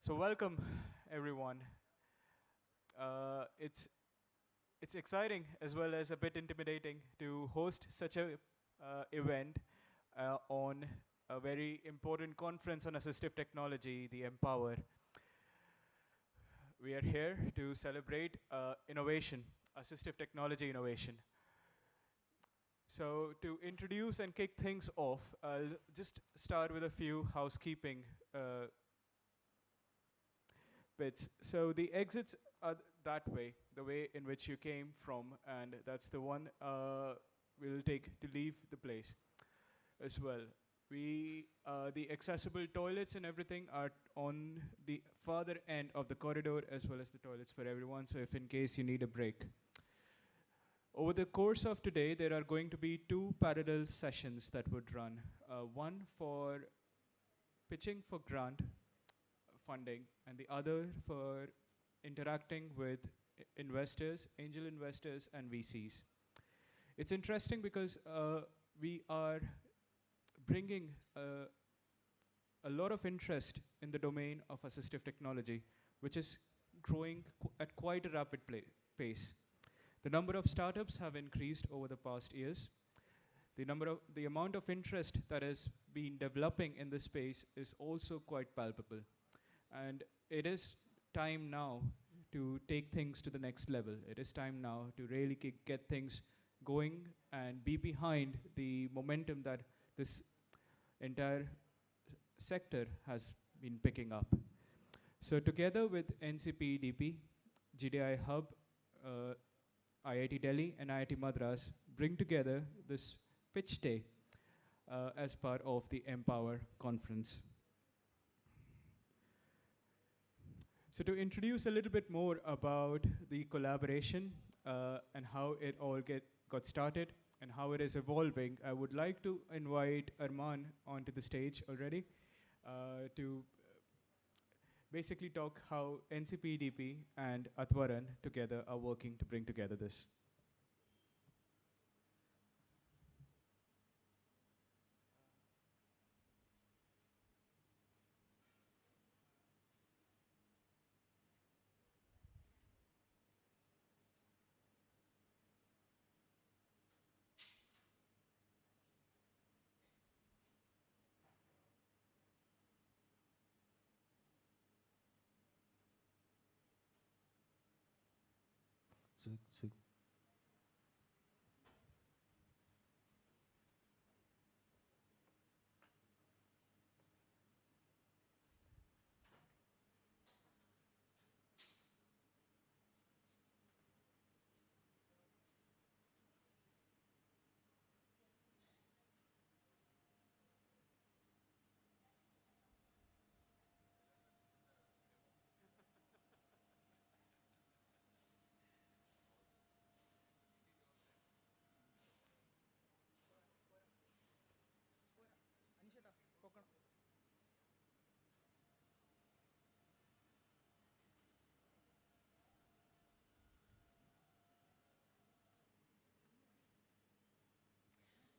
So welcome, everyone. It's exciting as well as a bit intimidating to host such a event on a very important conference on assistive technology, the Empower. We are here to celebrate innovation, assistive technology innovation. So to introduce and kick things off, I'll just start with a few housekeeping bits. So the exits are that way, the way in which you came from, and that's the one we'll take to leave the place as well. The accessible toilets and everything are on the farther end of the corridor, as well as the toilets for everyone. So if in case you need a break. Over the course of today, there are going to be two parallel sessions that would run. One for pitching for grant funding, and the other for interacting with investors, angel investors, and VCs. It's interesting because we are bringing a lot of interest in the domain of assistive technology, which is growing at quite a rapid pace. The number of startups have increased over the past years. The amount of interest that has been developing in this space is also quite palpable. And it is time now to take things to the next level. It is time now to really get things going and be behind the momentum that this entire sector has been picking up. So together with NCPDP, GDI Hub, IIT Delhi and IIT Madras bring together this pitch day as part of the Empower conference. So to introduce a little bit more about the collaboration and how it all got started and how it is evolving, I would like to invite Arman onto the stage already to basically talk how NCPDP and Atwaran together are working to bring together this. So,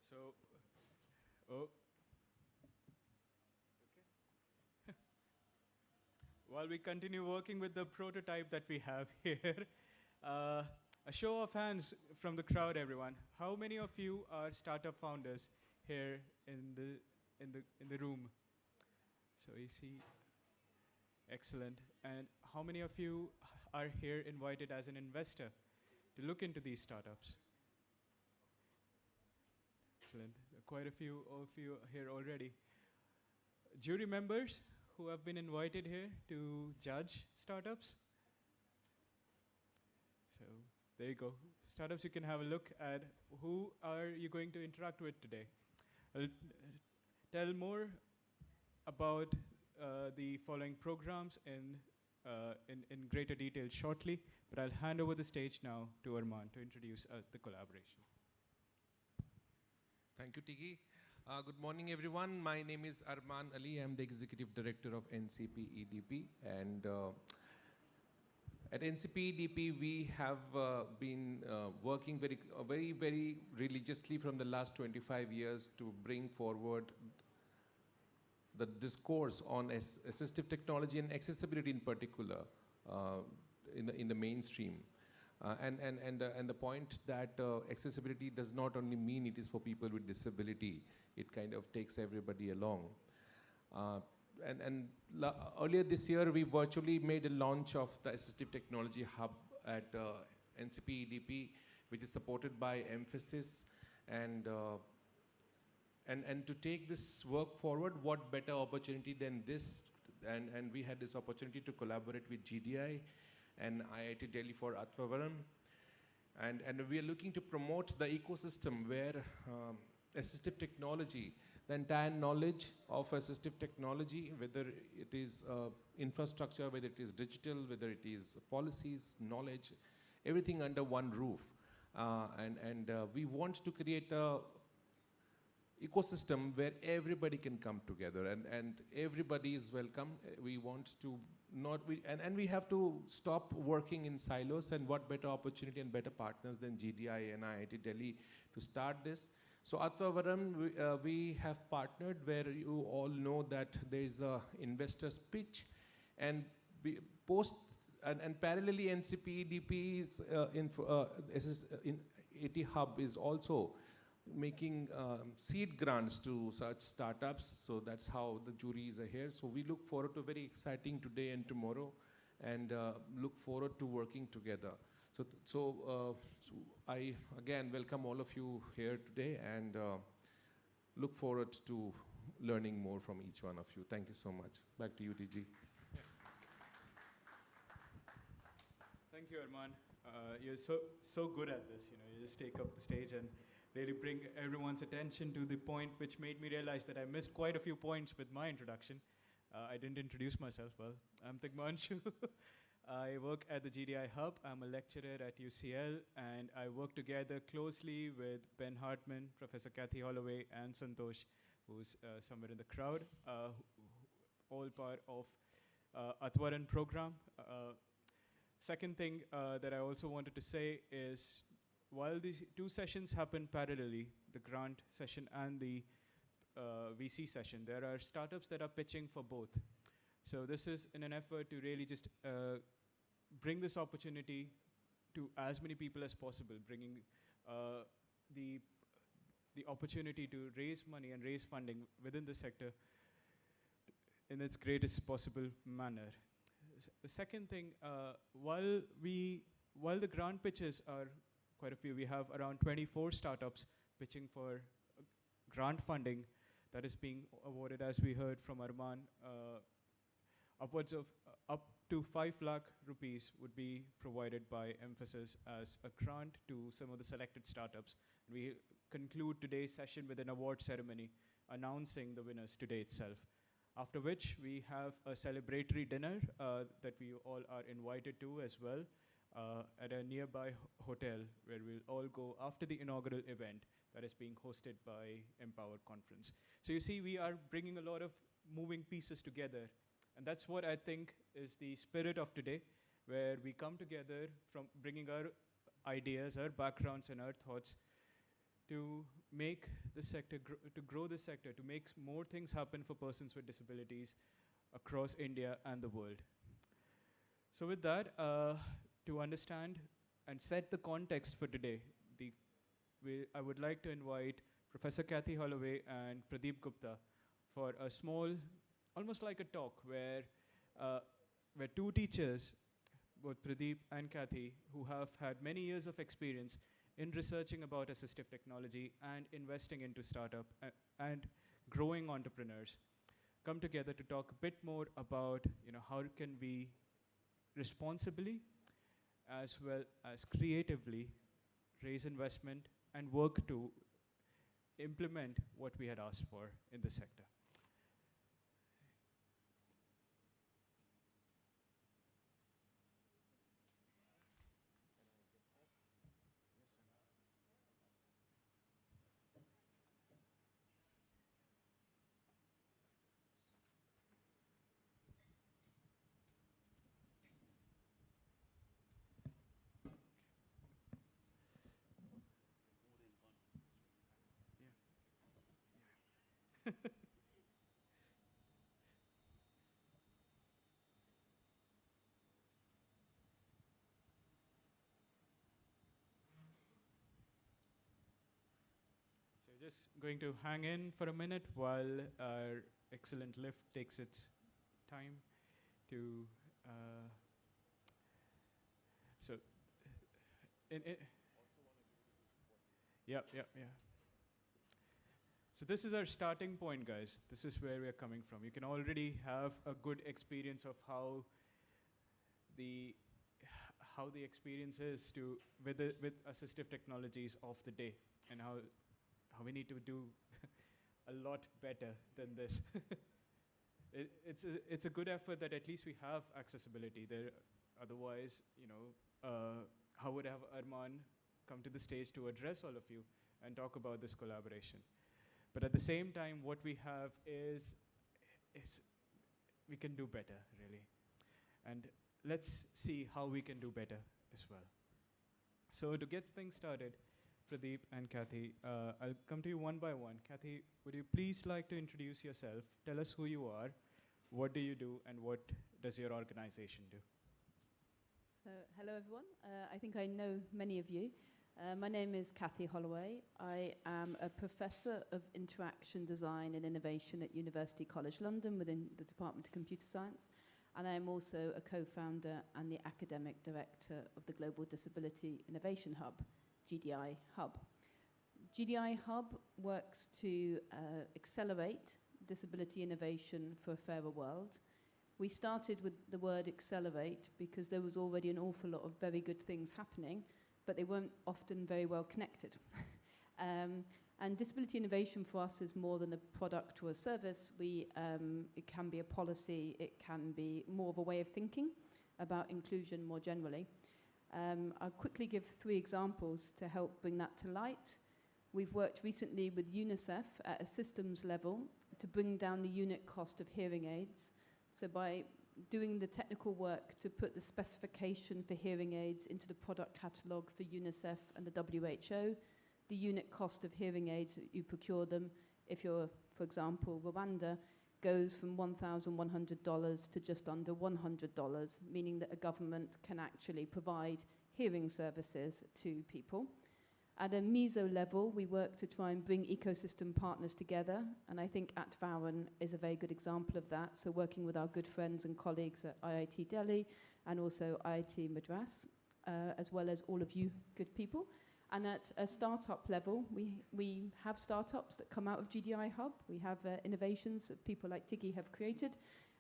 So, oh, while we continue working with the prototype that we have here, a show of hands from the crowd, everyone. How many of you are startup founders here in the room? So you see, excellent. And how many of you are here invited as an investor to look into these startups? Excellent. Quite a few of you here already. Jury members who have been invited here to judge startups. So there you go. Startups, you can have a look at who are you going to interact with today. I'll tell more about the following programs in greater detail shortly, but I'll hand over the stage now to Arman to introduce the collaboration. Thank you, Tigi. Good morning, everyone. My name is Arman Ali. I'm the Executive Director of NCP EDP. And at NCP EDP, we have been working very religiously from the last 25 years to bring forward the discourse on assistive technology and accessibility in particular in the mainstream. And the point that accessibility does not only mean it is for people with disability, it kind of takes everybody along. Earlier this year, we virtually made a launch of the Assistive Technology Hub at NCP EDP, which is supported by Mphasis. And to take this work forward, what better opportunity than this? And we had this opportunity to collaborate with GDI and IIT Delhi for Atwavaram. And we are looking to promote the ecosystem where assistive technology, the entire knowledge of assistive technology, whether it is infrastructure, whether it is digital, whether it is policies, knowledge, everything under one roof. We want to create a ecosystem where everybody can come together and everybody is welcome. We want to we have to stop working in silos, and what better opportunity and better partners than GDI and IIT Delhi to start this. So Atwavaram, we have partnered where you all know that there is a investor's pitch, and parallelly NCP EDP's AT Hub is also making seed grants to such startups. So that's how the juries are here. So we look forward to a very exciting today and tomorrow, and look forward to working together. So I again welcome all of you here today, and look forward to learning more from each one of you. Thank you so much. Back to you, DG. Thank you, Arman. You're so good at this. You just take up the stage and really bring everyone's attention to the point which made me realize that I missed quite a few points with my introduction. I didn't introduce myself well. I'm Tigmanshu. I work at the GDI Hub. I'm a lecturer at UCL, and I work together closely with Ben Hartman, Professor Kathy Holloway, and Santosh, who's somewhere in the crowd, all part of Atwaran program. Second thing that I also wanted to say is, while these two sessions happen parallelly, the grant session and the VC session, there are startups that are pitching for both. So this is in an effort to really just bring this opportunity to as many people as possible, bringing the opportunity to raise money and raise funding within the sector in its greatest possible manner. The second thing, while the grant pitches are quite a few, we have around 24 startups pitching for grant funding that is being awarded, as we heard from Arman. Upwards of up to 5 lakh rupees would be provided by Mphasis as a grant to some of the selected startups. We conclude today's session with an award ceremony announcing the winners today itself. After which we have a celebratory dinner that we all are invited to as well at a nearby hotel, where we'll all go after the inaugural event that is being hosted by Empower Conference. So you see, we are bringing a lot of moving pieces together. And that's what I think is the spirit of today, where we come together from bringing our ideas, our backgrounds, and our thoughts to make the sector, to grow the sector, to make more things happen for persons with disabilities across India and the world. So with that, to understand and set the context for today, I would like to invite Professor Kathy Holloway and Pradeep Gupta for a small, almost like a talk, where two teachers, both Pradeep and Kathy, who have had many years of experience in researching about assistive technology and investing into startup and growing entrepreneurs, come together to talk a bit more about how can we responsibly as well as creatively raise investment and work to implement what we had asked for in the sector. We're just going to hang in for a minute while our excellent lift takes its time to. Uh, so, in yeah, yeah, yeah. So this is our starting point, guys. This is where we are coming from. You can already have a good experience of the how the experience is to with assistive technologies of the day, and how we need to do a lot better than this. It's a good effort that at least we have accessibility there. Otherwise, how would have Arman come to the stage to address all of you and talk about this collaboration? But at the same time, what we have is we can do better, really. And let's see how we can do better as well. So to get things started, Pradeep and Kathy, I'll come to you one by one. Kathy, would you please like to introduce yourself? Tell us who you are, what do you do, and what does your organization do? So, hello everyone. I think I know many of you. My name is Kathy Holloway. I am a Professor of Interaction Design and Innovation at University College London within the Department of Computer Science. And I am also a co-founder and the Academic Director of the Global Disability Innovation Hub, GDI Hub. GDI Hub works to accelerate disability innovation for a fairer world. We started with the word accelerate because there was already an awful lot of very good things happening, but they weren't often very well connected. And disability innovation for us is more than a product or a service. It can be a policy, it can be more of a way of thinking about inclusion more generally. I'll quickly give 3 examples to help bring that to light. We've worked recently with UNICEF at a systems level to bring down the unit cost of hearing aids. So by doing the technical work to put the specification for hearing aids into the product catalogue for UNICEF and the WHO, the unit cost of hearing aids, you procure them, if you're, for example, Rwanda, goes from $1,100 to just under $100, meaning that a government can actually provide hearing services to people. At a meso level, we work to try and bring ecosystem partners together, and I think AtVaran is a very good example of that. So working with our good friends and colleagues at IIT Delhi and also IIT Madras, as well as all of you good people. And at a startup level, we have startups that come out of GDI Hub. We have innovations that people like Tiggy have created,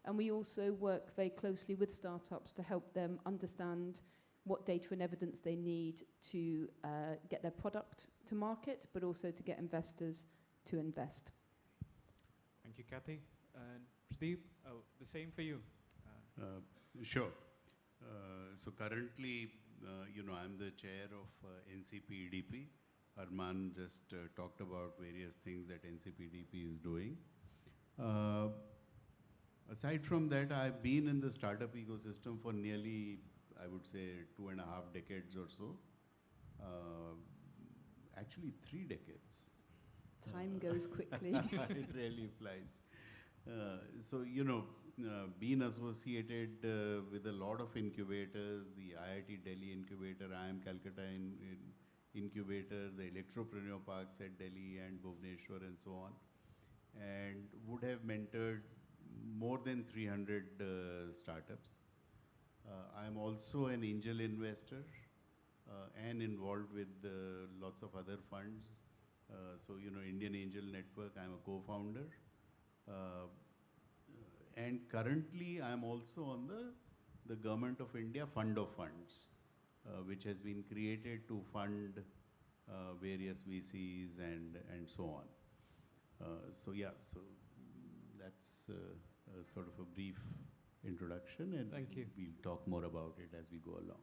and we also work very closely with startups to help them understand what data and evidence they need to get their product to market, but also to get investors to invest. Thank you, Kathy. And Pradeep, the same for you. Sure. So currently, I'm the chair of NCP-EDP. Arman just talked about various things that NCP-EDP is doing. Aside from that, I've been in the startup ecosystem for nearly, I would say, 2.5 decades or so. Actually, 3 decades. Time goes quickly. It really flies. Being associated with a lot of incubators, the IIT Delhi incubator, IIM Calcutta incubator, the Electropreneur Parks at Delhi and Bhubaneswar and so on, and would have mentored more than 300 startups. I'm also an angel investor and involved with lots of other funds. Indian Angel Network, I'm a co-founder. And currently, I'm also on the Government of India Fund of Funds, which has been created to fund various VCs and so on. So that's sort of a brief introduction, and Thank you. We'll talk more about it as we go along.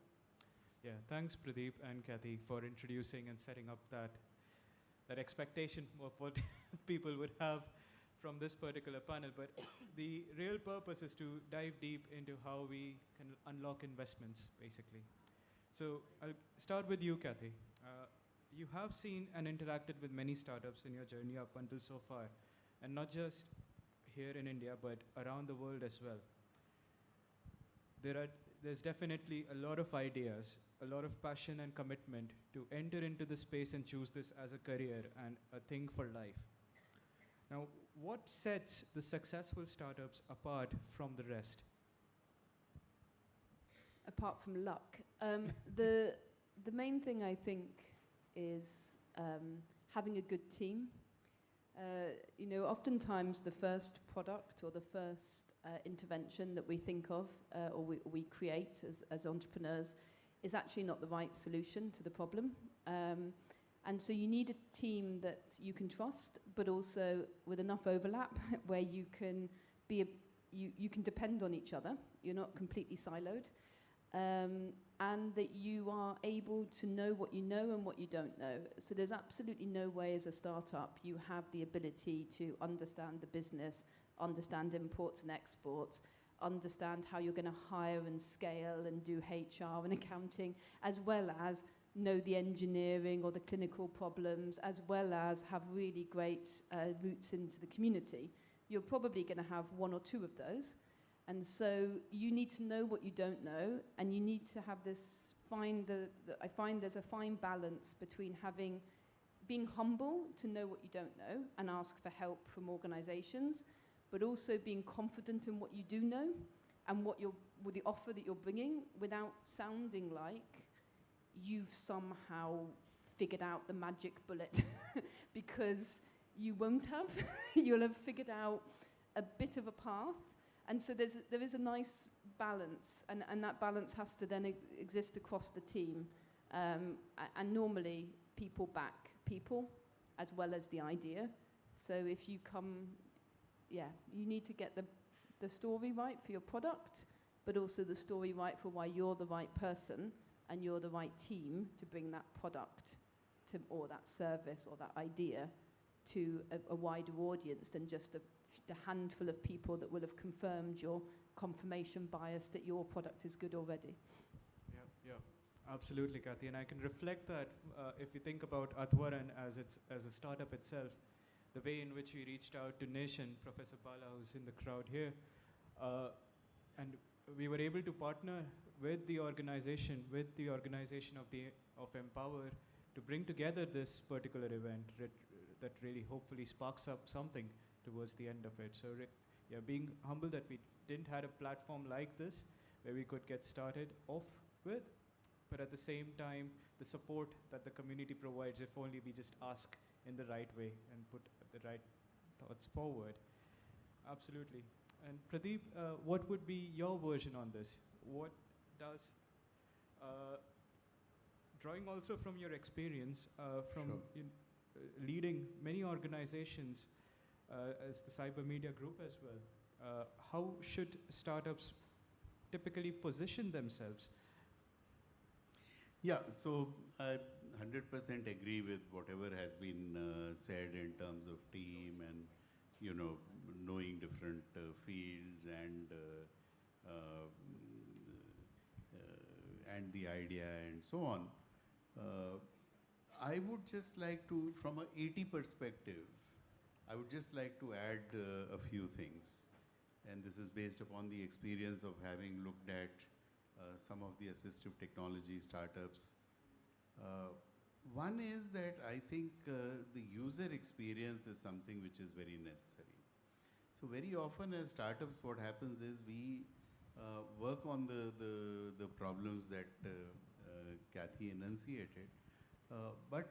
Yeah, thanks Pradeep and Kathy for introducing and setting up that expectation of what people would have from this particular panel. But the real purpose is to dive deep into how we can unlock investments, basically. So I'll start with you, Kathy. You have seen and interacted with many startups in your journey up until so far, and not just here in India, but around the world as well. there's definitely a lot of ideas, a lot of passion and commitment to enter into the space and choose this as a career and a thing for life. Now, what sets the successful startups apart from the rest? Apart from luck, the main thing I think is having a good team. You know, oftentimes the first product or the first intervention that we think of or we create as entrepreneurs is actually not the right solution to the problem. And so you need a team that you can trust, but also with enough overlap where you can you can depend on each other. You're not completely siloed. And that you are able to know what you know and what you don't know. So there's absolutely no way as a startup you have the ability to understand the business, understand imports and exports, understand how you're going to hire and scale and do HR and accounting, as well as know the engineering or the clinical problems, as well as have really great roots into the community. You're probably going to have one or two of those. And so you need to know what you don't know, and you need to have this, I find there's a fine balance between being humble to know what you don't know and ask for help from organizations, but also being confident in what you do know and with the offer that you're bringing without sounding like you've somehow figured out the magic bullet because you won't have. You'll have figured out a bit of a path. And so there is a nice balance, and that balance has to then exist across the team. And normally, people back people as well as the idea. So if you you need to get the story right for your product, but also the story right for why you're the right person and you're the right team to bring that product or that service or that idea to a wider audience than just the handful of people that will have confirmed your confirmation bias that your product is good already. Yeah, absolutely, Kathy. And I can reflect that if you think about Atwaran as a startup itself, the way in which we reached out to Nish and Professor Bala, who's in the crowd here, and we were able to partner with the organization of Empower to bring together this particular event that really hopefully sparks up something towards the end of it. So being humble that we didn't have a platform like this where we could get started off with, but at the same time, the support that the community provides if only we just ask in the right way and put the right thoughts forward. Absolutely. And Pradeep, what would be your version on this? What does, drawing also from your experience from leading many organizations as the Cyber Media Group as well, how should startups typically position themselves? Yeah, so I 100% agree with whatever has been said in terms of team and, knowing different fields and the idea and so on. I would just like to, from an 80 perspective, I would just like to add a few things. And this is based upon the experience of having looked at some of the assistive technology startups. One is that I think the user experience is something which is very necessary. So very often as startups, what happens is we work on the problems that Kathy enunciated, but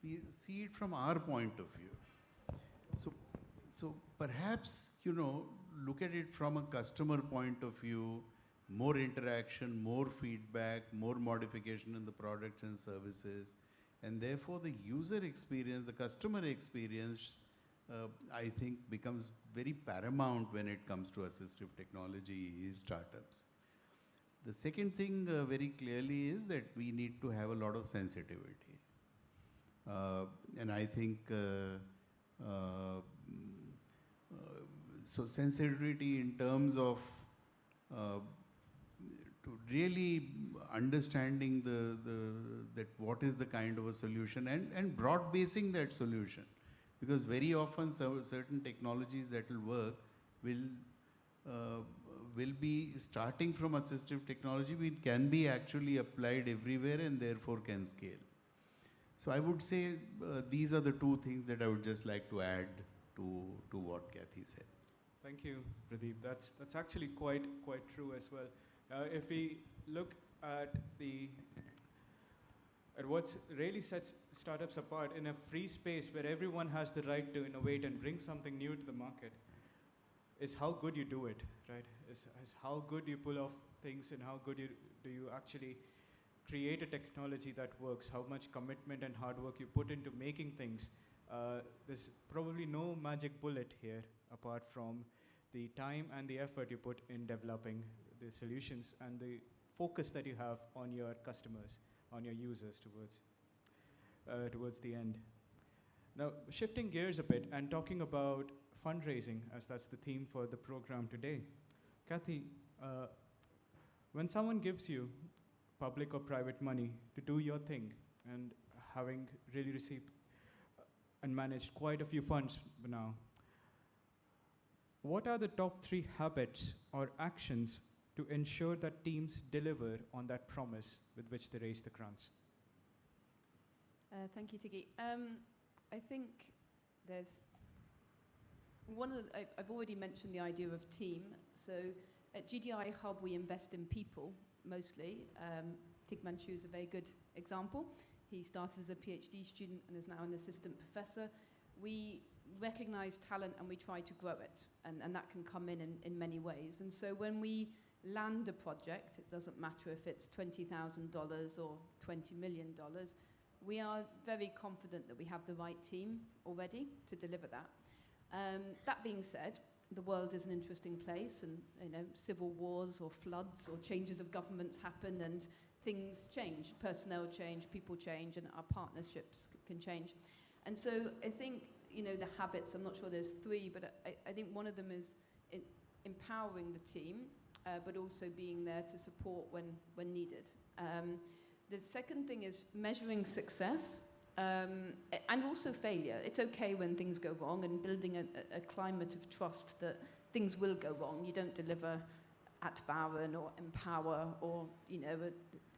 we see it from our point of view. So perhaps, look at it from a customer point of view, more interaction, more feedback, more modification in the products and services. And therefore, the user experience, the customer experience, I think becomes very paramount when it comes to assistive technology startups. The second thing very clearly is that we need to have a lot of sensitivity. And I think so sensitivity in terms of to really understanding that what is the kind of a solution and broad basing that solution, because very often certain technologies that will work will be starting from assistive technology, it can be actually applied everywhere and therefore can scale. So I would say these are the two things that I would just like to add to what Kathy said. Thank you, Pradeep. That's actually quite true as well. If we look at what really sets startups apart in a free space where everyone has the right to innovate and bring something new to the market, is how good you do it, right? Is how good you pull off things and how good do you actually create a technology that works, how much commitment and hard work you put into making things. There's probably no magic bullet here apart from the time and the effort you put in developing the solutions and the focus that you have on your customers, on your users towards the end. Now, shifting gears a bit and talking about fundraising, as that's the theme for the program today. Kathy, when someone gives you public or private money to do your thing, and having really received and managed quite a few funds now, what are the top 3 habits or actions to ensure that teams deliver on that promise with which they raise the grants? Thank you, Tiggy. I think there's I've already mentioned the idea of team. So at GDI Hub, we invest in people mostly. Tig Manchu is a very good example. He started as a PhD student and is now an assistant professor. We recognize talent and we try to grow it, and that can come in many ways. And so when we land a project, it doesn't matter if it's $20,000 or $20 million, we are very confident that we have the right team already to deliver that. That being said, the world is an interesting place, and civil wars or floods or changes of governments happen, and things change, personnel change, people change, and our partnerships can change. And so I think the habits, I'm not sure there's 3, but I think one of them is empowering the team, but also being there to support when needed. The second thing is measuring success. And also failure. It's okay when things go wrong, and building a climate of trust that things will go wrong. You don't deliver at Varen or Empower or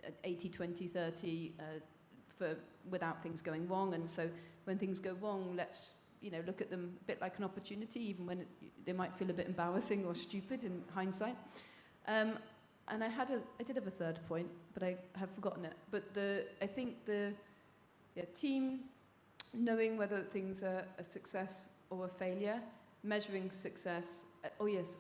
at 80-20-30 without things going wrong. And so when things go wrong, let's look at them a bit like an opportunity, even when they might feel a bit embarrassing or stupid in hindsight. And I did have a third point, but I have forgotten it. But I think the team knowing whether things are a success or a failure, measuring success,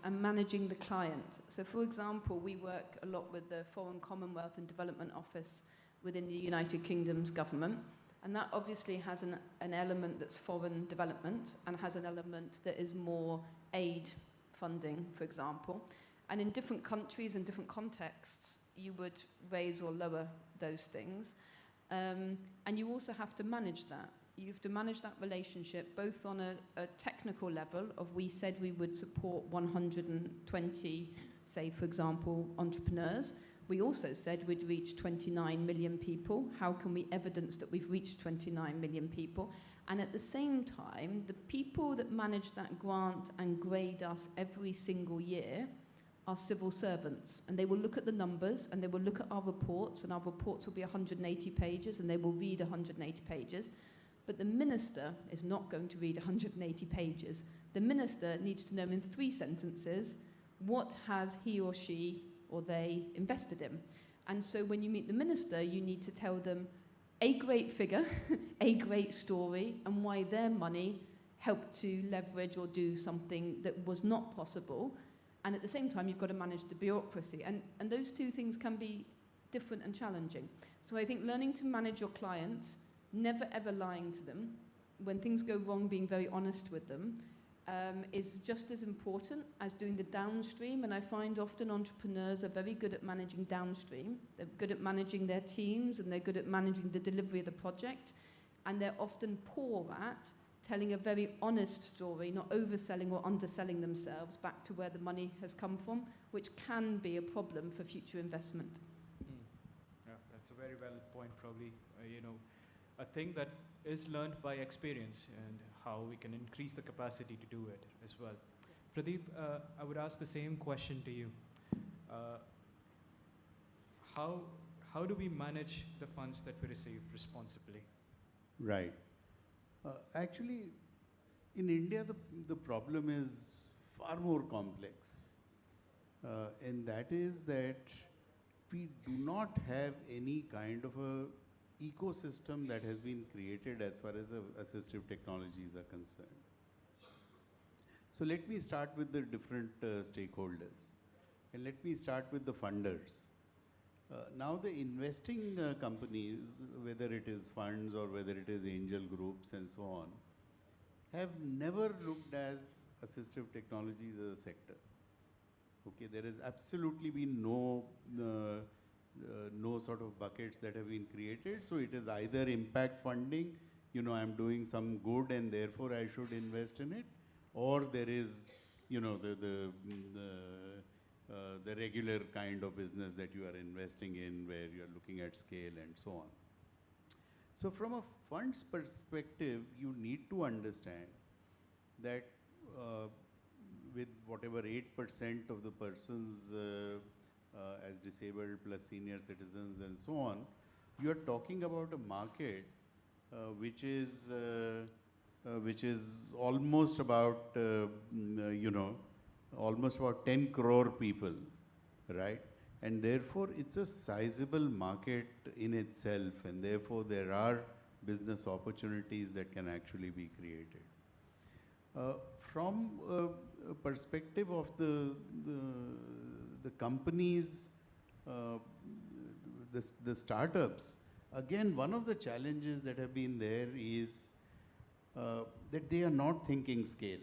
and managing the client. So for example, we work a lot with the Foreign Commonwealth and Development Office within the United Kingdom's government, and that obviously has an element that's foreign development and has an element that is more aid funding, for example. And in different countries and different contexts, you would raise or lower those things. And you also have to manage that. You have to manage that relationship both on a technical level of, we said we would support 120, say, for example, entrepreneurs. We also said we'd reach 29 million people. How can we evidence that we've reached 29 million people? And at the same time, the people that manage that grant and grade us every single year are civil servants, and they will look at the numbers and they will look at our reports, and our reports will be 180 pages and they will read 180 pages. But the minister is not going to read 180 pages. The minister needs to know in 3 sentences what has he or she or they invested in. And so when you meet the minister, you need to tell them a great figure, a great story, and why their money helped to leverage or do something that was not possible. And at the same time, you've got to manage the bureaucracy. And those 2 things can be different and challenging. So I think learning to manage your clients, never ever lying to them, when things go wrong, being very honest with them, is just as important as doing the downstream. And I find often entrepreneurs are very good at managing downstream. They're good at managing their teams, and they're good at managing the delivery of the project. And they're often poor at telling a very honest story, not overselling or underselling themselves back to where the money has come from, which can be a problem for future investment. Yeah, that's a very valid point, probably. A thing that is learned by experience, and how we can increase the capacity to do it as well. Pradeep, I would ask the same question to you. uh, how, how do we manage the funds that we receive responsibly? Right. Actually, in India, the problem is far more complex. And that is that we do not have any kind of a ecosystem that has been created as far as assistive technologies are concerned. So let me start with the different stakeholders. And let me start with the funders. Now the investing companies, whether it is funds or whether it is angel groups and so on, have never looked as assistive technologies as a sector. Okay, there has absolutely been no sort of buckets that have been created. So it is either impact funding, you know, I'm doing some good and therefore I should invest in it, or there is, you know, the regular kind of business that you are investing in where you are looking at scale and so on. So from a funds perspective, you need to understand that with whatever 8% of the persons as disabled plus senior citizens and so on, you are talking about a market which is almost about, you know, almost about 10 crore people, right? And therefore, it's a sizable market in itself, and therefore there are business opportunities that can actually be created. From a perspective of the companies, the startups, again, one of the challenges that have been there is that they are not thinking scale.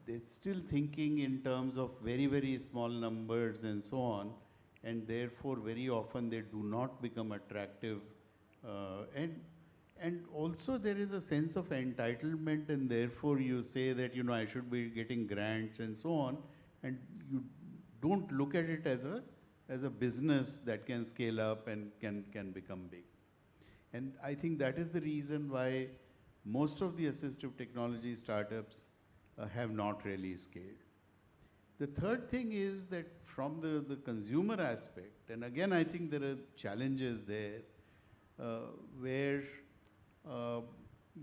They're still thinking in terms of very, very small numbers and so on, and therefore very often they do not become attractive. And also there is a sense of entitlement, and therefore you say that, you know, I should be getting grants and so on, and you don't look at it as a business that can scale up and can become big. And I think that is the reason why most of the assistive technology startups have not really scaled. The third thing is that from the consumer aspect, and again I think there are challenges there where,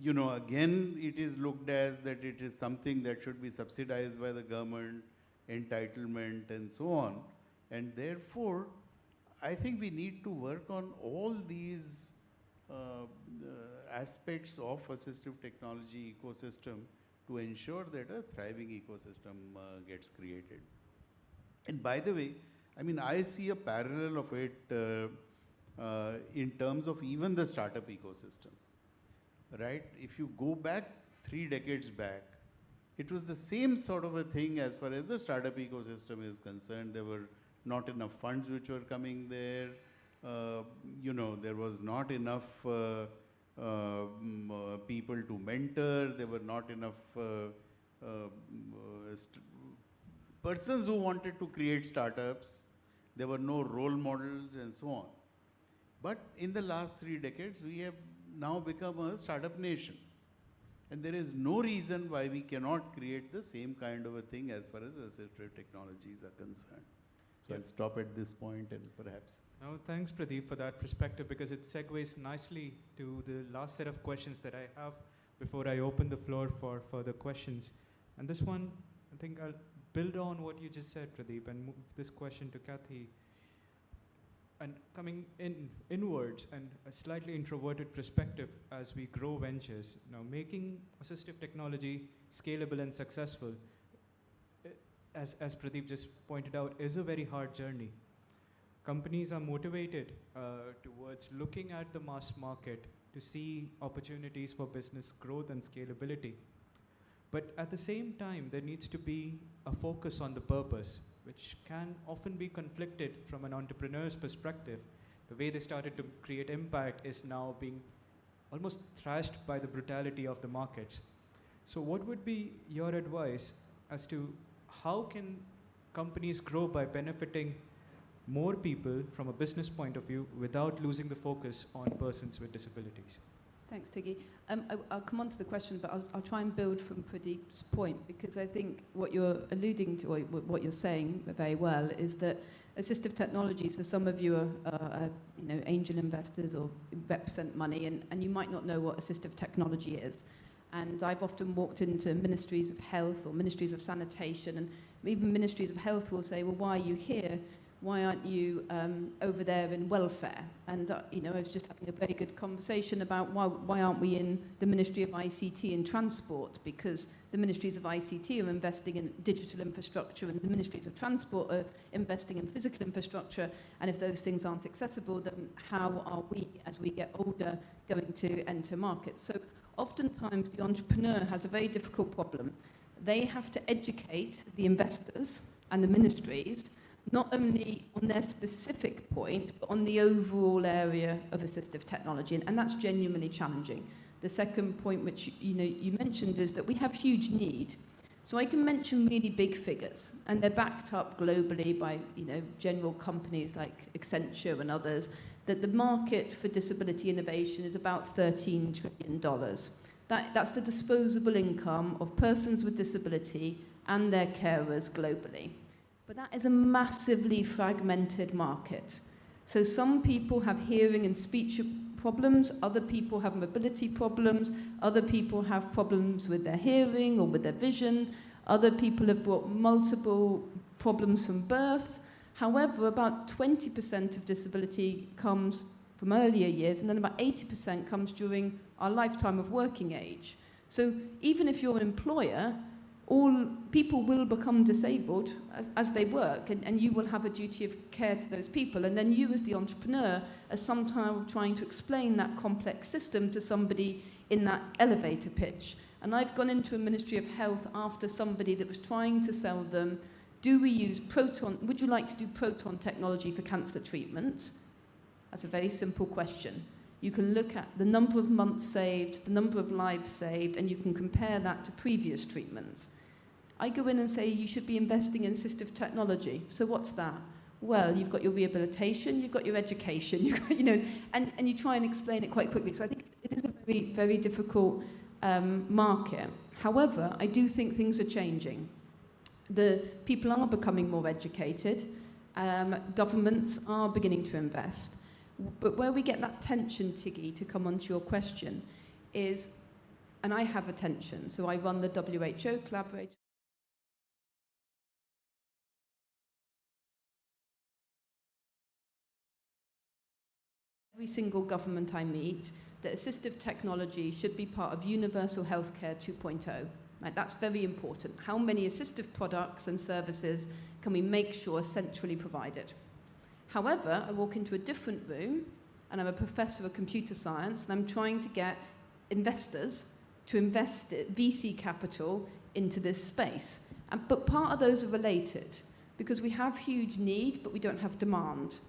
you know, again it is looked as that it is something that should be subsidized by the government, entitlement and so on. And therefore, I think we need to work on all these aspects of assistive technology ecosystem to ensure that a thriving ecosystem gets created. And by the way, I mean, I see a parallel of it in terms of even the startup ecosystem, right? If you go back 3 decades back, it was the same sort of a thing as far as the startup ecosystem is concerned. There were not enough funds which were coming there. You know, there was not enough people to mentor. There were not enough persons who wanted to create startups. There were no role models and so on. But in the last 3 decades, we have now become a startup nation. And there is no reason why we cannot create the same kind of a thing as far as assistive technologies are concerned. So I'll stop at this point and perhaps. No, thanks, Pradeep, for that perspective, because it segues nicely to the last set of questions that I have before I open the floor for further questions. And this one, I think I'll build on what you just said, Pradeep, and move this question to Kathy. And coming inwards and a slightly introverted perspective as we grow ventures, now making assistive technology scalable and successful, as Pradeep just pointed out, is a very hard journey. Companies are motivated towards looking at the mass market to see opportunities for business growth and scalability. But at the same time, there needs to be a focus on the purpose, which can often be conflicted from an entrepreneur's perspective. The way they started to create impact is now being almost thrashed by the brutality of the markets. So what would be your advice as to how can companies grow by benefiting more people from a business point of view without losing the focus on persons with disabilities? Thanks, Tiggy. I'll come on to the question, but I'll try and build from Pradeep's point, because I think what you're alluding to, or what you're saying very well, is that assistive technologies, so some of you are angel investors or represent money, and you might not know what assistive technology is. And I've often walked into ministries of health or ministries of sanitation, and even ministries of health will say, well, why are you here? Why aren't you over there in welfare? And I was just having a very good conversation about why aren't we in the Ministry of ICT and Transport? Because the ministries of ICT are investing in digital infrastructure, and the ministries of Transport are investing in physical infrastructure. And if those things aren't accessible, then how are we, as we get older, going to enter markets? So oftentimes the entrepreneur has a very difficult problem. They have to educate the investors and the ministries not only on their specific point, but on the overall area of assistive technology, and that's genuinely challenging. The second point, which you mentioned, is that we have huge need. So I can mention really big figures, and they're backed up globally by general companies like Accenture and others, that the market for disability innovation is about $13 trillion. That's the disposable income of persons with disability and their carers globally. But that is a massively fragmented market. So some people have hearing and speech problems, other people have mobility problems, other people have problems with their hearing or with their vision, other people have brought multiple problems from birth. However, about 20% of disability comes from earlier years, and then about 80% comes during our lifetime of working age. So even if you're an employer, all people will become disabled as they work, and you will have a duty of care to those people. And then you, as the entrepreneur, are sometimes trying to explain that complex system to somebody in that elevator pitch. And I've gone into a Ministry of Health after somebody that was trying to sell them, do we use proton, would you like to do proton technology for cancer treatment? That's a very simple question. You can look at the number of months saved, the number of lives saved, and you can compare that to previous treatments. I go in and say you should be investing in assistive technology. So what's that? Well, you've got your rehabilitation, you've got your education, you've got, and you try and explain it quite quickly. So I think it is a very, very difficult market. However, I do think things are changing. The people are becoming more educated. Governments are beginning to invest. But where we get that tension, Tiggy, to come on to your question, is, and I have a tension, so I run the WHO collaborator. Every single government I meet, that assistive technology should be part of Universal Healthcare 2.0. Right, that's very important. How many assistive products and services can we make sure are centrally provided? However, I walk into a different room, and I'm a professor of computer science, and I'm trying to get investors to invest VC capital into this space. But part of those are related, because we have huge need, but we don't have demand.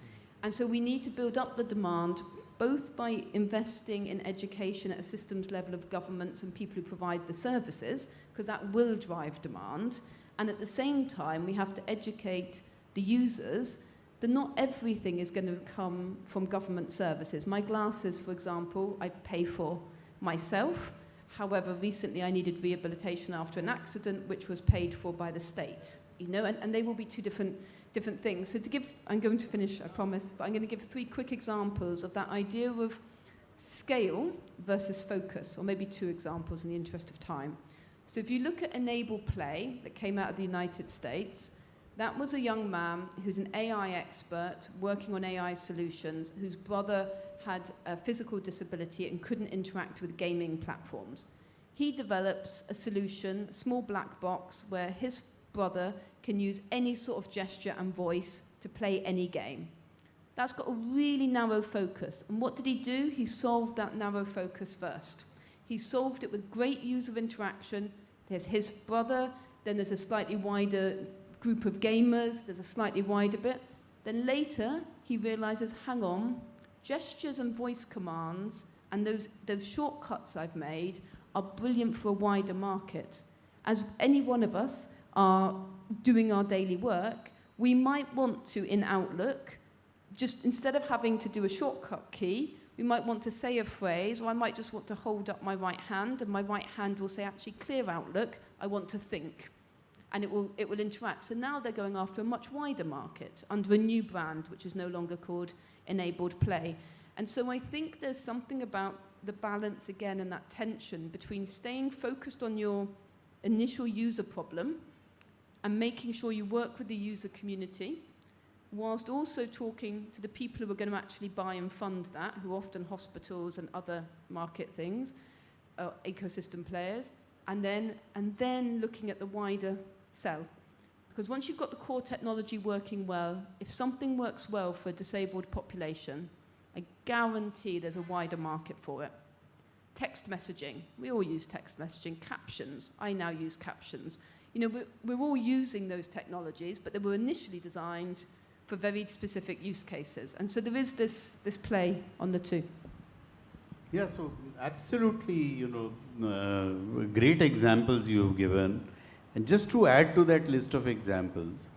And so we need to build up the demand, both by investing in education at a systems level of governments and people who provide the services, because that will drive demand. And at the same time, we have to educate the users that not everything is going to come from government services. My glasses, for example, I pay for myself. However, recently I needed rehabilitation after an accident, which was paid for by the state. And they will be two different things. So I'm going to finish, I promise, but I'm going to give 3 quick examples of that idea of scale versus focus, or maybe 2 examples in the interest of time. So if you look at Enable Play, that came out of the United States, that was a young man who's an AI expert working on AI solutions, whose brother had a physical disability and couldn't interact with gaming platforms. He develops a solution, a small black box, where his brother can use any sort of gesture and voice to play any game. That's got a really narrow focus. And what did he do? He solved that narrow focus first. He solved it with great user interaction. There's his brother, then there's a slightly wider group of gamers, there's a slightly wider bit. Then later, he realizes, hang on, gestures and voice commands and those shortcuts I've made are brilliant for a wider market. As any one of us are doing our daily work, we might want to, in Outlook, just instead of having to do a shortcut key, we might want to say a phrase, or I might just want to hold up my right hand, and my right hand will say, actually, clear outlook, I want to think. And it will interact. So now they're going after a much wider market under a new brand, which is no longer called Enabled Play. And so I think there's something about the balance again and that tension between staying focused on your initial user problem and making sure you work with the user community, whilst also talking to the people who are going to actually buy and fund that, who are often hospitals and other market things, ecosystem players, and then looking at the wider sell. Because once you've got the core technology working well, if something works well for a disabled population, I guarantee there's a wider market for it. Text messaging, we all use text messaging. Captions, I now use captions. You know, we're all using those technologies, but they were initially designed for very specific use cases. And so there is this play on the two. Yeah, so absolutely, great examples you've given. And just to add to that list of examples,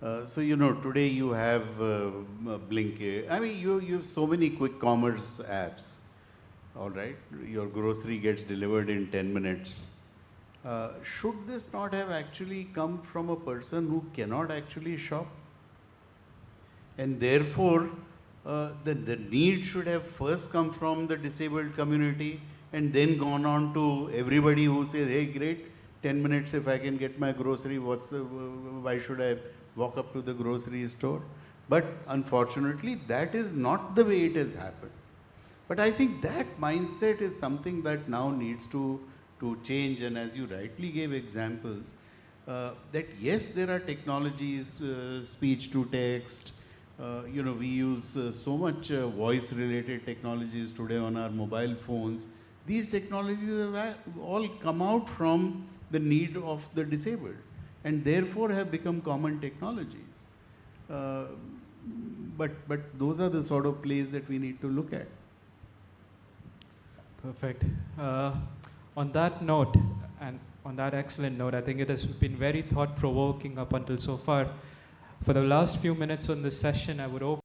today you have Blinkit. I mean, you have so many quick commerce apps, all right? Your grocery gets delivered in 10 minutes. Should this not have actually come from a person who cannot actually shop? And therefore, the need should have first come from the disabled community and then gone on to everybody who says, hey, great, 10 minutes if I can get my grocery, why should I walk up to the grocery store? But unfortunately, that is not the way it has happened. But I think that mindset is something that now needs to change. And as you rightly gave examples, that yes, there are technologies, speech to text, we use so much voice-related technologies today on our mobile phones. These technologies have all come out from the need of the disabled and therefore have become common technologies. But those are the sort of plays that we need to look at. Perfect. On that note, and on that excellent note, I think it has been very thought-provoking up until so far. For the last few minutes on this session, I would open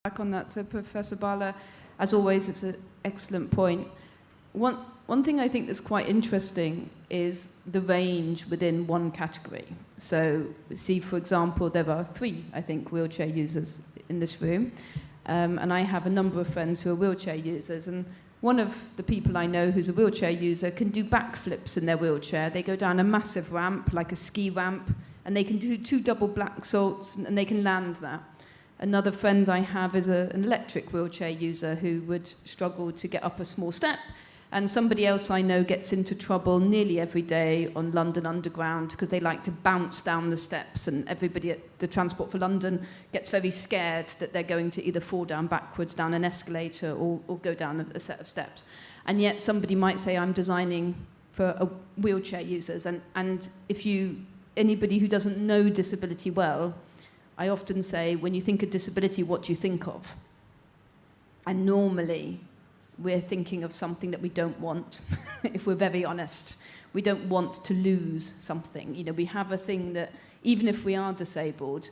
back on that. So Professor Bala, as always, it's an excellent point. One thing I think that's quite interesting is the range within one category. So see, for example, there are 3, I think, wheelchair users in this room. And I have a number of friends who are wheelchair users. And one of the people I know who's a wheelchair user can do backflips in their wheelchair. They go down a massive ramp, like a ski ramp, and they can do 2 double black salts, and they can land that. Another friend I have is an electric wheelchair user who would struggle to get up a small step, And somebody else I know gets into trouble nearly every day on London Underground because they like to bounce down the steps, and everybody at the Transport for London gets very scared that they're going to either fall down backwards down an escalator or go down a set of steps. And yet somebody might say, I'm designing for wheelchair users. And if anybody who doesn't know disability well, I often say, when you think of disability, what do you think of? And normally, we're thinking of something that we don't want, if we're very honest. We don't want to lose something. You know, we have a thing that, even if we are disabled,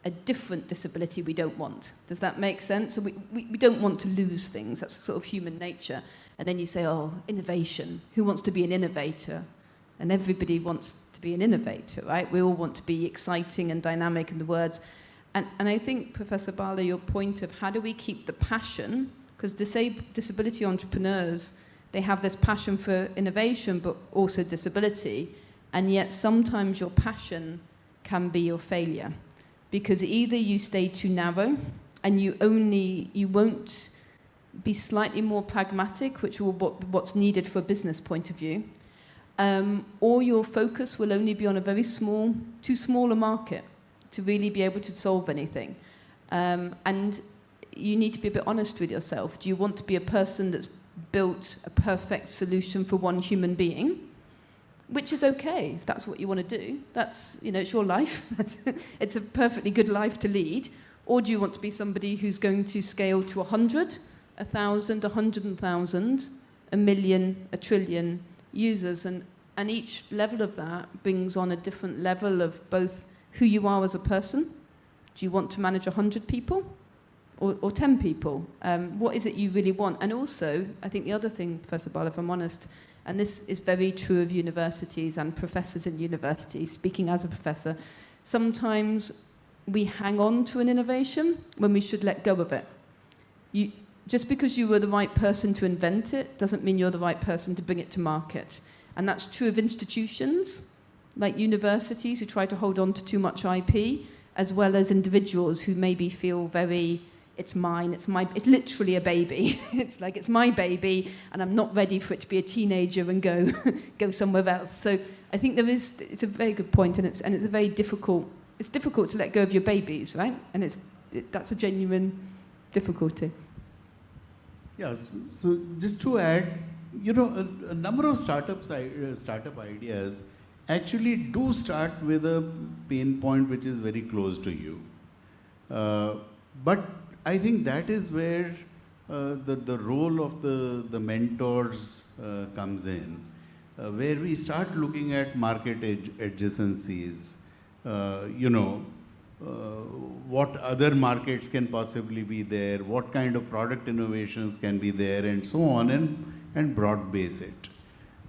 a different disability we don't want. Does that make sense? So we don't want to lose things. That's sort of human nature. And then you say, oh, innovation. Who wants to be an innovator? And everybody wants to be an innovator, right? We all want to be exciting and dynamic in the words. And I think, Professor Bala, your point of how do we keep the passion, because disability entrepreneurs, they have this passion for innovation, but also disability. And yet sometimes your passion can be your failure. Because either you stay too narrow and you won't be slightly more pragmatic, which will what's needed for a business point of view, or your focus will only be on a very too small a market to really be able to solve anything. And you need to be a bit honest with yourself. Do you want to be a person that's built a perfect solution for one human being? Which is okay, if that's what you want to do. That's, it's your life. It's a perfectly good life to lead. Or do you want to be somebody who's going to scale to 100, 1,000, 100,000, 1 million, 1 trillion users? And each level of that brings on a different level of both who you are as a person. Do you want to manage 100 people or 10 people? What is it you really want? And also, I think the other thing, Professor Bala, if I'm honest, and this is very true of universities and professors in universities, speaking as a professor, sometimes we hang on to an innovation when we should let go of it. Just because you were the right person to invent it doesn't mean you're the right person to bring it to market. And that's true of institutions, like universities who try to hold on to too much IP, as well as individuals who maybe feel very, it's mine, it's literally a baby. It's like, it's my baby, and I'm not ready for it to be a teenager and go somewhere else. So I think it's a very good point, and it's a very difficult, it's difficult to let go of your babies, right? And that's a genuine difficulty. Yes, so just to add, a number of startup ideas actually do start with a pain point which is very close to you. But I think that is where the role of the mentors comes in, where we start looking at market adjacencies, what other markets can possibly be there, what kind of product innovations can be there, and so on, and broad base it.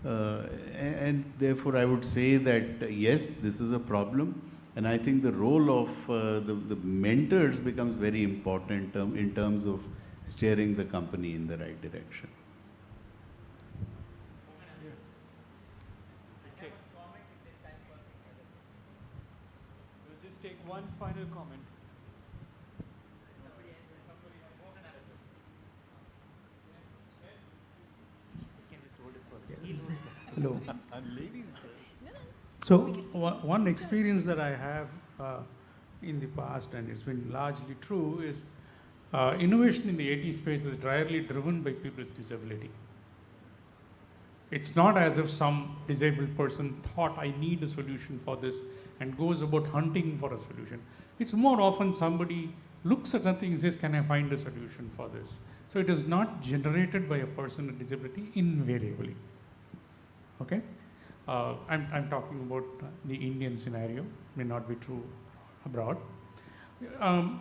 And therefore, I would say that yes, this is a problem, and I think the role of the mentors becomes very important in terms of steering the company in the right direction. Okay. We'll just take one final comment. Hello. So one experience that I have in the past, and it's been largely true, is innovation in the AT space is rarely driven by people with disability. It's not as if some disabled person thought, I need a solution for this, and goes about hunting for a solution. It's more often somebody looks at something and says, can I find a solution for this? So it is not generated by a person with disability invariably. Okay? I'm talking about the Indian scenario, may not be true abroad.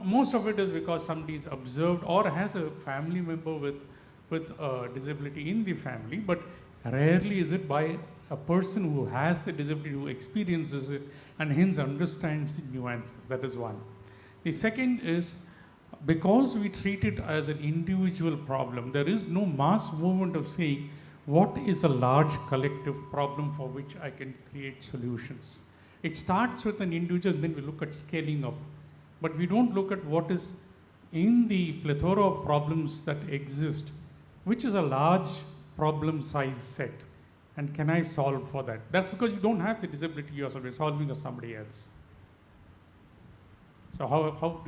Most of it is because somebody is observed or has a family member with disability in the family, but rarely is it by a person who has the disability, who experiences it, and hence understands the nuances. That is one. The second is, because we treat it as an individual problem, there is no mass movement of saying, what is a large collective problem for which I can create solutions? It starts with an individual, then we look at scaling up. But we don't look at what is in the plethora of problems that exist, which is a large problem size set, and can I solve for that? That's because you don't have the disability yourself, you're solving for somebody else. So how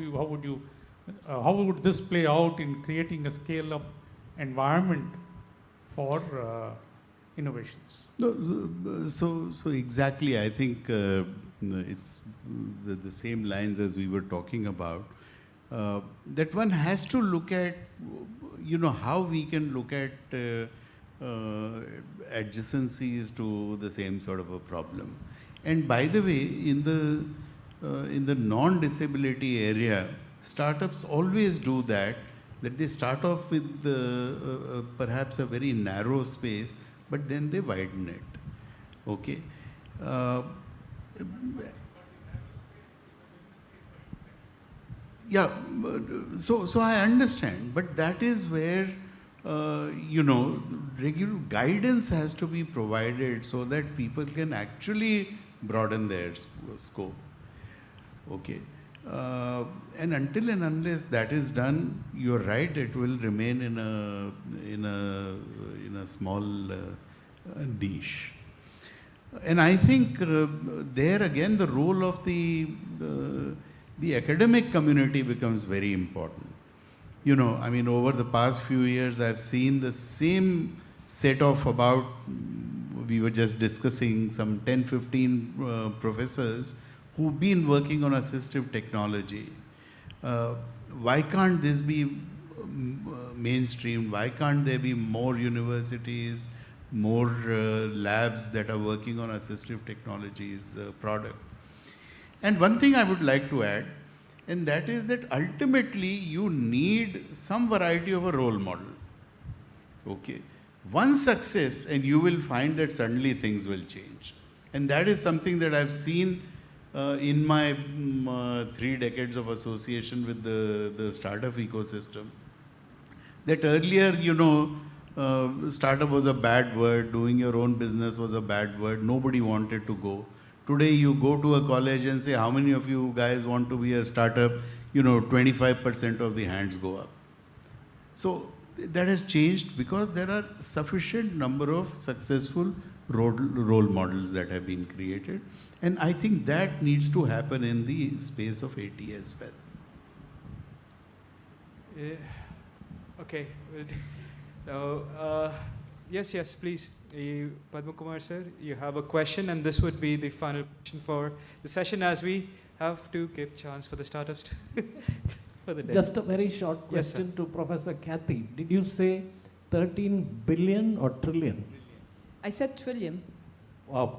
would this play out in creating a scale-up environment for innovations? No, so exactly, I think it's the same lines as we were talking about. That one has to look at, how we can look at adjacencies to the same sort of a problem. And by the way, in the non-disability area, startups always do that they start off with perhaps a very narrow space, but then they widen it. Okay. Yeah, so I understand, but that is where, regular guidance has to be provided so that people can actually broaden their scope. Okay. And until and unless that is done, you're right, it will remain in a small niche. And I think there again the role of the academic community becomes very important. Over the past few years, I've seen the same set of about, we were just discussing, some 10, 15 professors who've been working on assistive technology. Why can't this be mainstream? Why can't there be more universities, more labs that are working on assistive technologies product? And one thing I would like to add, and that is that ultimately you need some variety of a role model. Okay. One success and you will find that suddenly things will change. And that is something that I've seen in my 3 decades of association with the startup ecosystem. That earlier, startup was a bad word, doing your own business was a bad word, nobody wanted to go. Today you go to a college and say, how many of you guys want to be a startup? 25% of the hands go up. So that has changed because there are sufficient number of successful role models that have been created. And I think that needs to happen in the space of AT as well. Okay. Yes, please. Padma Kumar sir, you have a question, and this would be the final question for the session, as we have to give chance for the startups for the day. Just a very short question to Professor Kathy. Did you say 13 billion or trillion? I said trillion. Wow.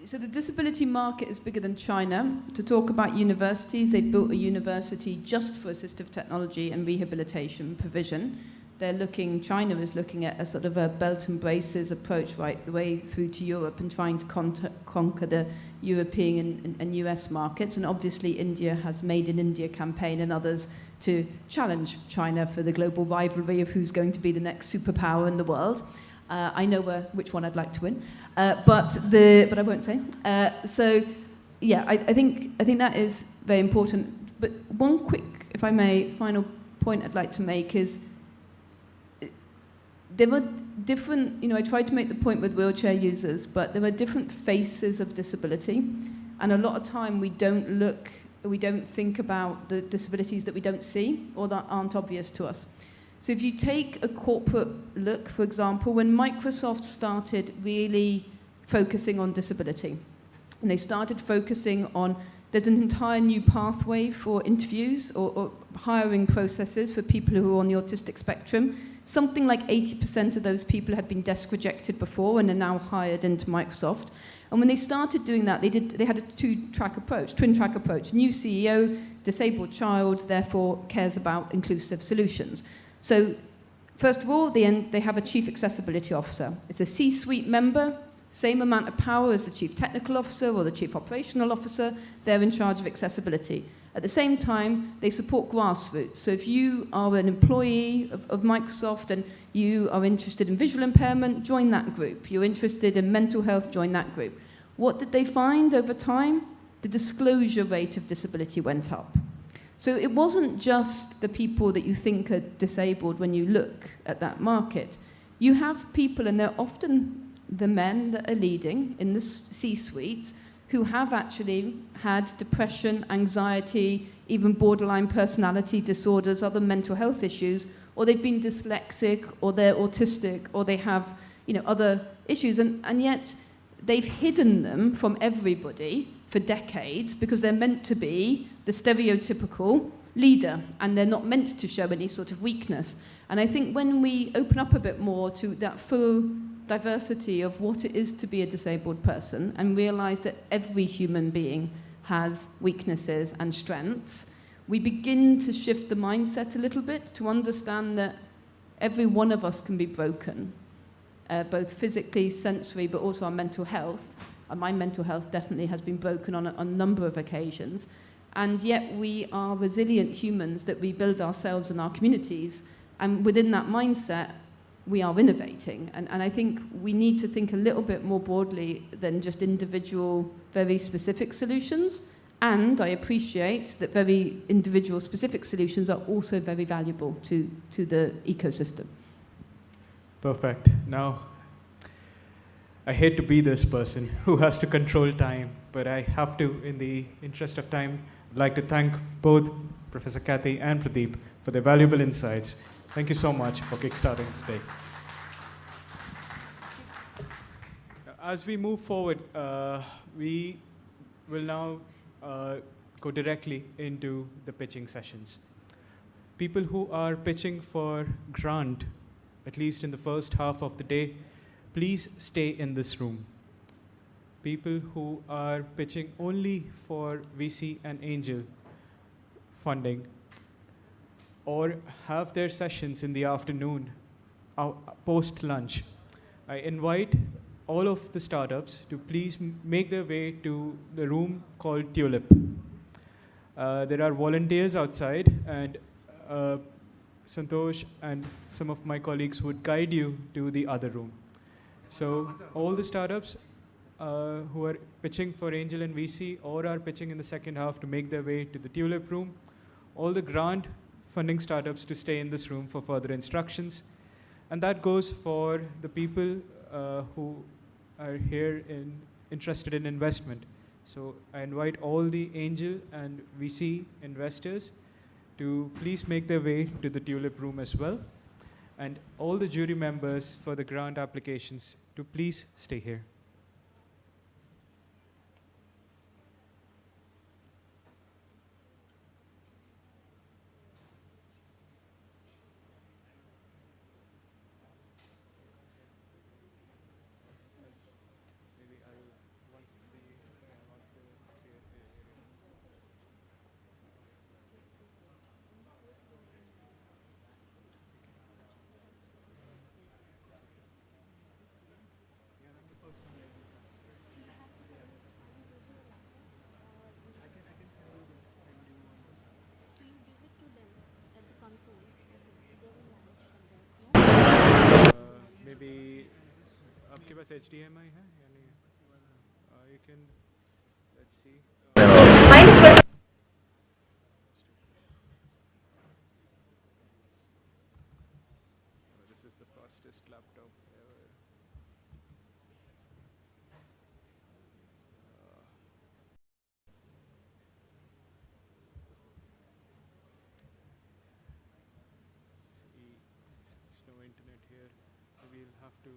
So the disability market is bigger than China. To talk about universities, they built a university just for assistive technology and rehabilitation provision. China is looking at a sort of a belt and braces approach right the way through to Europe and trying to conquer the European and US markets. And obviously India has Made in India campaign and others to challenge China for the global rivalry of who's going to be the next superpower in the world. I know which one I'd like to win, but I won't say. I think that is very important. But one quick, if I may, final point I'd like to make is there were different, I tried to make the point with wheelchair users, but there are different faces of disability. And a lot of time we don't think about the disabilities that we don't see or that aren't obvious to us. So if you take a corporate look, for example, when Microsoft started really focusing on disability, and they started focusing on, there's an entire new pathway for interviews or hiring processes for people who are on the autistic spectrum. Something like 80% of those people had been desk rejected before and are now hired into Microsoft. And when they started doing that, they had a twin track approach. New CEO, disabled child, therefore cares about inclusive solutions. So first of all, they have a chief accessibility officer. It's a C-suite member, same amount of power as the chief technical officer or the chief operational officer. They're in charge of accessibility. At the same time, they support grassroots. So if you are an employee of Microsoft and you are interested in visual impairment, join that group. You're interested in mental health, join that group. What did they find over time? The disclosure rate of disability went up. So it wasn't just the people that you think are disabled when you look at that market. you have people, and they're often the men that are leading in the C-suites, who have actually had depression, anxiety, even borderline personality disorders, other mental health issues, or they've been dyslexic, or they're autistic, or they have, other issues, and yet they've hidden them from everybody for decades because they're meant to be the stereotypical leader, and they're not meant to show any sort of weakness. And I think when we open up a bit more to that full diversity of what it is to be a disabled person and realize that every human being has weaknesses and strengths, we begin to shift the mindset a little bit to understand that every one of us can be broken, both physically, sensory, but also our mental health. And my mental health definitely has been broken on a number of occasions. And yet we are resilient humans that rebuild ourselves and our communities. And within that mindset, we are innovating. And I think we need to think a little bit more broadly than just individual, very specific solutions. And I appreciate that very individual specific solutions are also very valuable to the ecosystem. Perfect. Now, I hate to be this person who has to control time, but I have to, in the interest of time, I'd like to thank both Professor Kathy and Pradeep for their valuable insights. Thank you so much for kickstarting today. As we move forward, we will now go directly into the pitching sessions. People who are pitching for grant, at least in the first half of the day, please stay in this room. People who are pitching only for VC and angel funding, or have their sessions in the afternoon, post-lunch, I invite all of the startups to please make their way to the room called Tulip. There are volunteers outside, and Santosh and some of my colleagues would guide you to the other room. So all the startups who are pitching for angel and VC or are pitching in the second half to make their way to the Tulip room, all the grant funding startups to stay in this room for further instructions. And that goes for the people who are here interested in investment. So I invite all the angel and VC investors to please make their way to the Tulip room as well. And all the jury members for the grant applications to please stay here. maybe आपके पास HDMI है या नहीं है? You can, let's see. This is the fastest laptop ever. See, there's no internet here. We'll have to.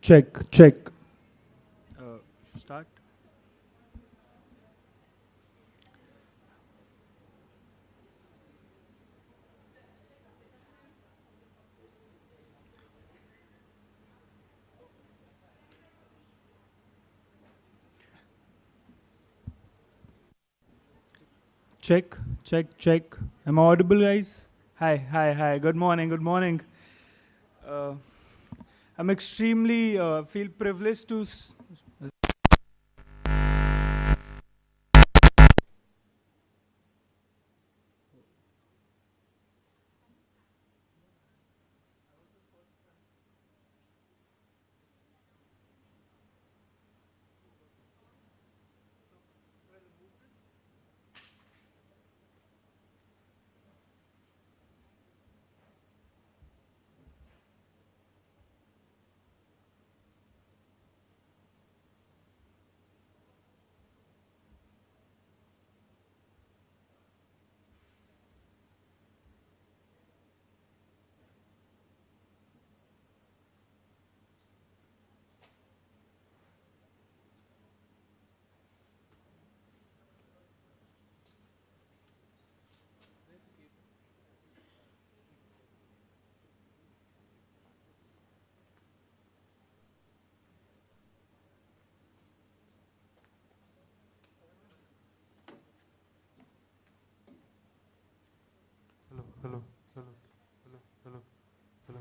Check, check. Start. Check, check, check. Am I audible, guys? Hi, hi, hi. Good morning, good morning. I'm extremely feel privileged to. Hello, hello, hello, hello, hello, hello.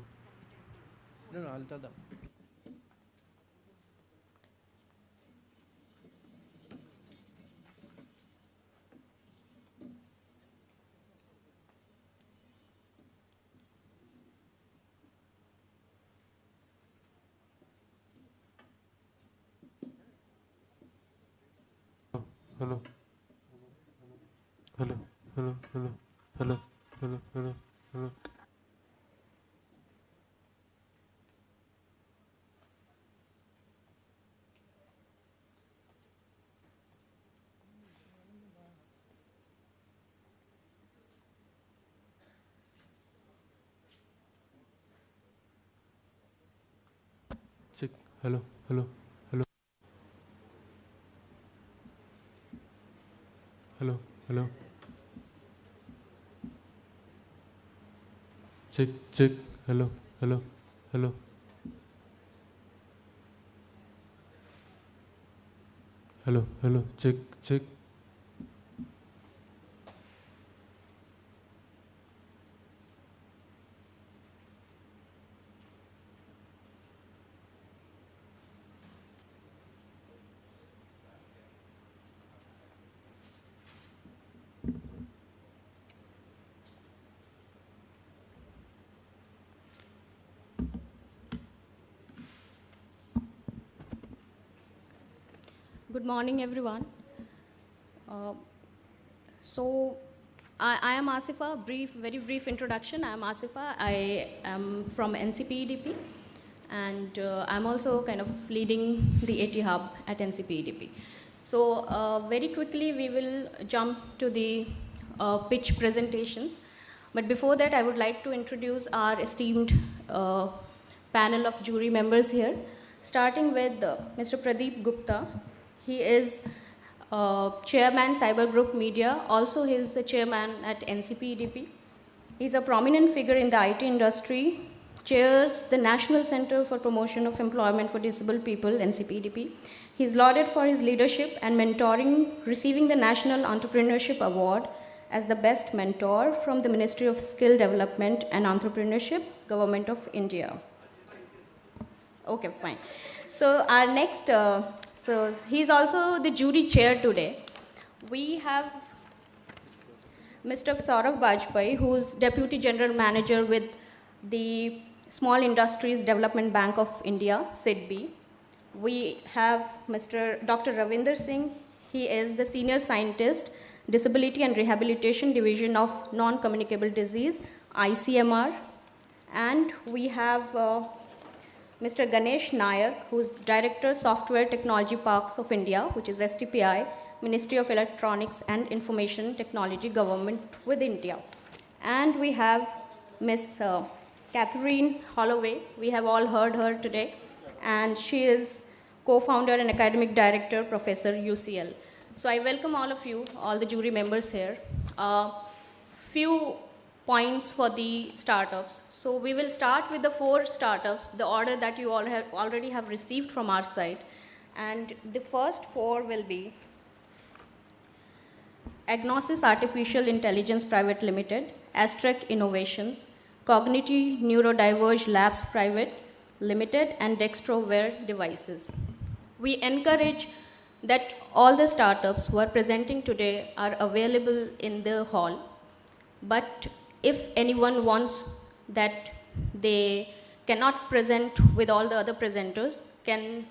No, no, I'll tell them. Hello, hello, hello, hello, hello, hello, hello, hello. Check. Hello, hello, hello, hello, hello. Check, check. Hello, hello, hello. Hello, hello. Check, check. Good morning, everyone. So, I am Asifa. Very brief introduction. I am Asifa. I am from NCPEDP, and I'm also kind of leading the AT Hub at NCPEDP. So, very quickly, we will jump to the pitch presentations. But before that, I would like to introduce our esteemed panel of jury members here, starting with Mr. Pradeep Gupta. He is chairman Cyber Group Media. Also, he is the chairman at NCPEDP. He's a prominent figure in the IT industry, chairs the National Center for Promotion of Employment for Disabled People, NCPEDP. He's lauded for his leadership and mentoring, receiving the National Entrepreneurship Award as the best mentor from the Ministry of Skill Development and Entrepreneurship, Government of India. Okay, fine. So our next, so he's also the jury chair today. We have Mr. Saurav Bajpai, who's Deputy General Manager with the Small Industries Development Bank of India, SIDBI. We have Dr. Ravinder Singh. He is the Senior Scientist, Disability and Rehabilitation Division of Non-Communicable Disease, ICMR. And we have Mr. Ganesh Nayak, who is Director, Software Technology Parks of India, which is STPI, Ministry of Electronics and Information Technology, Government with India. And we have Ms. Catherine Holloway. We have all heard her today. and she is co-founder and academic director, Professor UCL. So I welcome all of you, all the jury members here. Few points for the startups. So we will start with the 4 startups, the order that you all have already have received from our side. And the first 4 will be Agnosis Artificial Intelligence Private Limited, Astrec Innovations, Cognitive Neurodiverge Labs Private Limited, and Dextroware Devices. We encourage that all the startups who are presenting today are available in the hall. But if anyone wants that they cannot present with all the other presenters, can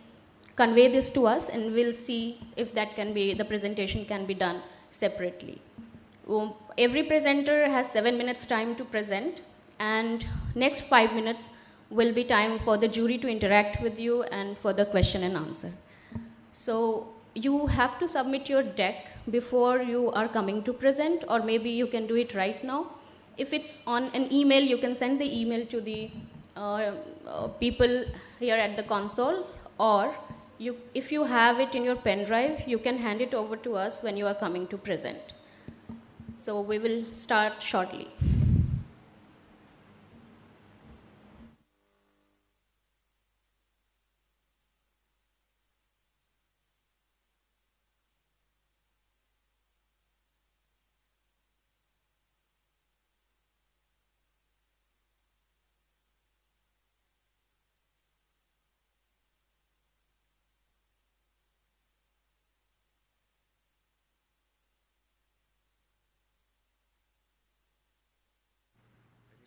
convey this to us and we'll see if that can be, the presentation can be done separately. Every presenter has 7 minutes time to present, and next 5 minutes will be time for the jury to interact with you and for the question and answer. So you have to submit your deck before you are coming to present, or maybe you can do it right now. If it's on an email, you can send the email to the people here at the console, or if you have it in your pen drive, you can hand it over to us when you are coming to present. So we will start shortly.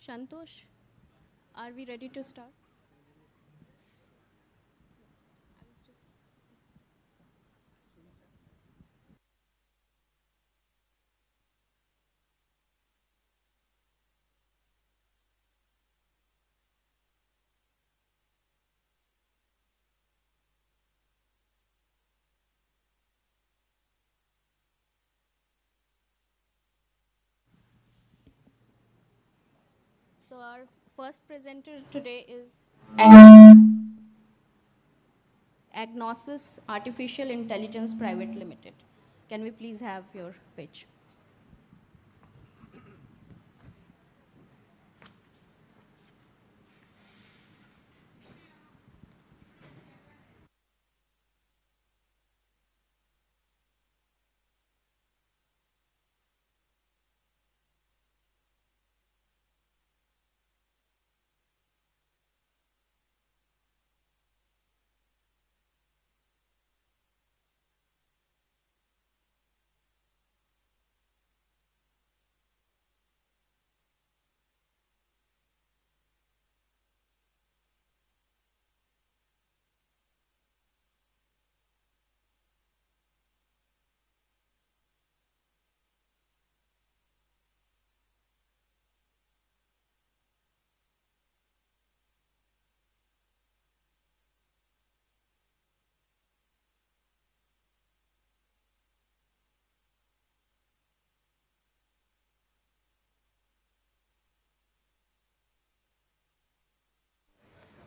Shantosh, are we ready to start? So our first presenter today is Agnosis Artificial Intelligence Private Limited. Can we please have your pitch?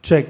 Check.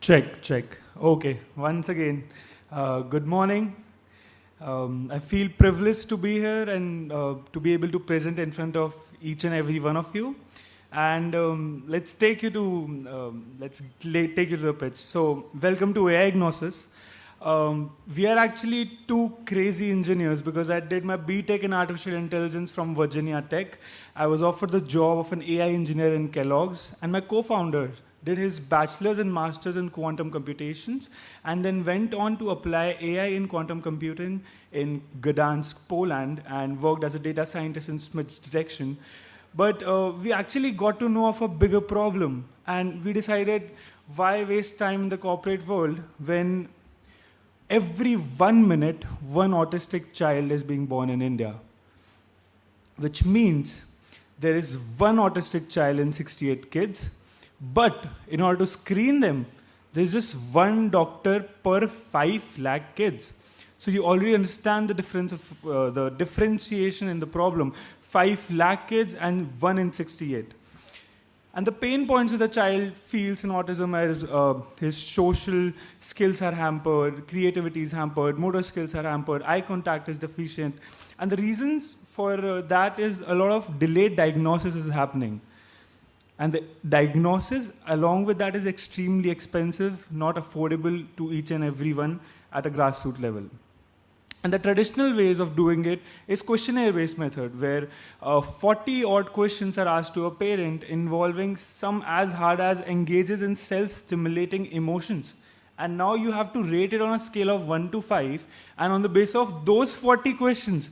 Check, check. Okay, once again, good morning. I feel privileged to be here and to be able to present in front of each and every one of you. And let's take you to the pitch. So, welcome to AI Agnosis. We are actually two crazy engineers because I did my BTech in artificial intelligence from Virginia Tech. I was offered the job of an AI engineer in Kellogg's, and my co-founder did his bachelor's and master's in quantum computations, and then went on to apply AI in quantum computing in Gdansk, Poland, and worked as a data scientist in Smiths Detection. But we actually got to know of a bigger problem, and we decided, why waste time in the corporate world when every 1 minute, one autistic child is being born in India? Which means there is one autistic child in 68 kids, but in order to screen them, there's just one doctor per 5 lakh kids. So you already understand the difference of the differentiation in the problem. 5 lakh kids and 1 in 68. And the pain points that the child feels in autism are his social skills are hampered, creativity is hampered, motor skills are hampered, eye contact is deficient. And the reasons for that is a lot of delayed diagnosis is happening. And the diagnosis, along with that, is extremely expensive, not affordable to each and everyone at a grassroots level. And the traditional ways of doing it is questionnaire-based method, where 40-odd questions are asked to a parent involving some as hard as engages in self-stimulating emotions. And now you have to rate it on a scale of 1 to 5, and on the basis of those 40 questions,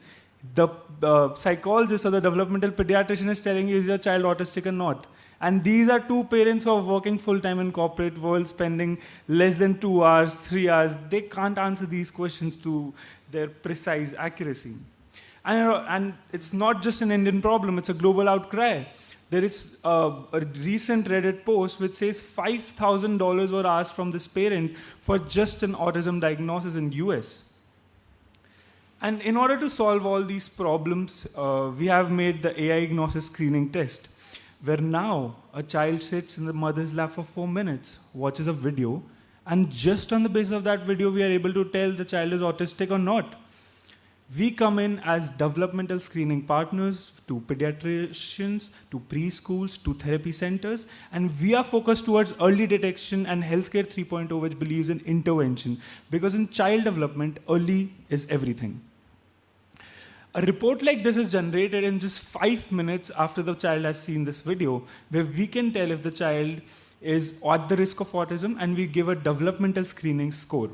the psychologist or the developmental pediatrician is telling you, is your child autistic or not? And these are two parents who are working full-time in corporate world, spending less than 2 hours, 3 hours. They can't answer these questions to their precise accuracy. And it's not just an Indian problem, it's a global outcry. There is a recent Reddit post which says $5,000 were asked from this parent for just an autism diagnosis in US. And in order to solve all these problems, we have made the AI Gnosis screening test, where now a child sits in the mother's lap for 4 minutes, watches a video, and just on the basis of that video, we are able to tell the child is autistic or not. We come in as developmental screening partners to pediatricians, to preschools, to therapy centers, and we are focused towards early detection and healthcare 3.0, which believes in intervention, because in child development, early is everything. A report like this is generated in just 5 minutes after the child has seen this video, where we can tell if the child is at the risk of autism, and we give a developmental screening score.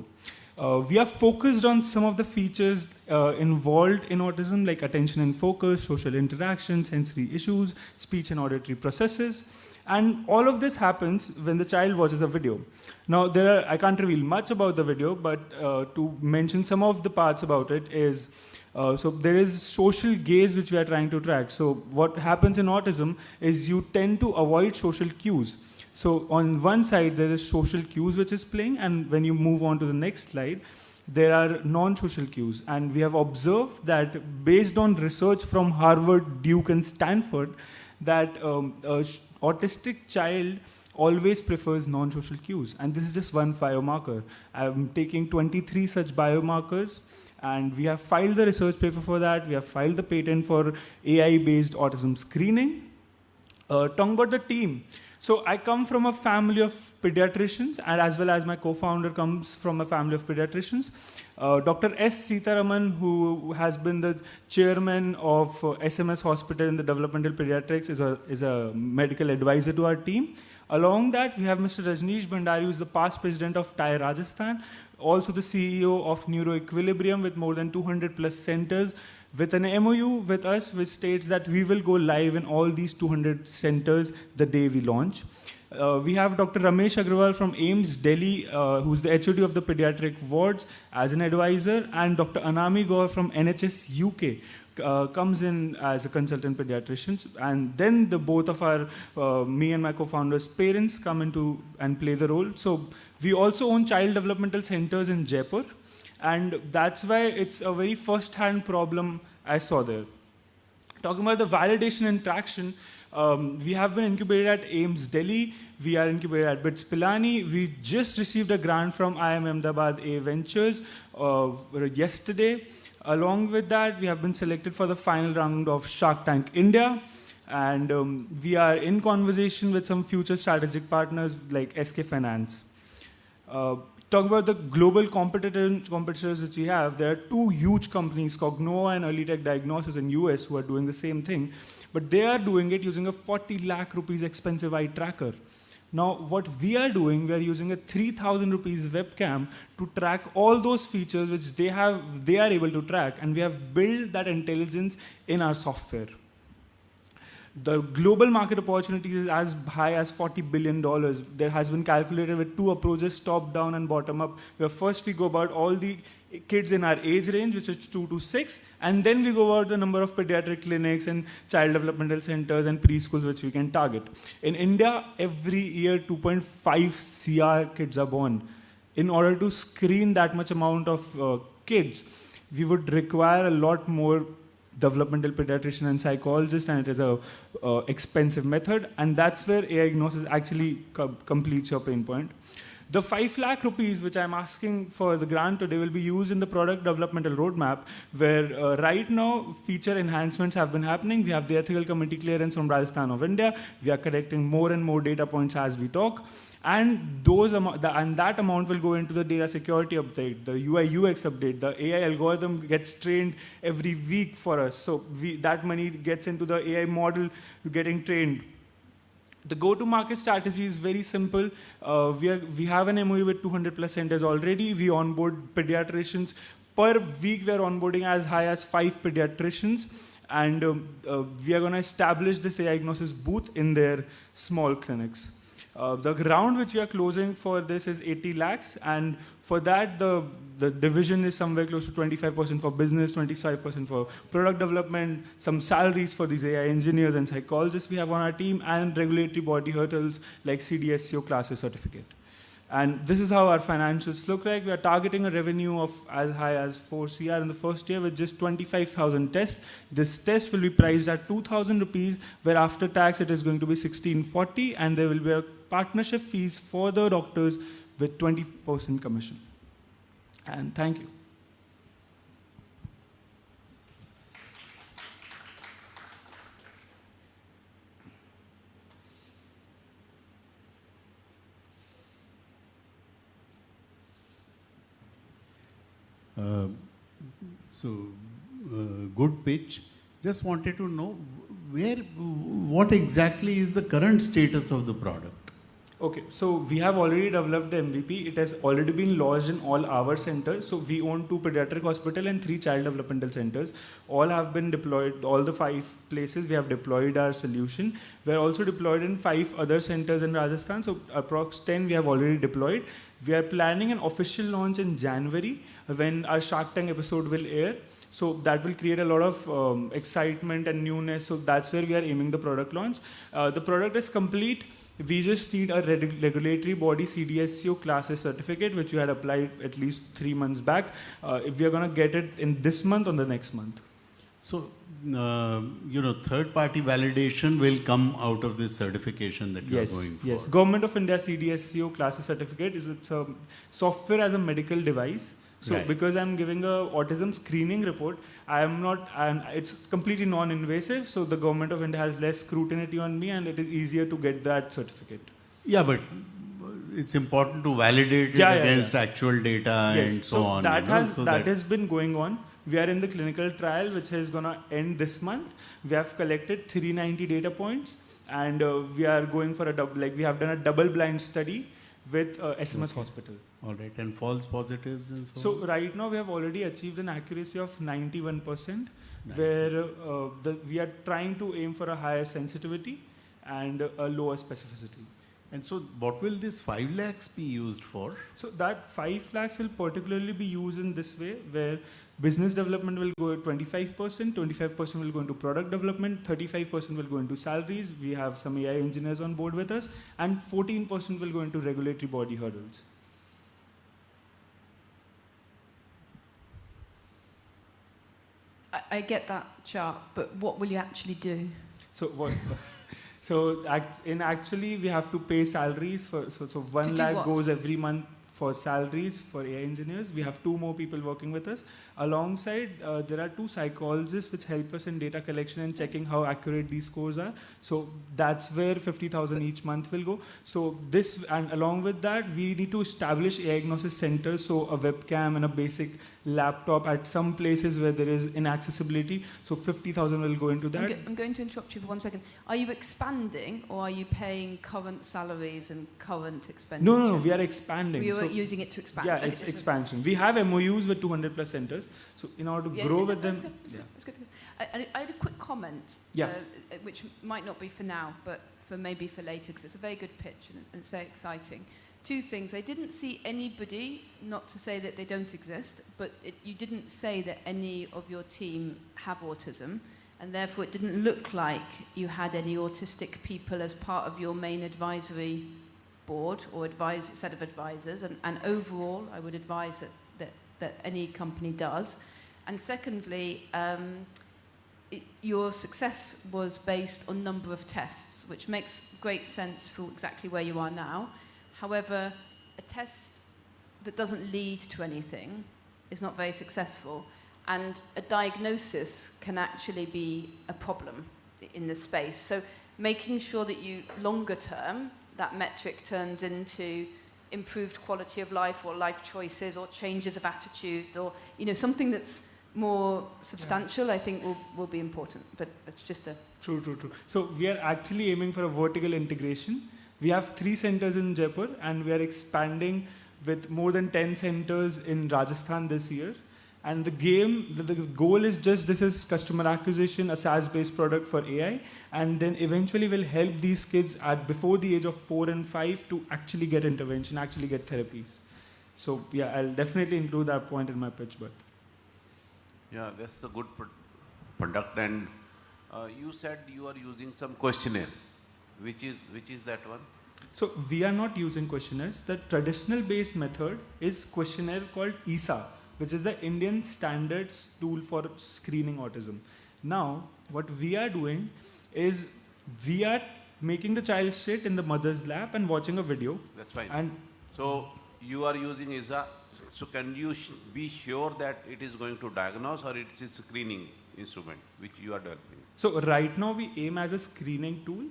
We are focused on some of the features involved in autism, like attention and focus, social interaction, sensory issues, speech and auditory processes. And all of this happens when the child watches a video. Now, I can't reveal much about the video, but to mention some of the parts about it is, so there is social gaze which we are trying to track. So what happens in autism is you tend to avoid social cues. So on one side, there is social cues which is playing, and when you move on to the next slide, there are non-social cues. And we have observed that based on research from Harvard, Duke, and Stanford, that autistic child always prefers non-social cues. And this is just one biomarker. I'm taking 23 such biomarkers, and we have filed the research paper for that. We have filed the patent for AI-based autism screening. Talking about the team. So I come from a family of pediatricians, and as well as my co-founder comes from a family of pediatricians. Dr. S. Sitaraman, who has been the chairman of SMS Hospital in the developmental pediatrics, is a medical advisor to our team. Along that, we have Mr. Rajneesh Bhandari, who is the past president of TIE Rajasthan, also the CEO of Neuroequilibrium with more than 200 plus centers, with an MOU with us which states that we will go live in all these 200 centers the day we launch. We have Dr. Ramesh Agrawal from AIIMS Delhi, who's the HOD of the pediatric wards as an advisor, and Dr. Anami Gaur from NHS UK comes in as a consultant pediatrician. And then the both of our, me and my co-founders' parents come into and play the role. So we also own child developmental centers in Jaipur. And that's why it's a very first-hand problem I saw there. Talking about the validation and traction, we have been incubated at AIIMS Delhi. We are incubated at BITS Pilani. We just received a grant from IIM Ahmedabad A Ventures yesterday. Along with that, we have been selected for the final round of Shark Tank India. And we are in conversation with some future strategic partners like SK Finance. talking about the global competitors that we have, there are two huge companies, Cognova and Earlytech Diagnosis in US, who are doing the same thing, but they are doing it using a 40 lakh rupees expensive eye tracker. Now, what we are doing, we are using a 3,000 rupees webcam to track all those features which they are able to track, and we have built that intelligence in our software. The global market opportunity is as high as $40 billion. There has been calculated with two approaches, top down and bottom up, where first we go about all the kids in our age range, which is 2 to 6, and then we go about the number of pediatric clinics and child developmental centers and preschools which we can target. In India, every year 2.5 CR kids are born. In order to screen that much amount of kids, we would require a lot more developmental pediatrician and psychologist, and it is a expensive method, and that's where AI Gnosis actually completes your pain point. The 5 lakh rupees which I'm asking for the grant today will be used in the product developmental roadmap, where right now feature enhancements have been happening. We have the ethical committee clearance from Rajasthan of India. We are collecting more and more data points as we talk. And that amount will go into the data security update, the UI UX update. The AI algorithm gets trained every week for us. So that money gets into the AI model getting trained. The go-to-market strategy is very simple. We have an MOU with 200 plus centers already. We onboard pediatricians. Per week, we are onboarding as high as 5 pediatricians. And we are going to establish this AI Gnosis booth in their small clinics. The round which we are closing for this is 80 lakhs, and for that the division is somewhere close to 25% for business, 25% for product development, some salaries for these AI engineers and psychologists we have on our team, and regulatory body hurdles like CDSCO classes certificate. And this is how our financials look like. We are targeting a revenue of as high as 4 CR in the first year with just 25,000 tests. This test will be priced at 2,000 rupees, where after tax it is going to be 1640, and there will be a partnership fees for the doctors with 20% commission. And thank you. Good pitch. Just wanted to know what exactly is the current status of the product? Okay, so we have already developed the MVP. It has already been launched in all our centers. So we own 2 pediatric hospitals and 3 child developmental centers. All have been deployed, all the 5 places we have deployed our solution. We are also deployed in 5 other centers in Rajasthan. So approx 10 we have already deployed. We are planning an official launch in January when our Shark Tank episode will air. So that will create a lot of excitement and newness. So that's where we are aiming the product launch. The product is complete. We just need a regulatory body CDSCO classes certificate, which we had applied at least 3 months back. We are going to get it in this month or the next month. So, third-party validation will come out of this certification that you are going for. Yes, Government of India CDSCO classes certificate is a software as a medical device. So because I'm giving a autism screening report, it's completely non-invasive, so the Government of India has less scrutiny on me, and it is easier to get that certificate. Yeah, but it's important to validate it against actual data and so on. That has been going on. We are in the clinical trial, which is going to end this month. We have collected 390 data points, and we are going for we have done a double-blind study with SMS Hospital. All right, and false positives and so on? So right now we have already achieved an accuracy of 91%, where we are trying to aim for a higher sensitivity and a lower specificity. And so what will this 5 lakhs be used for? So that 5 lakhs will particularly be used in this way, where business development will go at 25%, 25% will go into product development, 35% will go into salaries. We have some AI engineers on board with us, and 14% will go into regulatory body hurdles. I get that chart, but what will you actually do? So what? Actually we have to pay salaries for. So 1 lakh goes every month for salaries for AI engineers. We have 2 more people working with us. Alongside, there are 2 psychologists which help us in data collection and checking how accurate these scores are. So that's where 50,000 each month will go. So this, and along with that, we need to establish AI Gnosis centers, so a webcam and a basic laptop at some places where there is inaccessibility. So 50,000 will go into that. I'm going to interrupt you for 1 second. Are you expanding, or are you paying current salaries and current expenditure? No, we are expanding. We are using it to expand. Yeah, Okay, it's that's expansion. We have MOUs with 200 plus centers. So in order to grow with them. That's good. I had a quick comment, which might not be for now, but maybe for later, because it's a very good pitch and it's very exciting. 2 things. I didn't see anybody, not to say that they don't exist, but you didn't say that any of your team have autism, and therefore it didn't look like you had any autistic people as part of your main advisory board or set of advisors. And overall, I would advise that any company does. And secondly, your success was based on number of tests, which makes great sense for exactly where you are now. However, a test that doesn't lead to anything is not very successful, and a diagnosis can actually be a problem in this space. So making sure that you, longer term, that metric turns into improved quality of life or life choices or changes of attitudes or something that's more substantial, I think will be important. But it's just a... True. So we are actually aiming for a vertical integration. We have 3 centers in Jaipur, and we are expanding with more than 10 centers in Rajasthan this year. And the goal is just, this is customer acquisition, a SaaS-based product for AI, and then eventually we'll help these kids before the age of 4 and 5 to actually get intervention, actually get therapies. So yeah, I'll definitely include that point in my pitch, but. Yeah, that's a good product. And you said you are using some questionnaire. Which is that one? So we are not using questionnaires. The traditional based method is questionnaire called ISA, which is the Indian Standards Tool for Screening Autism. Now, what we are doing is we are making the child sit in the mother's lap and watching a video. That's fine. And so you are using ISA. So can you be sure that it is going to diagnose, or it's a screening instrument which you are developing? So right now we aim as a screening tool,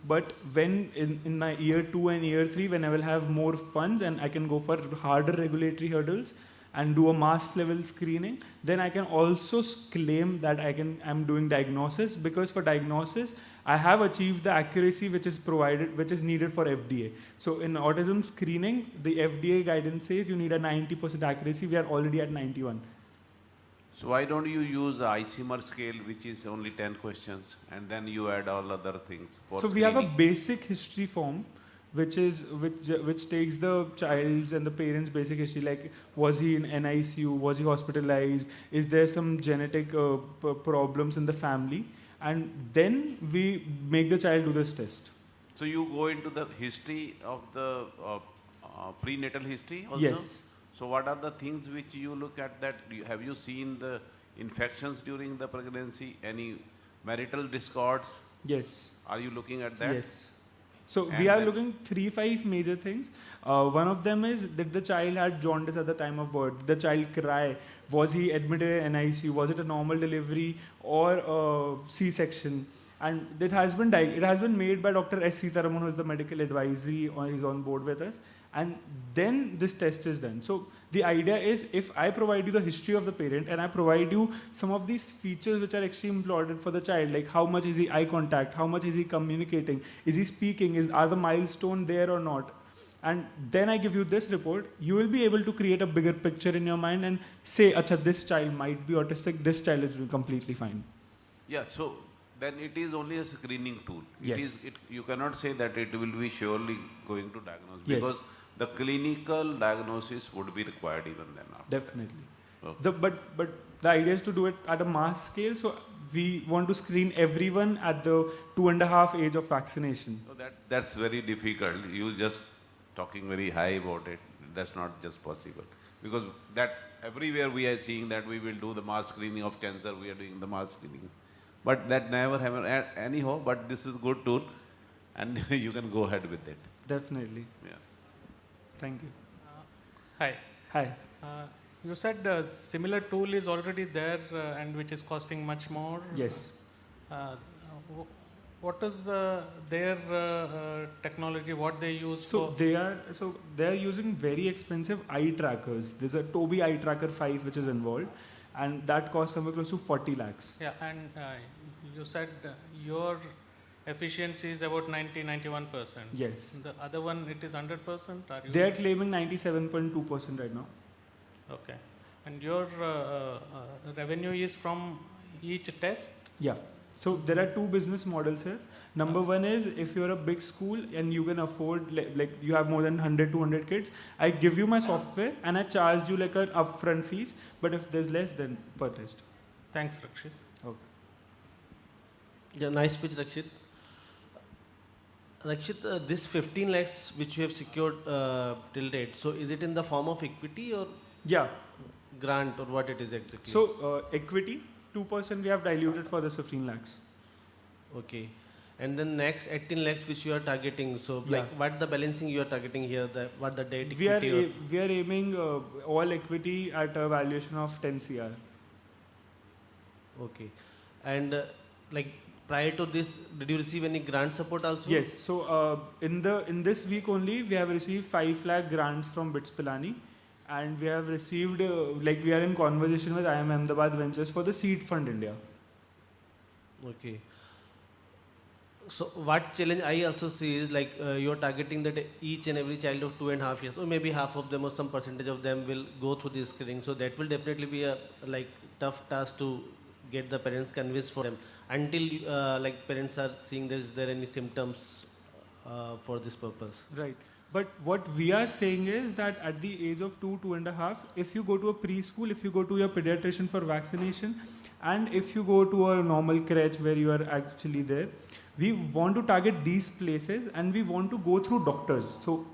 but when in my year 2 and year 3, when I will have more funds and I can go for harder regulatory hurdles and do a mass level screening, then I can also claim that I'm doing diagnosis, because for diagnosis I have achieved the accuracy which is needed for FDA. So in autism screening, the FDA guidance says you need a 90% accuracy. We are already at 91. So why don't you use the ICMR scale, which is only 10 questions, and then you add all other things for screening? We have a basic history form, which takes the child's and the parents' basic history, like was he in NICU, was he hospitalized, is there some genetic problems in the family, and then we make the child do this test. So you go into the history of the prenatal history also? Yes. So what are the things which you look at that? Have you seen the infections during the pregnancy? Any marital discords? Yes. Are you looking at that? Yes. So we are looking 3-5 major things. One of them is, did the child had jaundice at the time of birth? Did the child cry? Was he admitted in NICU? Was it a normal delivery or a C-section? And it has been made by Dr. S. Sitaraman, who is the medical advisory, he's on board with us. And then this test is done. So the idea is, if I provide you the history of the parent and I provide you some of these features which are extremely important for the child, like how much is he eye contact, how much is he communicating, is he speaking, are the milestones there or not, and then I give you this report, you will be able to create a bigger picture in your mind and say, acha, this child might be autistic, this child is completely fine. Yeah, so then it is only a screening tool. Yes. You cannot say that it will be surely going to diagnose, Yes. because the clinical diagnosis would be required even then after. Definitely. Okay. But the idea is to do it at a mass scale, so we want to screen everyone at the 2.5 age of vaccination. So that's very difficult. You just talking very high about it. That's not just possible. Because that everywhere we are seeing that we will do the mass screening of cancer, we are doing the mass screening. But that never happened anyhow, but this is good tool and you can go ahead with it. Definitely. Yeah. Thank you. Hi. Hi. You said a similar tool is already there and which is costing much more. Yes. What is their technology? What they use So for? they are using very expensive eye trackers. There's a Tobii Eye Tracker 5 which is involved, and that costs somewhere close to 40 lakhs. Yeah, and you said your efficiency is about 91%. Yes. The other one, it is 100%? They are claiming 97.2% right now. Okay. And your revenue is from each test? Yeah. So there are two business models here. Number one is if you're a big school and you can afford, like you have more than 100, 200 kids, I give you my software and I charge you like an upfront fees. But if there's less, then per test. Thanks, Rakshit. Okay. Yeah, nice speech, Rakshit. Rakshit, this 15 lakhs which you have secured till date, so is it in the form of equity or Yeah. grant or what it is exactly? So equity, 2% we have diluted for this 15 lakhs. Okay. And then next 18 lakhs which you are targeting, so Yeah. like what the balancing you are targeting here, what the debt We are, equity we are aiming all equity at a valuation of 10 CR. Okay. And like prior to this, did you receive any grant support also? Yes. So in this week only, we have received 5 lakh grants from BITS Pilani, and we have received like we are in conversation with IIM Ahmedabad Ventures for the Seed Fund India. Okay. So what challenge I also see is like you are targeting that each and every child of 2.5 years, or maybe half of them or some percentage of them will go through this screening. So that will definitely be a like tough task to get the parents convinced for them until like parents are seeing there is there any symptoms for this purpose. Right. But what we are saying is that at the age of 2.5, if you go to a preschool, if you go to your pediatrician for vaccination, and if you go to a normal crèche where you are actually there, we want to target these places and we want to go through doctors. So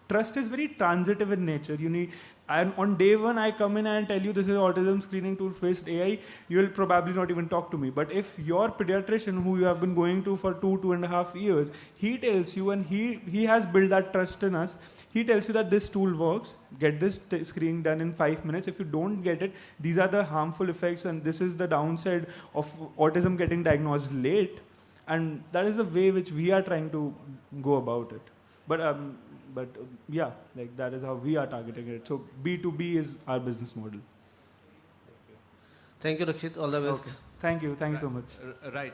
trust is very transitive in nature. You need, and on day one I come in and tell you this is autism screening tool based AI, you will probably not even talk to me. But if your pediatrician who you have been going to for 2.5 years, he tells you and he has built that trust in us, he tells you that this tool works, get this screening done in 5 minutes. If you don't get it, these are the harmful effects and this is the downside of autism getting diagnosed late. And that is the way which we are trying to go about it. But yeah, like that is how we are targeting it. So B2B is our business model. Thank you, Rakshit. All the best. Okay. Thank you. Thank you so much. Right.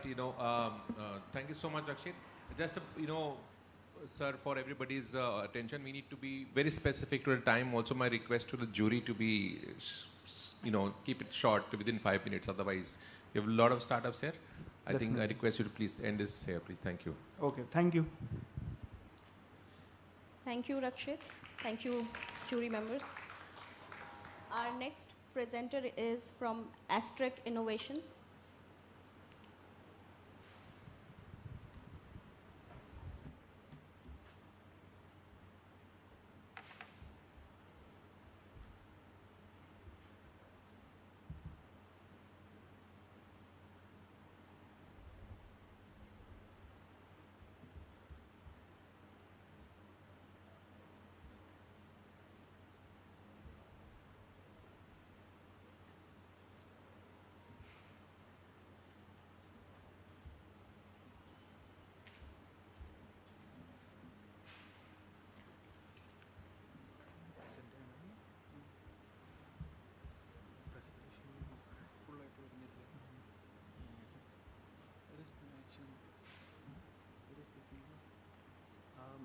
Thank you so much, Rakshit. Just, sir, for everybody's attention, we need to be very specific to the time. Also, my request to the jury to be, keep it short within 5 minutes. Otherwise, you have a lot of startups here. I think I request you to please end this here, please. Thank you. Okay. Thank you. Thank you, Rakshit. Thank you, jury members. Our next presenter is from Astrec Innovations.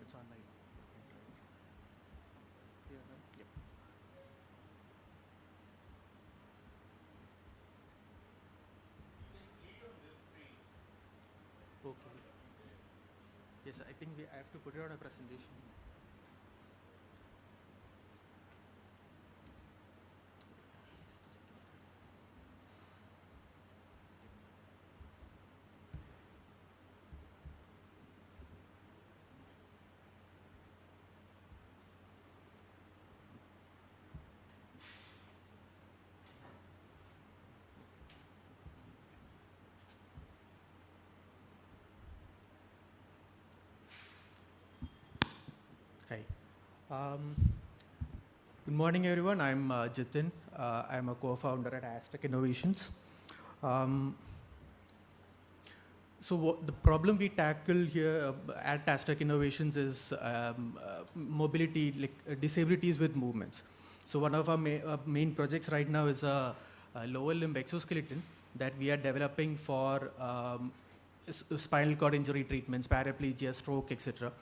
It's online. Yeah, right? Yep. Okay. Yes, I think I have to put it on a presentation. Hi. Good morning, everyone. I'm Jitin. I'm a co-founder at Aztec Innovations. So the problem we tackle here at Aztec Innovations is mobility, like disabilities with movements. So one of our main projects right now is a lower limb exoskeleton that we are developing for spinal cord injury treatments, paraplegia, stroke, etc.,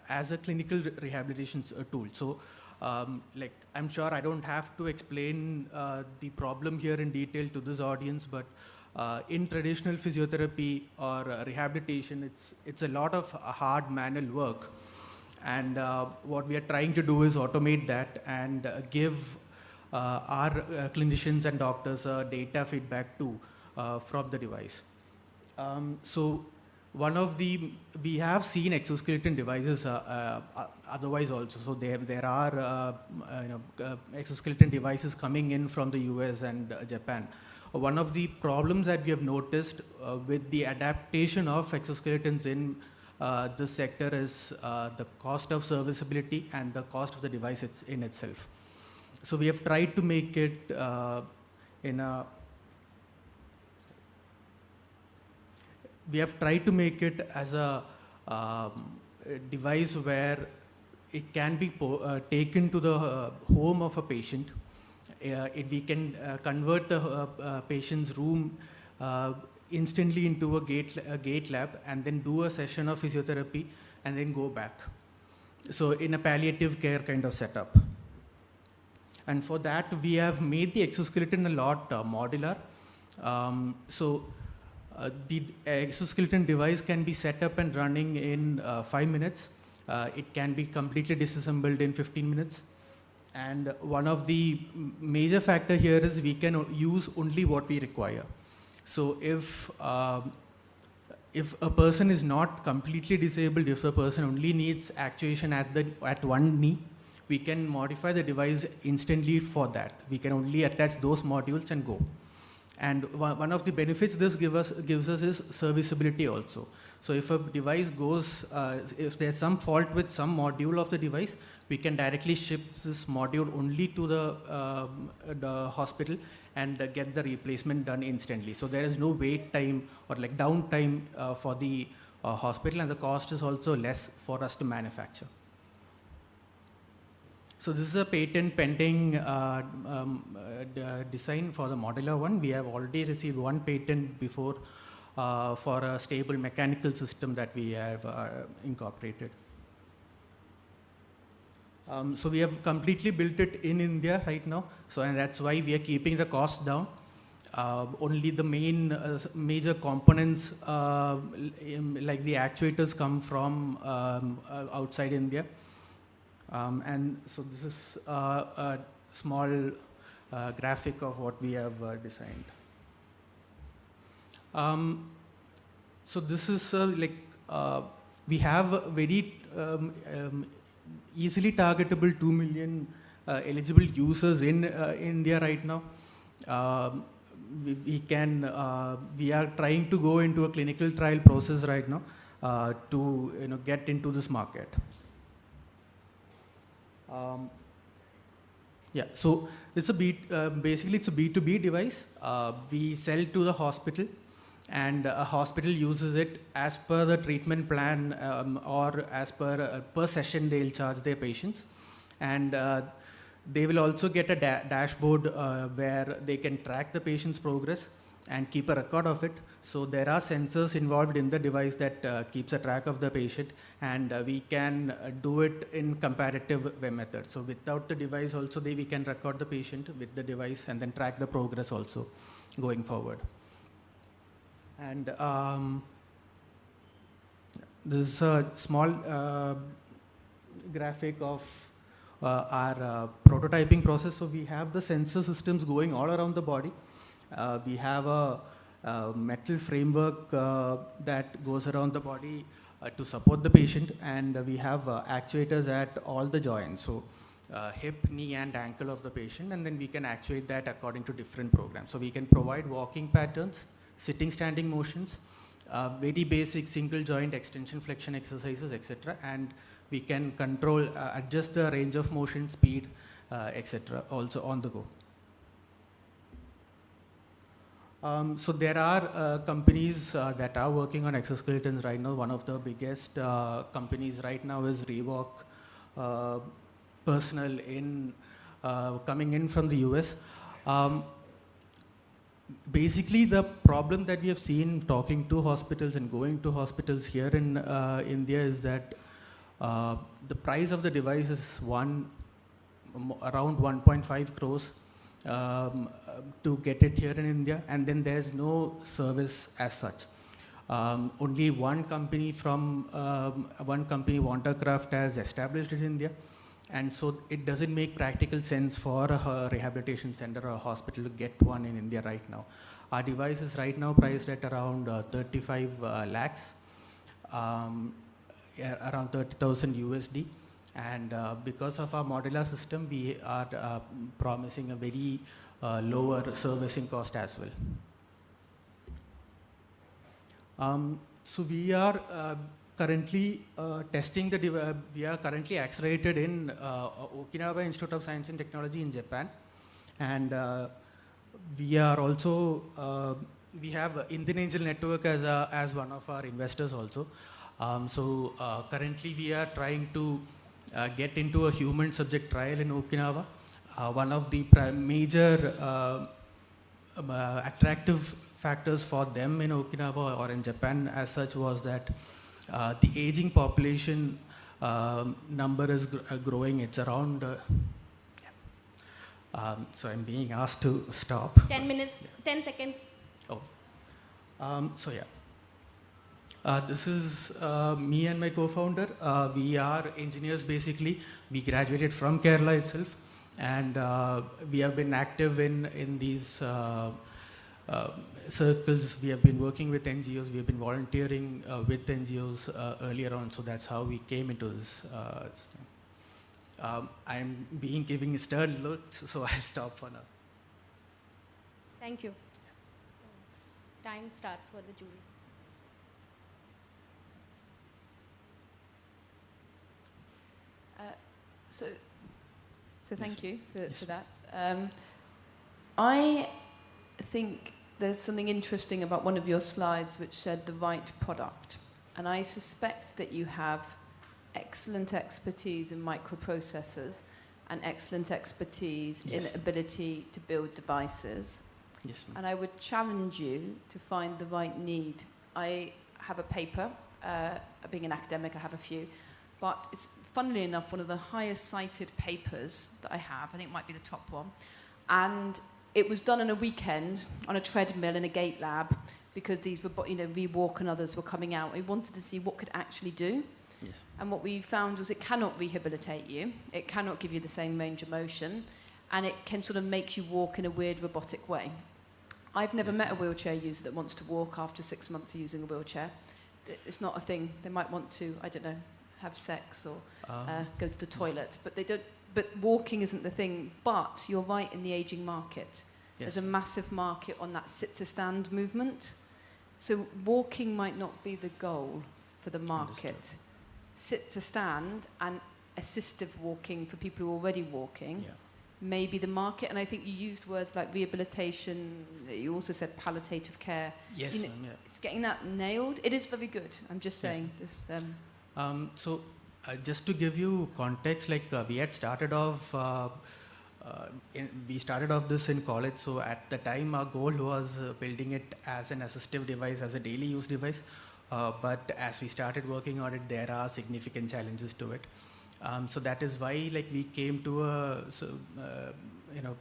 as a clinical rehabilitation tool. So like I'm sure I don't have to explain the problem here in detail to this audience, but in traditional physiotherapy or rehabilitation, it's a lot of hard manual work. And what we are trying to do is automate that and give our clinicians and doctors data feedback too from the device. So we have seen exoskeleton devices otherwise also. So there are exoskeleton devices coming in from the US and Japan. One of the problems that we have noticed with the adaptation of exoskeletons in this sector is the cost of serviceability and the cost of the device in itself. So we have tried to make it as a device where it can be taken to the home of a patient. We can convert the patient's room instantly into a gait lab and then do a session of physiotherapy and then go back. So in a palliative care kind of setup. And for that, we have made the exoskeleton a lot modular. The exoskeleton device can be set up and running in 5 minutes. It can be completely disassembled in 15 minutes. And one of the major factor here is we can use only what we require. So if a person is not completely disabled, if a person only needs actuation at one knee, we can modify the device instantly for that. We can only attach those modules and go. And one of the benefits this gives us is serviceability also. So if a device goes, if there's some fault with some module of the device, we can directly ship this module only to the hospital and get the replacement done instantly. So there is no wait time or like downtime for the hospital, and the cost is also less for us to manufacture. So this is a patent pending design for the modular one. We have already received one patent before for a stable mechanical system that we have incorporated. So we have completely built it in India right now. So and that's why we are keeping the cost down. Only the main major components like the actuators come from outside India. And so this is a small graphic of what we have designed. So this is we have very easily targetable 2 million eligible users in India right now. We are trying to go into a clinical trial process right now to get into this market. So it's basically it's a B2B device. We sell to the hospital, and a hospital uses it as per the treatment plan or as per session they'll charge their patients. And they will also get a dashboard where they can track the patient's progress and keep a record of it. So there are sensors involved in the device that keeps a track of the patient, and we can do it in comparative web method. So without the device also, we can record the patient with the device and then track the progress also going forward. And this is a small graphic of our prototyping process. So we have the sensor systems going all around the body. We have a metal framework that goes around the body to support the patient, and we have actuators at all the joints, so hip, knee, and ankle of the patient, and then we can actuate that according to different programs. So we can provide walking patterns, sitting, standing motions, very basic single joint extension, flexion exercises, etc., and we can control, adjust the range of motion, speed, etc. also on the go. So there are companies that are working on exoskeletons right now. One of the biggest companies right now is Reebok personnel coming in from the US. Basically, the problem that we have seen talking to hospitals and going to hospitals here in India is that the price of the device is around 1.5 crores to get it here in India, and then there's no service as such. Only one company, Wandercraft, has established it in India, and so it doesn't make practical sense for a rehabilitation center or a hospital to get one in India right now. Our device is right now priced at around 35 lakhs, around 30,000 USD. And because of our modular system, we are promising a very lower servicing cost as well. So we are currently testing the device. We are currently accelerated in Okinawa Institute of Science and Technology in Japan, and we are also we have Indian Angel Network as one of our investors also. So currently we are trying to get into a human subject trial in Okinawa. One of the major attractive factors for them in Okinawa or in Japan as such was that the aging population number is growing. It's around, so I'm being asked to stop. 10 minutes, 10 seconds. Oh. So yeah. This is me and my co-founder. We are engineers basically. We graduated from Kerala itself, and we have been active in these circles. We have been working with NGOs. We have been volunteering with NGOs earlier on. So that's how we came into this thing. I'm giving stern looks, so I'll stop for now. Thank you. Time starts for the jury. So thank you for that. I think there's something interesting about one of your slides which said the right product. And I suspect that you have excellent expertise in microprocessors and excellent expertise in ability to build devices. Yes, and I would challenge you to find the right need. I have a paper, being an academic, I have a few, but it's funnily enough one of the highest cited papers that I have. I think it might be the top one. And it was done on a weekend on a treadmill in a gate lab because these Rewalk and others were coming out. We wanted to see what could actually do. Yes. And what we found was it cannot rehabilitate you. It cannot give you the same range of motion. And it can sort of make you walk in a weird robotic way. I've never met a wheelchair user that wants to walk after 6 months of using a wheelchair. It's not a thing. They might want to, I don't know, have sex or go to the toilet, but they don't. But walking isn't the thing. But you're right in the aging market. Yes. There's a massive market on that sit-to-stand movement. So walking might not be the goal for the market. Understood. Sit-to-stand and assistive walking for people who are already walking may be the market. And I think you used words like rehabilitation. You also said palliative care. Yes, it's getting that nailed. It is very good. I'm just saying this. So just to give you context, like we had started off, we started off this in college. So at the time, our goal was building it as an assistive device, as a daily use device. But as we started working on it, there are significant challenges to it. So that is why, like, we came to a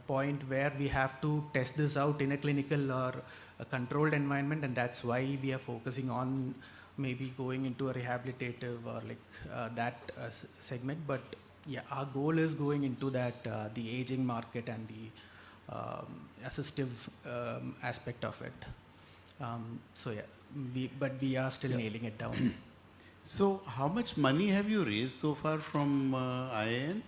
point where we have to test this out in a clinical or a controlled environment, and that's why we are focusing on maybe going into a rehabilitative or that segment. But yeah, our goal is going into that the aging market and the assistive aspect of it. So yeah, we are still nailing it down. So how much money have you raised so far from IIN?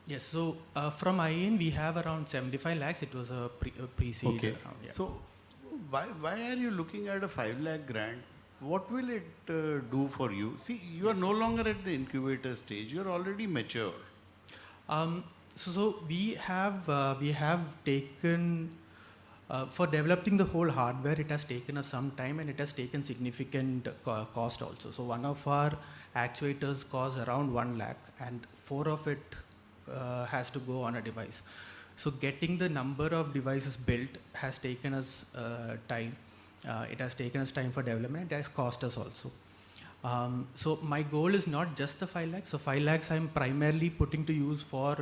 Yes, so from IIN we have around 75 lakhs. It was a pre-seed Okay. round. Yeah. So why are you looking at a 5 lakh grant? What will it do for you? See, you are no longer at the incubator stage. You are already mature. So we have taken for developing the whole hardware. It has taken us some time, and it has taken significant cost also. So one of our actuators costs around 1 lakh, and 4 of it has to go on a device. So getting the number of devices built has taken us time. It has taken us time for development. It has cost us also. So my goal is not just the 5 lakhs. So 5 lakhs I'm primarily putting to use for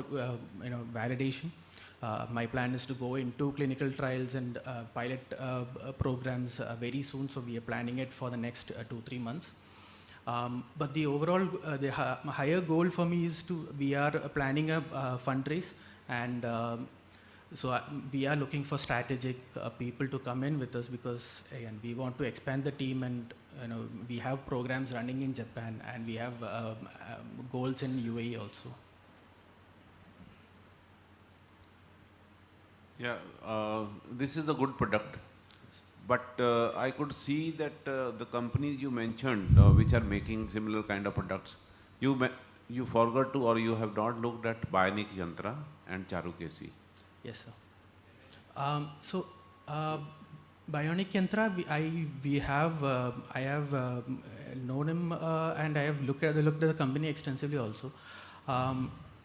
validation. My plan is to go into clinical trials and pilot programs very soon. So we are planning it for the next 2-3 months. But the overall, higher goal for me is we are planning a fundraise, and so we are looking for strategic people to come in with us, because again, we want to expand the team, and we have programs running in Japan, and we have goals in UAE also. Yeah, this is a good product, but I could see that the companies you mentioned, which are making similar kind of products, you forgot to, or you have not looked at Bionic Yantra and Charukesi. Yes, sir. So Bionic Yantra, I have known him, and I have looked at the company extensively also.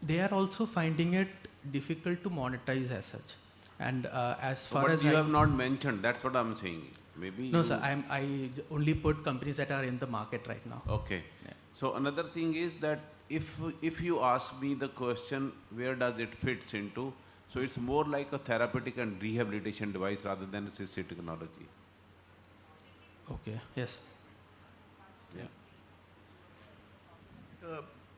They are also finding it difficult to monetize as such. And as far but as you have not mentioned, that's what I'm saying. Maybe no, sir. I only put companies that are in the market right now. Okay. Yeah. So another thing is that if you ask me the question, where does it fits into? So it's more like a therapeutic and rehabilitation device rather than assistive technology. Okay. Yes. Yeah.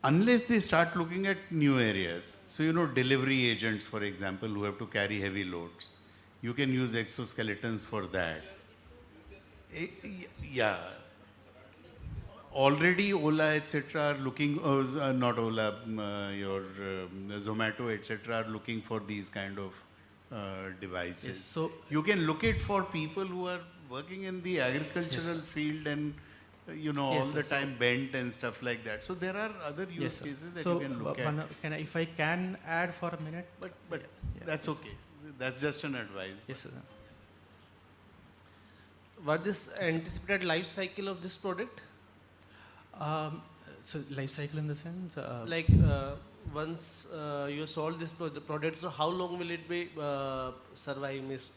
Unless they start looking at new areas. So, delivery agents, for example, who have to carry heavy loads. You can use exoskeletons for that. Yeah. Already Ola, etc. are looking, not Ola, your Zomato, etc. are looking for these kind of devices. Yes, so you can look it for people who are working in the agricultural field and all the time bent and stuff like that. So there are other use cases that you can look at. If I can add for a minute, but that's okay. That's just an advice. Yes, sir. What is anticipated life cycle of this product? So life cycle in the sense, once you solve this product, so how long will it be survive?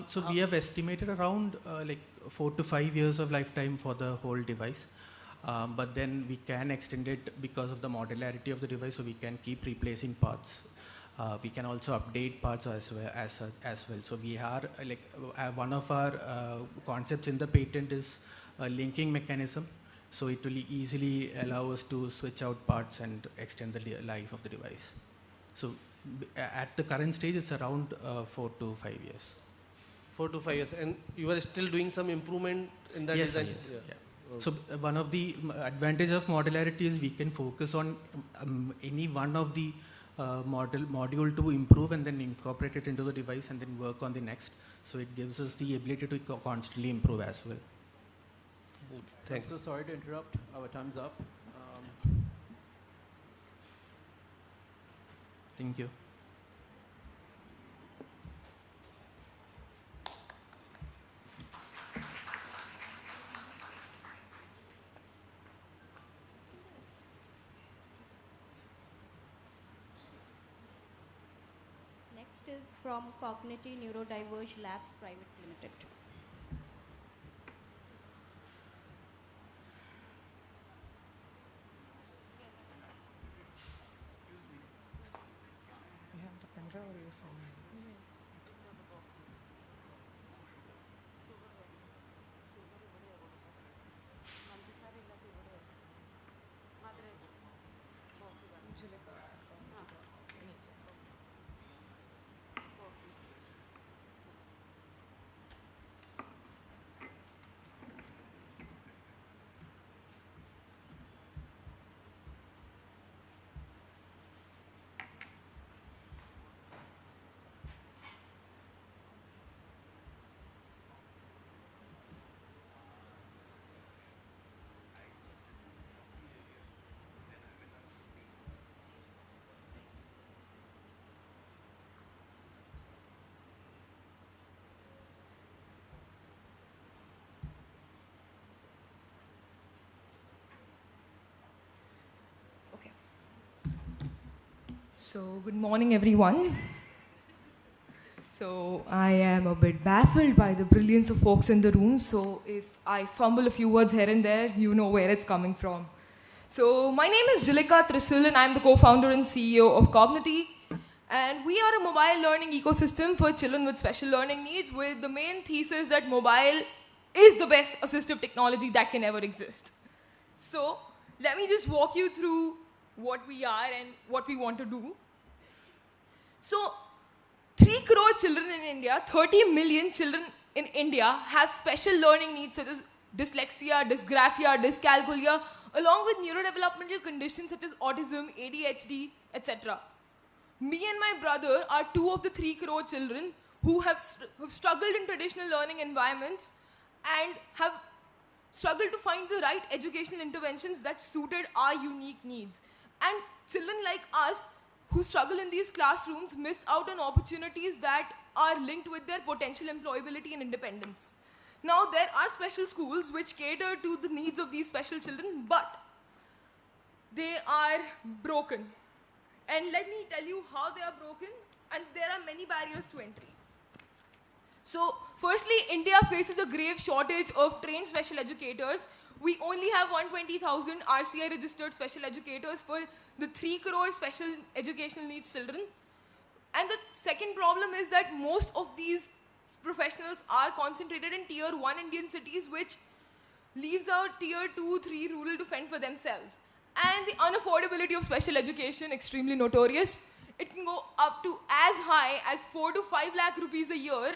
So we have estimated around 4 to 5 years of lifetime for the whole device, but then we can extend it because of the modularity of the device, so we can keep replacing parts. We can also update parts as well. So we are one of our concepts in the patent is a linking mechanism. So it will easily allow us to switch out parts and extend the life of the device. So at the current stage, it's around 4 to 5 years. 4 to 5 years, and you are still doing some improvement in that design. Yes. Yeah. Okay. So one of the advantage of modularity is we can focus on any one of the module to improve and then incorporate it into the device and then work on the next. So it gives us the ability to constantly improve as well. Thanks. I'm so sorry to interrupt. Our time's up. Thank you. Next is from Cognity Neurodiverge Labs Private Limited. So, good morning, everyone. So, I am a bit baffled by the brilliance of folks in the room. So, if I fumble a few words here and there, you know where it's coming from. So, my name is Julika Trisil, and I'm the co-founder and CEO of Cognity. And we are a mobile learning ecosystem for children with special learning needs, with the main thesis that mobile is the best assistive technology that can ever exist. So, let me just walk you through what we are and what we want to do. So, 3 crore children in India, 30 million children in India have special learning needs such as dyslexia, dysgraphia, dyscalculia, along with neurodevelopmental conditions such as autism, ADHD, etc. Me and my brother are 2 of the 3 crore children who have struggled in traditional learning environments and have struggled to find the right educational interventions that suited our unique needs. And children like us who struggle in these classrooms miss out on opportunities that are linked with their potential employability and independence. Now, there are special schools which cater to the needs of these special children, but they are broken. And let me tell you how they are broken, and there are many barriers to entry. So, firstly, India faces a grave shortage of trained special educators. We only have 120,000 RCI registered special educators for the 3 crore special educational needs children. And the second problem is that most of these professionals are concentrated in tier 1 Indian cities, which leaves out tier 2, 3 rural to fend for themselves. And the unaffordability of special education, extremely notorious. It can go up to as high as 4 to 5 lakh rupees a year.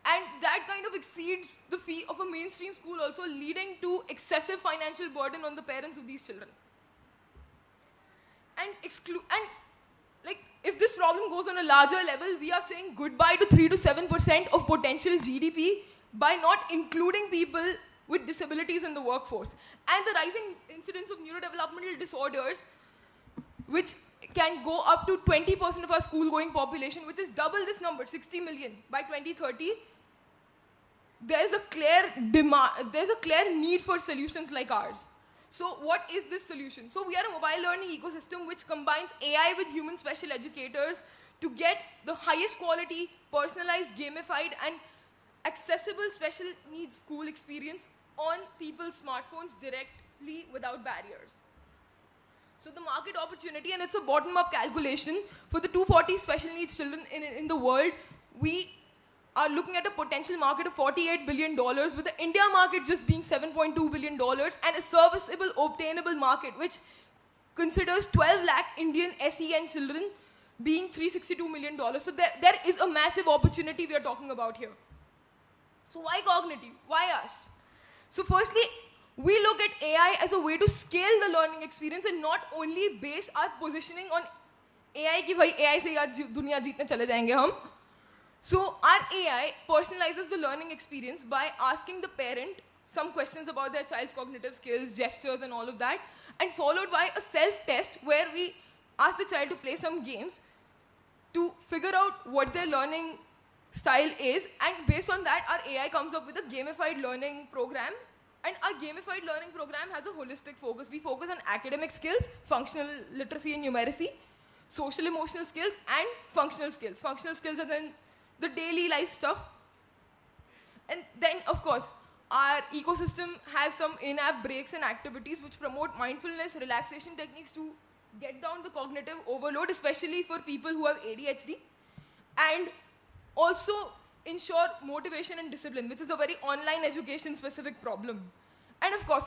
And that kind of exceeds the fee of a mainstream school also, leading to excessive financial burden on the parents of these children. And if this problem goes on a larger level, we are saying goodbye to 3 to 7% of potential GDP by not including people with disabilities in the workforce. And the rising incidence of neurodevelopmental disorders, which can go up to 20% of our school-going population, which is double this number, 60 million by 2030. There's a clear need for solutions like ours. So what is this solution? So we are a mobile learning ecosystem which combines AI with human special educators to get the highest quality, personalized, gamified, and accessible special needs school experience on people's smartphones directly without barriers. So the market opportunity, and it's a bottom-up calculation, for the 240 special needs children in the world, we are looking at a potential market of $48 billion, with the India market just being $7.2 billion, and a serviceable, obtainable market, which considers 12 lakh Indian SEN children being $362 million. So there is a massive opportunity we are talking about here. So why Cognity? Why us? So firstly, we look at AI as a way to scale the learning experience and not only base our positioning on AI ki bhai AI se yaad duniya jeetne chale jayenge hum. So our AI personalizes the learning experience by asking the parent some questions about their child's cognitive skills, gestures and all of that, and followed by a self-test where we ask the child to play some games to figure out what their learning style is, and based on that our AI comes up with a gamified learning program. And our gamified learning program has a holistic focus. We focus on academic skills, functional literacy and numeracy, social emotional skills, and functional skills. Functional skills as in the daily life stuff. And then, of course, our ecosystem has some in-app breaks and activities which promote mindfulness, relaxation techniques to get down the cognitive overload, especially for people who have ADHD, and also ensure motivation and discipline, which is a very online education specific problem. And of course,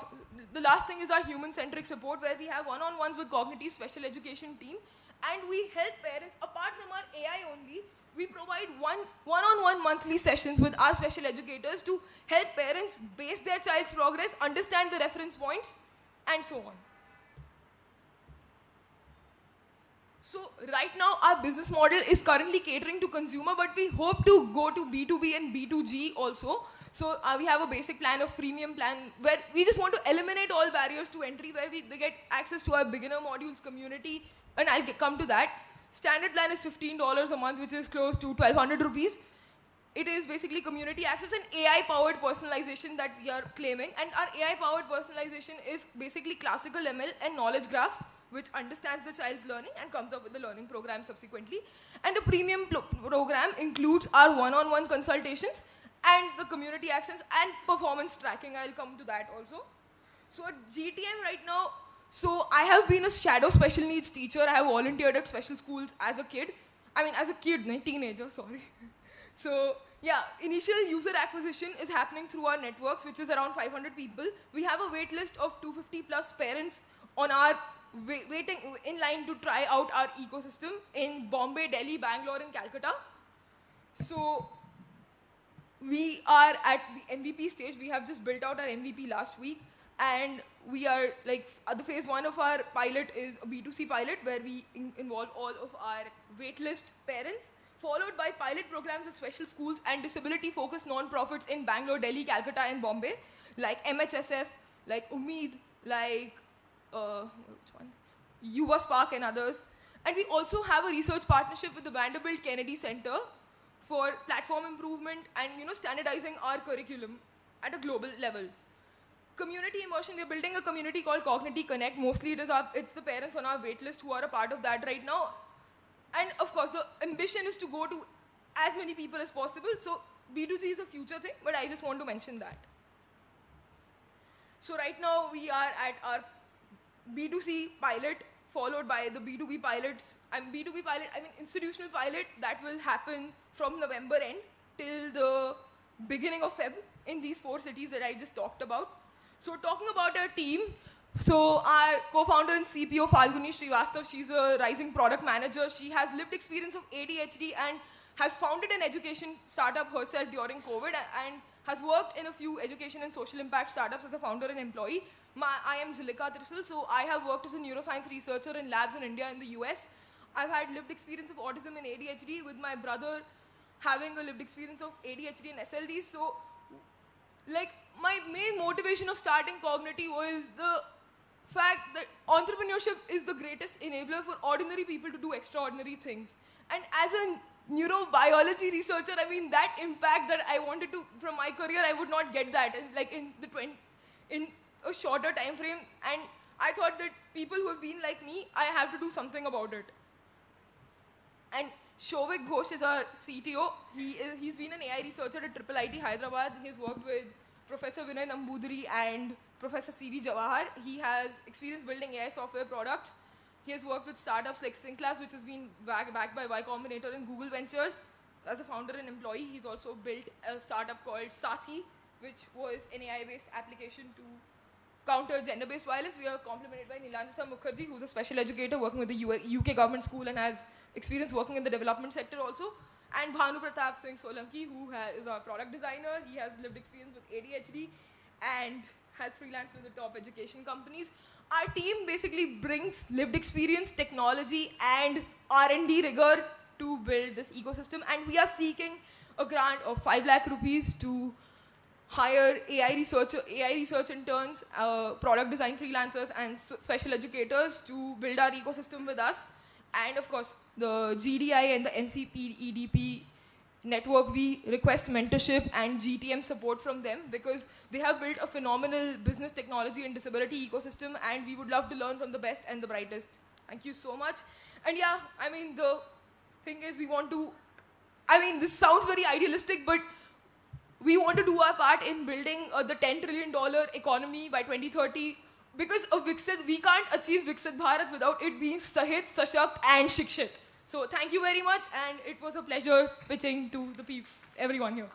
the last thing is our human-centric support, where we have one-on-ones with Cognity special education team, and we help parents. Apart from our AI only, we provide one-on-one monthly sessions with our special educators to help parents base their child's progress, understand the reference points, and so on. So right now, our business model is currently catering to consumer, but we hope to go to B2B and B2G also. So we have a basic plan, a freemium plan, where we just want to eliminate all barriers to entry, where they get access to our beginner modules community, and I'll come to that. Standard plan is $15 a month, which is close to 1,200 rupees. It is basically community access and AI-powered personalization that we are claiming. And our AI-powered personalization is basically classical ML and knowledge graphs, which understands the child's learning and comes up with the learning program subsequently. And the premium program includes our one-on-one consultations and the community access and performance tracking. I'll come to that also. So at GTM right now, so I have been a shadow special needs teacher. I have volunteered at special schools as a kid. Teenager, sorry. So yeah, initial user acquisition is happening through our networks, which is around 500 people. We have a wait list of 250 plus parents on our waiting in line to try out our ecosystem in Bombay, Delhi, Bangalore, and Calcutta. So we are at the MVP stage. We have just built out our MVP last week. And we are the phase 1 of our pilot is a B2C pilot where we involve all of our waitlist parents, followed by pilot programs with special schools and disability-focused non-profits in Bangalore, Delhi, Calcutta, and Bombay, like MHSF, like Umeed, like Yuva Spark and others. And we also have a research partnership with the Vanderbilt Kennedy Center for platform improvement and standardizing our curriculum at a global level. Community immersion, we're building a community called Cognity Connect. Mostly it's the parents on our waitlist who are a part of that right now. And of course, the ambition is to go to as many people as possible. So B2C is a future thing, but I just want to mention that. So right now we are at our B2C pilot, followed by the B2B pilots. B2B pilot, institutional pilot, that will happen from November end till the beginning of Feb in these 4 cities that I just talked about. So talking about our team, so our co-founder and CPO, Falguni Srivastav, she's a rising product manager. She has lived experience of ADHD and has founded an education startup herself during COVID and has worked in a few education and social impact startups as a founder and employee. I am Zulika Trisal, so I have worked as a neuroscience researcher in labs in India and the US. I've had lived experience of autism and ADHD with my brother having a lived experience of ADHD and SLD. So my main motivation of starting Cognity was the fact that entrepreneurship is the greatest enabler for ordinary people to do extraordinary things. And as a neurobiology researcher, that impact that I wanted to from my career, I would not get that in a shorter time frame. And I thought that people who have been like me, I have to do something about it. And Shovik Ghosh is our CTO. He's been an AI researcher at IIIT Hyderabad. He's worked with Professor Vinay Nambudiri and Professor C.V. Jawahar. He has experience building AI software products. He has worked with startups like Synclass, which has been backed by Y Combinator and Google Ventures. As a founder and employee, he's also built a startup called Sathi, which was an AI-based application to counter gender-based violence. We are complemented by Nilanjana Mukherjee, who's a special educator working with the UK government school and has experience working in the development sector also. And Bhanu Pratap Singh Solanki, who is our product designer. He has lived experience with ADHD and has freelanced with the top education companies. Our team basically brings lived experience, technology, and R&D rigor to build this ecosystem. And we are seeking a grant of 5 lakh rupees to hire AI research interns, product design freelancers, and special educators to build our ecosystem with us. And of course, the GDI and the NCP EDP network, we request mentorship and GTM support from them because they have built a phenomenal business technology and disability ecosystem, and we would love to learn from the best and the brightest. Thank you so much. And yeah, the thing is we want to, this sounds very idealistic, but we want to do our part in building the $10 trillion economy by 2030. Because of Viksit, we can't achieve Viksit Bharat without it being Sahit, Sashakt, and Shikshit. So thank you very much, and it was a pleasure pitching to the everyone here.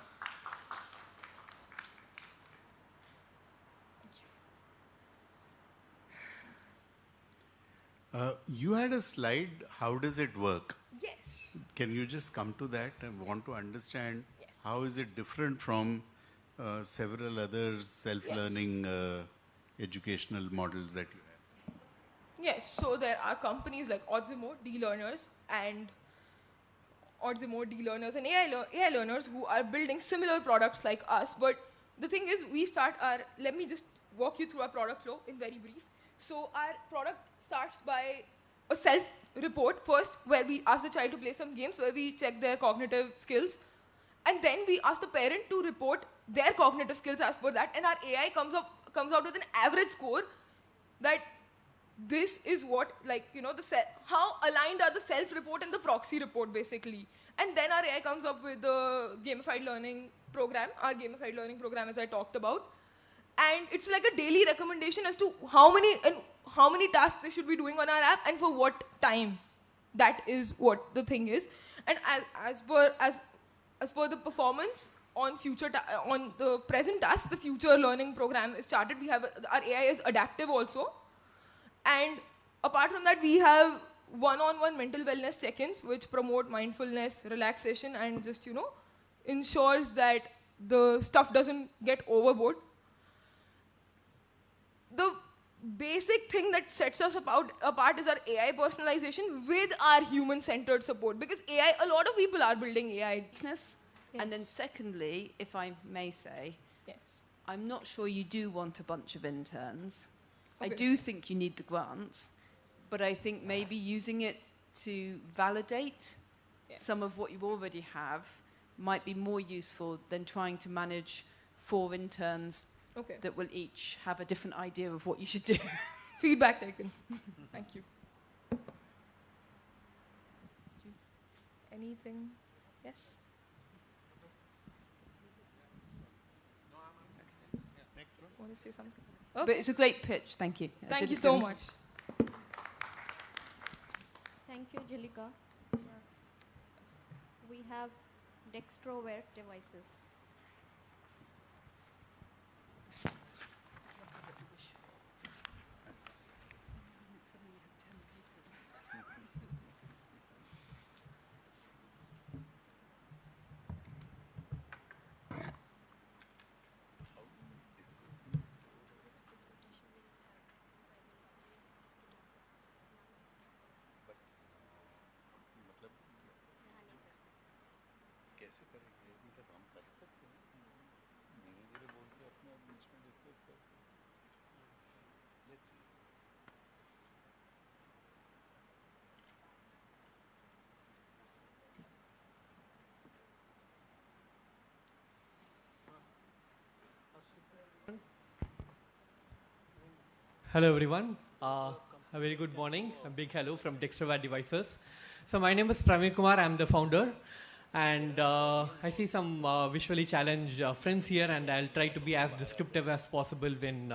You had a slide, how does it work? Yes. Can you just come to that? I want to understand how is it different from several other self-learning educational models that you have? Yes, so there are companies like Odzimo, D-Learners, and AI learners who are building similar products like us. But the thing is, let me just walk you through our product flow in very brief. So our product starts by a self-report first, where we ask the child to play some games, where we check their cognitive skills. And then we ask the parent to report their cognitive skills as per that, and our AI comes out with an average score that this is what, like, you know, how aligned are the self-report and the proxy report, basically. And then our AI comes up with the gamified learning program, our gamified learning program, as I talked about. And it's like a daily recommendation as to how many tasks they should be doing on our app and for what time. That is what the thing is. And as per the performance on on the present task, the future learning program is started. We have our AI is adaptive also. And apart from that, we have one-on-one mental wellness check-ins, which promote mindfulness, relaxation, and just, you know, ensures that the stuff doesn't get overboard. The basic thing that sets us apart is our AI personalization with our human-centered support. Because AI, a lot of people are building AI. Yes. And then secondly, if I may say, yes, I'm not sure you do want a bunch of interns. Okay. I do think you need the grants, but I think maybe using it to validate some of what you already have might be more useful than trying to manage 4 interns that will each have a different idea of what you should do. Feedback taken. Thank you. Anything? Yes? Want to say something? But it's a great pitch, thank you. Thank you so much. Thank you, Jalika. We have Dextrovert devices. Hello everyone, a very good morning, a big hello from Dextrovert Devices. So my name is Praveen Kumar, I'm the founder, and I see some visually challenged friends here, and I'll try to be as descriptive as possible when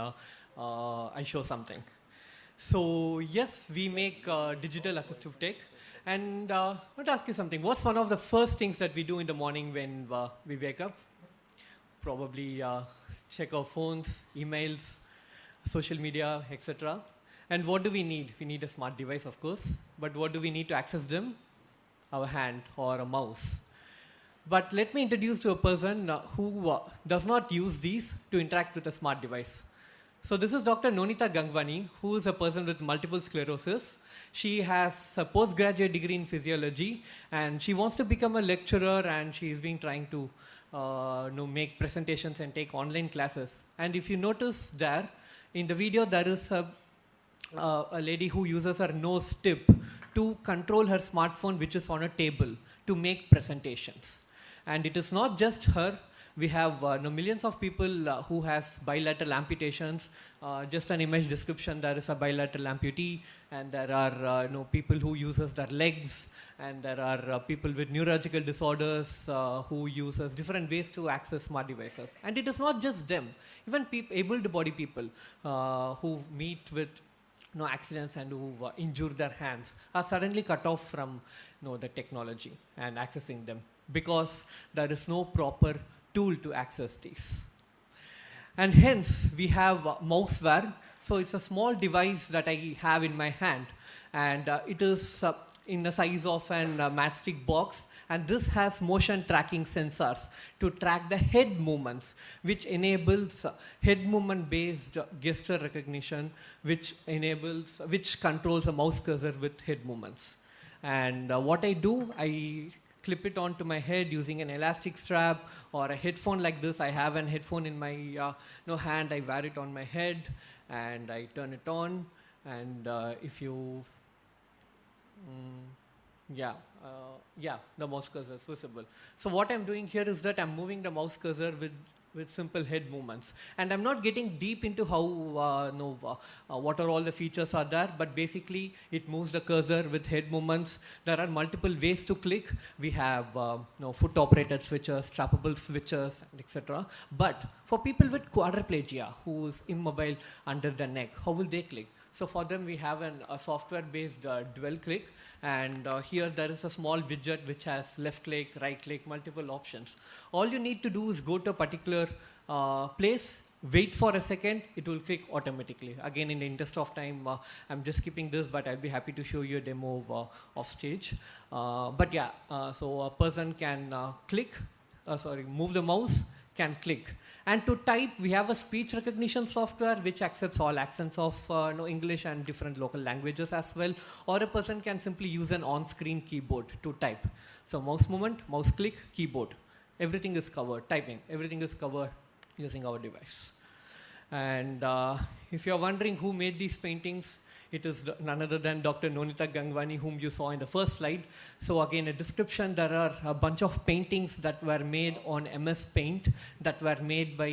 I show something. So yes, we make digital assistive tech, and I want to ask you something. What's one of the first things that we do in the morning when we wake up? Probably check our phones, emails, social media, etc. And what do we need? We need a smart device, of course. But what do we need to access them? Our hand or a mouse. But let me introduce to a person who does not use these to interact with a smart device. So this is Dr. Nonita Gangwani, who is a person with multiple sclerosis. She has a postgraduate degree in physiology, and she wants to become a lecturer, and she's been trying to make presentations and take online classes. And if you notice there, in the video, there is a lady who uses her nose tip to control her smartphone, which is on a table, to make presentations. And it is not just her. We have millions of people who has bilateral amputations. Just an image description, there is a bilateral amputee, and there are people who uses their legs, and there are people with neurological disorders who uses different ways to access smart devices. And it is not just them. Even able-bodied people who meet with accidents and who injure their hands are suddenly cut off from the technology and accessing them because there is no proper tool to access these. And hence, we have mouseware. So it's a small device that I have in my hand, and it is in the size of an matchstick box, and this has motion tracking sensors to track the head movements, which enables head movement based gesture recognition, which controls a mouse cursor with head movements. And what I do, I clip it onto my head using an elastic strap or a headphone like this. I have an headphone in my hand. I wear it on my head and I turn it on. And if you, the mouse cursor is visible. So what I'm doing here is that I'm moving the mouse cursor with with simple head movements. And I'm not getting deep into how, what are all the features are there, but basically it moves the cursor with head movements. There are multiple ways to click. We have foot operated switches, strappable switches, etc. But for people with quadriplegia who's immobile under the neck, how will they click? So for them, we have a software-based dual click, and here there is a small widget which has left click, right click, multiple options. All you need to do is go to a particular place, wait for a second, it will click automatically. Again, in the interest of time, I'm just skipping this, but I'll be happy to show you a demo off stage. But yeah, so a person can move the mouse, can click. And to type, we have a speech recognition software which accepts all accents of English and different local languages as well. Or a person can simply use an on-screen keyboard to type. So mouse movement, mouse click, keyboard. Everything is covered, typing. Everything is covered using our device. And if you're wondering who made these paintings, it is none other than Dr. Nonita Gangwani, whom you saw in the first slide. So again, a description, there are a bunch of paintings that were made on MS Paint that were made by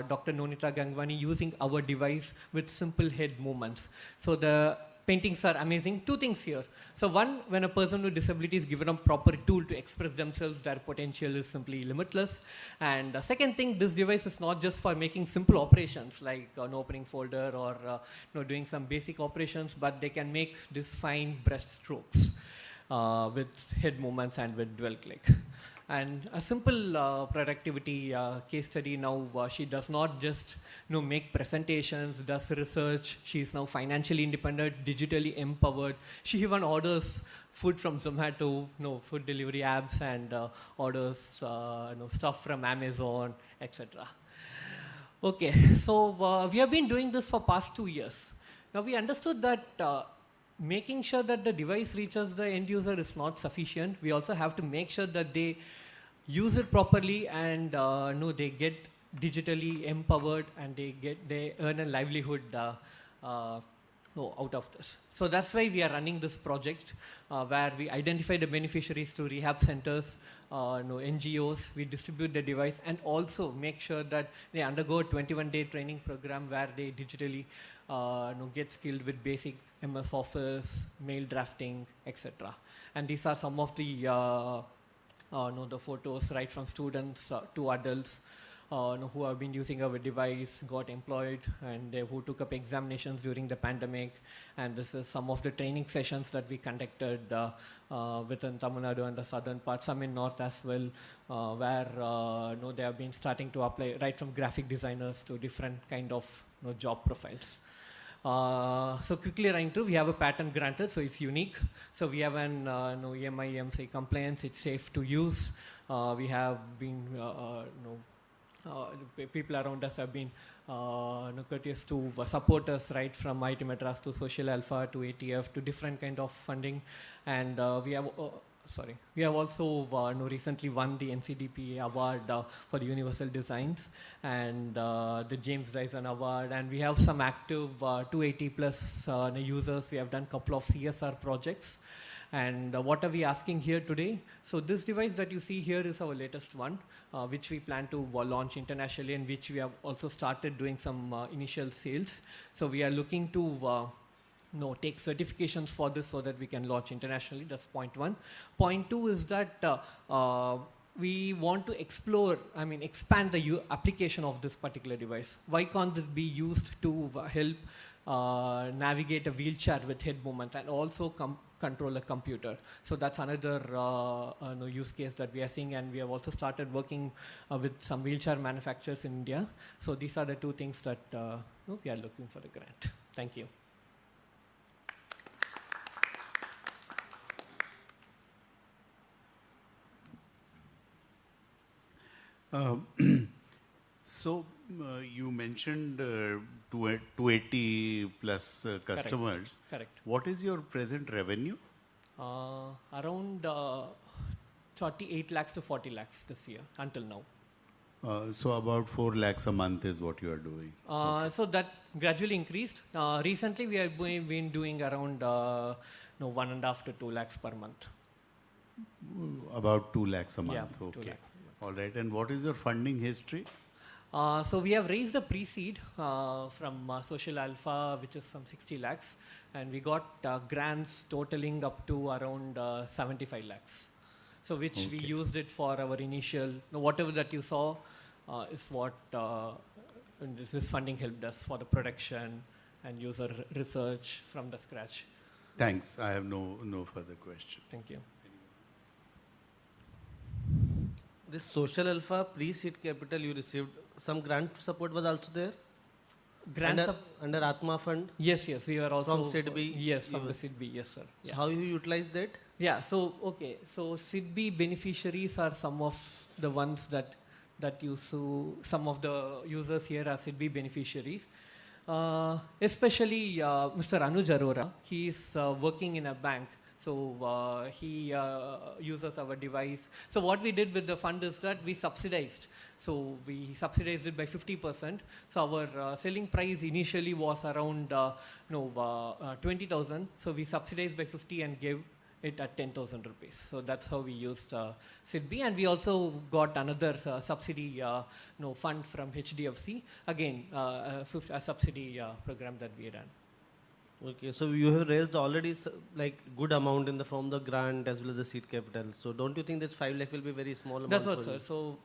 Dr. Nonita Gangwani using our device with simple head movements. So the paintings are amazing. Two things here. So one, when a person with disability is given a proper tool to express themselves, their potential is simply limitless. And the second thing, this device is not just for making simple operations like an opening folder or doing some basic operations, but they can make these fine brush strokes with head movements and with dual click. And a simple productivity case study now, she does not just make presentations, does research. She is now financially independent, digitally empowered. She even orders food from Zomato, food delivery apps, and orders stuff from Amazon, etc. Okay, so we have been doing this for past 2 years. Now we understood that making sure that the device reaches the end user is not sufficient. We also have to make sure that they use it properly and they get digitally empowered and they earn a livelihood out of this. So that's why we are running this project where we identify the beneficiaries to rehab centers, NGOs, we distribute the device and also make sure that they undergo a 21-day training program where they digitally get skilled with basic MS Office, mail drafting, etc. And these are some of the the photos right from students to adults who have been using our device, got employed, and who took up examinations during the pandemic. And this is some of the training sessions that we conducted within Tamil Nadu and the southern part, some in north as well, where they have been starting to apply right from graphic designers to different kind of job profiles. So quickly running through, we have a patent granted, so it's unique. So we have an EMI, EMC compliance, it's safe to use. We have been, people around us have been courteous to support us, right from IIT Madras to Social Alpha to ATF to different kind of funding. And we have also recently won the NCDP award for the Universal Designs and the James Dyson Award. And we have some active 280 plus users. We have done a couple of CSR projects. And what are we asking here today? So this device that you see here is our latest one, which we plan to launch internationally and which we have also started doing some initial sales. So we are looking to take certifications for this so that we can launch internationally. That's point one. Point two is that we want to expand the application of this particular device. Why can't it be used to help navigate a wheelchair with head movement and also control a computer? So that's another use case that we are seeing, and we have also started working with some wheelchair manufacturers in India. So these are the two things that we are looking for the grant. Thank you. You mentioned 280 plus customers. Correct. What is your present revenue? Around 38 lakhs to 40 lakhs this year until now. So about 4 lakhs a month is what you are doing. So that gradually increased. Recently we have been doing around 1.5 to 2 lakhs per month. About 2 lakhs a month. Yeah, okay. 2 lakhs. All right. And what is your funding history? So we have raised a pre-seed from Social Alpha, which is some 60 lakhs, and we got grants totaling up to around 75 lakhs. So which we used it for our initial, whatever that you saw is what this funding helped us for the production and user research from the scratch. Thanks. I have no further questions. Thank you. This Social Alpha pre-seed capital you received, some grant support was also there? Under Atma Fund? Yes, we were also... From SIDBI? Yes, from the SIDBI, yes sir. So how you utilize that? Yeah, so SIDBI beneficiaries are some of the ones that some of the users here are SIDBI beneficiaries. Especially Mr. Anuj Arora, he is working in a bank. So he uses our device. So what we did with the fund is that we subsidized. So we subsidized it by 50%. So our selling price initially was around 20,000. So we subsidized by 50 and gave it at 10,000 rupees. So that's how we used SIDBI. And we also got another subsidy fund from HDFC. Again, a subsidy program that we ran. Okay, so you have raised already like good amount in from the grant as well as the seed capital. So don't you think this 5 lakh will be very small amount? That's what, sir. So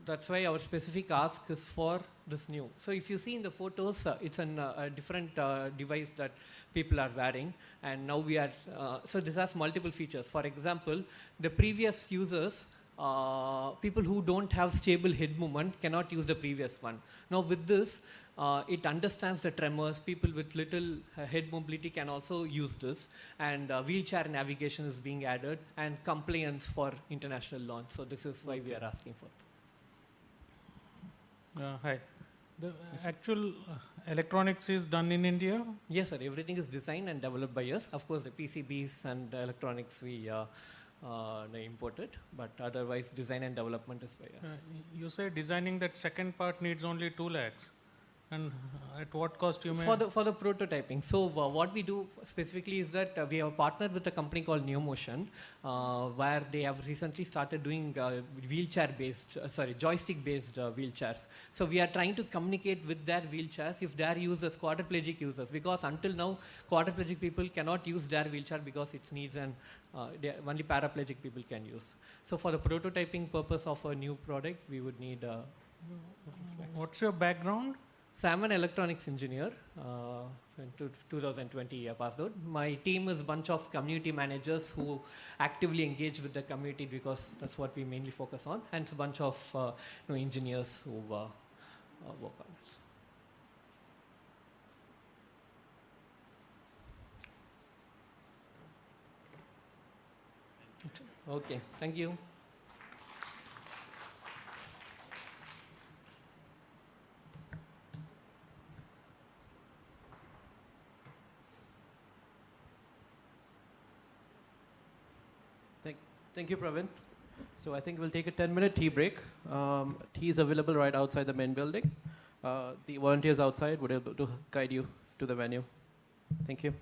that's why our specific ask is for this new. So if you see in the photos, it's a different device that people are wearing, and now we are. So this has multiple features. For example, the previous users. People who don't have stable head movement cannot use the previous one. Now with this, it understands the tremors. People with little head mobility can also use this, and wheelchair navigation is being added, and compliance for international launch. So this is why we are asking for it. Hi. The actual electronics is done in India? Yes, sir. Everything is designed and developed by us. Of course, the PCBs and the electronics we imported, but otherwise design and development is by us. You say designing that second part needs only 2 lakhs. And at what cost you may? For the prototyping. So what we do specifically is that we have partnered with a company called NeoMotion, where they have recently started doing joystick-based wheelchairs. So we are trying to communicate with their wheelchairs if they are users, quadriplegic users, because until now quadriplegic people cannot use their wheelchair because it needs only paraplegic people can use. So for the prototyping purpose of a new product, we would need. What's your background? So I'm an electronics engineer, in 2020 I passed out. My team is a bunch of community managers who actively engage with the community because that's what we mainly focus on, and a bunch of engineers who work on it. Okay, thank you. Thank you, Pravin. So I think we'll take a 10-minute tea break. Tea is available right outside the main building. The volunteers outside would be able to guide you to the venue. Thank you.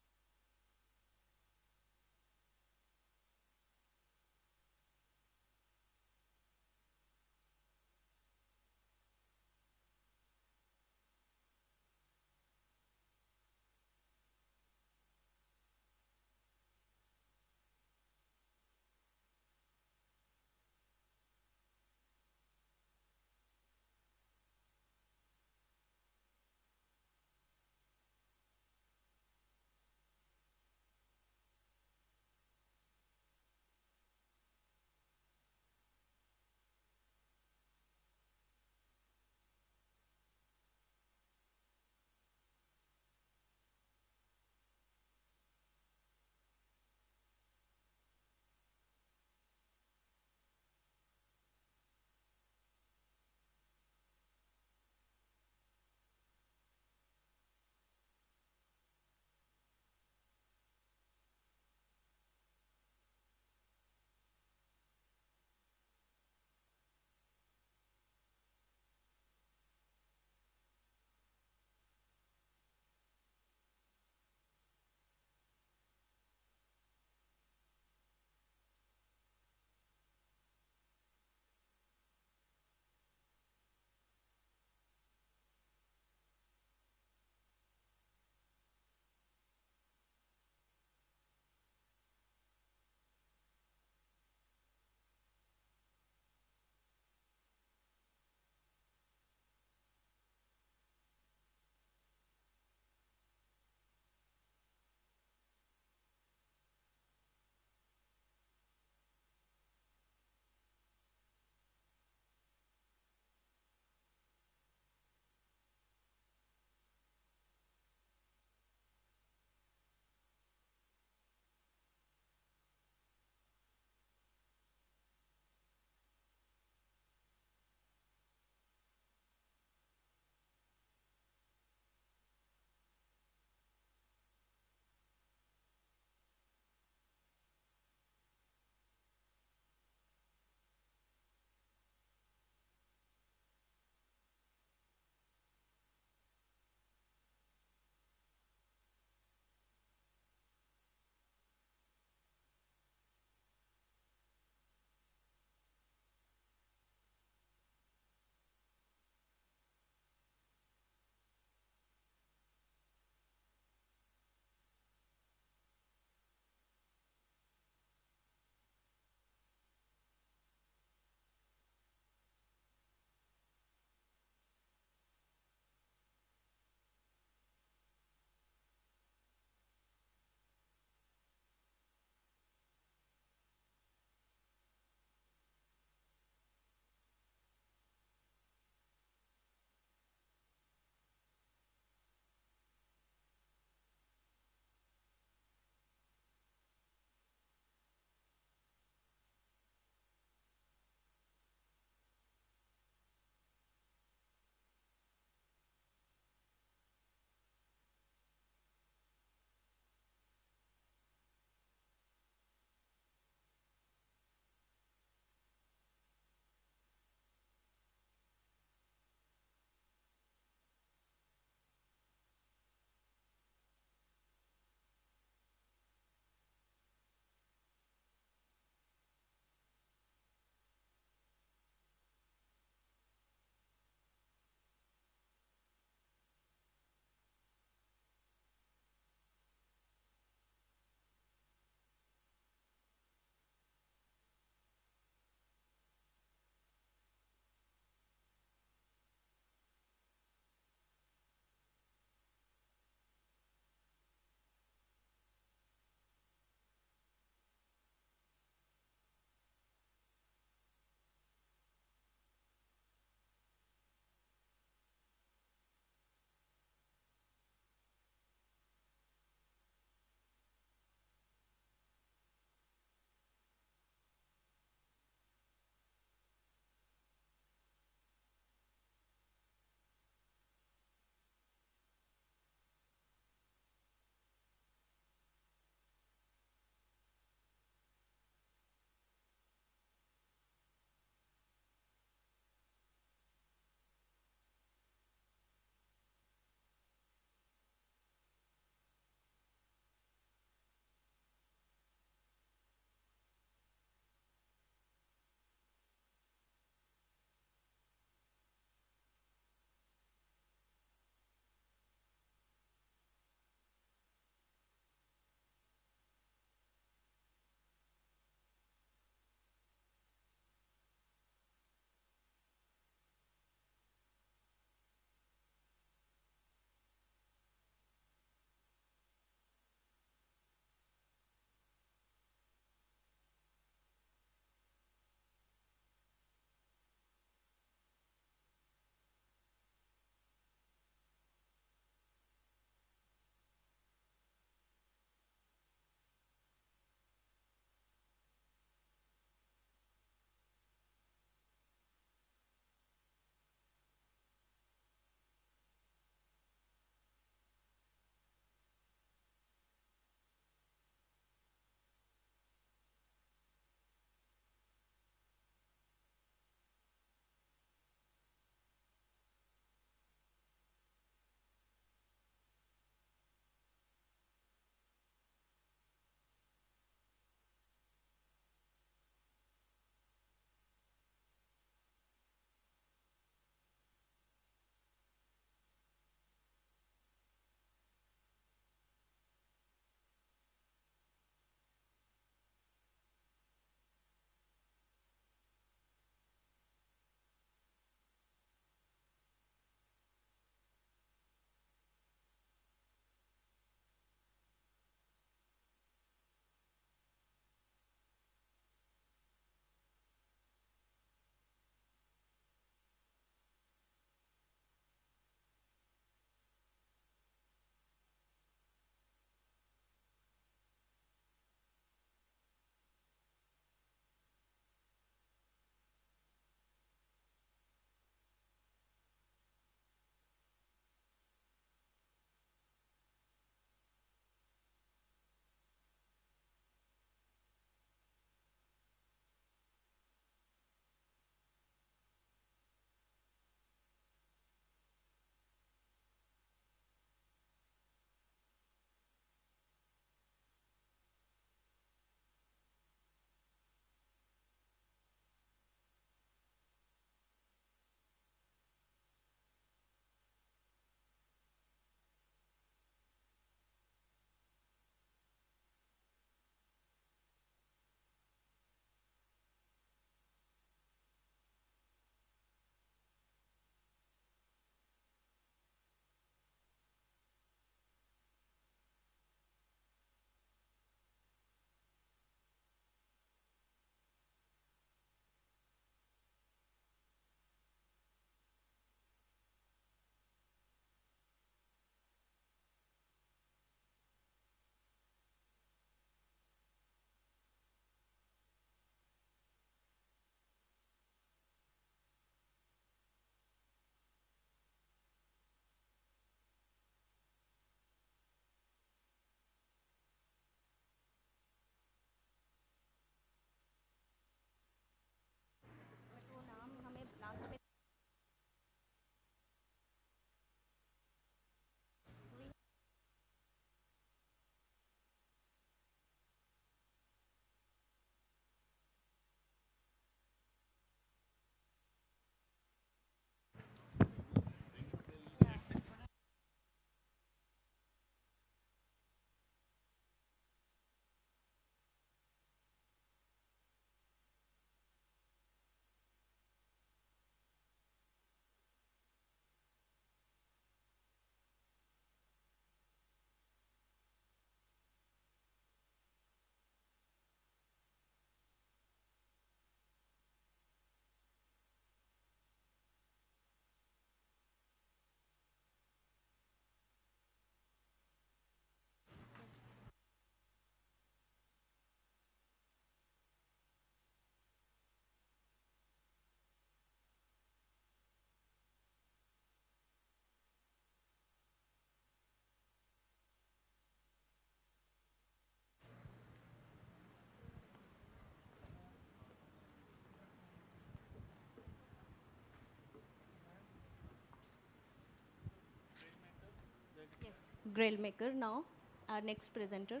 Grail Maker now, our next presenter.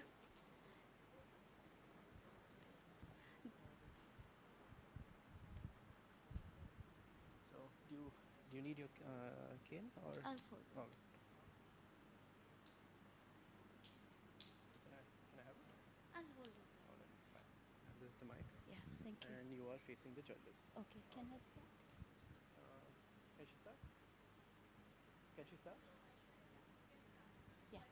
So, do you need your cane or? I'll hold it. Okay. Can I have it? I'll hold it. All right, fine. And this is the mic. Yeah, thank you. And you are facing the judges. Okay, can I start? Can she start? Can she start? Yeah.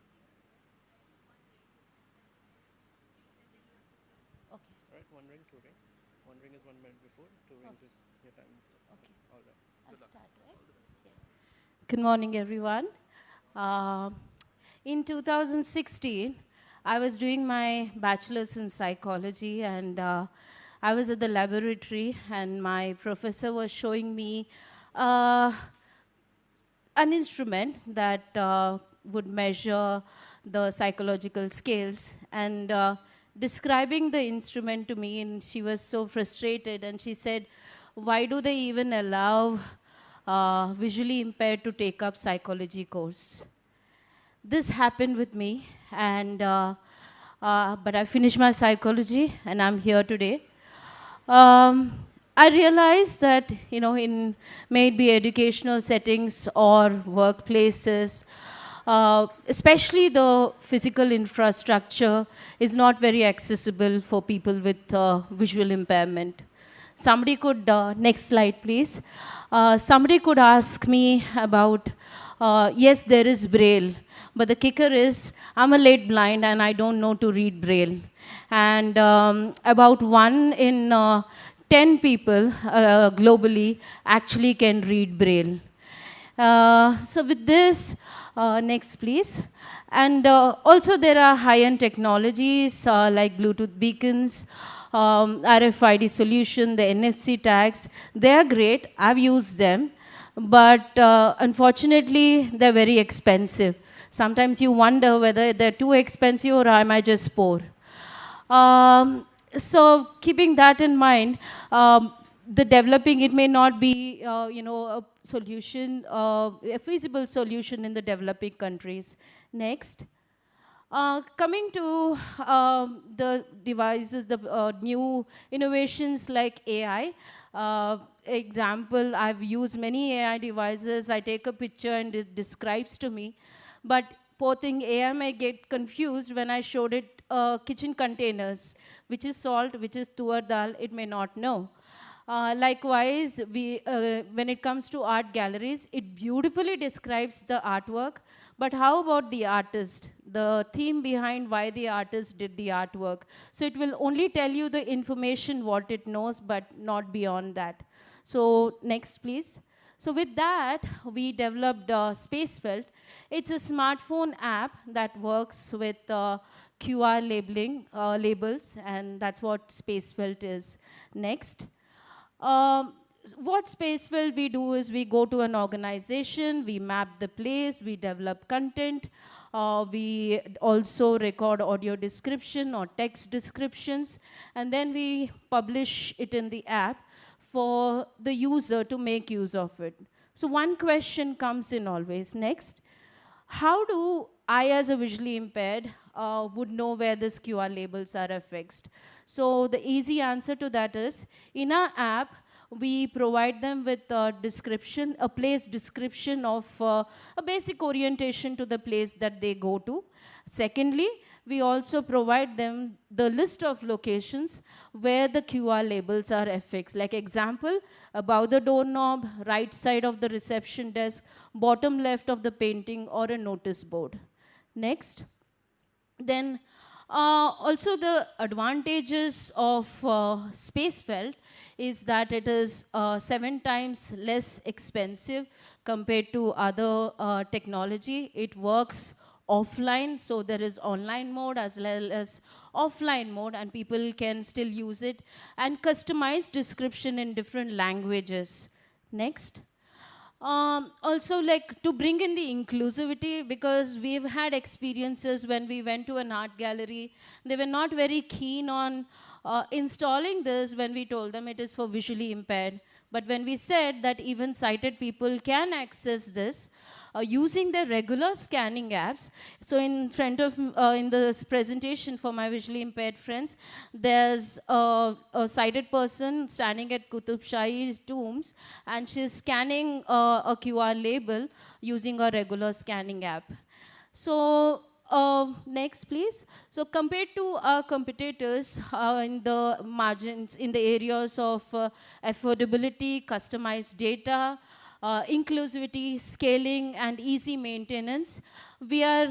Okay. All right, one ring, two ring. One ring is 1 minute before, two rings Okay. is your time is start. Okay. All right. I'll Good luck. start, right? Yeah. Good morning, everyone. In 2016, I was doing my bachelor's in psychology, and I was at the laboratory, and my professor was showing me an instrument that would measure the psychological scales, and describing the instrument to me, and she was so frustrated, and she said, why do they even allow visually impaired to take up psychology course? This happened with me, and but I finished my psychology, and I'm here today. I realized that, you know, in maybe educational settings or workplaces, especially the physical infrastructure is not very accessible for people with visual impairment. Somebody could, next slide please. Somebody could ask me about, yes, there is Braille, but the kicker is I'm a late blind and I don't know to read Braille. And about 1 in 10 people globally actually can read Braille. So with this, next please. And also there are high-end technologies like Bluetooth beacons, RFID solution, the NFC tags. They are great, I've used them, but unfortunately they're very expensive. Sometimes you wonder whether they're too expensive or am I just poor. So keeping that in mind, the developing, it may not be you know, a solution, a feasible solution in the developing countries. Next. Coming to the devices, the new innovations like AI. Example, I've used many AI devices. I take a picture and it describes to me. But poor thing, AI may get confused when I showed it kitchen containers, which is salt, which is tur dal, it may not know. Likewise, when it comes to art galleries, it beautifully describes the artwork, but how about the artist? The theme behind why the artist did the artwork. So it will only tell you the information, what it knows, but not beyond that. So next, please. So with that, we developed SpaceFelt. It's a smartphone app that works with QR labeling, labels, and that's what SpaceFelt is. Next. What SpaceFelt we do is we go to an organization, we map the place, we develop content, we also record audio description or text descriptions, and then we publish it in the app for the user to make use of it. So one question comes in always. Next. How do I, as a visually impaired, would know where these QR labels are affixed? So the easy answer to that is, in our app, we provide them with a description, a place description of a basic orientation to the place that they go to. Secondly, we also provide them the list of locations where the QR labels are affixed. Like example, above the doorknob, right side of the reception desk, bottom left of the painting, or a notice board. Next. Then also the advantages of SpaceFelt is that it is 7 times less expensive compared to other technology. It works offline, so there is online mode as well as offline mode, and people can still use it, and customized description in different languages. Next. Also, like, to bring in the inclusivity, because we've had experiences when we went to an art gallery, they were not very keen on installing this, when we told them it is for visually impaired, but when we said that even sighted people can access this using their regular scanning apps, so in front of, in this presentation for my visually impaired friends, there's a sighted person standing at Qutub Shahi's tombs, and she's scanning a QR label using a regular scanning app. So next, please. So compared to our competitors in the margins, in the areas of affordability, customized data, inclusivity, scaling, and easy maintenance, we are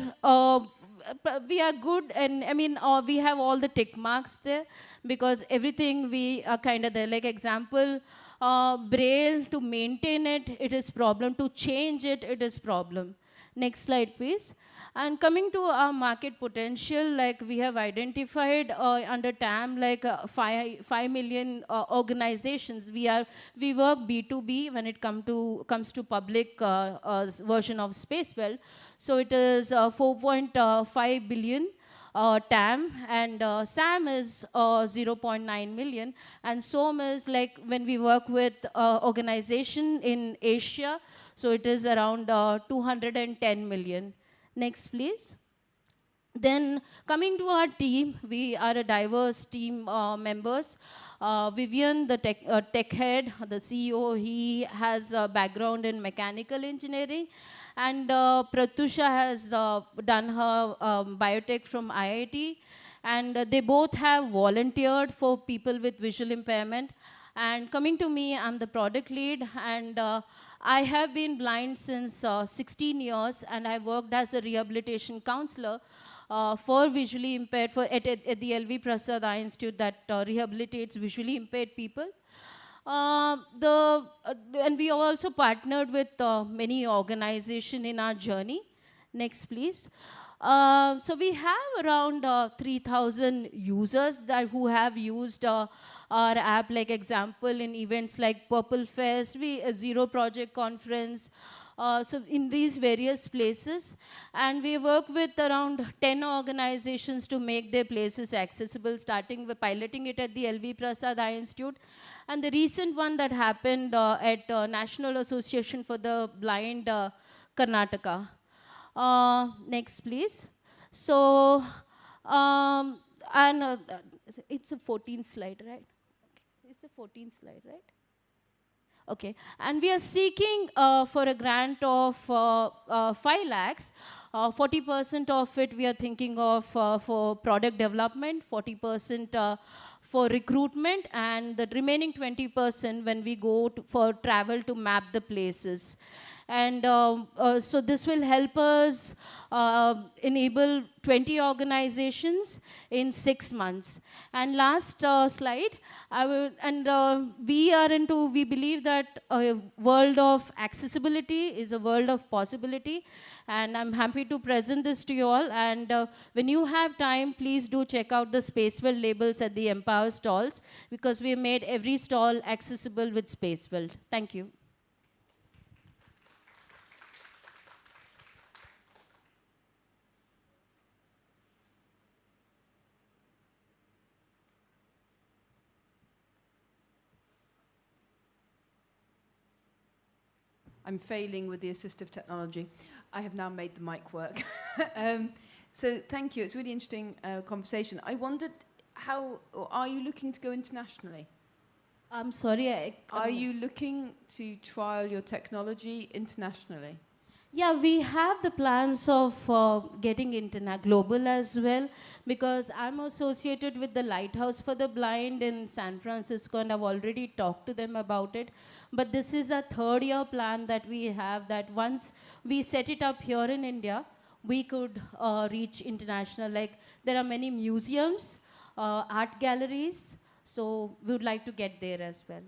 good, and I mean, we have all the tick marks there, because everything we are kind of there. Like example, Braille, to maintain it, it is problem. To change it, it is problem. Next slide, please. And coming to our market potential, like we have identified under TAM, like 5 million organizations. We work B2B when it comes to public version of Spacewell. So it is 4.5 billion. TAM, and SAM is 0.9 million, and SOM is like when we work with organization in Asia, so it is around 210 million. Next, please. Then coming to our team, we are a diverse team members. Vivian, the tech head, the CEO, he has a background in mechanical engineering. And Pratusha has done her biotech from IIT. And they both have volunteered for people with visual impairment. And coming to me, I'm the product lead. And I have been blind since 16 years. And I worked as a rehabilitation counselor for visually impaired, at the LV Prasad Eye Institute that rehabilitates visually impaired people. And we also partnered with many organizations in our journey. Next, please. So we have around 3,000 users who have used our app, like example in events like Purple Fest, Zero Project Conference, so in these various places. And we work with around 10 organizations to make their places accessible, starting with piloting it at the LV Prasad Eye Institute. And the recent one that happened at National Association for the Blind, Karnataka. Next, please. So, it's a 14th slide, right? Okay. It's a 14th slide, right? Okay, and we are seeking for a grant of 5 lakhs. 40% of it we are thinking of for product development, 40% for recruitment, and the remaining 20% when we go for travel to map the places. And so this will help us enable 20 organizations in 6 months. And last slide, we believe that a world of accessibility is a world of possibility. And I'm happy to present this to you all. And when you have time, please do check out the Spacewell labels at the Empower stalls, because we have made every stall accessible with Spacewell. Thank you. I'm failing with the assistive technology. I have now made the mic work. So thank you. It's a really interesting conversation. I wondered, are you looking to go internationally? I'm sorry. Are you looking to trial your technology internationally? Yeah, we have the plans of getting global as well, because I'm associated with the Lighthouse for the Blind in San Francisco, and I've already talked to them about it. But this is a 3rd-year plan that we have, that once we set it up here in India, we could reach international. Like, there are many museums, art galleries, so we would like to get there as well.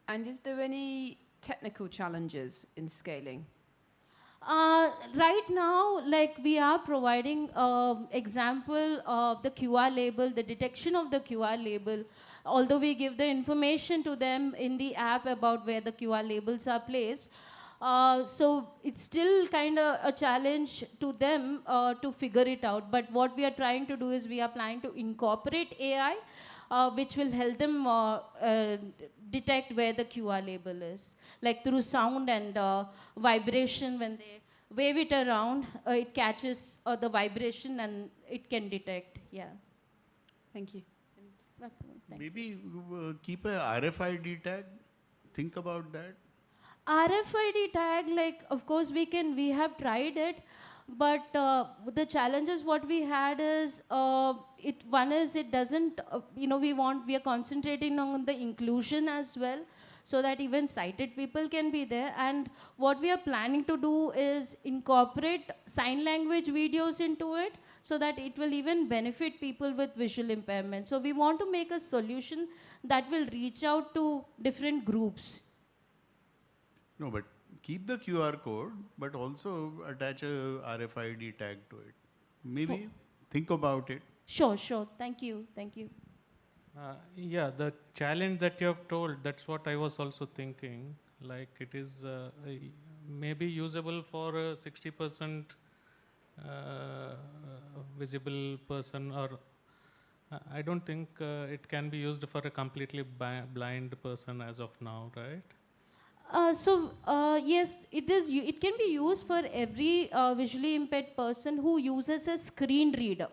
And is there any technical challenges in scaling? Right now, like, we are providing example of the QR label, the detection of the QR label. Although we give the information to them in the app about where the QR labels are placed, so it's still kind of a challenge to them to figure it out. But what we are trying to do is we are planning to incorporate AI which will help them detect where the QR label is. Like through sound and vibration, when they wave it around, it catches the vibration and it can detect. Yeah. Thank you. Maybe keep a RFID tag. Think about that. RFID tag, like, of course we have tried it, but the challenges what we had is, one is it doesn't, we are concentrating on the inclusion as well, so that even sighted people can be there. And what we are planning to do is incorporate sign language videos into it, so that it will even benefit people with visual impairment. So we want to make a solution that will reach out to different groups. No, but keep the QR code, but also attach a RFID tag to it. Maybe think about it. Sure. Thank you. Yeah, the challenge that you have told, that's what I was also thinking. Like it is maybe usable for a 60% visible person, or I don't think it can be used for a completely blind person as of now, right? Yes, it is. It can be used for every visually impaired person who uses a screen reader.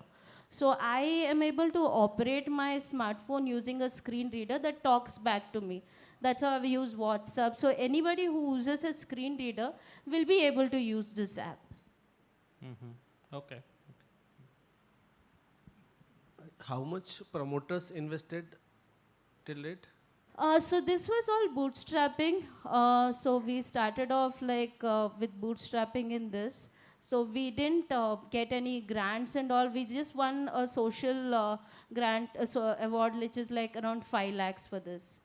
So I am able to operate my smartphone using a screen reader that talks back to me. That's how we use WhatsApp. So anybody who uses a screen reader will be able to use this app. Okay. How much promoters invested till date? So this was all bootstrapping. So we started off with bootstrapping in this. So we didn't get any grants and all. We just won a social grant award, which is like around 5 lakhs for this.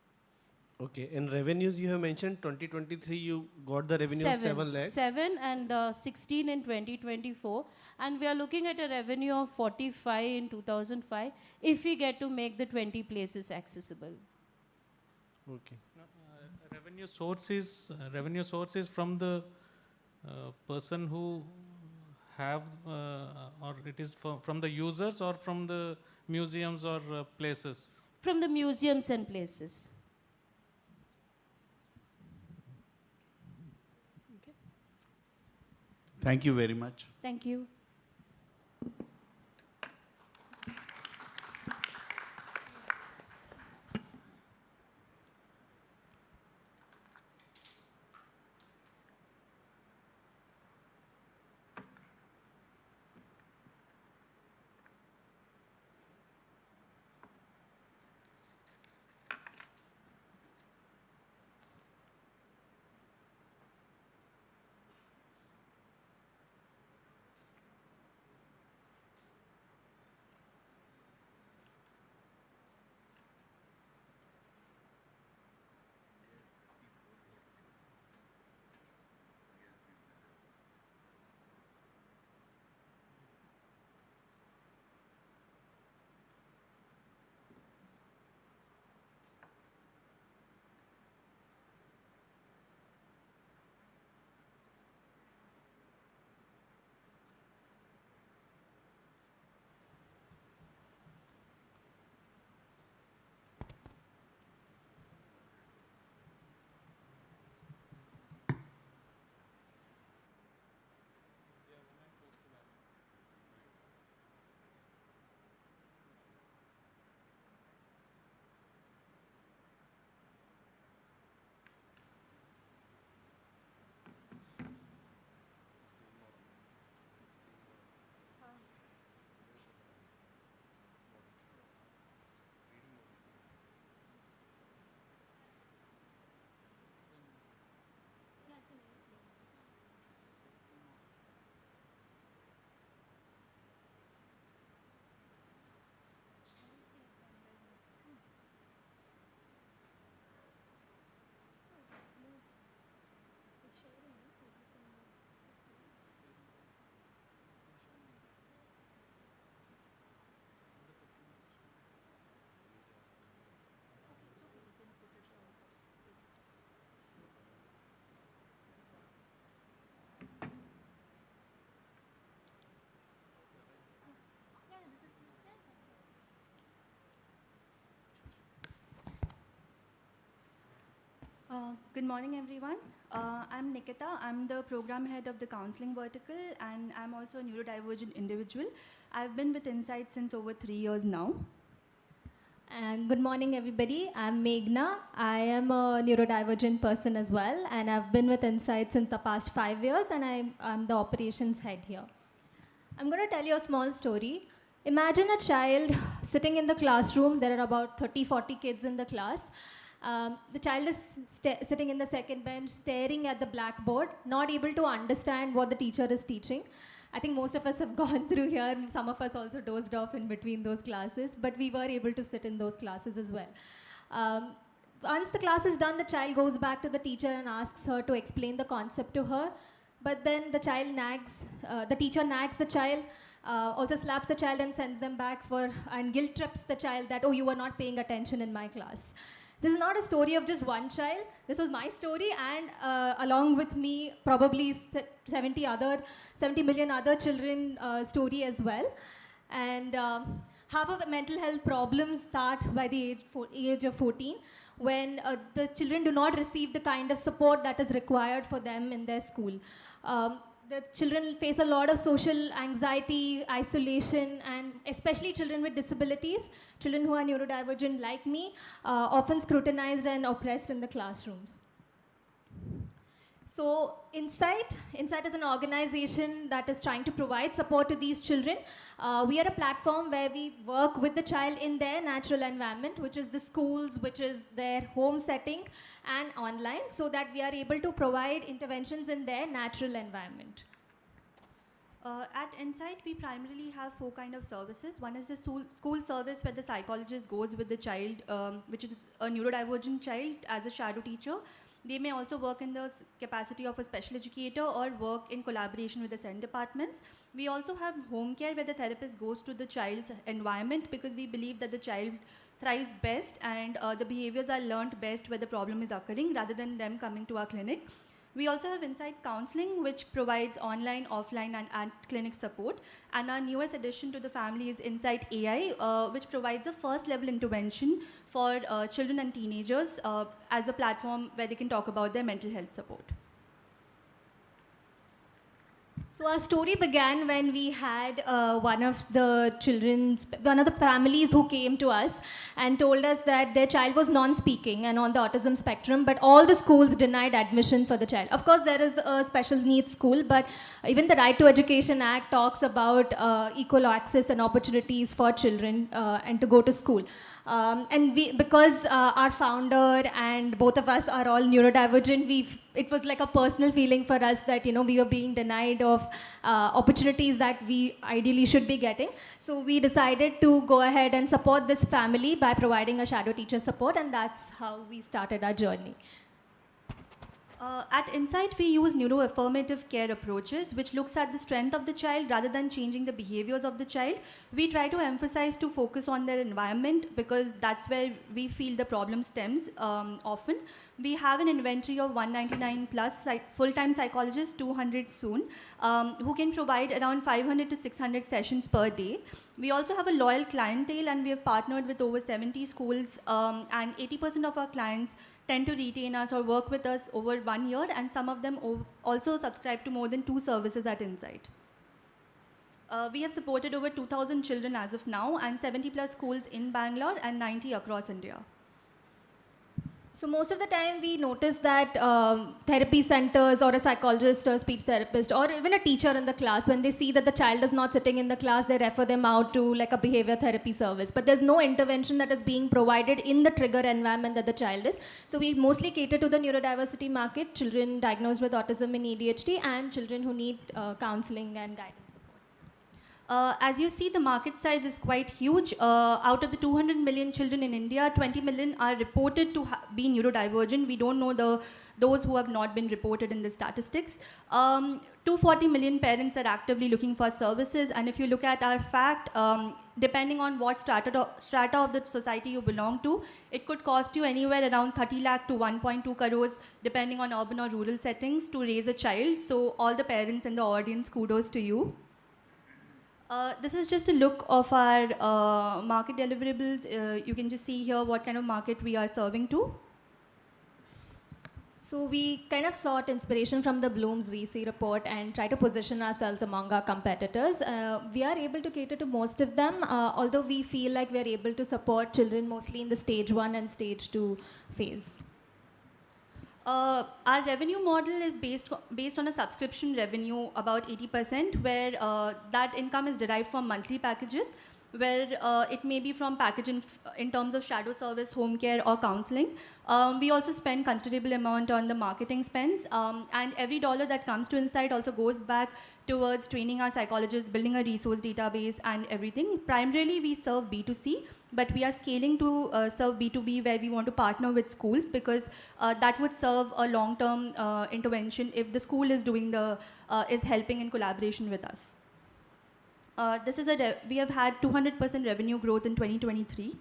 Okay, in revenues you have mentioned 2023 you got the revenue of 7 lakhs. 7 and 16 in 2024. And we are looking at a revenue of 45 in 2005 if we get to make the 20 places accessible. Okay. Revenue source is from the person who have, or it is from the users or from the museums or places? From the museums and places. Okay. Thank you very much. Thank you. Good morning, everyone. I'm Nikita. I'm the program head of the counseling vertical, and I'm also a neurodivergent individual. I've been with Insight since over 3 years now. And good morning, everybody. I'm Meghna. I am a neurodivergent person as well, and I've been with Insight since the past 5 years, and I'm the operations head here. I'm going to tell you a small story. Imagine a child sitting in the classroom. There are about 30, 40 kids in the class. The child is sitting in the second bench, staring at the blackboard, not able to understand what the teacher is teaching. I think most of us have gone through here, and some of us also dozed off in between those classes, but we were able to sit in those classes as well. Once the class is done, the child goes back to the teacher and asks her to explain the concept to her, but then the child nags, the teacher nags the child, also slaps the child and sends them back and guilt trips the child that, oh, you were not paying attention in my class. This is not a story of just one child. This was my story, and along with me, probably 70 million other children story as well. And half of the mental health problems start by the age of 14, when the children do not receive the kind of support that is required for them in their school. The children face a lot of social anxiety, isolation, and especially children with disabilities, children who are neurodivergent like me, often scrutinized and oppressed in the classrooms. So Insight is an organization that is trying to provide support to these children. We are a platform where we work with the child in their natural environment, which is the schools, which is their home setting, and online, so that we are able to provide interventions in their natural environment. At Insight, we primarily have 4 kinds of services. One is the school service, where the psychologist goes with the child, which is a neurodivergent child, as a shadow teacher. They may also work in the capacity of a special educator or work in collaboration with the SEND departments. We also have home care, where the therapist goes to the child's environment, because we believe that the child thrives best and the behaviors are learnt best where the problem is occurring, rather than them coming to our clinic. We also have Insight Counseling, which provides online, offline, and at-clinic support. And our newest addition to the family is Insight AI, which provides a first-level intervention for children and teenagers as a platform where they can talk about their mental health support. So our story began when we had one of the families who came to us and told us that their child was non-speaking and on the autism spectrum, but all the schools denied admission for the child. Of course, there is a special needs school, but even the Right to Education Act talks about equal access and opportunities for children and to go to school. And because our founder and both of us are all neurodivergent, it was like a personal feeling for us that, we were being denied of opportunities that we ideally should be getting. So we decided to go ahead and support this family by providing a shadow teacher support, and that's how we started our journey. At Insight, we use neuroaffirmative care approaches, which looks at the strength of the child rather than changing the behaviors of the child. We try to emphasize to focus on their environment, because that's where we feel the problem stems often. We have an inventory of 199 plus full-time psychologists, 200 soon, who can provide around 500 to 600 sessions per day. We also have a loyal clientele, and we have partnered with over 70 schools, and 80% of our clients tend to retain us or work with us over 1 year, and some of them also subscribe to more than 2 services at Insight. We have supported over 2,000 children as of now, and 70 plus schools in Bangalore and 90 across India. So most of the time we notice that therapy centers or a psychologist or a speech therapist or even a teacher in the class, when they see that the child is not sitting in the class, they refer them out to like a behavior therapy service. But there's no intervention that is being provided in the trigger environment that the child is. So we mostly cater to the neurodiversity market, children diagnosed with autism and ADHD, and children who need counseling and guidance. As you see, the market size is quite huge. Out of the 200 million children in India, 20 million are reported to be neurodivergent. We don't know those who have not been reported in the statistics. 240 million parents are actively looking for services, and if you look at our fact, depending on what strata of the society you belong to, it could cost you anywhere around 30 lakh to 1.2 crores, depending on urban or rural settings, to raise a child. So all the parents in the audience, kudos to you. This is just a look of our market deliverables. You can just see here what kind of market we are serving to. So we kind of sought inspiration from the Bloom's VC report and try to position ourselves among our competitors. We are able to cater to most of them, although we feel like we are able to support children mostly in the stage 1 and stage 2 phase. Our revenue model is based on a subscription revenue, about 80%, where that income is derived from monthly packages, where it may be from package in terms of shadow service, home care, or counseling. We also spend considerable amount on the marketing spends, and every dollar that comes to Insight also goes back towards training our psychologists, building a resource database, and everything. Primarily, we serve B2C, but we are scaling to serve B2B, where we want to partner with schools, because that would serve a long-term intervention if the school is is helping in collaboration with us. We have had 200% revenue growth in 2023.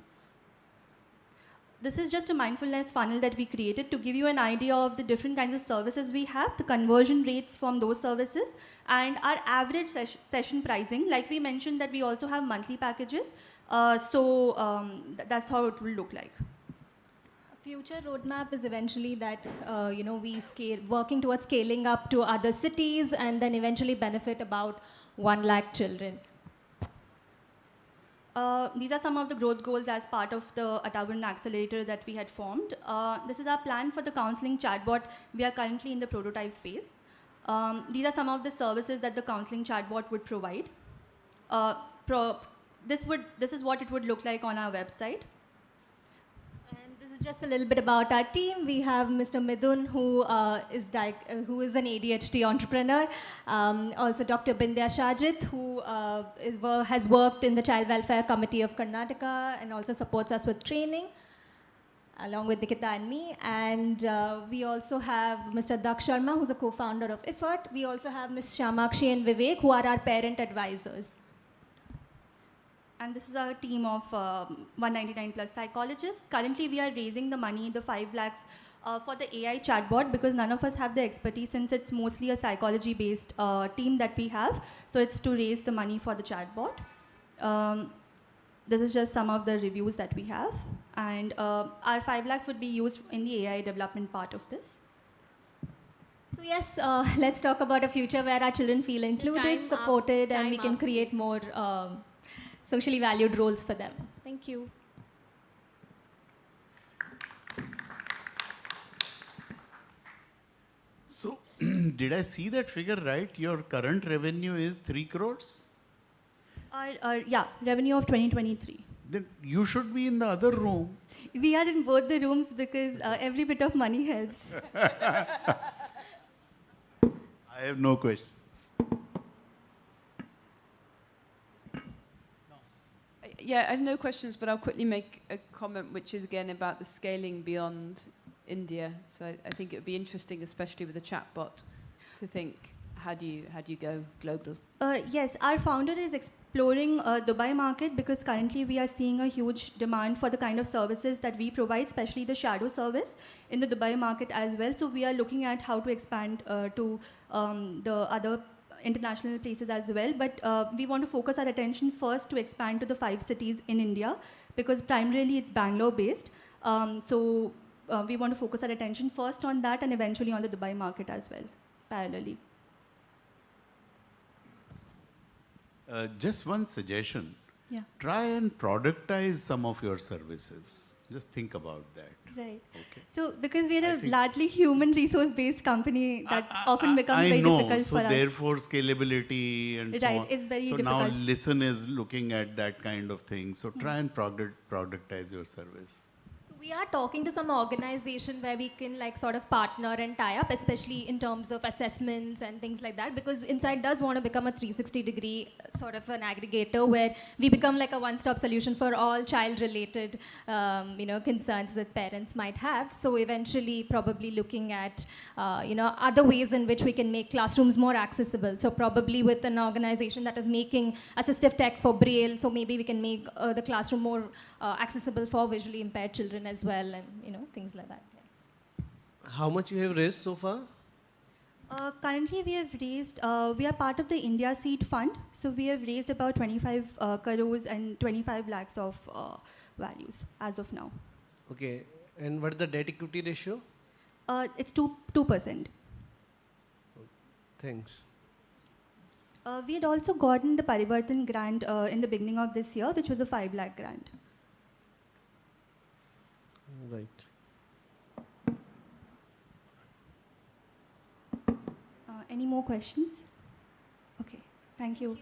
This is just a mindfulness funnel that we created to give you an idea of the different kinds of services we have, the conversion rates from those services, and our average session pricing. Like we mentioned that we also have monthly packages, that's how it will look like. Future roadmap is eventually that working towards scaling up to other cities and then eventually benefit about 1 lakh children. These are some of the growth goals as part of the Atavurna Accelerator that we had formed. This is our plan for the counseling chatbot. We are currently in the prototype phase. These are some of the services that the counseling chatbot would provide. This is what it would look like on our website. Just a little bit about our team. We have Mr. Midun, who is an ADHD entrepreneur. Also Dr. Bindya Shajit, who has worked in the Child Welfare Committee of Karnataka and also supports us with training, along with Nikita and me. And we also have Mr. Daksh Sharma, who's a co-founder of Effort. We also have Ms. Shyamakshi and Vivek, who are our parent advisors. And this is our team of 199 plus psychologists. Currently, we are raising the money, the 5 lakhs, for the AI chatbot, because none of us have the expertise, since it's mostly a psychology-based team that we have. So it's to raise the money for the chatbot. This is just some of the reviews that we have. And our 5 lakhs would be used in the AI development part of this. So yes, let's talk about a future where our children feel included, supported, and we can create more socially valued roles for them. Thank you. So, did I see that figure right? Your current revenue is 3 crores? Yeah, revenue of 2023. Then you should be in the other room. We are in both the rooms because every bit of money helps. I have no question. Yeah, I have no questions, but I'll quickly make a comment, which is again about the scaling beyond India. So I think it would be interesting, especially with the chatbot, to think how do you go global? Yes, our founder is exploring Dubai market, because currently we are seeing a huge demand for the kind of services that we provide, especially the shadow service in the Dubai market as well. So we are looking at how to expand to the other international places as well, but we want to focus our attention first to expand to the 5 cities in India, because primarily it's Bangalore based. So we want to focus our attention first on that and eventually on the Dubai market as well, parallelly. Just one suggestion. Yeah. Try and productize some of your services. Just think about that. Right. Okay. So, because we are a largely human resource-based company, that often becomes very difficult for us. So therefore scalability and so on. Right, it's very so difficult. now Listen is looking at that kind of thing. So try and productize your service. We are talking to some organization where we can sort of partner and tie up, especially in terms of assessments and things like that, because Insight does want to become a 360-degree sort of an aggregator where we become like a one-stop solution for all child-related concerns that parents might have. So eventually probably looking at other ways in which we can make classrooms more accessible. So probably with an organization that is making assistive tech for Braille, so maybe we can make the classroom more accessible for visually impaired children as well, and things like that. Yeah. How much you have raised so far? Currently we have raised, we are part of the India Seed Fund, so we have raised about 25 crores and 25 lakhs of values as of now. Okay, and what is the debt equity ratio? It's 2%. Thanks. We had also gotten the Parivartan grant in the beginning of this year, which was a 5 lakh grant. Right. Any more questions? Okay, thank you.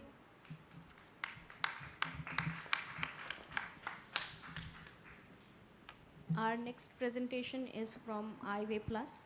Our next presentation is from iWay Plus.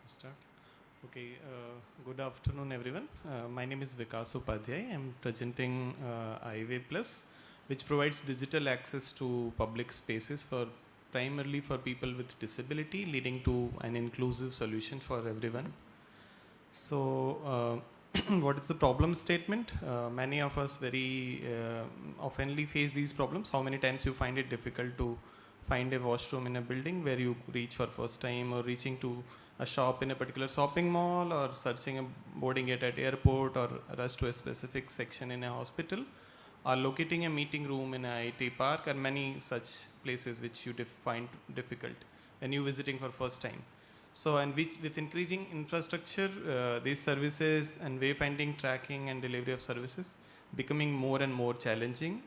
Start. Okay, good afternoon everyone. My name is Vikas Upadhyay. I'm presenting iWay Plus, which provides digital access to public spaces primarily for people with disability, leading to an inclusive solution for everyone. So, what is the problem statement? Many of us very oftenly face these problems. How many times you find it difficult to find a washroom in a building where you reach for first time, or reaching to a shop in a particular shopping mall, or searching a boarding gate at airport, or rush to a specific section in a hospital, or locating a meeting room in a IT park, and many such places which you find difficult when you visiting for first time. So, and with increasing infrastructure, these services and wayfinding, tracking and delivery of services becoming more and more challenging,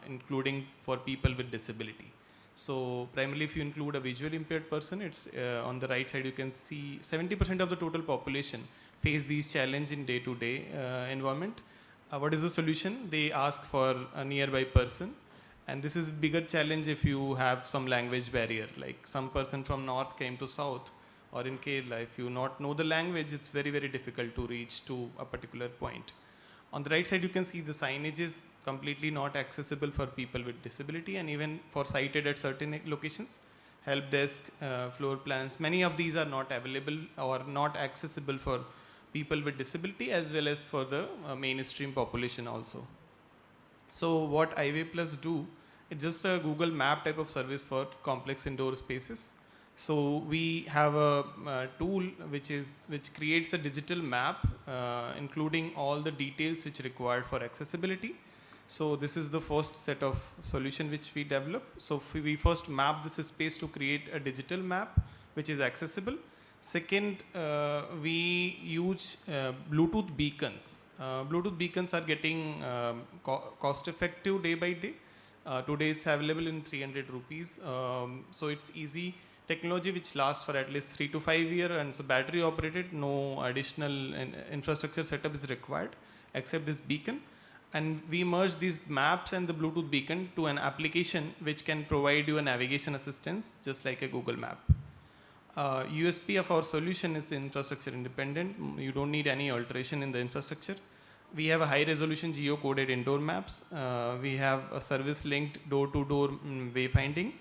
including for people with disability. So primarily if you include a visually impaired person, it's on the right side you can see 70% of the total population face these challenges in day-to-day environment. What is the solution? They ask for a nearby person, and this is a bigger challenge if you have some language barrier, like some person from north came to south, or in Kerala, if you not know the language, it's very, very difficult to reach to a particular point. On the right side, you can see the signage is completely not accessible for people with disability, and even for sighted at certain locations. Help desk, floor plans, many of these are not available or not accessible for people with disability, as well as for the mainstream population also. So what iWay Plus do, it's just a Google Map type of service for complex indoor spaces. So we have a tool which creates a digital map, including all the details which are required for accessibility. So this is the first set of solution which we develop. So we first map this space to create a digital map which is accessible. Second, we use Bluetooth beacons. Bluetooth beacons are getting cost effective day by day. Today it's available in 300 rupees. So it's easy technology which lasts for at least 3 to 5 years, and so battery operated, no additional infrastructure setup is required except this beacon. And we merge these maps and the Bluetooth beacon to an application which can provide you a navigation assistance just like a Google Map. USP of our solution is infrastructure independent. You don't need any alteration in the infrastructure. We have a high resolution geo-coded indoor maps. We have a service linked door-to-door wayfinding,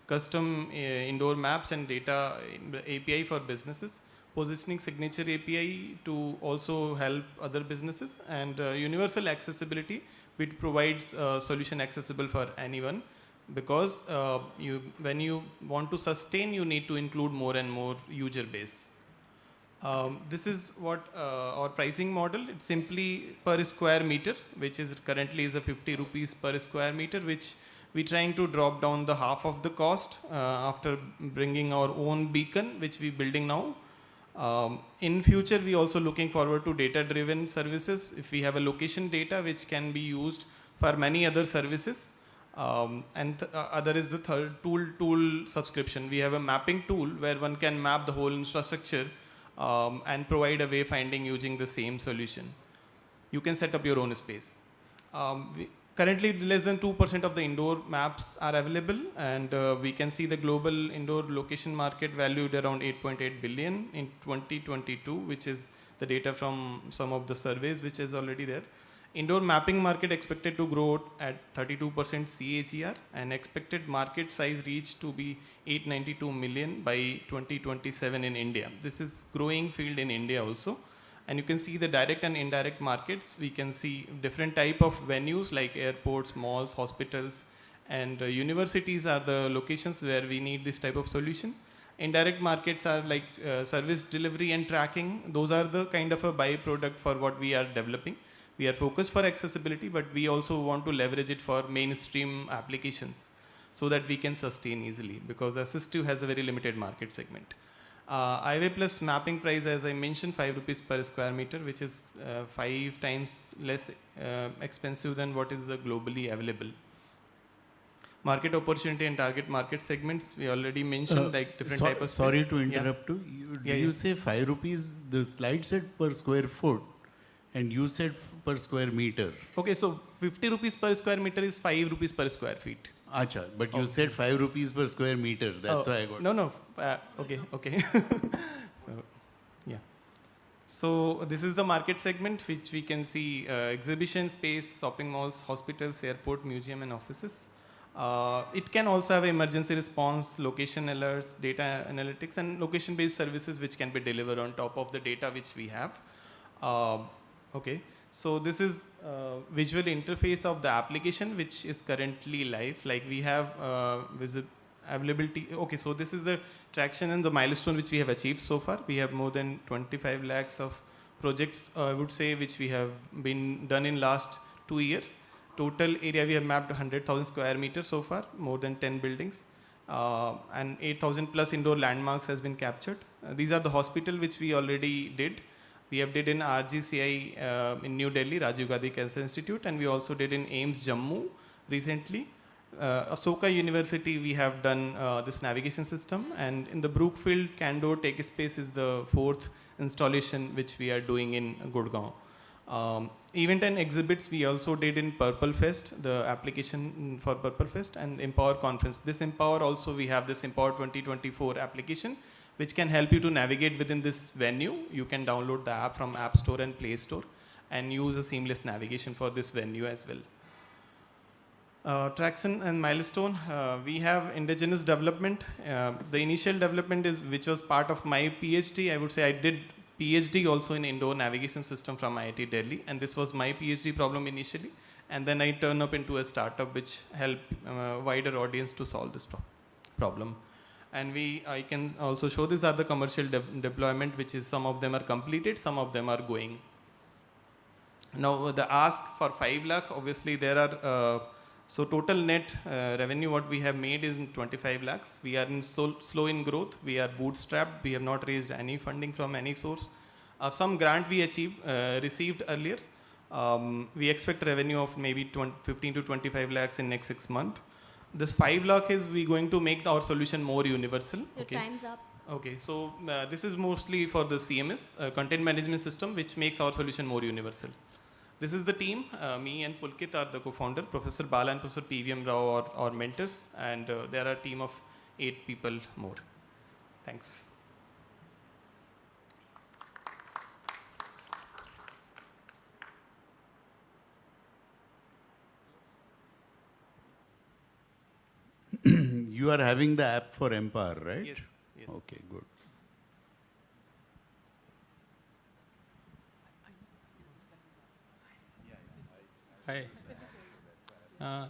custom indoor maps and data API for businesses. positioning signature API to also help other businesses, and universal accessibility, which provides solution accessible for anyone, because when you want to sustain, you need to include more and more user base. This is what our pricing model. It's simply per square meter, which is currently is a 50 rupees per square meter, which we're trying to drop down the half of the cost after bringing our own beacon, which we're building now. In future, we also looking forward to data-driven services. If we have a location data, which can be used for many other services. Other is the third tool subscription. We have a mapping tool where one can map the whole infrastructure and provide a wayfinding using the same solution. You can set up your own space. Currently, less than 2% of the indoor maps are available, and we can see the global indoor location market valued around 8.8 billion in 2022, which is the data from some of the surveys which is already there. Indoor mapping market expected to grow at 32% CAGR, and expected market size reached to be 892 million by 2027 in India. This is growing field in India also. And you can see the direct and indirect markets. We can see different type of venues like airports, malls, hospitals, and universities are the locations where we need this type of solution. Indirect markets are like service delivery and tracking. Those are the kind of a byproduct for what we are developing. We are focused for accessibility, but we also want to leverage it for mainstream applications so that we can sustain easily, because assistive has a very limited market segment. Highway Plus mapping price, as I mentioned, 5 rupees per square meter, which is 5 times less expensive than what is the globally available. Market opportunity and target market segments, we already mentioned, like different type of. Sorry to interrupt you. You say 5 rupees, the slide said per square foot, and you said per square meter. Okay, so 50 rupees per square meter is 5 rupees per square feet. Acha, but you said 5 rupees per square meter. That's why I got. No. Okay. Yeah. So this is the market segment, which we can see exhibition space, shopping malls, hospitals, airport, museum, and offices. It can also have emergency response, location alerts, data analytics, and location-based services which can be delivered on top of the data which we have. Okay. So this is visual interface of the application which is currently live. Like we have availability. Okay, so this is the traction and the milestone which we have achieved so far. We have more than 25 lakhs of projects, I would say, which we have been done in last 2 years. Total area we have mapped 100,000 square meters so far, more than 10 buildings, and 8,000 plus indoor landmarks has been captured. These are the hospital which we already did. We have did in RGCI in New Delhi, Rajiv Gandhi Cancer Institute, and we also did in AIIMS Jammu recently. Ashoka University, we have done this navigation system, and in the Brookfield Candor Tech Space is the 4th installation which we are doing in Gurgaon. Event and exhibits we also did in Purple Fest, the application for Purple Fest, and Empower Conference. This Empower also, we have this Empower 2024 application, which can help you to navigate within this venue. You can download the app from App Store and Play Store and use a seamless navigation for this venue as well. Traction and milestone, we have indigenous development. The initial development is, which was part of my PhD. I would say I did PhD also in indoor navigation system from IIT Delhi, and this was my PhD problem initially. And then I turned up into a startup which helped wider audience to solve this problem. And I can also show these are the commercial deployment, which is some of them are completed, some of them are going. Now the ask for 5 lakh, obviously there are, so total net revenue what we have made is 25 lakhs. We are in slow in growth. We are bootstrapped. We have not raised any funding from any source. Some grant we received earlier. We expect revenue of maybe 15 to 25 lakhs in next 6 months. This 5 lakh is we going to make our solution more universal. Your time's up. Okay, so this is mostly for the CMS, content management system, which makes our solution more universal. This is the team. Me and Pulkit are the co-founder. Professor Bala and Professor PVM Rao are our mentors, and there are a team of 8 people more. Thanks. You are having the app for Empower, right? Yes. Okay, good. Hi. Uh,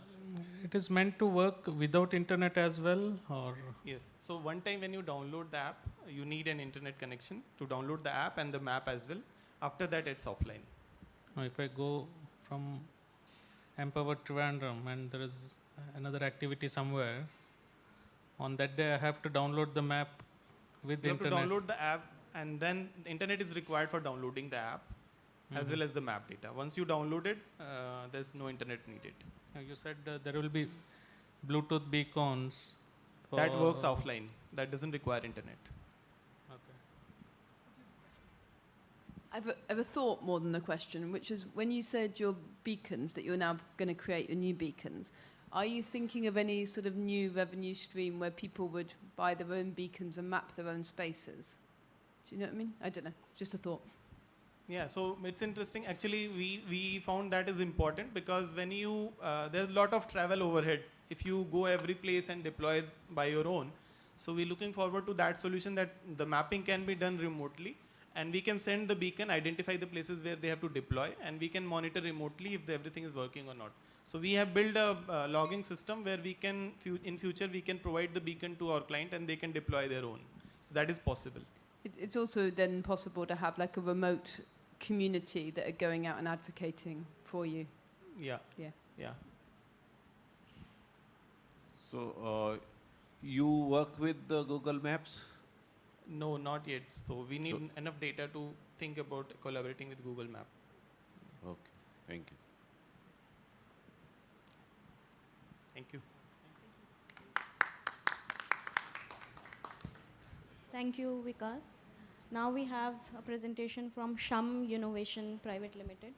it is meant to work without internet as well, or? Yes. So one time when you download the app, you need an internet connection to download the app and the map as well. After that, it's offline. If I go from Empower Trivandrum and there is another activity somewhere, on that day I have to download the map with You internet. have to download the app, and then the internet is required for downloading the app as Mhm. well as the map data. Once you download it, there's no internet needed. You said there will be Bluetooth beacons. That works offline. That doesn't require internet. Okay. I've a thought more than a question, which is when you said your beacons, that you're now going to create your new beacons, are you thinking of any sort of new revenue stream where people would buy their own beacons and map their own spaces? Do you know what I mean? I don't know. Just a thought. Yeah, so it's interesting. Actually, we found that is important because when you, there's a lot of travel overhead. If you go every place and deploy by your own, so we're looking forward to that solution that the mapping can be done remotely, and we can send the beacon, identify the places where they have to deploy, and we can monitor remotely if everything is working or not. So we have built a logging system where we can, in future, we can provide the beacon to our client and they can deploy their own. So that is possible. It's also then possible to have like a remote community that are going out and advocating for you. Yeah. Yeah. Yeah. So you work with the Google Maps? No, not yet. So we need enough data to think about collaborating with Google Map. Okay, thank you. Thank you. Thank you, Vikas. Now we have a presentation from Sham Innovation Private Limited.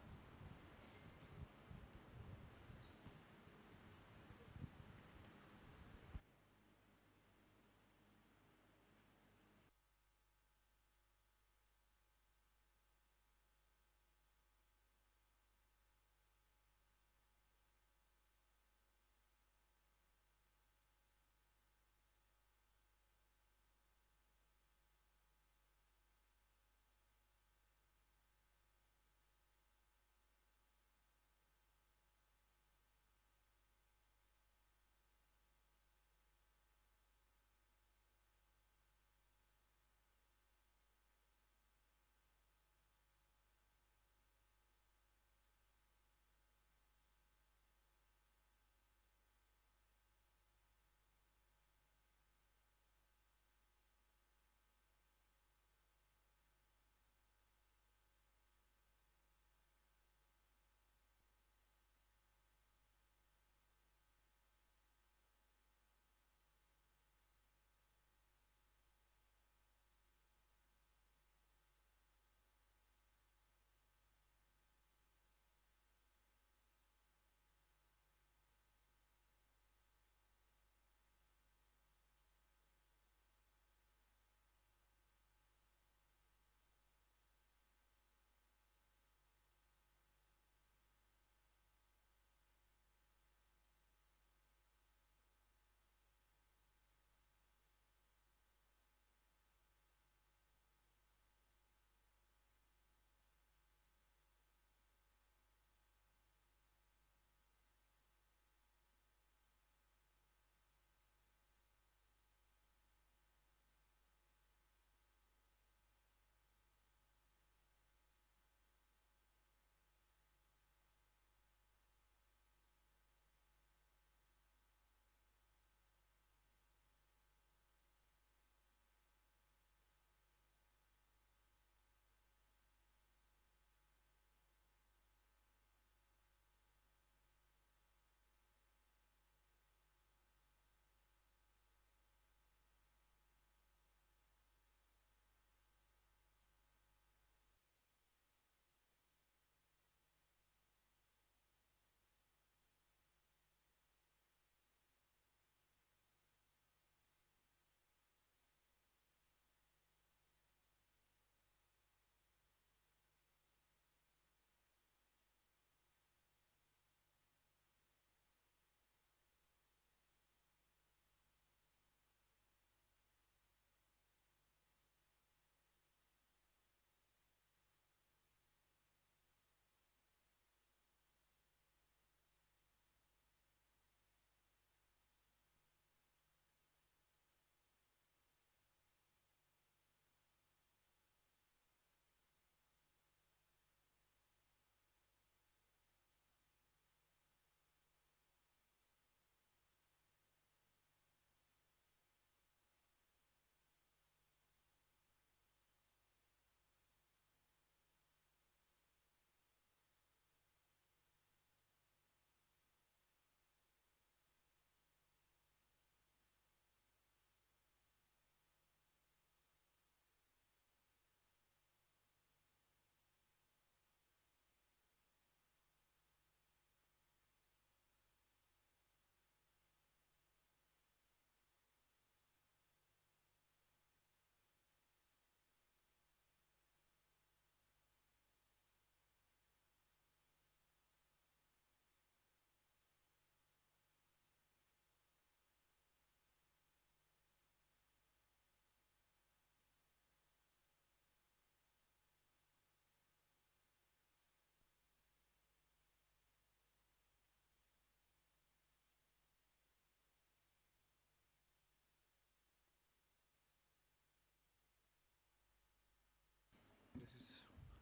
This is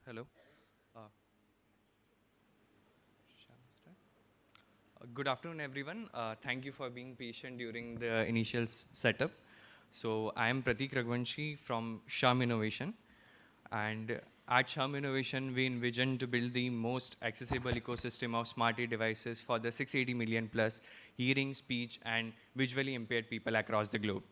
hello. Good afternoon, everyone. Thank you for being patient during the initial setup. So I am Pratik Raghuvanshi from Sham Innovation, and at Sham Innovation, we envision to build the most accessible ecosystem of smart devices for the 680 million plus hearing, speech, and visually impaired people across the globe.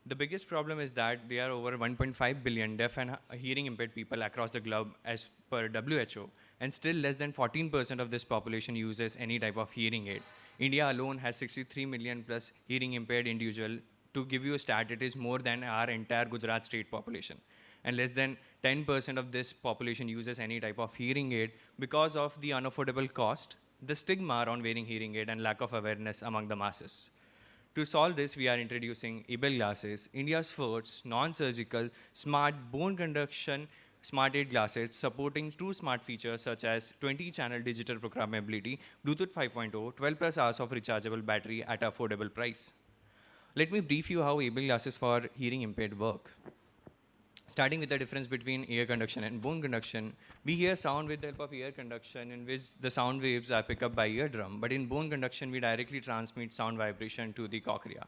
The biggest problem is that there are over 1.5 billion deaf and hearing impaired people across the globe as per WHO, and still less than 14% of this population uses any type of hearing aid. India alone has 63 million plus hearing impaired individual. To give you a stat, it is more than our entire Gujarat state population. And less than 10% of this population uses any type of hearing aid because of the unaffordable cost, the stigma around wearing hearing aid, and lack of awareness among the masses. To solve this, we are introducing Able Glasses, India's first non-surgical smart bone conduction smart aid glasses supporting true smart features such as 20-channel digital programmability, Bluetooth 5.0, 12 plus hours of rechargeable battery at an affordable price. Let me brief you how Able Glasses for hearing impaired work. Starting with the difference between ear conduction and bone conduction, we hear sound with the help of ear conduction, in which the sound waves are picked up by eardrum, but in bone conduction, we directly transmit sound vibration to the cochlea.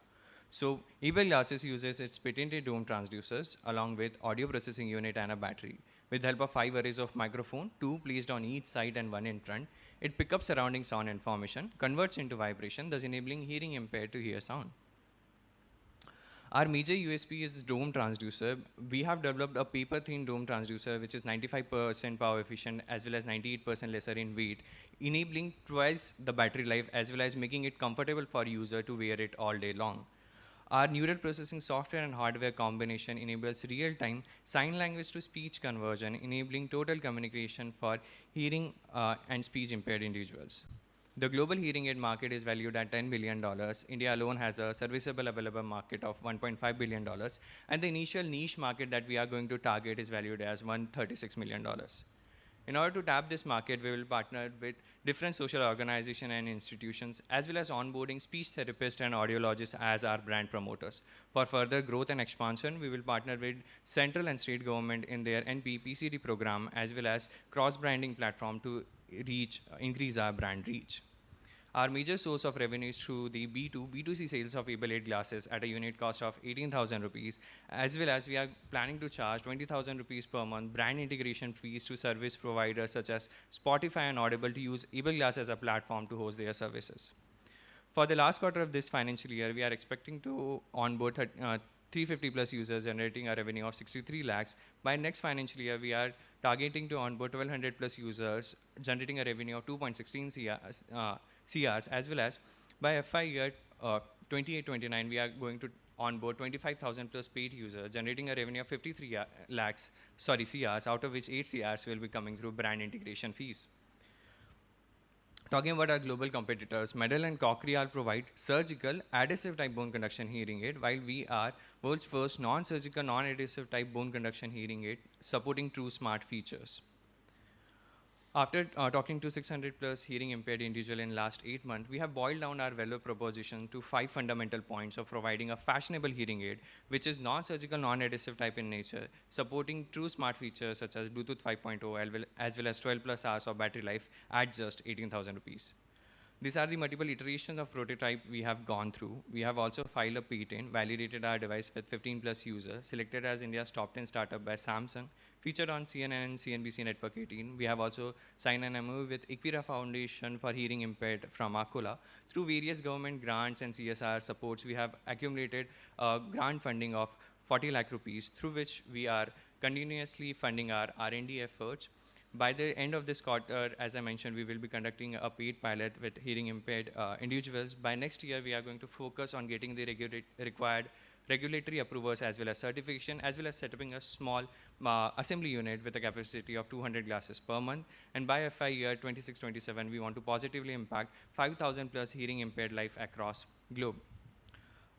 So Able Glasses uses its patented dome transducers along with audio processing unit and a battery. With the help of 5 arrays of microphone, 2 placed on each side and 1 in front, it picks up surrounding sound information, converts into vibration, thus enabling hearing impaired to hear sound. Our major USP is dome transducer. We have developed a paper-thin dome transducer which is 95% power efficient as well as 98% lesser in weight, enabling twice the battery life as well as making it comfortable for user to wear it all day long. Our neural processing software and hardware combination enables real-time sign language to speech conversion, enabling total communication for hearing and speech impaired individuals. The global hearing aid market is valued at $10 billion. India alone has a serviceable available market of $1.5 billion. And the initial niche market that we are going to target is valued as $136 million. In order to tap this market, we will partner with different social organizations and institutions, as well as onboarding speech therapists and audiologists as our brand promoters. For further growth and expansion, we will partner with central and state government in their NP-PCD program, as well as cross-branding platform to increase our brand reach. Our major source of revenue is through the B2C sales of Able Aid glasses at a unit cost of 18,000 rupees, as well as we are planning to charge 20,000 rupees per month brand integration fees to service providers such as Spotify and Audible to use Able Glass as a platform to host their services. For the last quarter of this financial year, we are expecting to onboard 350 plus users, generating a revenue of 63 lakhs. By next financial year, we are targeting to onboard 1200 plus users, generating a revenue of 2.16 CRs, as well as by FY year 28-29, we are going to onboard 25,000 plus paid users, generating a revenue of 53 lakhs, CRs, out of which 8 CRs will be coming through brand integration fees. Talking about our global competitors, Medel and Cochlear provide surgical adhesive type bone conduction hearing aid, while we are world's first non-surgical non-adhesive type bone conduction hearing aid supporting true smart features. After talking to 600 plus hearing impaired individuals in last 8 months, we have boiled down our value proposition to 5 fundamental points of providing a fashionable hearing aid, which is non-surgical, non-adhesive type in nature, supporting true smart features such as Bluetooth 5.0 as well as 12 plus hours of battery life at just 18,000 rupees. These are the multiple iterations of prototype we have gone through. We have also filed a patent, validated our device with 15 plus users, selected as India's top 10 startup by Samsung, featured on CNN and CNBC Network 18. We have also signed an MOU with Equira Foundation for Hearing Impaired from Akola. Through various government grants and CSR supports, we have accumulated grant funding of 40 lakh rupees, through which we are continuously funding our R&D efforts. By the end of this quarter, as I mentioned, we will be conducting a paid pilot with hearing impaired individuals. By next year, we are going to focus on getting the required regulatory approvals as well as certification, as well as setting a small assembly unit with a capacity of 200 glasses per month. And by FY year 26-27, we want to positively impact 5,000 plus hearing impaired life across globe.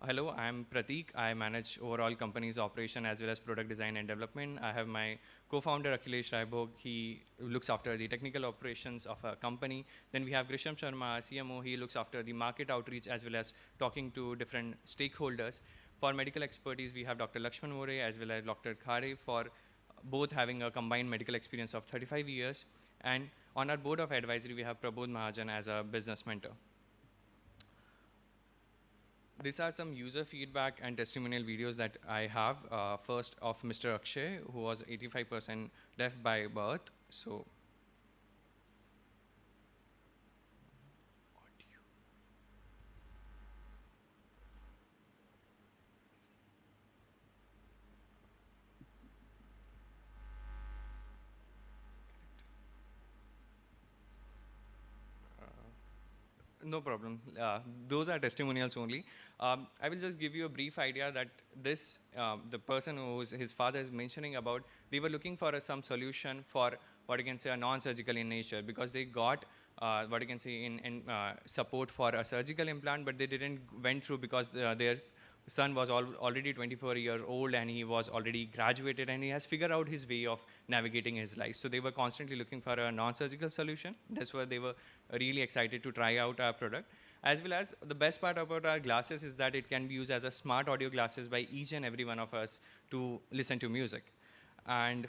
Hello, I am Pratik. I manage overall company's operation as well as product design and development. I have my co-founder Akhilesh Raibhog. He looks after the technical operations of a company. Then we have Grisham Sharma, CMO. He looks after the market outreach as well as talking to different stakeholders. For medical expertise, we have Dr. Lakshman More as well as Dr. Khare for both having a combined medical experience of 35 years. And on our board of advisory, we have Prabodh Mahajan as a business mentor. These are some user feedback and testimonial videos that I have. First of Mr. Akshay, who was 85% deaf by birth. So, no problem. Those are testimonials only. I will just give you a brief idea that this, the person who his father is mentioning about, they were looking for some solution for what you can say a non-surgical in nature, because they got what you can say in support for a surgical implant, but they didn't went through because their son was already 24 years old and he was already graduated and he has figured out his way of navigating his life. So they were constantly looking for a non-surgical solution. That's why they were really excited to try out our product. As well as the best part about our glasses is that it can be used as a smart audio glasses by each and every one of us to listen to music. And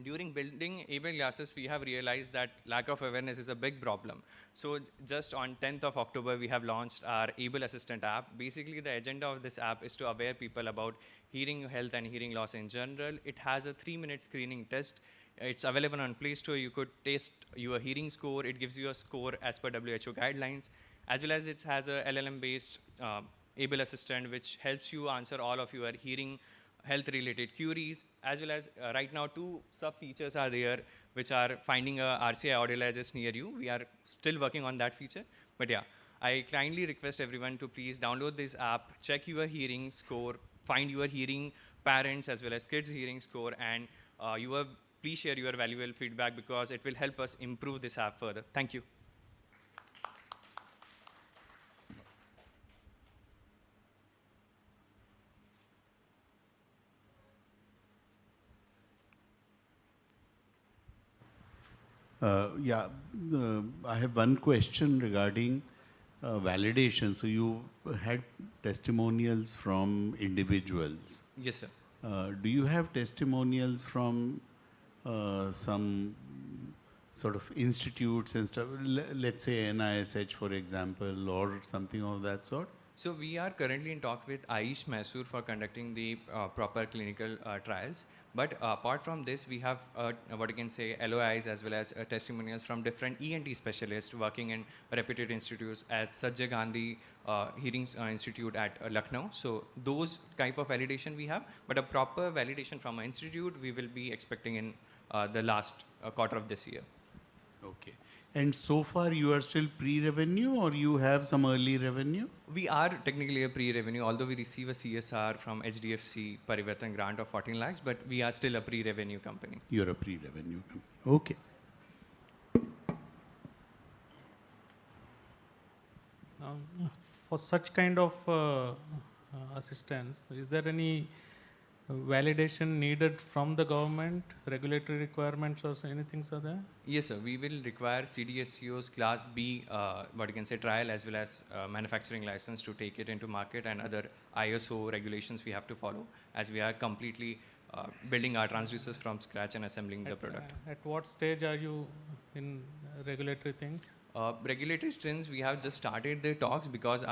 during building able glasses, we have realized that lack of awareness is a big problem. So just on 10th of October, we have launched our Able Assistant app. Basically, the agenda of this app is to aware people about hearing health and hearing loss in general. It has a 3-minute screening test. It's available on Play Store. You could test your hearing score. It gives you a score as per WHO guidelines. As well as it has a LLM-based Able Assistant, which helps you answer all of your hearing health-related queries, as well as right now 2 sub-features are there, which are finding a RCI audiologist near you. We are still working on that feature. But yeah, I kindly request everyone to please download this app, check your hearing score, find your hearing parents as well as kids' hearing score, and please share your valuable feedback because it will help us improve this app further. Thank you. I have one question regarding validation. So you had testimonials from individuals. Yes, sir. Do you have testimonials from some sort of institutes and stuff, let's say NISH, for example, or something of that sort? So we are currently in talk with Aish Mysore for conducting the proper clinical trials. But apart from this, we have what you can say LOIs as well as testimonials from different ENT specialists working in reputed institutes as Sajja Gandhi Hearing Institute at Lucknow. So those type of validation we have, but a proper validation from an institute we will be expecting in the last quarter of this year. Okay. And so far you are still pre-revenue or you have some early revenue? We are technically a pre-revenue, although we receive a CSR from HDFC Parivartan grant of 14 lakhs, but we are still a pre-revenue company. You're a pre-revenue company. Okay. For such kind of assistance, is there any validation needed from the government, regulatory requirements or anything are there? Yes, sir. We will require CDSCO's Class B, what you can say, trial as well as manufacturing license to take it into market, and other ISO regulations we have to follow as we are completely building our transducers from scratch and assembling the product. At what stage are you in regulatory things? Regulatory strengths, we have just started the talks because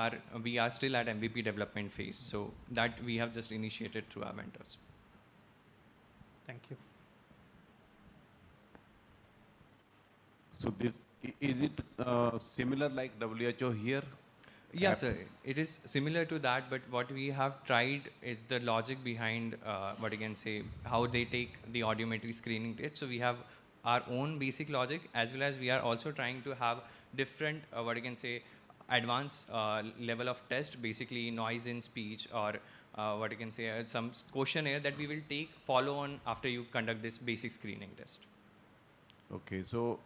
we are still at MVP development phase. So that we have just initiated through our vendors. Thank you. So is it similar like WHO here? Yes, sir. It is similar to that, but what we have tried is the logic behind what you can say, how they take the audiometry screening test. So we have our own basic logic, as well as we are also trying to have different, what you can say, advanced level of test, basically noise in speech or what you can say, some questionnaire that we will take follow on after you conduct this basic screening test. Okay, so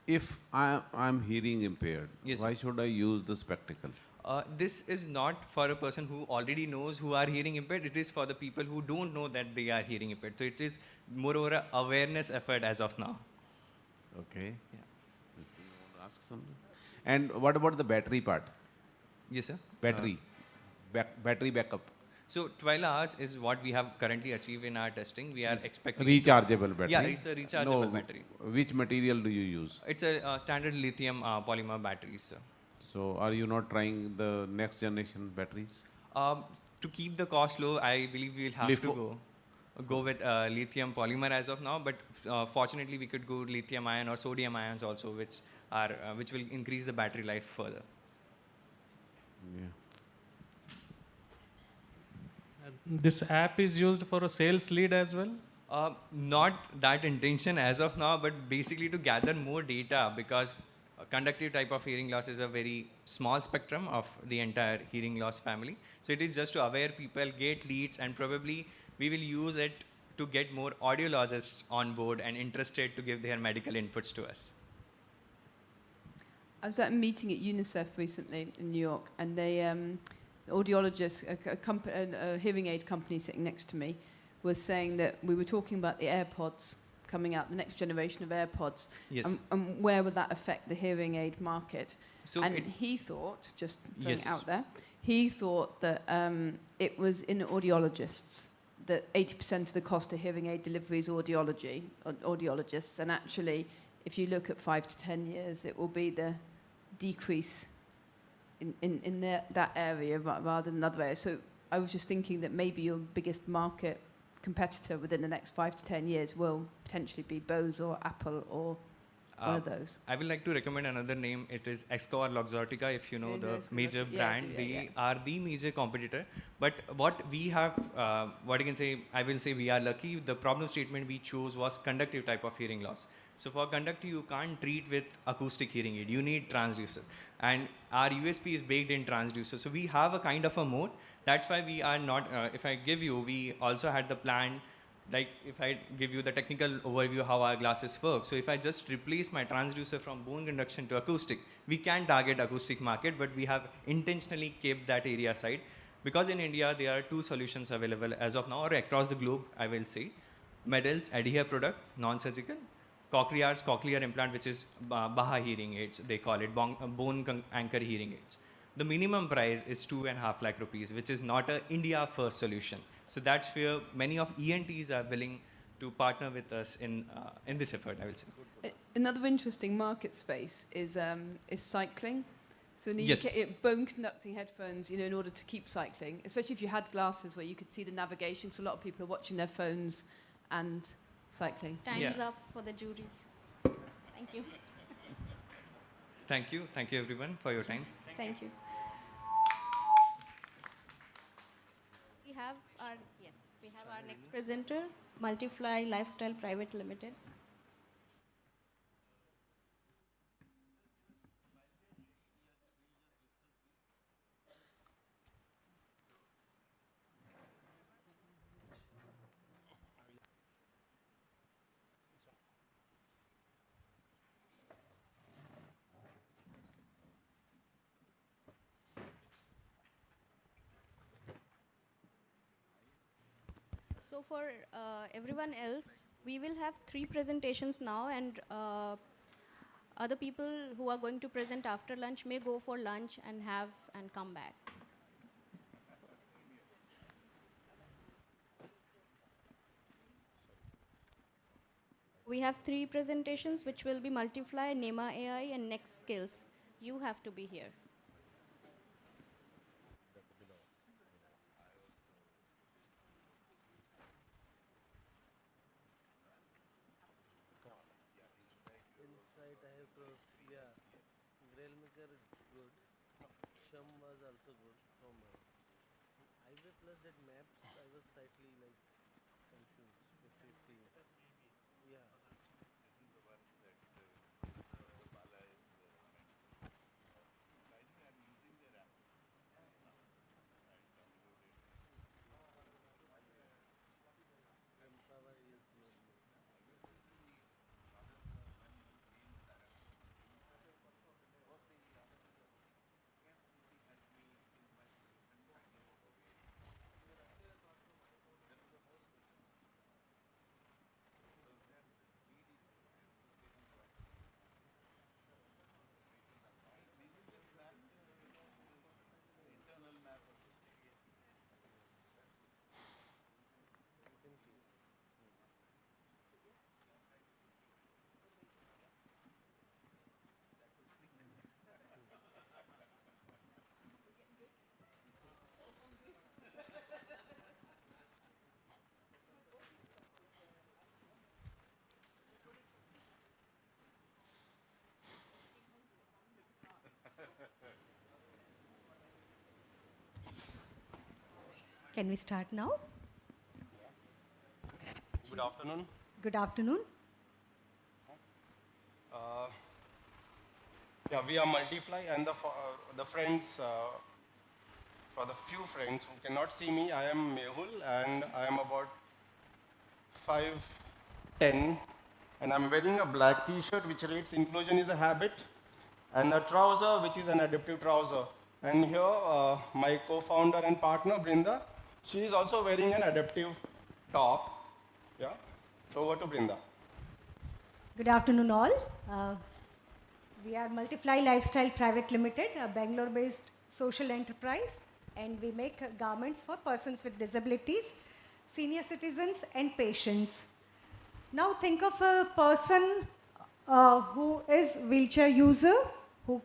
if I'm hearing impaired, yes, why should I use the spectacle? This is not for a person who already knows who are hearing impaired. It is for the people who don't know that they are hearing impaired. So it is moreover an awareness effort as of now. Okay. Yeah. You want to ask something? And what about the battery part? Yes, sir. Battery. Battery backup. So 12 hours is what we have currently achieved in our testing. We are expecting rechargeable battery. Yeah, it's a rechargeable battery. Which material do you use? It's a standard lithium polymer batteries, sir. So are you not trying the next generation batteries? To keep the cost low, I believe we'll have to go with lithium polymer as of now. But fortunately, we could go lithium ion or sodium ions also, which will increase the battery life further. Yeah. This app is used for a sales lead as well? Not that intention as of now, but basically to gather more data, because conductive type of hearing loss is a very small spectrum of the entire hearing loss family. So it is just to aware people, get leads, and probably we will use it to get more audiologists on board and interested to give their medical inputs to us. I was at a meeting at UNICEF recently in New York, and they, audiologist, a hearing aid company sitting next to me, was saying that we were talking about the AirPods coming out, the next generation of AirPods, Yes. and where would that affect the hearing aid market? So and it- he thought, just throwing Yes, it out yes. there, he thought that it was in audiologists, that 80% of the cost of hearing aid delivery is audiologists, and actually, if you look at 5 to 10 years, it will be the decrease in that area rather than another area. So I was just thinking that maybe your biggest market competitor within the next 5 to 10 years will potentially be Bose or Apple or one of those. I would like to recommend another name. It is Exco or Luxottica, if you know Yeah, the Exco, major yeah, brand. yeah, They yeah. are the major competitor. But what we have, what I can say, I will say we are lucky. The problem statement we chose was conductive type of hearing loss. So for conductive, you can't treat with acoustic hearing aid. You need transducer. And our USP is baked in transducer. So we have a kind of a mode. That's why we are not, if I give you, we also had the plan, like if I give you the technical overview how our glasses work. So if I just replace my transducer from bone conduction to acoustic, we can target acoustic market, but we have intentionally kept that area aside. Because in India, there are two solutions available as of now, or across the globe, I will say. Medals, Adhere product, non-surgical. Cochlear's cochlear implant, which is Baha hearing aids, they call it, bone anchor hearing aids. The minimum price is 2.5 lakh rupees, which is not a India first solution. So that's where many of ENTs are willing to partner with us in this effort, I will say. Another interesting market space is cycling. So in the Yes. UK, bone conducting headphones, in order to keep cycling, especially if you had glasses where you could see the navigation, so a lot of people are watching their phones and cycling. Time's up for the jury. Thank you. Thank you. Thank you, everyone, for your time. Thank you. We have our next presenter, Multifly Lifestyle Private Limited. So for everyone else, we will have 3 presentations now, and other people who are going to present after lunch may go for lunch and come back. We have 3 presentations, which will be Multifly, Nema AI, and Next Skills. You have to be here. Insight I have to, yeah. Grailmaker is good. Shum was also good from Highway Plus that maps, I was slightly like confused. If you see, yeah. Empower is good. Can we start now? Good afternoon. Good afternoon. Yeah, we are Multiply, and the friends, for the few friends who cannot see me, I am Mehul, and I am about 5'10", and I'm wearing a black t-shirt which reads "Inclusion is a habit," and a trouser which is an adaptive trouser. And here, my co-founder and partner, Brinda, she is also wearing an adaptive top. Yeah, so over to Brinda. Good afternoon, all. We are Multiply Lifestyle Private Limited, a Bangalore-based social enterprise, and we make garments for persons with disabilities, senior citizens, and patients. Now think of a person who is wheelchair user, who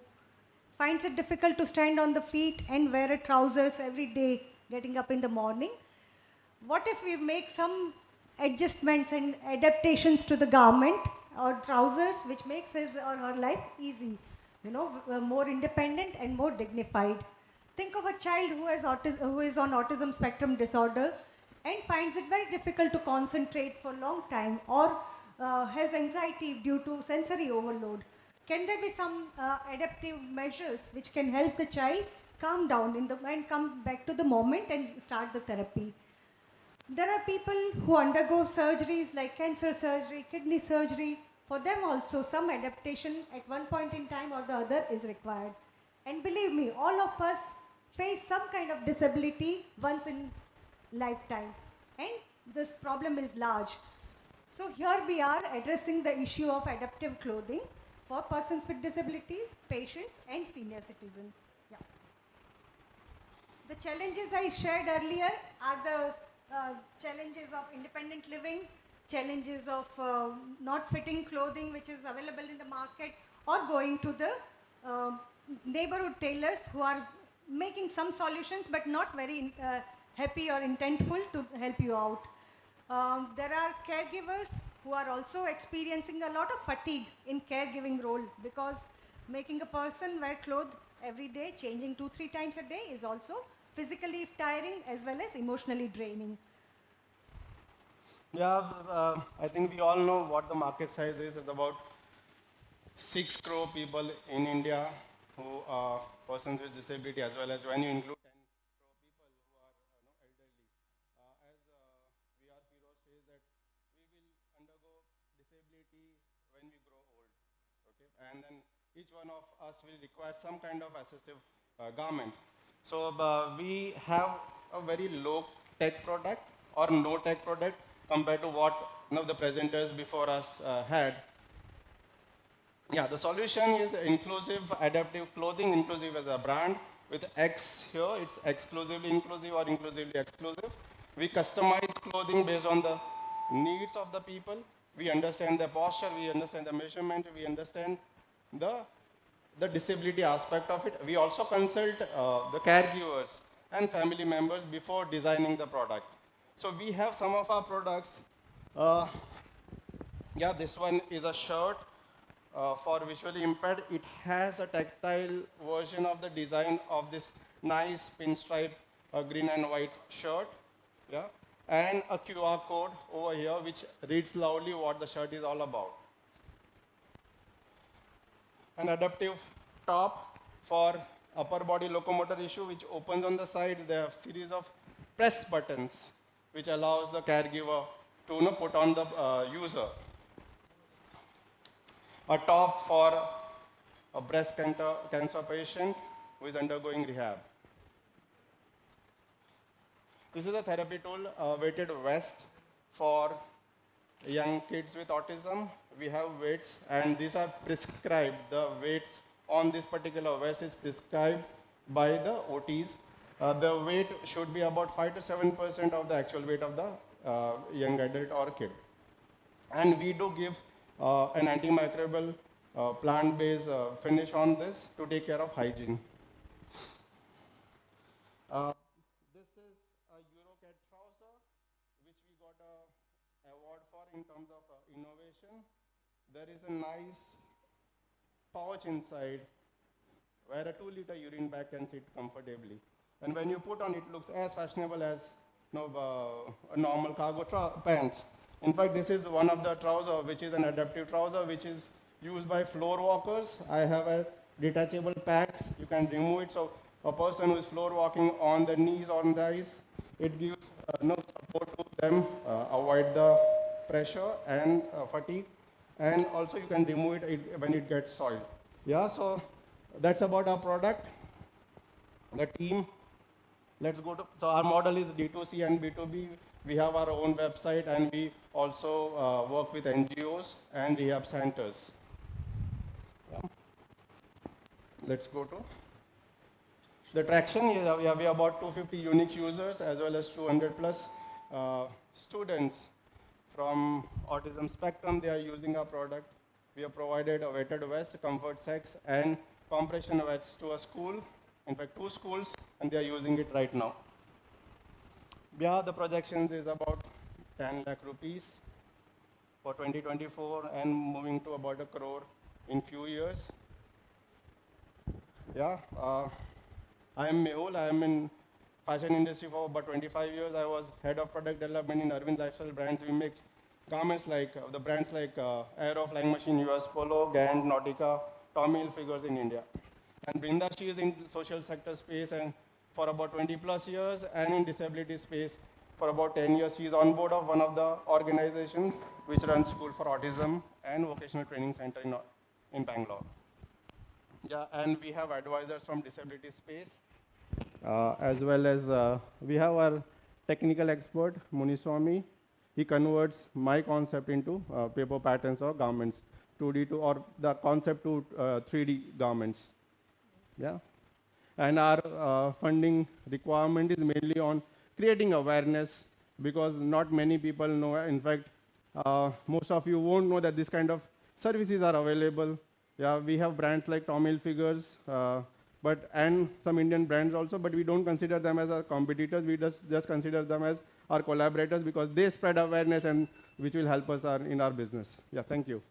finds it difficult to stand on the feet and wear a trousers every day, getting up in the morning. What if we make some adjustments and adaptations to the garment or trousers, which makes his or her life easy, more independent and more dignified. Think of a child who is on autism spectrum disorder and finds it very difficult to concentrate for a long time, or has anxiety due to sensory overload. Can there be some adaptive measures which can help the child calm down and come back to the moment and start the therapy? There are people who undergo surgeries like cancer surgery, kidney surgery. For them also, some adaptation at one point in time or the other is required. And believe me, all of us face some kind of disability once in lifetime. And this problem is large. So here we are addressing the issue of adaptive clothing for persons with disabilities, patients, and senior citizens. Yeah. The challenges I shared earlier are the challenges of independent living, challenges of not fitting clothing which is available in the market, or going to the neighborhood tailors who are making some solutions but not very happy or intentful to help you out. There are caregivers who are also experiencing a lot of fatigue in caregiving role, because making a person wear clothes every day, changing 2-3 times a day, is also physically tiring as well as emotionally draining. Yeah, I think we all know what the market size is. It's about 6 crore people in India who are persons with disability, as well as when you include 10 crore people who are elderly. As VR Feroz says, that we will undergo disability when we grow old. Okay? And then each one of us will require some kind of assistive garment. So we have a very low tech product or no tech product compared to what the presenters before us had. Yeah, the solution is inclusive adaptive clothing. Inclusive as a brand with X here. It's exclusively inclusive or inclusively exclusive. We customize clothing based on the needs of the people. We understand the posture, we understand the measurement, we understand the disability aspect of it. We also consult the caregivers and family members before designing the product. So we have some of our products. Yeah, this one is a shirt for visually impaired. It has a tactile version of the design of this nice pinstripe green and white shirt. Yeah, and a QR code over here which reads loudly what the shirt is all about. An adaptive top for upper body locomotor issue, which opens on the side. There are a series of press buttons which allows the caregiver to put on the user. A top for a breast cancer patient who is undergoing rehab. This is a therapy tool, weighted vest for young kids with autism. We have weights, and these are prescribed. The weights on this particular vest is prescribed by the OTs. The weight should be about 5 to 7% of the actual weight of the young adult or kid. And we do give an antimicrobial plant-based finish on this to take care of hygiene. This is a Eurocat trouser, which we got an award for in terms of innovation. There is a nice pouch inside where a 2-liter urine bag can sit comfortably. And when you put on, it looks as fashionable as normal cargo pants. In fact, this is one of the trouser, which is an adaptive trouser, which is used by floor walkers. I have a detachable pads. You can remove it. So a person who is floor walking on the knees or on the eyes, it gives support to them, avoid the pressure and fatigue. And also you can remove it when it gets soiled. Yeah, so that's about our product. The team, let's go to, so our model is D2C and B2B. We have our own website and we also work with NGOs and rehab centers. Yeah. Let's go to the traction. We have about 250 unique users as well as 200 plus students from autism spectrum. They are using our product. We have provided a weighted vest, comfort sacks, and compression vests to a school. In fact, 2 schools, and they are using it right now. Yeah, the projections is about 10 lakh rupees for 2024 and moving to about 1 crore in few years. Yeah, I am Mehul. I am in fashion industry for about 25 years. I was head of product development in Arvind Lifestyle Brands. We make garments like the brands like Aero, Flying Machine, US Polo, Gant, Nautica, Tommy Hilfiger in India. And Brinda, she is in social sector space and for about 20 plus years, and in disability space for about 10 years. She is on board of one of the organizations which runs School for Autism and Vocational Training Center in Bangalore. Yeah, and we have advisors from disability space, as well as we have our technical expert, Muniswamy. He converts my concept into paper patterns or garments, 2D to, or the concept to 3D garments. Yeah, and our funding requirement is mainly on creating awareness, because not many people know. In fact, most of you won't know that this kind of services are available. Yeah, we have brands like Tommy Hilfiger, and some Indian brands also, but we don't consider them as our competitors. We just consider them as our collaborators, because they spread awareness and which will help us in our business. Yeah, thank you.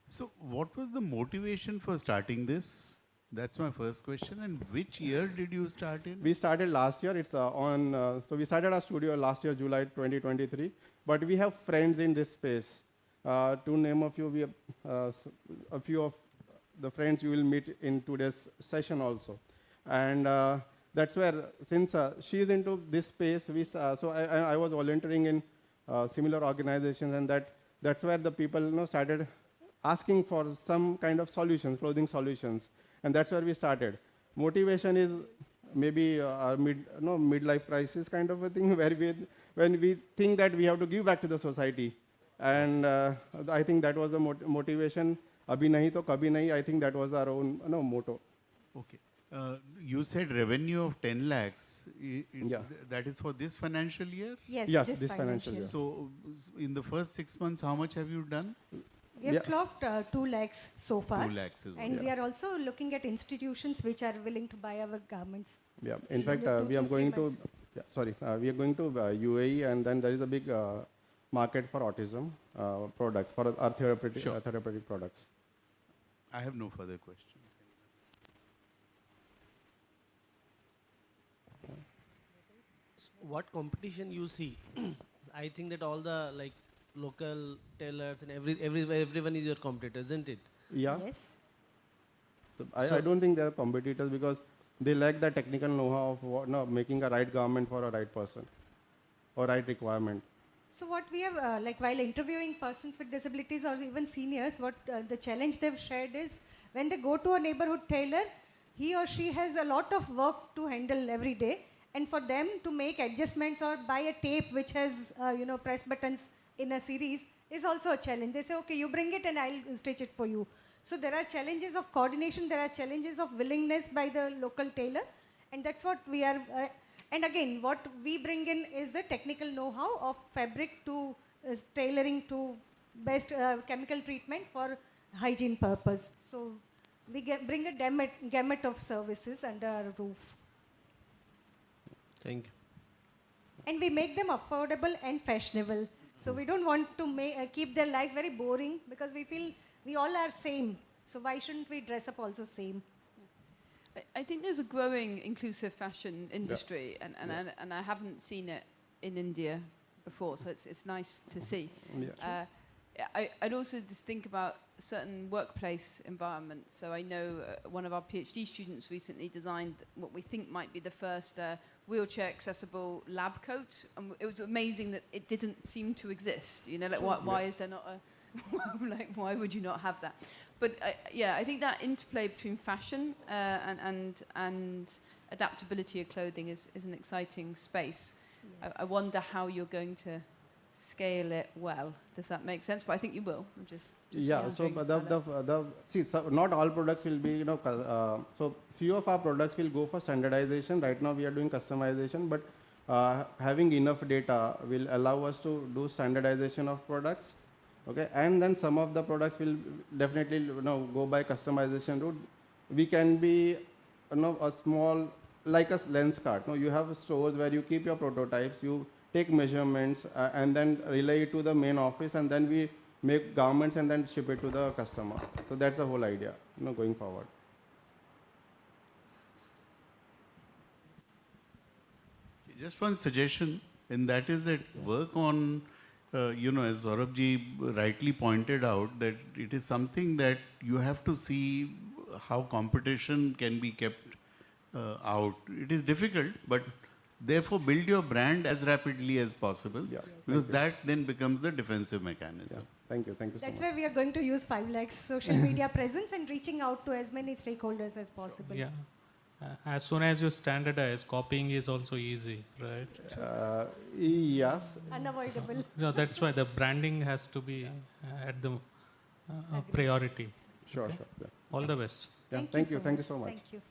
So what was the motivation for starting this? That's my first question. And which year did you start in? We started last year. It's so we started our studio last year, July 2023. But we have friends in this space. To name a few, we have a few of the friends you will meet in today's session also. And that's where, since she is into this space, so I was volunteering in similar organizations, and that's where the people started asking for some kind of solutions, clothing solutions. And that's where we started. Motivation is maybe a midlife crisis kind of a thing, where when we think that we have to give back to the society. And I think that was the motivation. Abhi nahi to kabhi nahi. I think that was our own motto. Okay. You said revenue of 10 lakhs. Yeah. That is for this financial year? Yes, this financial year. So in the first 6 months, how much have you done? We have clocked 2 lakhs so far. 2 lakhs is and we are also looking at institutions which are willing to buy our garments. Yeah, in fact, we are going to, we are going to UAE, and then there is a big market for autism products, for our therapeutic products. I have no further questions. What competition you see? I think that all the local tailors and everyone is your competitor, isn't it? Yeah. Yes. So I don't think they are competitors, because they lack the technical know-how of making a right garment for a right person or right requirement. So what we have, while interviewing persons with disabilities or even seniors, what the challenge they've shared is, when they go to a neighborhood tailor, he or she has a lot of work to handle every day. And for them to make adjustments or buy a tape which has, press buttons in a series is also a challenge. They say, okay, you bring it and I'll stitch it for you. So there are challenges of coordination, there are challenges of willingness by the local tailor, and that's what we are, and again, what we bring in is the technical know-how of fabric to tailoring to best chemical treatment for hygiene purpose. So we bring a gamut of services under our roof. Thank you. And we make them affordable and fashionable. So we don't want to keep their life very boring, because we feel we all are same. So why shouldn't we dress up also same? I think there's a growing inclusive fashion industry, and I haven't seen it in India before, so it's nice to see. Yeah. I'd also just think about certain workplace environments. So I know one of our PhD students recently designed what we think might be the first wheelchair accessible lab coat, and it was amazing that it didn't seem to exist. You know, like why is there not a like why would you not have that? But yeah, I think that interplay between fashion and adaptability of clothing is an exciting space. Yes. I wonder how you're going to scale it well. Does that make sense? But I think you will. I'm just yeah. So not all products will be, you know, so few of our products will go for standardization. Right now we are doing customization, but having enough data will allow us to do standardization of products. Okay, and then some of the products will definitely, you know, go by customization route. We can be, you know, a small, like a lens cart. No, you have stores where you keep your prototypes, you take measurements, and then relay it to the main office, and then we make garments and then ship it to the customer. So that's the whole idea, you know, going forward. Just one suggestion, and that is that work on, you know, as Saurabhji rightly pointed out, that it is something that you have to see how competition can be kept out. It is difficult, but therefore build your brand as rapidly as possible, because that then becomes the defensive mechanism. Thank you so much. That's why we are going to use 5 lakhs social media presence and reaching out to as many stakeholders as possible. Yeah. As soon as you standardize, copying is also easy, right? Yes. Unavoidable. No, that's why the branding has to be at the priority. Sure, okay? sure. Yeah. All the best. Yeah, thank you so much. Thank you.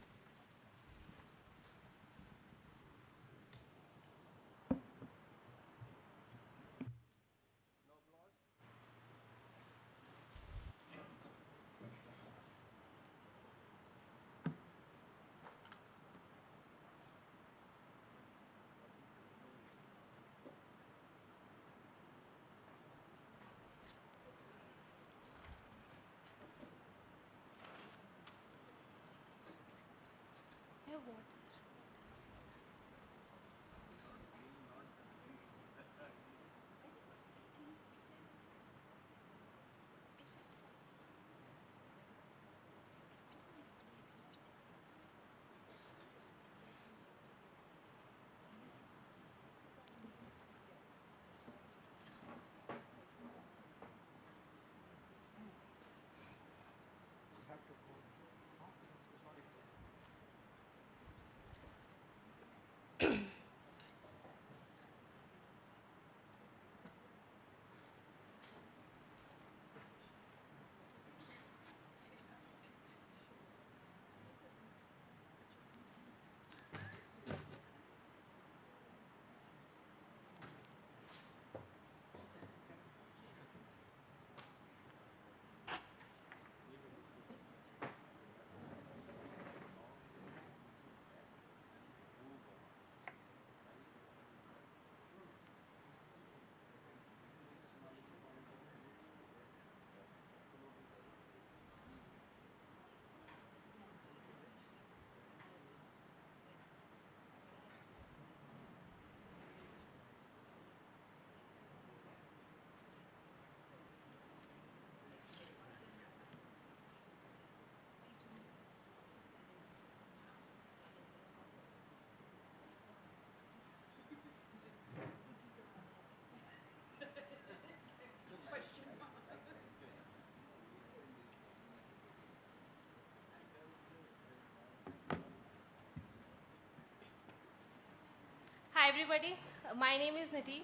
Hi everybody, my name is Nidhi.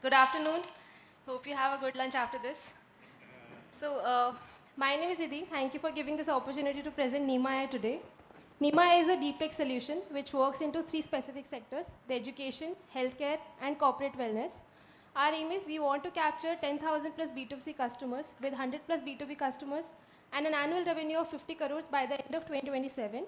Good afternoon. Hope you have a good lunch after this. So, my name is Nidhi. Thank you for giving this opportunity to present NEMA today. NEMA is a deep tech solution which works into 3 specific sectors: the education, healthcare, and corporate wellness. Our aim is we want to capture 10,000 plus B2C customers with 100 plus B2B customers and an annual revenue of 50 crores by the end of 2027.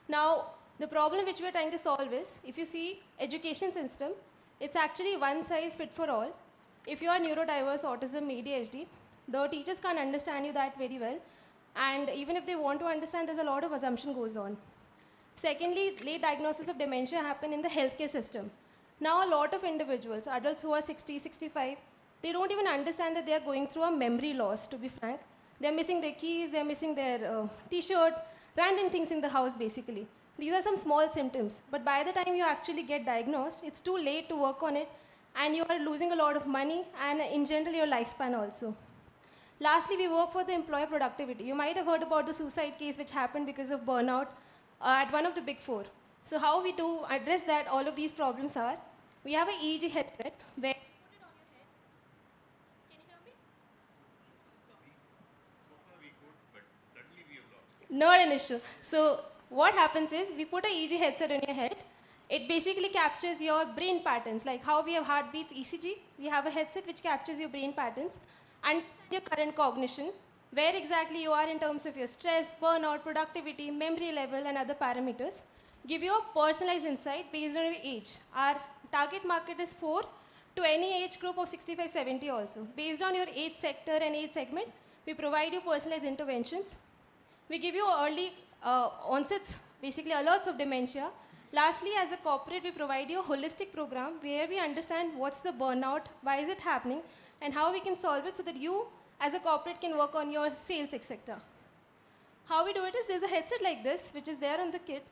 Now, the problem which we are trying to solve is, if you see education system, it's actually one size fit for all. If you are neurodiverse, autism, ADHD, the teachers can't understand you that very well. And even if they want to understand, there's a lot of assumption goes on. Secondly, late diagnosis of dementia happen in the healthcare system. Now a lot of individuals, adults who are 60, 65, they don't even understand that they are going through a memory loss, to be frank. They're missing their keys, they're missing their t-shirt, random things in the house basically. These are some small symptoms, but by the time you actually get diagnosed, it's too late to work on it, and you are losing a lot of money and in general your lifespan also. Lastly, we work for the employee productivity. You might have heard about the suicide case which happened because of burnout at one of the big four. So how we do address that, all of these problems are, we have an EEG headset where not an issue. So what happens is we put an EEG headset on your head. It basically captures your brain patterns, like how we have heartbeats, ECG. We have a headset which captures your brain patterns and your current cognition, where exactly you are in terms of your stress, burnout, productivity, memory level, and other parameters. Give you a personalized insight based on your age. Our target market is 4 to any age group of 65, 70 also. Based on your age sector and age segment, we provide you personalized interventions. We give you early onsets, basically alerts of dementia. Lastly, as a corporate, we provide you a holistic program where we understand what's the burnout, why is it happening, and how we can solve it so that you, as a corporate, can work on your sales, etc. How we do it is, there's a headset like this, which is there on the kit.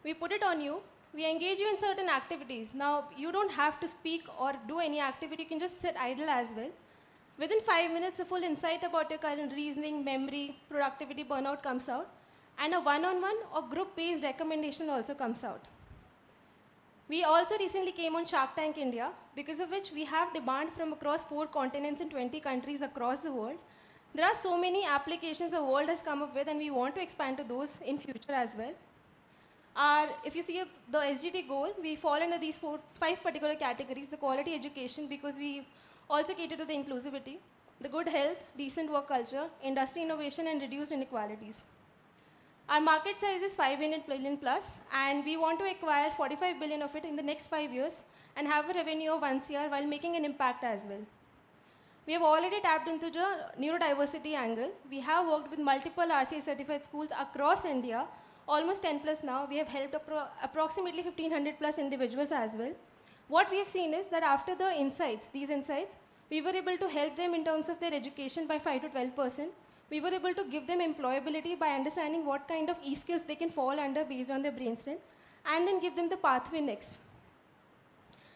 We put it on you. We engage you in certain activities. Now, you don't have to speak or do any activity. You can just sit idle as well. Within 5 minutes, a full insight about your current reasoning, memory, productivity, burnout comes out. And a one-on-one or group-based recommendation also comes out. We also recently came on Shark Tank India, because of which we have demand from across 4 continents and 20 countries across the world. There are so many applications the world has come up with, and we want to expand to those in future as well. If you see the SGT goal, we fall under these 5 particular categories: the quality education, because we also cater to the inclusivity, the good health, decent work culture, industry innovation, and reduced inequalities. Our market size is 5 billion plus, and we want to acquire 45 billion of it in the next 5 years and have a revenue of 1 CR while making an impact as well. We have already tapped into the neurodiversity angle. We have worked with multiple RCA certified schools across India, almost 10 plus now. We have helped approximately 1500 plus individuals as well. What we have seen is that after the insights, these insights, we were able to help them in terms of their education by 5 to 12%. We were able to give them employability by understanding what kind of e-skills they can fall under based on their brain strength, and then give them the pathway next.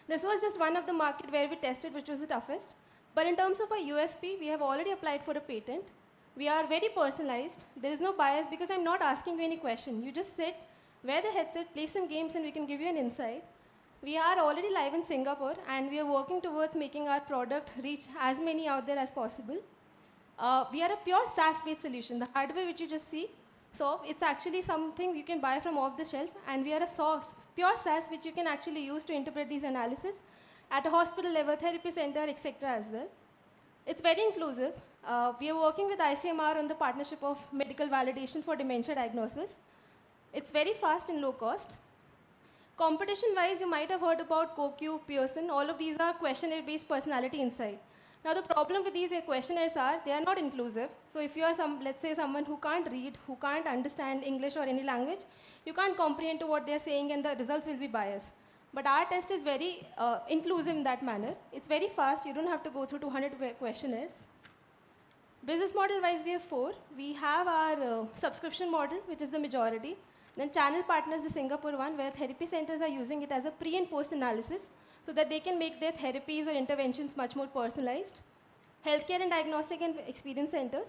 This was just one of the market where we tested, which was the toughest. But in terms of our USP, we have already applied for a patent. We are very personalized. There is no bias because I'm not asking you any question. You just sit, wear the headset, play some games, and we can give you an insight. We are already live in Singapore, and we are working towards making our product reach as many out there as possible. We are a pure SaaS-based solution. The hardware which you just see, so it's actually something you can buy from off the shelf, and we are a pure SaaS which you can actually use to interpret these analysis at a hospital level, therapy center, etc. as well. It's very inclusive. We are working with ICMR on the partnership of medical validation for dementia diagnosis. It's very fast and low cost. Competition-wise, you might have heard about CoQ, Pearson. All of these are questionnaire-based personality insight. Now, the problem with these questionnaires are they are not inclusive. So if you are let's say someone who can't read, who can't understand English or any language, you can't comprehend to what they're saying, and the results will be biased. But our test is very inclusive in that manner. It's very fast. You don't have to go through 200 questionnaires. Business model-wise, we have 4. We have our subscription model, which is the majority. Then channel partners, the Singapore one, where therapy centers are using it as a pre- and post-analysis so that they can make their therapies or interventions much more personalized. Healthcare and diagnostic and experience centers.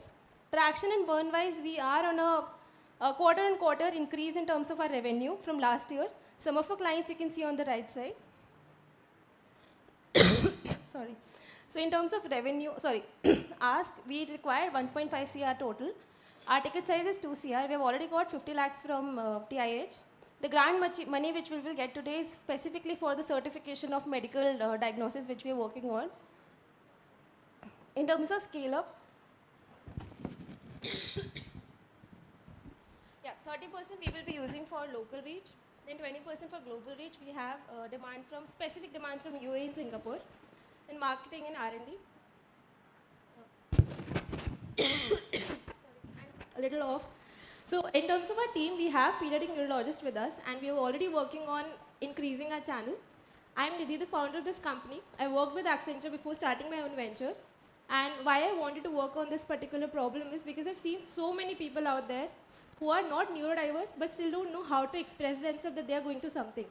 Traction and burn-wise, we are on a quarter-on-quarter increase in terms of our revenue from last year. Some of our clients you can see on the right side. Sorry. So in terms of revenue, ask, we require 1.5 CR total. Our ticket size is 2 CR. We have already got 50 lakhs from TIH. The grant money which we will get today is specifically for the certification of medical diagnosis which we are working on. In terms of scale up, yeah, 30% we will be using for local reach. Then 20% for global reach. We have demand from specific demands from UAE and Singapore. In marketing and R&D. a little off. So in terms of our team, we have pediatric neurologists with us, and we are already working on increasing our channel. I'm Nidhi, the founder of this company. I worked with Accenture before starting my own venture. And why I wanted to work on this particular problem is because I've seen so many people out there who are not neurodiverse but still don't know how to express themselves that they are going through something.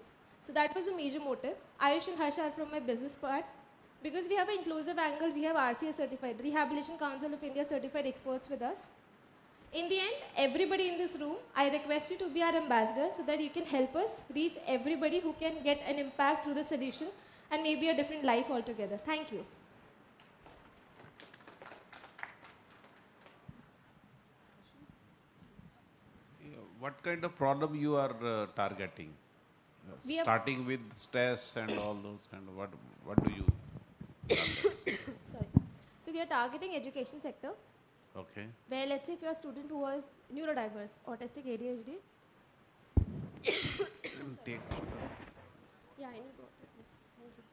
So that was the major motive. Ayush and Harsh are from my business part. Because we have an inclusive angle, we have RCA certified, Rehabilitation Council of India certified experts with us. In the end, everybody in this room, I request you to be our ambassador so that you can help us reach everybody who can get an impact through the solution and maybe a different life altogether. Thank you. What kind of problem you are targeting? Starting with stress and all those kind of, what do you target? Sorry. So we are targeting education sector. Okay. Where let's say if you're a student who was neurodiverse, autistic, ADHD. Take. Yeah, I need water. Thank you.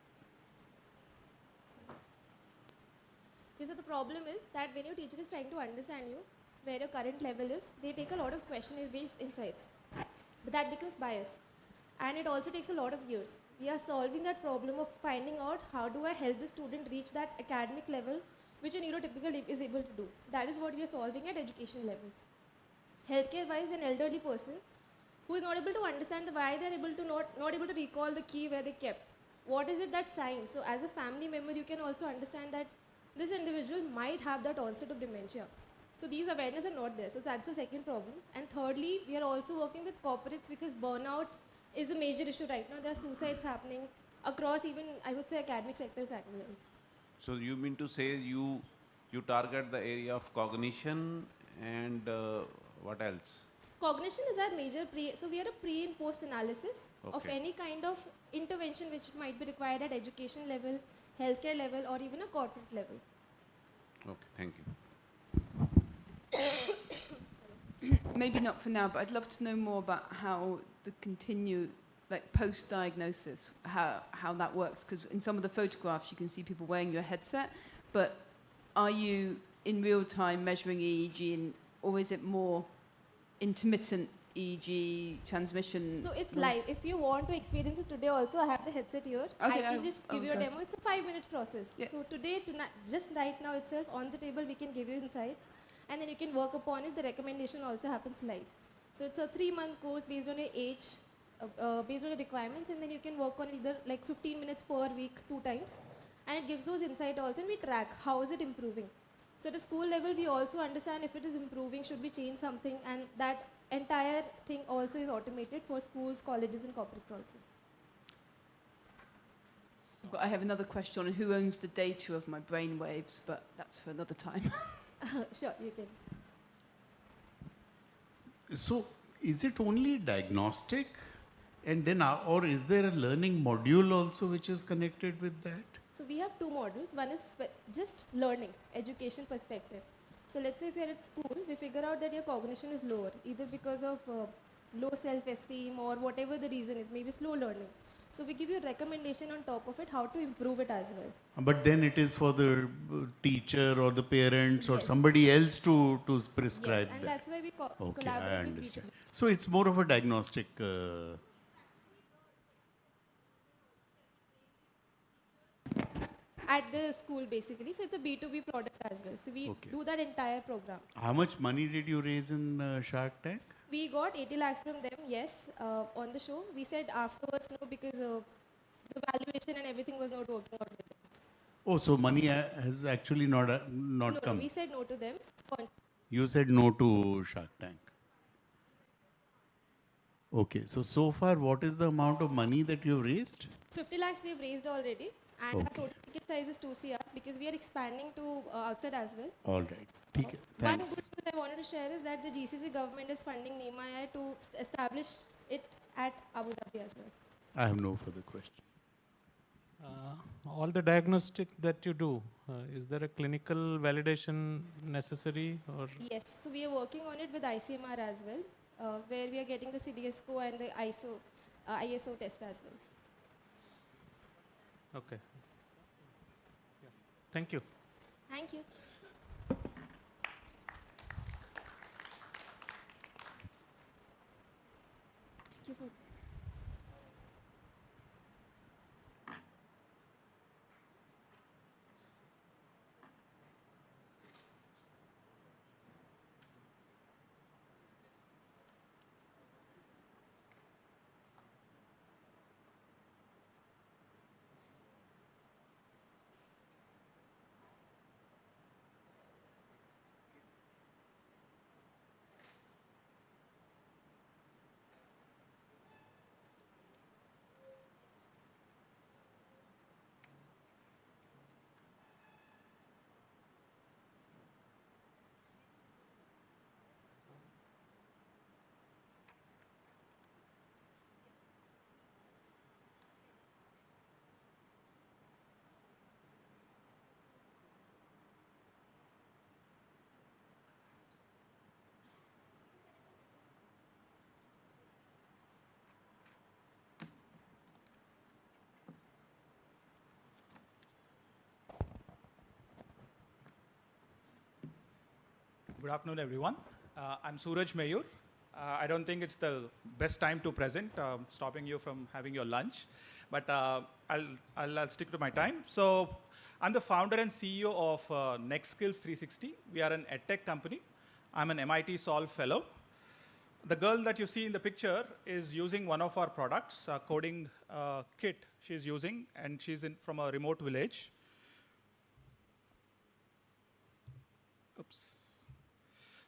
Okay, so the problem is that when your teacher is trying to understand you, where your current level is, they take a lot of questionnaire-based insights. But that becomes bias. And it also takes a lot of years. We are solving that problem of finding out how do I help the student reach that academic level which a neurotypical is able to do. That is what we are solving at education level. Healthcare-wise, an elderly person who is not able to understand why they're able to not able to recall the key where they kept. What is it that signs? So as a family member, you can also understand that this individual might have that onset of dementia. So these awareness are not there. So that's the second problem. And thirdly, we are also working with corporates because burnout is a major issue right now. There are suicides happening across even, I would say, academic sectors as well. So you mean to say you target the area of cognition and what else? Cognition is our major so we are a pre and post analysis of any kind of intervention which might be required at education level, healthcare level, or even a corporate level. Okay, thank you. Maybe not for now, but I'd love to know more about how the post-diagnosis, how that works. Because in some of the photographs, you can see people wearing your headset, but are you in real time measuring EEG, or is it more intermittent EEG transmission? So it's live. If you want to experience it today also, I have the headset here. Okay, I can just give you a okay. demo. It's a 5-minute process. Yeah. So today, tonight, just right now itself, on the table, we can give you insights. And then you can work upon it. The recommendation also happens live. So it's a 3-month course based on your age, based on your requirements, and then you can work on either like 15 minutes per week, 2 times. And it gives those insights also, and we track how is it improving. So at the school level, we also understand if it is improving, should we change something, and that entire thing also is automated for schools, colleges, and corporates also. But I have another question on who owns the data of my brain waves, but that's for another time. Sure, you can. So, is it only diagnostic, and then, or is there a learning module also which is connected with that? So we have 2 modules. One is just learning, education perspective. So let's say if you're at school, we figure out that your cognition is lower, either because of low self-esteem or whatever the reason is, maybe slow learning. So we give you a recommendation on top of it, how to improve it as well. But then it is for the teacher or the parents or somebody else to prescribe and that. that's why we Okay, collaborate I with understand. people. So it's more of a diagnostic. At the school basically, so it's a B2B product as well. So we do that entire program. How much money did you raise in Shark Tank? We got 80 lakhs from them, yes, on the show. We said afterwards no because the valuation and everything was not working out with them. Oh, so money has actually not No, come. we said no to them. You said no to Shark Tank. Okay, so far what is the amount of money that you have raised? 50 lakhs we have raised already, and our total ticket size is 2 CR because we are expanding to outside as well. All right. One Thanks. good news I wanted to share is that the GCC government is funding NEMA to establish it at Abu Dhabi as well. I have no further question. All the diagnostic that you do, is there a clinical validation necessary? Or Yes, so we are working on it with ICMR as well, where we are getting the CDSCO and the ISO test as well. Okay. Thank you. Thank you. Good afternoon, everyone. I'm Suraj Mayur. I don't think it's the best time to present, stopping you from having your lunch, but I'll stick to my time. So I'm the founder and CEO of NextSkills 360. We are an edtech company. I'm an MIT Solve fellow. The girl that you see in the picture is using one of our products, a coding kit she's using, and she's from a remote village. Oops.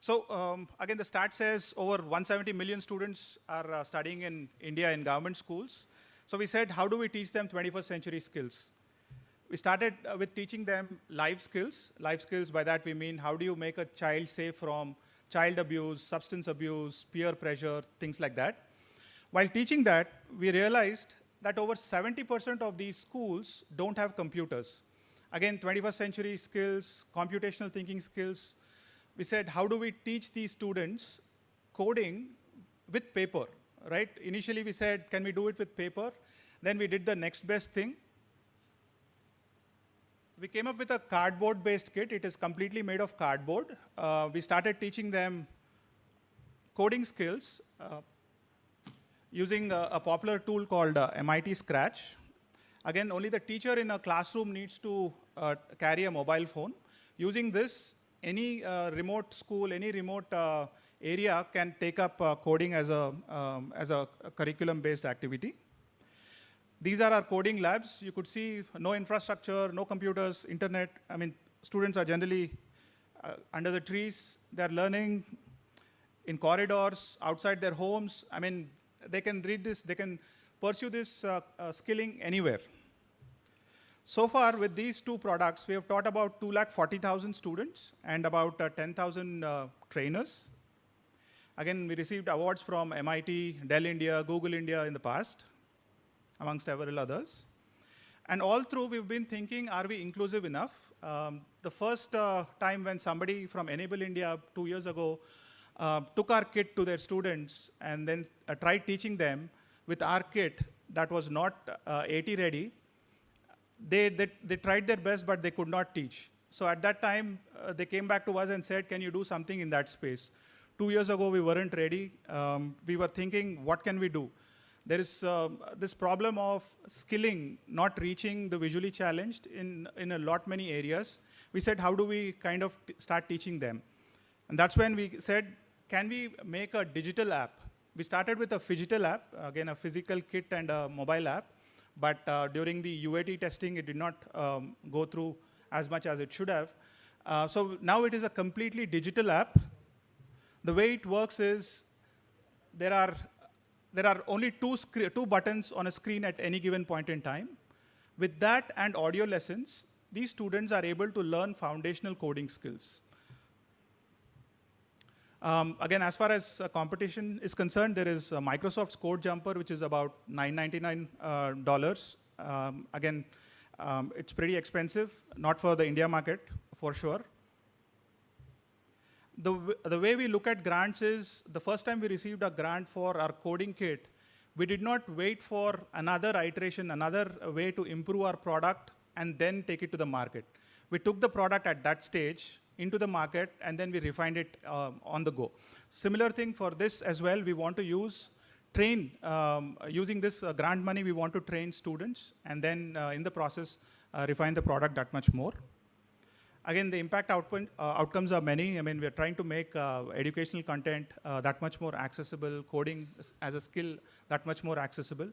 So again, the stat says over 170 million students are studying in India in government schools. So we said, how do we teach them 21st century skills? We started with teaching them life skills. Life skills, by that we mean, how do you make a child safe from child abuse, substance abuse, peer pressure, things like that. While teaching that, we realized that over 70% of these schools don't have computers. Again, 21st century skills, computational thinking skills. We said, how do we teach these students coding with paper, right? Initially, we said, can we do it with paper? Then we did the next best thing. We came up with a cardboard-based kit. It is completely made of cardboard. We started teaching them coding skills using a popular tool called MIT Scratch. Again, only the teacher in a classroom needs to carry a mobile phone. Using this, any remote school, any remote area can take up coding as a curriculum-based activity. These are our coding labs. You could see no infrastructure, no computers, internet. I mean, students are generally under the trees. They're learning in corridors, outside their homes. I mean, they can read this, they can pursue this skilling anywhere. So far, with these two products, we have taught about 240,000 students and about 10,000 trainers. Again, we received awards from MIT, Dell India, Google India in the past, among several others. And all through, we've been thinking, are we inclusive enough? The first time when somebody from Enable India 2 years ago took our kit to their students and then tried teaching them with our kit that was not AT ready, they tried their best, but they could not teach. So at that time, they came back to us and said, can you do something in that space? 2 years ago, we weren't ready. We were thinking, what can we do? There is this problem of skilling not reaching the visually challenged in a many areas. We said, how do we kind of start teaching them? And that's when we said, can we make a digital app? We started with a phygital app, again, a physical kit and a mobile app. But during the UAT testing, it did not go through as much as it should have. So now it is a completely digital app. The way it works is there are only two buttons on a screen at any given point in time. With that and audio lessons, these students are able to learn foundational coding skills. Again, as far as competition is concerned, there is Microsoft's Code Jumper, which is about $999. Again, it's pretty expensive, not for the India market, for sure. The way we look at grants is, the first time we received a grant for our coding kit, we did not wait for another iteration, another way to improve our product and then take it to the market. We took the product at that stage into the market, and then we refined it on the go. Similar thing for this as well. We want to using this grant money, we want to train students, and then in the process, refine the product that much more. Again, the impact outcomes are many. I mean, we're trying to make educational content that much more accessible, coding as a skill that much more accessible.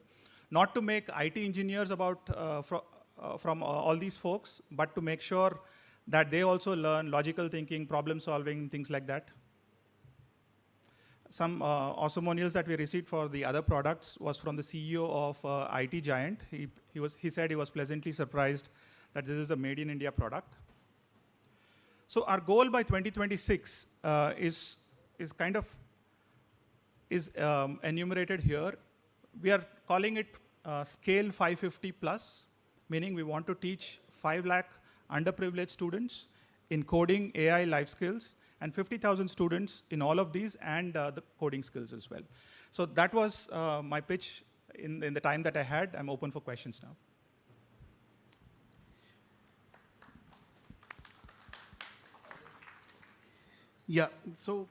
Not to make IT engineers from all these folks, but to make sure that they also learn logical thinking, problem solving, things like that. Some awesomonials that we received for the other products was from the CEO of IT Giant. He said he was pleasantly surprised that this is a made in India product. So our goal by 2026 is enumerated here. We are calling it Scale 550 Plus, meaning we want to teach 5 lakh underprivileged students in coding, AI, life skills, and 50,000 students in all of these and the coding skills as well. So that was my pitch in the time that I had. I'm open for questions now. Yeah, so,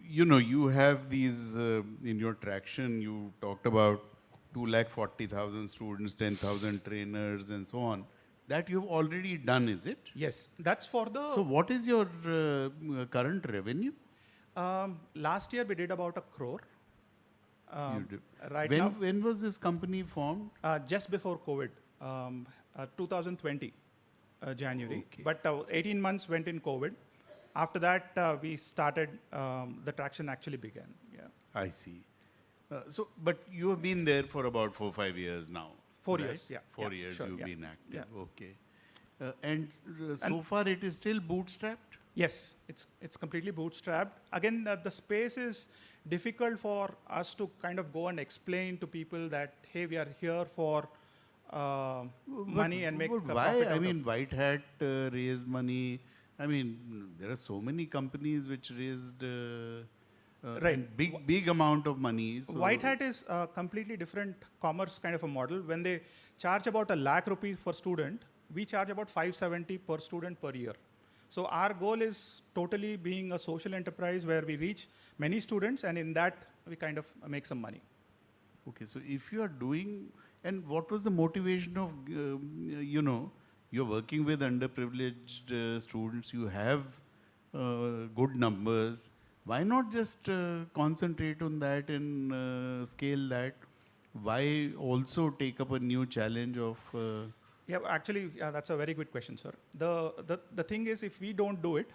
you know, you have these, in your traction, you talked about 240,000 students, 10,000 trainers and so on. That you've already done, is it? Yes, that's for the... So what is your current revenue? Last year we did about 1 crore. Right when, now, when was this company formed? just before COVID, 2020, January. Okay. But 18 months went in COVID. After that, we started, the traction actually began. Yeah. I see. So, but you have been there for about 4-5 years now. 4 right? years, yeah. 4 Yeah, years sure, you've yeah. been active. Yeah. Okay. So far it is still bootstrapped? Yes, it's completely bootstrapped. Again, the space is difficult for us to kind of go and explain to people that, hey, we are here for money and make a why? profit I out mean, of. White Hat raised money. I mean, there are so many companies which raised Right. big amount of money. So White Hat is a completely different commerce kind of a model. When they charge about ₹1 lakh per student, we charge about 570 per student per year. So our goal is totally being a social enterprise where we reach many students, and in that we kind of make some money. Okay, so if you are doing, and what was the motivation of, you know, you're working with underprivileged students, you have good numbers. Why not just concentrate on that and scale that? Why also take up a new challenge of... Yeah, actually, that's a very good question, sir. The thing is, if we don't do it,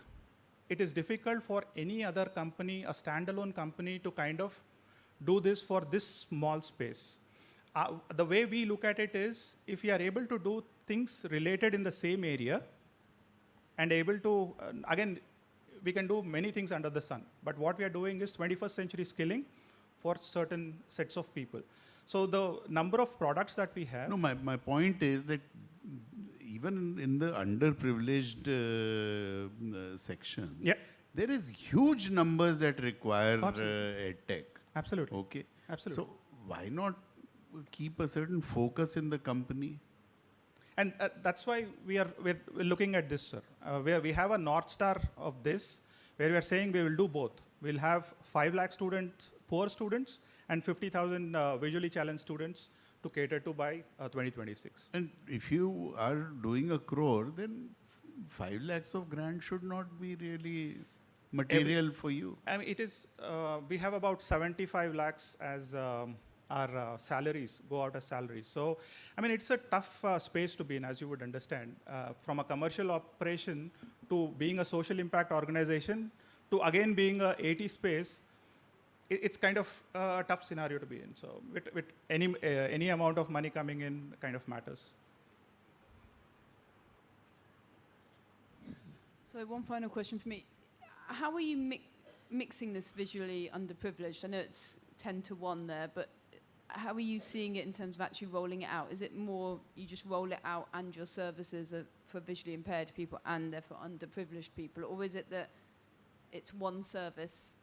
it is difficult for any other company, a standalone company, to kind of do this for this small space. The way we look at it is, if we are able to do things related in the same area and able to, again, we can do many things under the sun. But what we are doing is 21st century skilling for certain sets of people. So the number of products that we have... No, my point is that even in the underprivileged section, yeah, there is huge numbers that require EdTech. Absolutely. Okay. Absolutely. So why not keep a certain focus in the company? And that's why we're looking at this, sir. Where we have a North Star of this, where we are saying we will do both. We'll have 5 lakh students, poor students, and 50,000 visually challenged students to cater to by 2026. And if you are doing 1 crore, then 5 lakhs of grant should not be really material for you. I mean, it is, we have about 75 lakhs as our salaries, go out as salaries. So, I mean, it's a tough space to be in, as you would understand. From a commercial operation to being a social impact organization to again being a AT space, it's kind of a tough scenario to be in. So, with any amount of money coming in kind of matters. So one final question for me. How are you mixing this visually underprivileged? I know it's 10 to 1 there, but how are you seeing it in terms of actually rolling it out? Is it more you just roll it out and your services are for visually impaired people and they're for underprivileged people? Or is it that it's one service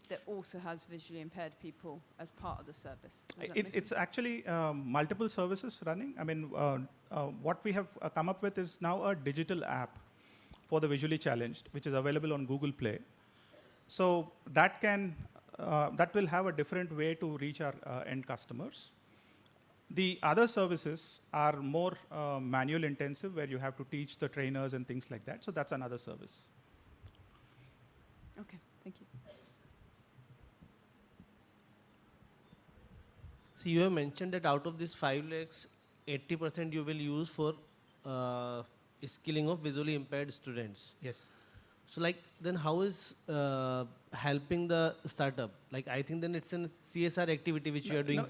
that also has visually impaired people as part of the service? It's actually multiple services running. I mean, what we have come up with is now a digital app for the visually challenged, which is available on Google Play. So that can that will have a different way to reach our end customers. The other services are more manual intensive, where you have to teach the trainers and things like that. So that's another service. Okay, thank you. So you have mentioned that out of these 5 lakhs, 80% you will use for skilling of visually impaired students. Yes. So like, then how is helping the startup? Like, I think then it's a CSR activity which you are doing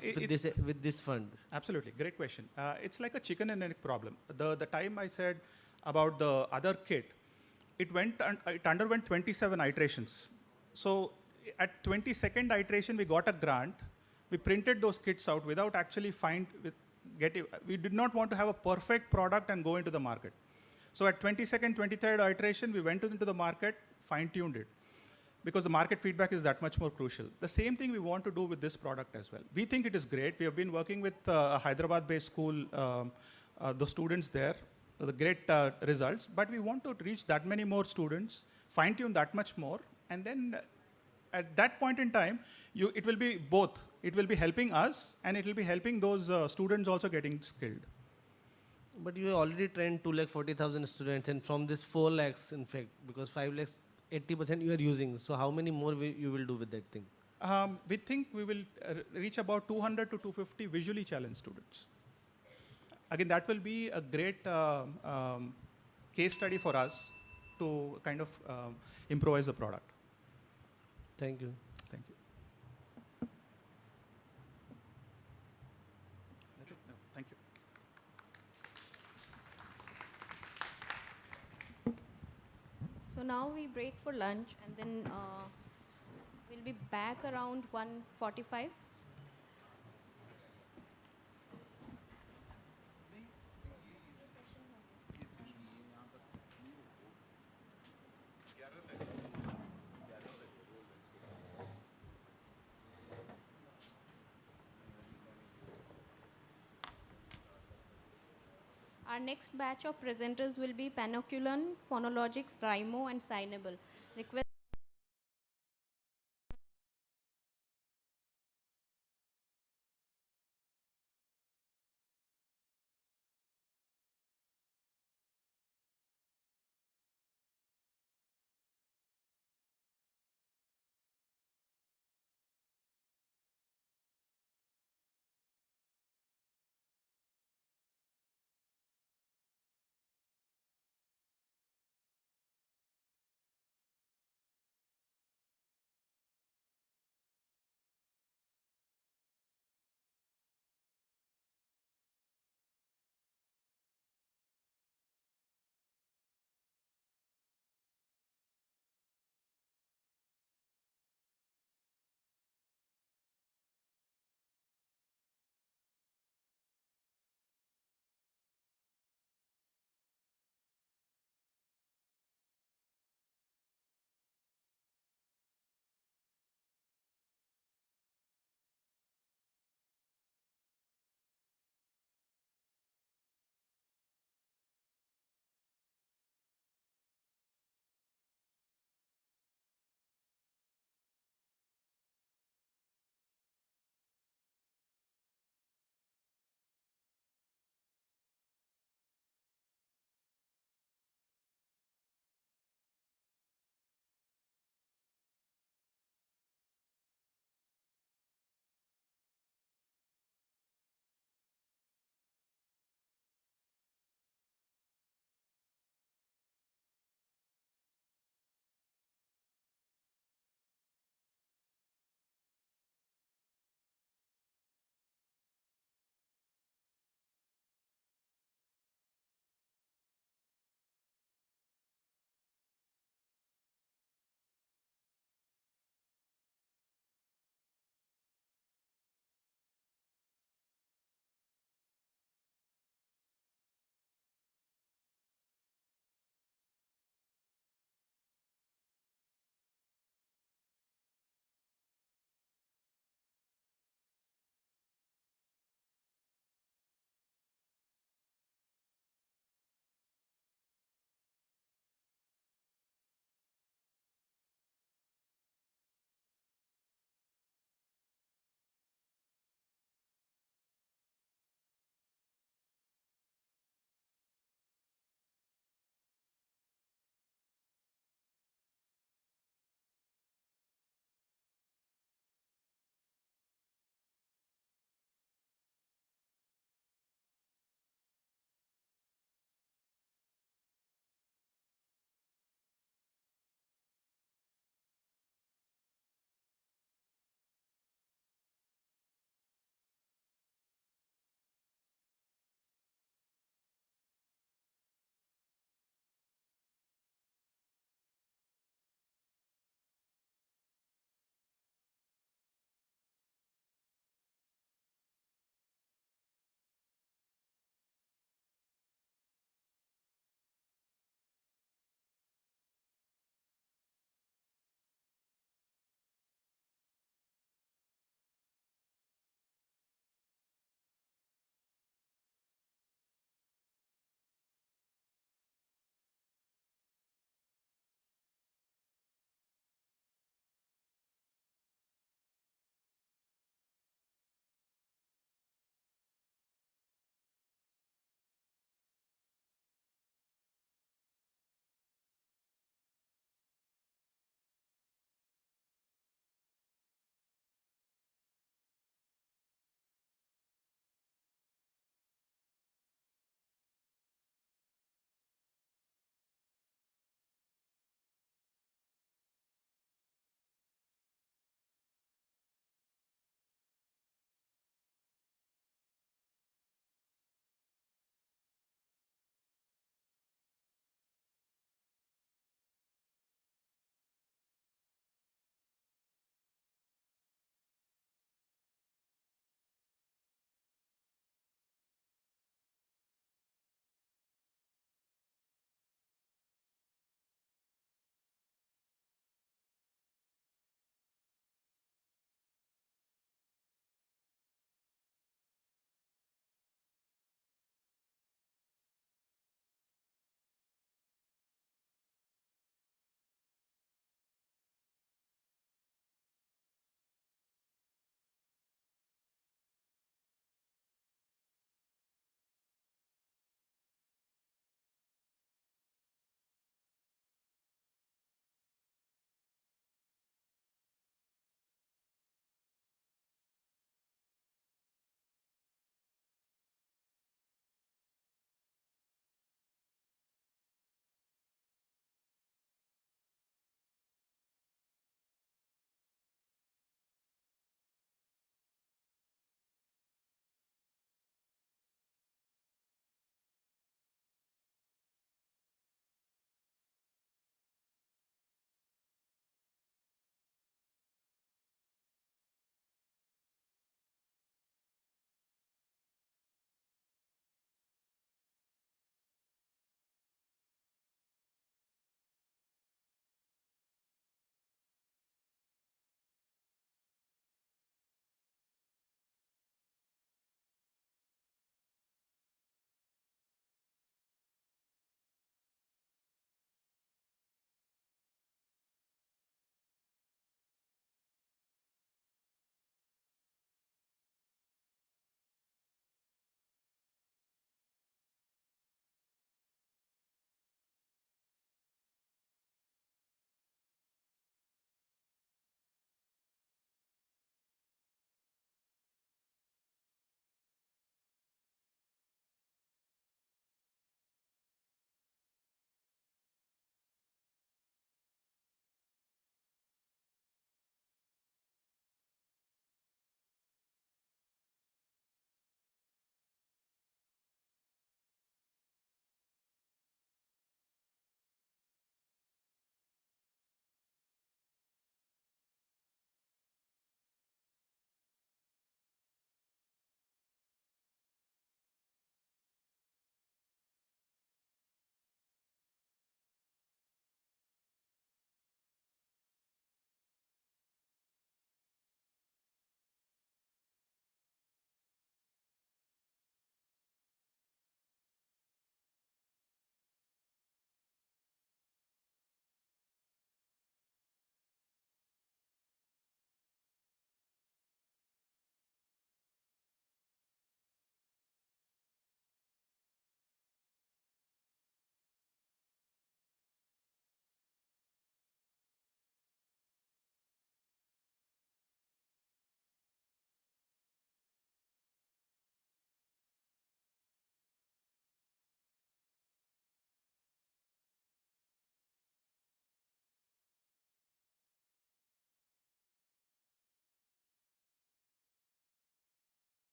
with this fund. Absolutely, great question. It's like a chicken and egg problem. The time I said about the other kit, it underwent 27 iterations. So at 22nd iteration, we got a grant. We printed those kits out without actually we did not want to have a perfect product and go into the market. So at 22nd, 23rd iteration, we went into the market, fine-tuned it, because the market feedback is that much more crucial. The same thing we want to do with this product as well. We think it is great. We have been working with a Hyderabad-based school, the students there, the great results, but we want to reach that many more students, fine-tune that much more, and then at that point in time, it will be both. It will be helping us, and it will be helping those students also getting skilled. But you have already trained 2,40,000 students, and from this 4 lakhs, in fact, because 5 lakhs, 80% you are using. So how many more you will do with that thing? We think we will reach about 200 to 250 visually challenged students. Again, that will be a great case study for us to kind of improvise the product. Thank you. Thank you. That's it? No, thank you. So now we break for lunch, and then we'll be back around 1:45. Our next batch of presenters will be Panoculon, Phonologics, Rimo, and Signable. Request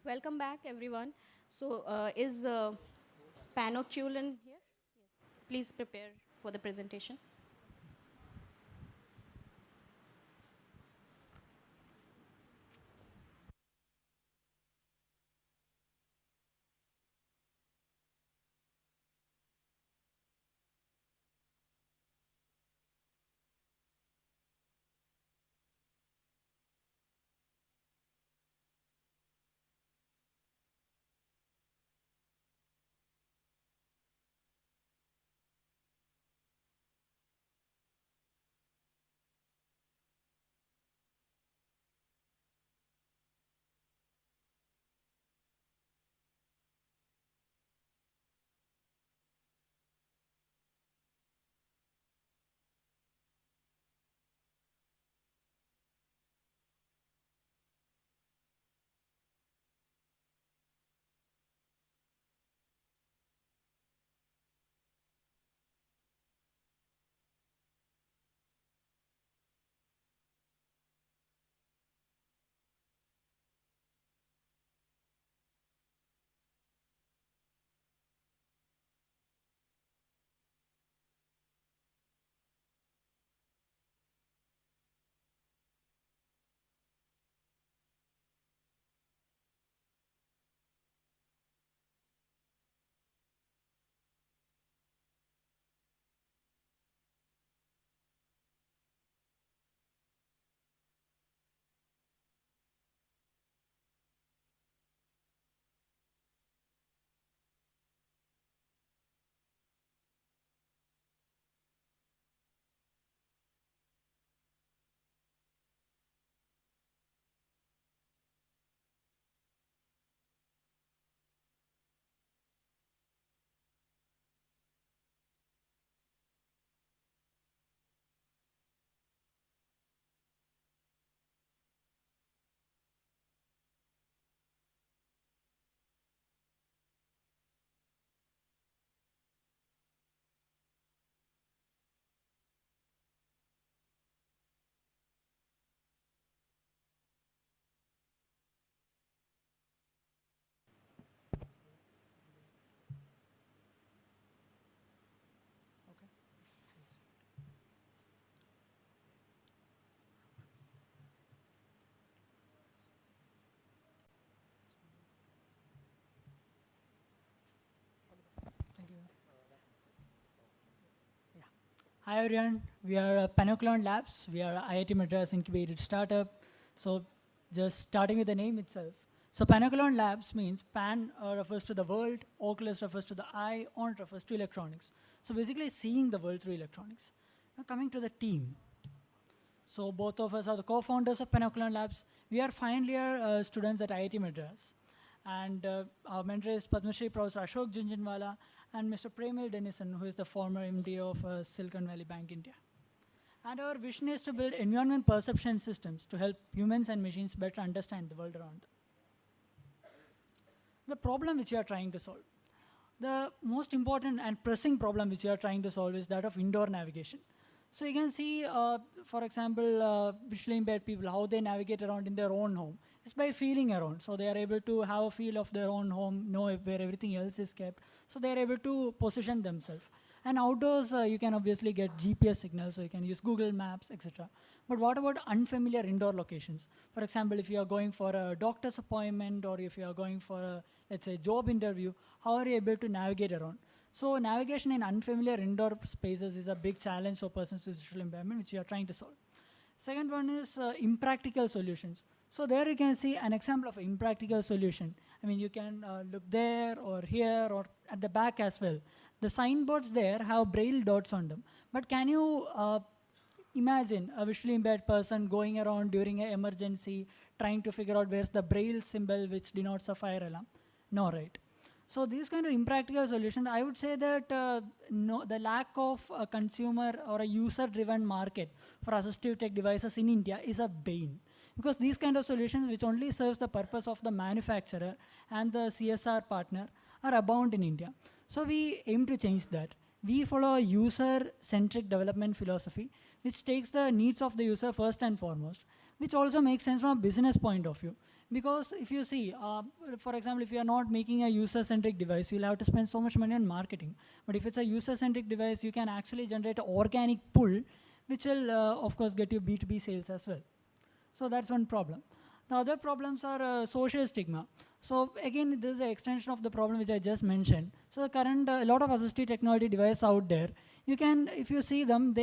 Welcome back, everyone. So, is Pano Chulin here? Yes. Please prepare for the presentation. Hi everyone, we are Panoclon Labs. We are a IIT Madras incubated startup. So just starting with the name itself. So Panoclon Labs means pan refers to the world, Oculus refers to the eye, on refers to electronics. So basically seeing the world through electronics. Now coming to the team. So both of us are the co-founders of Panoclon Labs. We are final year students at IIT Madras. And our mentor is Padma Shri Professor Ashok Junjunwala and Mr. Premil Dennison, who is the former MD of Silicon Valley Bank India. And our vision is to build environment perception systems to help humans and machines better understand the world around them. The problem which we are trying to solve. The most important and pressing problem which we are trying to solve is that of indoor navigation. So you can see, for example, visually impaired people, how they navigate around in their own home. It's by feeling around. So they are able to have a feel of their own home, know where everything else is kept. So they are able to position themselves. And outdoors, you can obviously get GPS signals, so you can use Google Maps, etc. But what about unfamiliar indoor locations? For example, if you are going for a doctor's appointment or if you are going for a, let's say, job interview, how are you able to navigate around? So navigation in unfamiliar indoor spaces is a big challenge for persons with visual impairment, which we are trying to solve. Second one is impractical solutions. So there you can see an example of impractical solution. I mean, you can look there or here or at the back as well. The signboards there have braille dots on them. But can you imagine a visually impaired person going around during an emergency, trying to figure out where's the braille symbol which denotes a fire alarm? No, right? So these kind of impractical solutions, I would say that the lack of a consumer or a user-driven market for assistive tech devices in India is a bane. Because these kind of solutions, which only serves the purpose of the manufacturer and the CSR partner, are abound in India. So we aim to change that. We follow a user-centric development philosophy, which takes the needs of the user first and foremost, which also makes sense from a business point of view. Because if you see, for example, if you are not making a user-centric device, you'll have to spend so much money on marketing. But if it's a user-centric device, you can actually generate an organic pull, which will, of course, get you B2B sales as well. So that's one problem. The other problems are social stigma. So again, this is an extension of the problem which I just mentioned. So the current, a lot of assistive technology devices out there, you can, if you see them,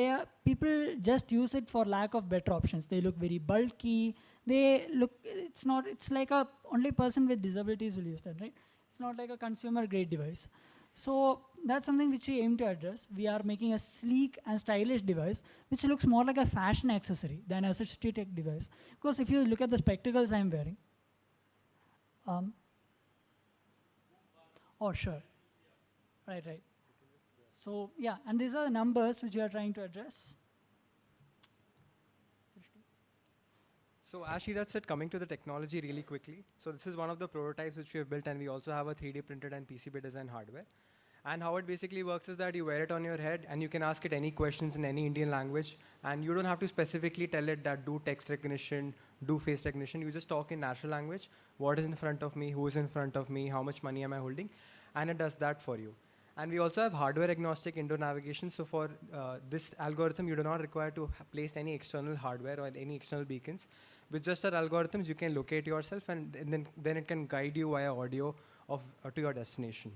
people just use it for lack of better options. They look very bulky. They look, it's like only person with disabilities will use that, right? It's not like a consumer grade device. So that's something which we aim to address. We are making a sleek and stylish device which looks more like a fashion accessory than an assistive tech device. Because if you look at the spectacles I'm wearing, oh sure, right. So yeah, and these are the numbers which we are trying to address. So as Sridhar said, coming to the technology really quickly. So this is one of the prototypes which we have built, and we also have a 3D printed and PCB design hardware. And how it basically works is that you wear it on your head and you can ask it any questions in any Indian language, and you don't have to specifically tell it that do text recognition, do face recognition. You just talk in natural language, what is in front of me, who is in front of me, how much money am I holding, and it does that for you. And we also have hardware agnostic indoor navigation. So for this algorithm, you do not require to place any external hardware or any external beacons. With just our algorithms, you can locate yourself, and then it can guide you via audio to your destination.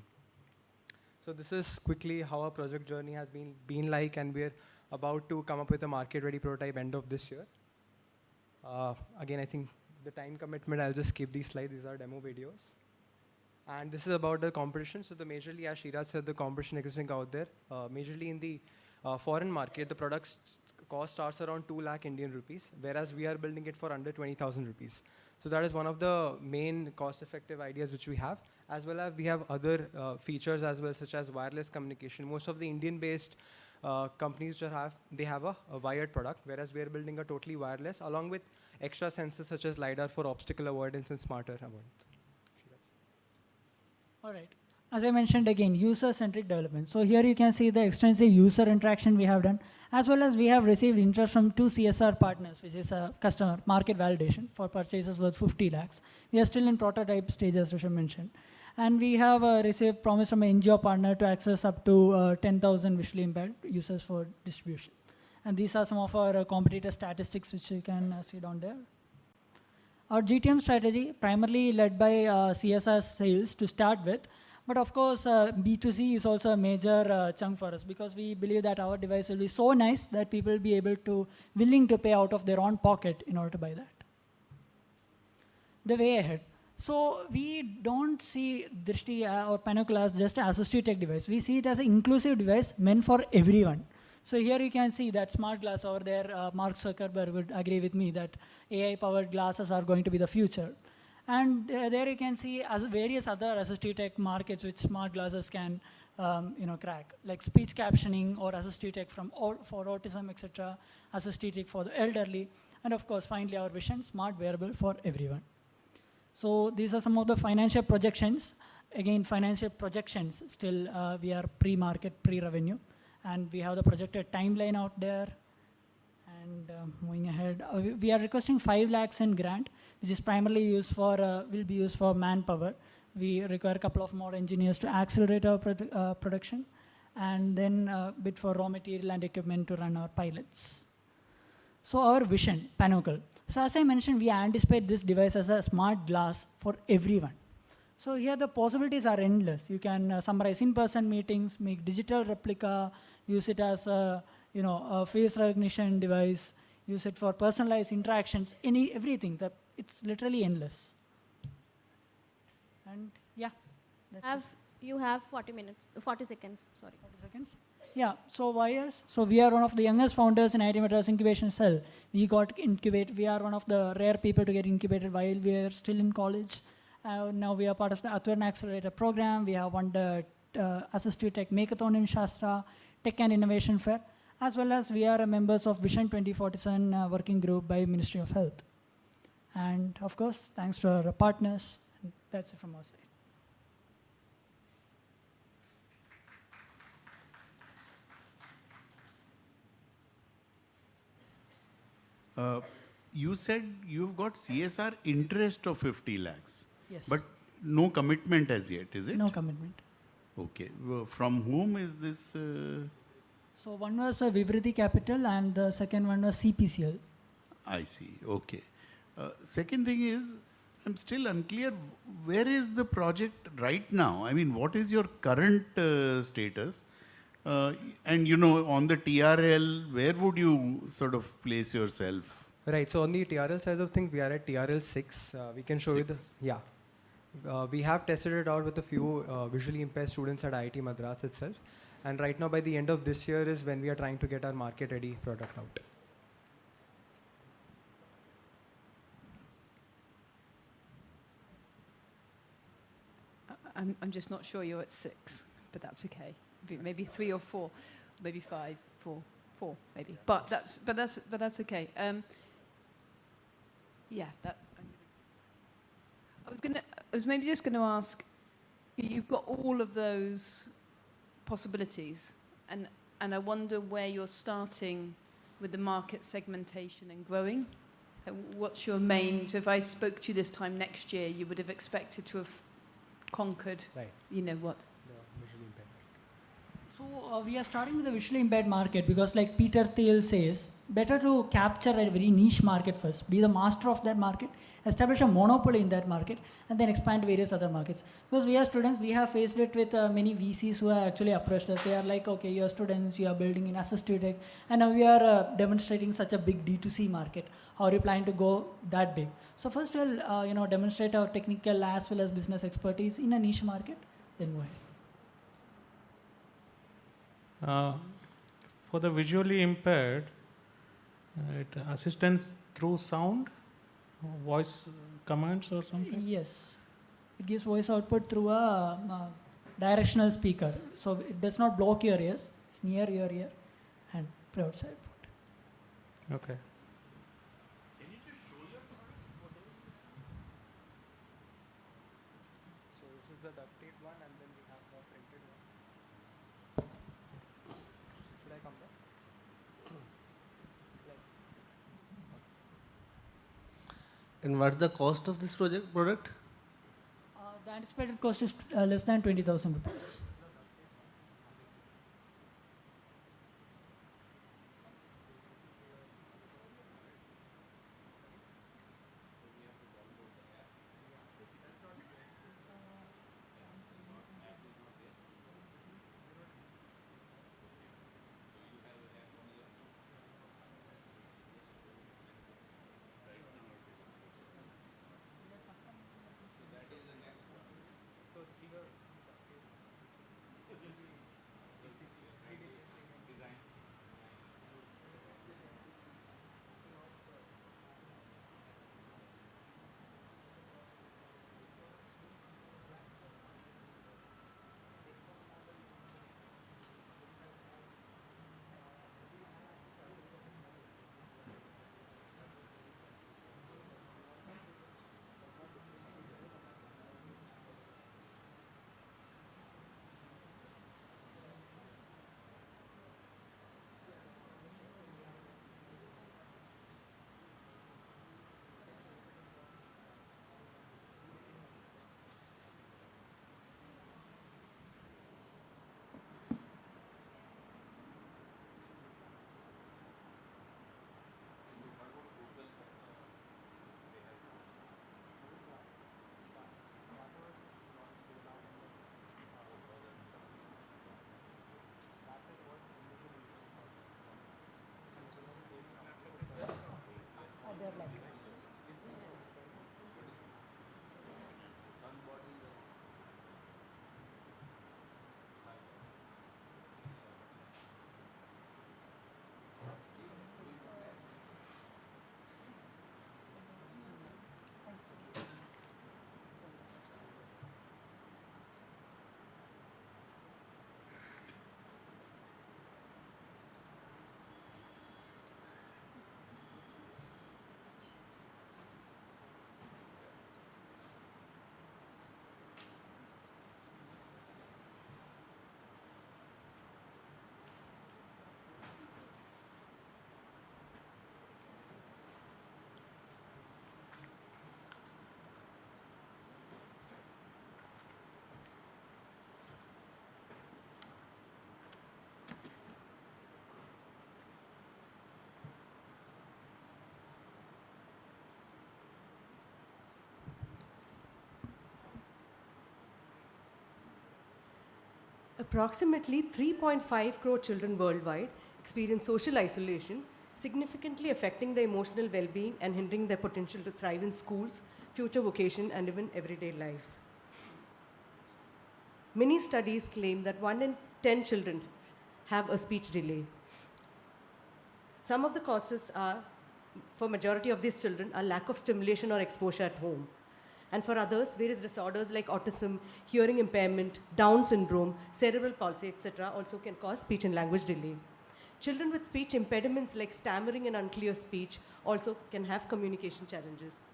So this is quickly how our project journey has been like, and we're about to come up with a market-ready prototype end of this year. Again, I think the time commitment, I'll just skip these slides. These are demo videos. And this is about the competition. So majorly, as Sriraj said, the competition existing out there. Majorly in the foreign market, the product's cost starts around 2 lakh Indian rupees, whereas we are building it for under 20,000 rupees. So that is one of the main cost-effective ideas which we have, as well as we have other features as well, such as wireless communication. Most of the Indian-based companies they have a wired product, whereas we are building a totally wireless, along with extra sensors such as LiDAR for obstacle avoidance and smarter avoidance. All right. As I mentioned again, user-centric development. So here you can see the extensive user interaction we have done, as well as we have received interest from 2 CSR partners, which is a customer market validation for purchases worth 50 lakhs. We are still in prototype stage, as Rishabh mentioned. And we have received promise from an NGO partner to access up to 10,000 visually impaired users for distribution. And these are some of our competitor statistics, which you can see down there. Our GTM strategy, primarily led by CSR sales to start with, but of course, B2C is also a major chunk for us, because we believe that our device will be so nice that people will be willing to pay out of their own pocket in order to buy that. The way ahead. So we don't see Drishti or Panocle as just an assistive tech device. We see it as an inclusive device meant for everyone. So here you can see that smart glass over there. Mark Zuckerberg would agree with me that AI-powered glasses are going to be the future. And there you can see various other assistive tech markets which smart glasses can crack, like speech captioning or assistive tech for autism, etc., assistive tech for the elderly, and of course, finally, our vision, smart wearable for everyone. So these are some of the financial projections. Again, financial projections, still we are pre-market, pre-revenue, and we have the projected timeline out there. And moving ahead, we are requesting 5 lakhs in grant, which is primarily used for, will be used for manpower. We require a couple of more engineers to accelerate our production, and then bid for raw material and equipment to run our pilots. So our vision, Panocle. So as I mentioned, we anticipate this device as a smart glass for everyone. So here the possibilities are endless. You can summarize in-person meetings, make digital replica, use it as a face recognition device, use it for personalized interactions, everything. It's literally endless. And yeah, that's it. You have 40 minutes, 40 seconds, sorry. 40 seconds. Yeah, so why us? So we are one of the youngest founders in IIT Madras Incubation Cell. We got incubated. We are one of the rare people to get incubated while we are still in college. Now we are part of the Atharvan Accelerator program. We have won the Assistive Tech Makeathon in Shastra, Tech and Innovation Fair, as well as we are members of Vision 2047 working group by Ministry of Health. And of course, thanks to our partners. And that's it from our side. You said you've got CSR interest of 50 lakhs. Yes. But no commitment as yet, is it? No commitment. Okay. From whom is this? So one was Vivriddhi Capital and the second one was CPCL. I see. Okay. Second thing is, I'm still unclear, where is the project right now? I mean, what is your current status? And on the TRL, where would you sort of place yourself? Right, so on the TRL side of things, we are at TRL 6. We can show you the, yeah. We have tested it out with a few visually impaired students at IIT Madras itself. And right now, by the end of this year is when we are trying to get our market-ready product out. I'm just not sure you're at 6, but that's okay. Maybe 3 or 4, maybe 5, 4, maybe. But that's okay. Yeah, I was maybe just going to ask. You've got all of those possibilities, and I wonder where you're starting with the market segmentation and growing. What's your main? So if I spoke to you this time next year, you would have expected to have conquered. Right. You know what? So we are starting with the visually impaired market because, like Peter Thiel says, better to capture a very niche market first, be the master of that market, establish a monopoly in that market, and then expand to various other markets. Because we are students, we have faced it with many VCs who have actually approached us. They are like, okay, you are students, you are building in assistive tech, and now we are demonstrating such a big D2C market. How are you planning to go that big? So first we'll demonstrate our technical as well as business expertise in a niche market, then go ahead. For the visually impaired, assistance through sound, voice commands or something? Yes. It gives voice output through a directional speaker. So it does not block your ears. It's near your ear and provides output. Okay. So this is the duct tape one, and then we have the printed one. Should I come back? And what's the cost of this product? The anticipated cost is less than 20,000 rupees. Approximately 3.5 crore children worldwide experience social isolation, significantly affecting their emotional well-being and hindering their potential to thrive in schools, future vocation, and even everyday life. Many studies claim that 1 in 10 children have a speech delay. Some of the causes are, for majority of these children, are lack of stimulation or exposure at home. And for others, various disorders like autism, hearing impairment, Down syndrome, cerebral palsy, etc. also can cause speech and language delay. Children with speech impediments like stammering and unclear speech also can have communication challenges.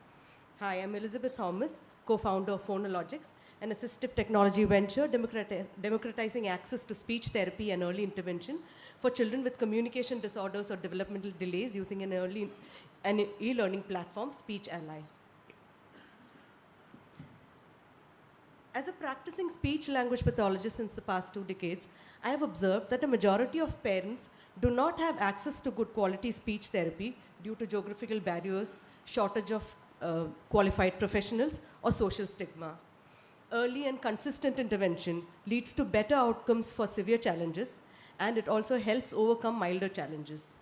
Hi, I'm Elizabeth Thomas, co-founder of Phonologics, an assistive technology venture democratizing access to speech therapy and early intervention for children with communication disorders or developmental delays using an e-learning platform, Speech Ally. As a practicing speech-language pathologist since the past 2 decades, I have observed that a majority of parents do not have access to good quality speech therapy due to geographical barriers, shortage of qualified professionals, or social stigma. Early and consistent intervention leads to better outcomes for severe challenges, and it also helps overcome milder challenges.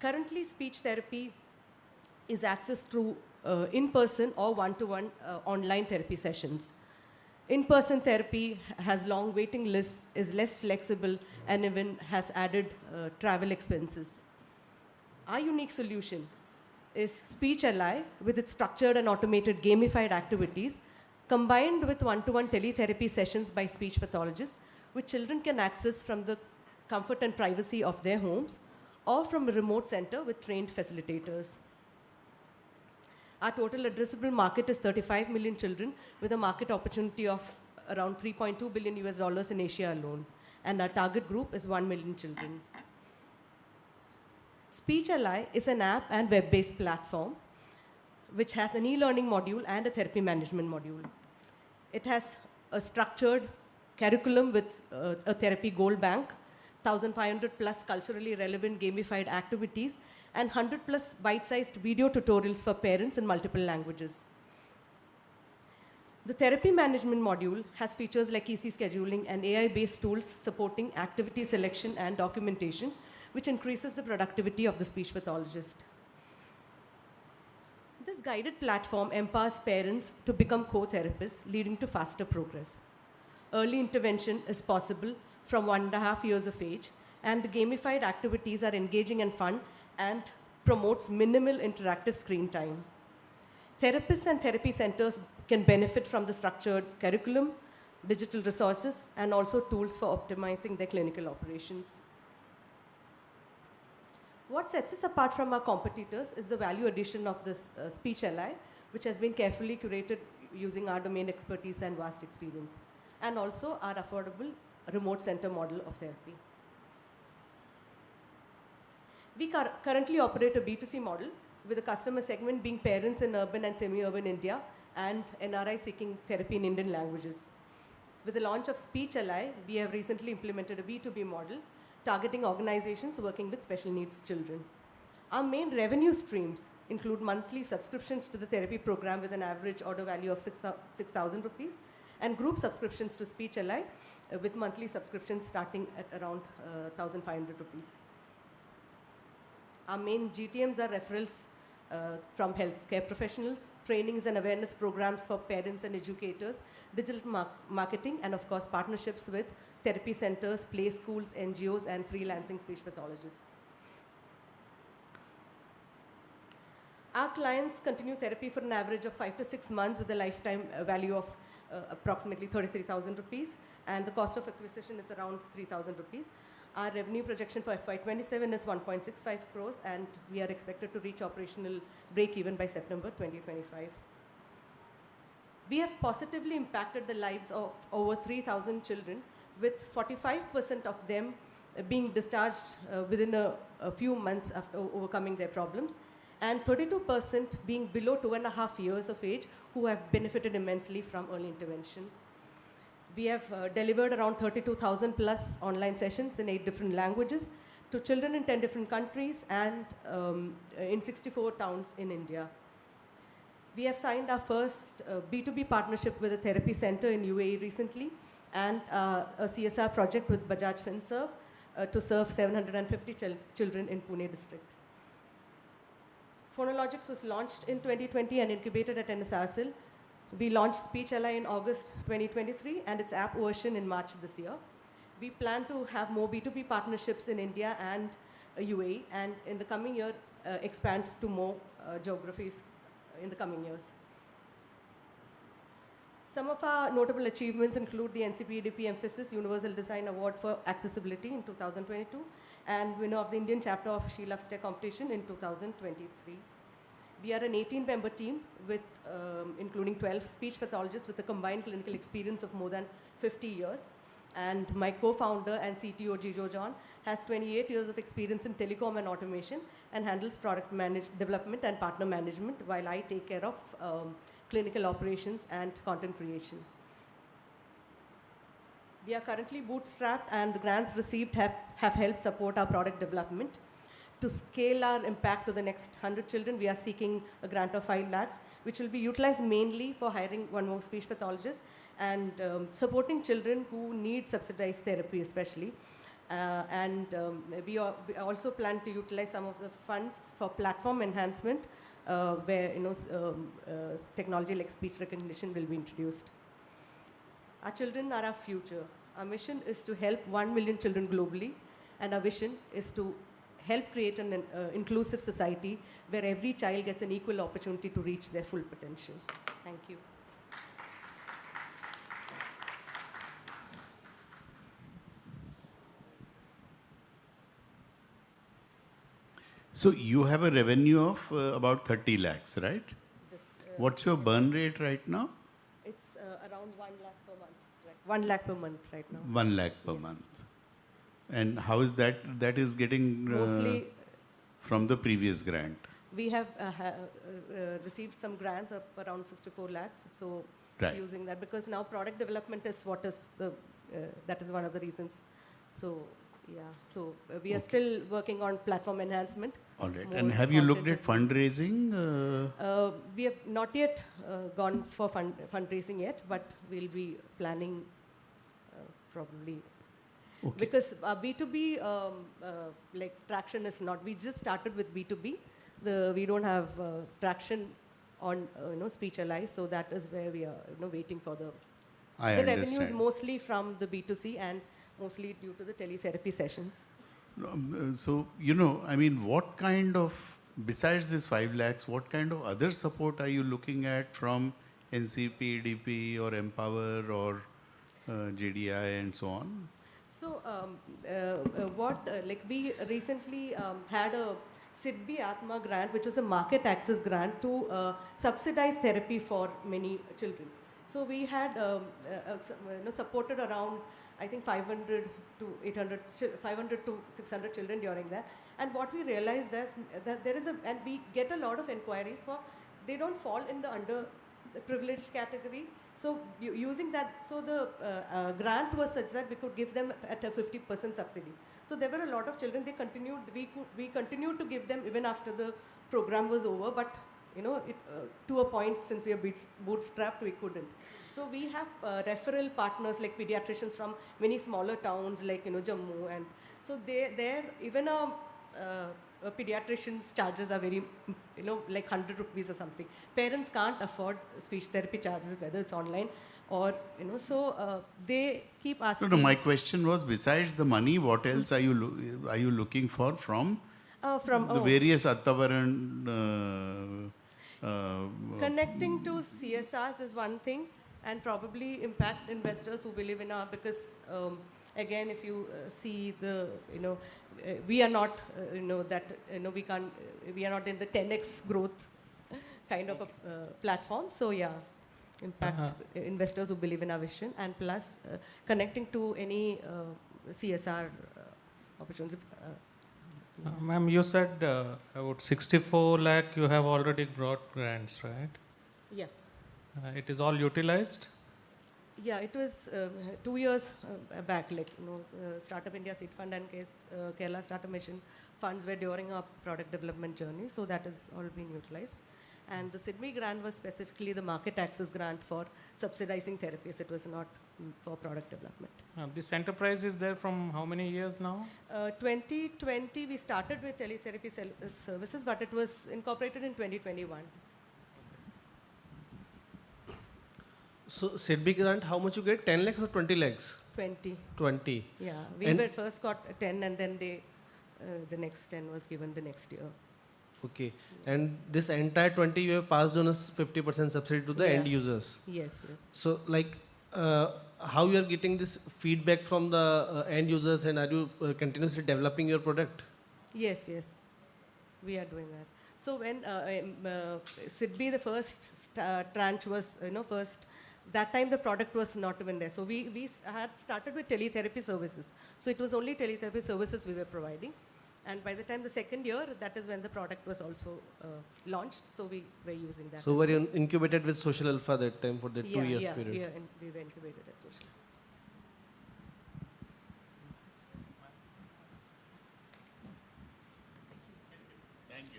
Currently, speech therapy is accessed through in-person or one-to-one online therapy sessions. In-person therapy has long waiting lists, is less flexible, and even has added travel expenses. Our unique solution is Speech Ally with its structured and automated gamified activities combined with one-to-one teletherapy sessions by speech pathologists, which children can access from the comfort and privacy of their homes or from a remote center with trained facilitators. Our total addressable market is 35 million children with a market opportunity of around $3.2 billion in Asia alone. And our target group is 1 million children. Speech Ally is an app and web-based platform which has an e-learning module and a therapy management module. It has a structured curriculum with a therapy goal bank, 1,500 plus culturally relevant gamified activities, and 100 plus bite-sized video tutorials for parents in multiple languages. The therapy management module has features like easy scheduling and AI-based tools supporting activity selection and documentation, which increases the productivity of the speech pathologist. This guided platform empowers parents to become co-therapists, leading to faster progress. Early intervention is possible from 1.5 years of age, and the gamified activities are engaging and fun and promotes minimal interactive screen time. Therapists and therapy centers can benefit from the structured curriculum, digital resources, and also tools for optimizing their clinical operations. What sets us apart from our competitors is the value addition of this Speech Ally, which has been carefully curated using our domain expertise and vast experience, and also our affordable remote center model of therapy. We currently operate a B2C model with the customer segment being parents in urban and semi-urban India and NRI seeking therapy in Indian languages. With the launch of Speech Ally, we have recently implemented a B2B model targeting organizations working with special needs children. Our main revenue streams include monthly subscriptions to the therapy program with an average order value of 6,000 rupees and group subscriptions to Speech Ally with monthly subscriptions starting at around 1,500 rupees. Our main GTMs are referrals from healthcare professionals, trainings and awareness programs for parents and educators, digital marketing, and of course partnerships with therapy centers, play schools, NGOs, and freelancing speech pathologists. Our clients continue therapy for an average of 5 to 6 months with a lifetime value of approximately 33,000 rupees, and the cost of acquisition is around 3,000 rupees. Our revenue projection for FY27 is 1.65 crores, and we are expected to reach operational break-even by September 2025. We have positively impacted the lives of over 3,000 children, with 45% of them being discharged within a few months after overcoming their problems, and 32% being below 2.5 years of age who have benefited immensely from early intervention. We have delivered around 32,000 plus online sessions in 8 different languages to children in 10 different countries and in 64 towns in India. We have signed our first B2B partnership with a therapy center in UAE recently, and a CSR project with Bajaj FinServe to serve 750 children in Pune district. Phonologics was launched in 2020 and incubated at NSRCIL. We launched Speech Ally in August 2023 and its app version in March this year. We plan to have more B2B partnerships in India and UAE, and in the coming year expand to more geographies in the coming years. Some of our notable achievements include the NCPDP Emphasis Universal Design Award for Accessibility in 2022 and winner of the Indian chapter of She Loves Tech competition in 2023. We are an 18-member team with including 12 speech pathologists with a combined clinical experience of more than 50 years. And my co-founder and CTO, Jijo John, has 28 years of experience in telecom and automation and handles product development and partner management, while I take care of clinical operations and content creation. We are currently bootstrapped, and the grants received have helped support our product development. To scale our impact to the next 100 children, we are seeking a grant of 5 lakhs, which will be utilized mainly for hiring one more speech pathologist and supporting children who need subsidized therapy especially. We also plan to utilize some of the funds for platform enhancement where technology like speech recognition will be introduced. Our children are our future. Our mission is to help 1 million children globally, and our vision is to help create an inclusive society where every child gets an equal opportunity to reach their full potential. Thank you. So you have a revenue of about 30 lakhs, right? What's your burn rate right now? It's around 1 lakh per month. Right? 1 lakh per month right now. 1 lakh per month. And how is that? That is getting Mostly from the previous grant. We have received some grants of around 64 lakhs. So Right. using that, because now product development is what is the, that is one of the reasons. So yeah, so we are still working on platform enhancement. All right. More And have you looked content at fundraising? we have not yet gone for fundraising yet, but we'll be planning probably. Okay. Because B2B like traction is not. We just started with B2B. We don't have traction on Speech Ally, so that is where we are waiting for the. I the revenue is understand. mostly from the B2C and mostly due to the teletherapy sessions. So, I mean, what kind of, besides this 5 lakhs, what kind of other support are you looking at from NCPDP or Empower or JDI and so on? So, we recently had a SIDBI Atma grant, which was a market access grant to subsidize therapy for many children. So we had supported around, I think 500 to 600 children during that. And what we realized is that there is and we get a lot of inquiries for, they don't fall in the underprivileged category. So using that, so the grant was such that we could give them at a 50% subsidy. So there were a lot of children, they continued, we continued to give them even after the program was over, but to a point, since we are bootstrapped, we couldn't. So we have referral partners like pediatricians from many smaller towns like Jammu, and so even a pediatrician's charges are very like 100 rupees or something. Parents can't afford speech therapy charges, whether it's online or so they keep asking. No, my question was, besides the money, what else are you looking for from the various Attavaran? Connecting to CSRs is one thing, and probably impact investors who believe in our, because again, if you see the, we are not, we can't, we are not in the 10x growth kind of a platform. So yeah, impact investors who believe in our vision, and plus connecting to any CSR opportunities. Ma'am, you said about 64 lakh you have already brought grants, right? Yeah. It is all utilized? Yeah, it was 2 years back, like Startup India Seed Fund and Kerala Startup Mission funds were during our product development journey, so that has all been utilized. And the SIDBI grant was specifically the market access grant for subsidizing therapies. It was not for product development. This enterprise is there from how many years now? 2020, we started with teletherapy services, but it was incorporated in 2021. So SIDBI grant, how much you get? 10 lakhs or 20 lakhs? 20. 20. Yeah, we were first got 10 and then the next 10 was given the next year. Okay. And this entire 20 you have passed on as 50% subsidy to the end users. Yes, yes. So like how you are getting this feedback from the end users, and are you continuously developing your product? Yes, yes. We are doing that. So when SIDBI, the first tranche was, that time the product was not even there. So we had started with teletherapy services. So it was only teletherapy services we were providing. And by the time the second year, that is when the product was also launched. So we were using that. So were you incubated with Social Alpha that time for the 2 years period? Yeah, and we were incubated at Social.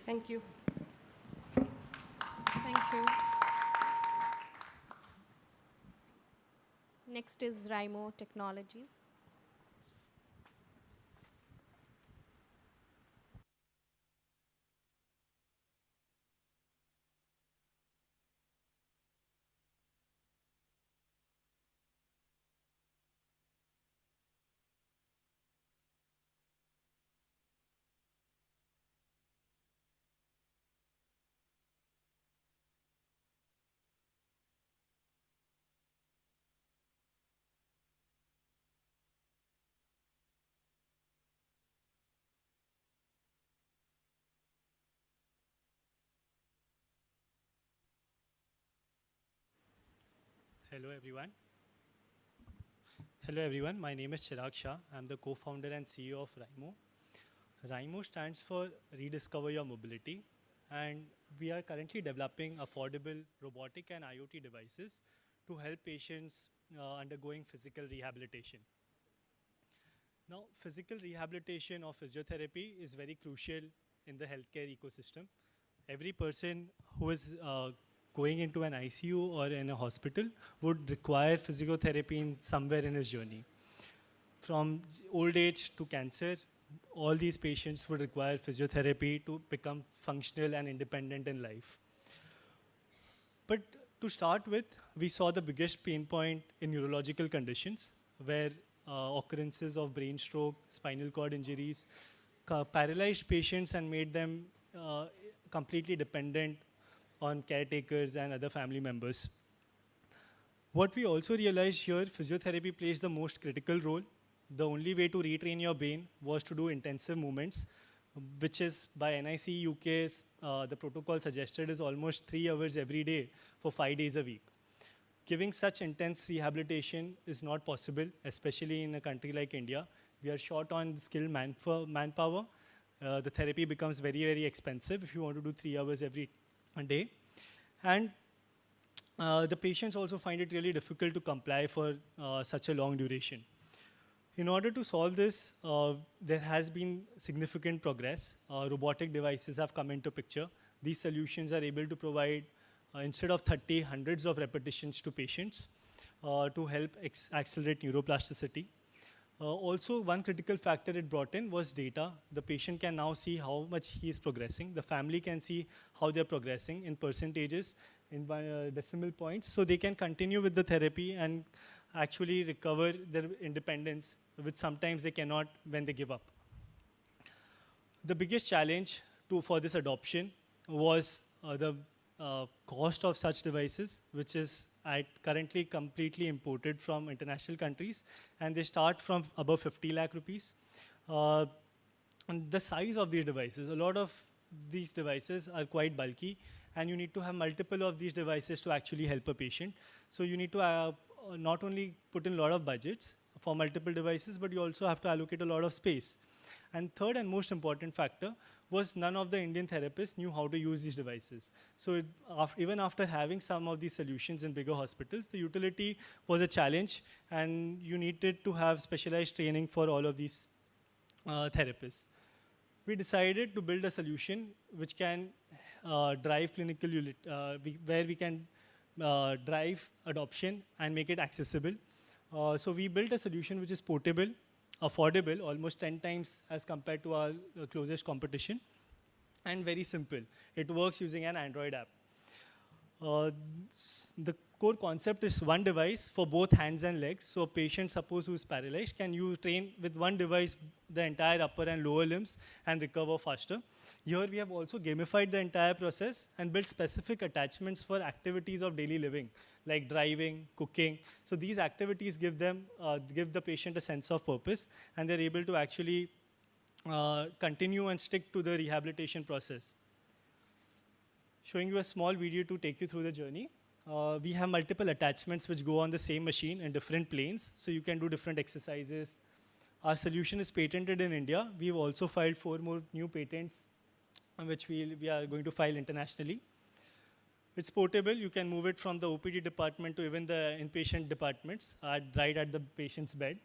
Thank you. Thank you. Next is Raimo Technologies. Hello everyone. Hello everyone, my name is Chirag Shah. I'm the co-founder and CEO of Raimo. Raimo stands for Rediscover Your Mobility, and we are currently developing affordable robotic and IoT devices to help patients undergoing physical rehabilitation. Now, physical rehabilitation or physiotherapy is very crucial in the healthcare ecosystem. Every person who is going into an ICU or in a hospital would require physiotherapy in somewhere in his journey. From old age to cancer, all these patients would require physiotherapy to become functional and independent in life. But to start with, we saw the biggest pain point in neurological conditions, where occurrences of brain stroke, spinal cord injuries, paralyzed patients and made them completely dependent on caretakers and other family members. What we also realized here, physiotherapy plays the most critical role. The only way to retrain your brain was to do intensive movements, which is by NIC UK's, the protocol suggested is almost 3 hours every day for 5 days a week. Giving such intense rehabilitation is not possible, especially in a country like India. We are short on skilled manpower. The therapy becomes very, very expensive if you want to do 3 hours every day. And the patients also find it really difficult to comply for such a long duration. In order to solve this, there has been significant progress. Robotic devices have come into picture. These solutions are able to provide, instead of 30, hundreds of repetitions to patients to help accelerate neuroplasticity. Also, one critical factor it brought in was data. The patient can now see how much he is progressing. The family can see how they're progressing in percentages, in decimal points, so they can continue with the therapy and actually recover their independence, which sometimes they cannot when they give up. The biggest challenge for this adoption was the cost of such devices, which is currently completely imported from international countries, and they start from above 50 lakh rupees. And the size of these devices, a lot of these devices are quite bulky, and you need to have multiple of these devices to actually help a patient. So you need to not only put in a lot of budgets for multiple devices, but you also have to allocate a lot of space. And third and most important factor was none of the Indian therapists knew how to use these devices. So even after having some of these solutions in bigger hospitals, the utility was a challenge, and you needed to have specialized training for all of these therapists. We decided to build a solution which can drive where we can drive adoption and make it accessible. So we built a solution which is portable, affordable, almost 10 times as compared to our closest competition, and very simple. It works using an Android app. The core concept is one device for both hands and legs. So a patient, suppose who is paralyzed, can you train with one device the entire upper and lower limbs and recover faster. Here we have also gamified the entire process and built specific attachments for activities of daily living, like driving, cooking. So these activities give the patient a sense of purpose, and they're able to actually continue and stick to the rehabilitation process. Showing you a small video to take you through the journey. We have multiple attachments which go on the same machine in different planes, so you can do different exercises. Our solution is patented in India. We've also filed 4 more new patents, which we are going to file internationally. It's portable. You can move it from the OPD department to even the inpatient departments, right at the patient's bed.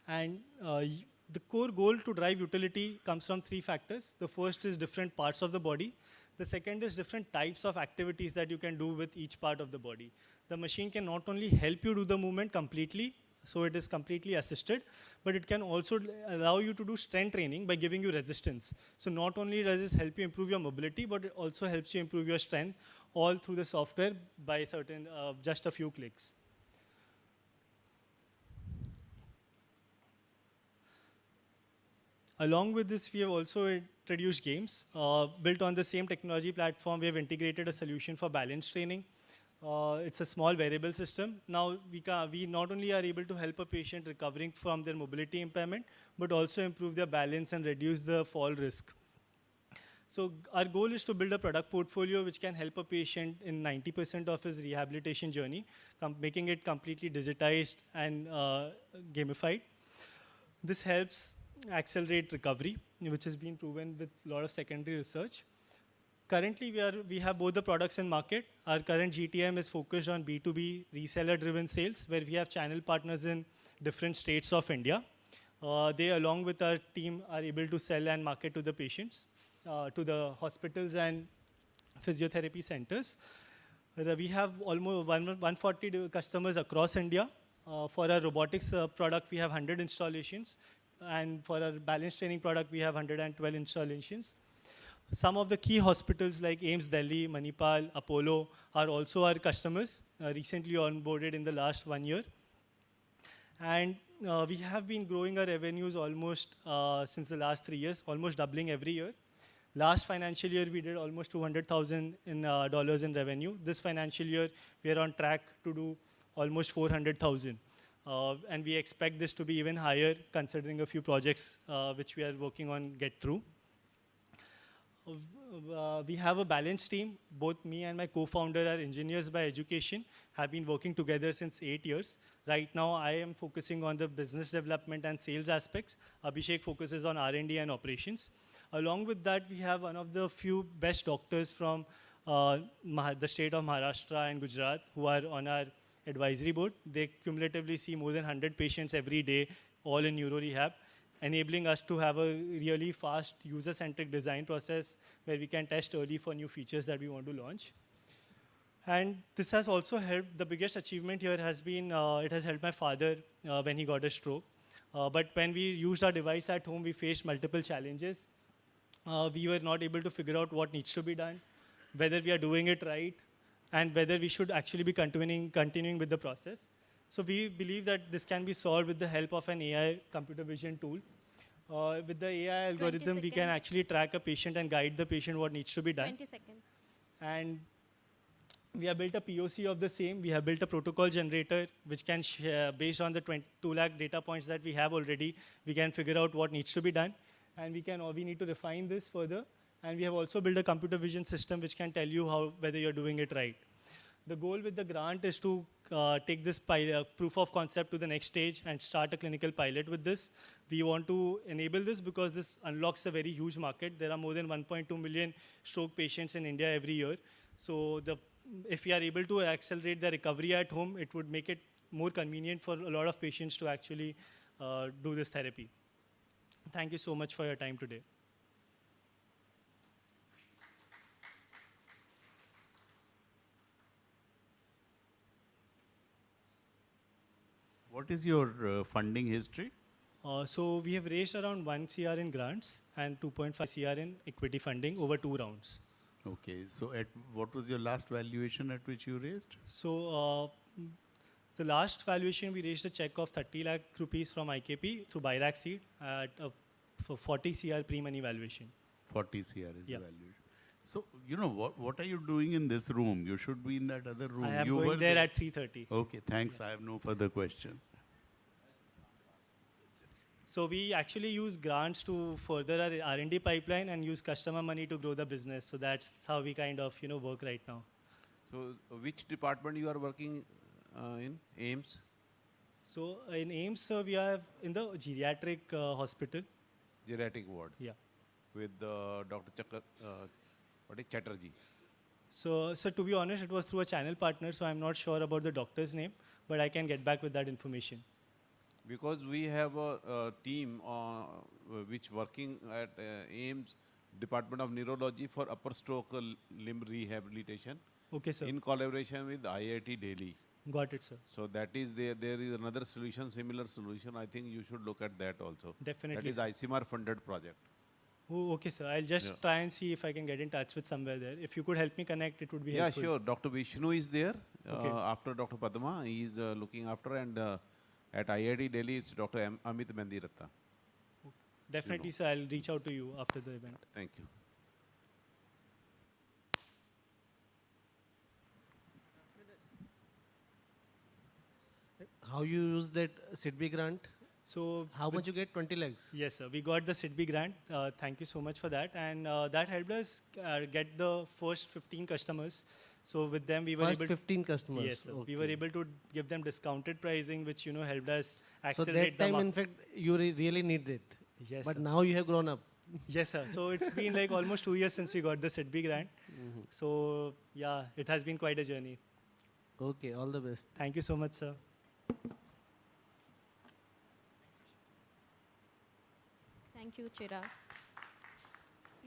And the core goal to drive utility comes from 3 factors. The first is different parts of the body. The second is different types of activities that you can do with each part of the body. The machine can not only help you do the movement completely, so it is completely assisted, but it can also allow you to do strength training by giving you resistance. So not only does this help you improve your mobility, but it also helps you improve your strength, all through the software by just a few clicks. Along with this, we have also introduced games. Built on the same technology platform, we have integrated a solution for balance training. It's a small variable system. Now, we not only are able to help a patient recovering from their mobility impairment, but also improve their balance and reduce the fall risk. So our goal is to build a product portfolio which can help a patient in 90% of his rehabilitation journey, making it completely digitized and gamified. This helps accelerate recovery, which has been proven with a lot of secondary research. Currently, we have both the products in market. Our current GTM is focused on B2B reseller-driven sales, where we have channel partners in different states of India. They, along with our team, are able to sell and market to the patients, to the hospitals and physiotherapy centers. We have almost 140 customers across India. For our robotics product, we have 100 installations. And for our balance training product, we have 112 installations. Some of the key hospitals like AIIMS Delhi, Manipal, Apollo are also our customers, recently onboarded in the last 1 year. And we have been growing our revenues almost since the last 3 years, almost doubling every year. Last financial year, we did almost $200,000 dollars in revenue. This financial year, we are on track to do almost 400,000. And we expect this to be even higher, considering a few projects which we are working on get through. We have a balanced team. Both me and my co-founder are engineers by education, have been working together since 8 years. Right now, I am focusing on the business development and sales aspects. Abhishek focuses on R&D and operations. Along with that, we have one of the few best doctors from the state of Maharashtra and Gujarat who are on our advisory board. They cumulatively see more than 100 patients every day, all in neuro rehab, enabling us to have a really fast user-centric design process where we can test early for new features that we want to launch. And this has also helped. The biggest achievement here has been, it has helped my father when he got a stroke. But when we used our device at home, we faced multiple challenges. We were not able to figure out what needs to be done, whether we are doing it right, and whether we should actually be continuing with the process. So we believe that this can be solved with the help of an AI computer vision tool. With the AI algorithm, we can actually track a patient and guide the patient what needs to be done. 20 seconds. And we have built a POC of the same. We have built a protocol generator, which can share, based on the 2 lakh data points that we have already, we can figure out what needs to be done. And we need to refine this further. And we have also built a computer vision system which can tell you whether you're doing it right. The goal with the grant is to take this proof of concept to the next stage and start a clinical pilot with this. We want to enable this because this unlocks a very huge market. There are more than 1.2 million stroke patients in India every year. So if we are able to accelerate the recovery at home, it would make it more convenient for a lot of patients to actually do this therapy. Thank you so much for your time today. What is your funding history? So we have raised around 1 CR in grants and 2.5 CR in equity funding over 2 rounds. Okay, so at what was your last valuation at which you raised? So the last valuation, we raised a check of 30 lakh rupees from IKP through Birac Seed at for 40 CR pre-money valuation. 40 CR is the valuation. So, you know, what are you doing in this room? You should be in that other room. I am you going were there at 3:30. Okay, thanks. I have no further questions. So we actually use grants to further our R&D pipeline and use customer money to grow the business. So that's how we kind of, you know, work right now. So, which department you are working in? AIMS? So in AIMS, we have in the geriatric hospital. Geriatric ward? Yeah. With Dr. Chatterjee? So to be honest, it was through a channel partner, so I'm not sure about the doctor's name, but I can get back with that information. Because we have a team which working at AIMS Department of Neurology for upper stroke limb rehabilitation. Okay, sir. In collaboration with IIT Delhi. Got it, sir. So that is there is another solution, similar solution. I think you should look at that also. Definitely, That is ICMR funded project. Oh, okay, sir. I'll just try and see if I can get in touch with somewhere there. If you could help me connect, it would be helpful. Yeah, sure. Dr. Vishnu is there Okay. after Dr. Padma. He is looking after, and at IIT Delhi, it's Dr. Amit Mendiratta. Definitely, sir. I'll reach out to you after the event. Thank you. How you use that SIDBI grant? So how much you get? 20 lakhs? Yes, sir. We got the SIDBI grant. Thank you so much for that. And that helped us get the first 15 customers. So with them, we were First able 15 customers. Yes, sir. We were Okay. able to give them discounted pricing, which, you know, helped us So accelerate that time, the in fact, you really need it. Yes, But sir. now you have grown up. Yes, sir. So it's been like almost 2 years since we got the SIDBI grant. So yeah, it has been quite a journey. Okay, all the best. Thank you so much, sir. Thank you, Chirag.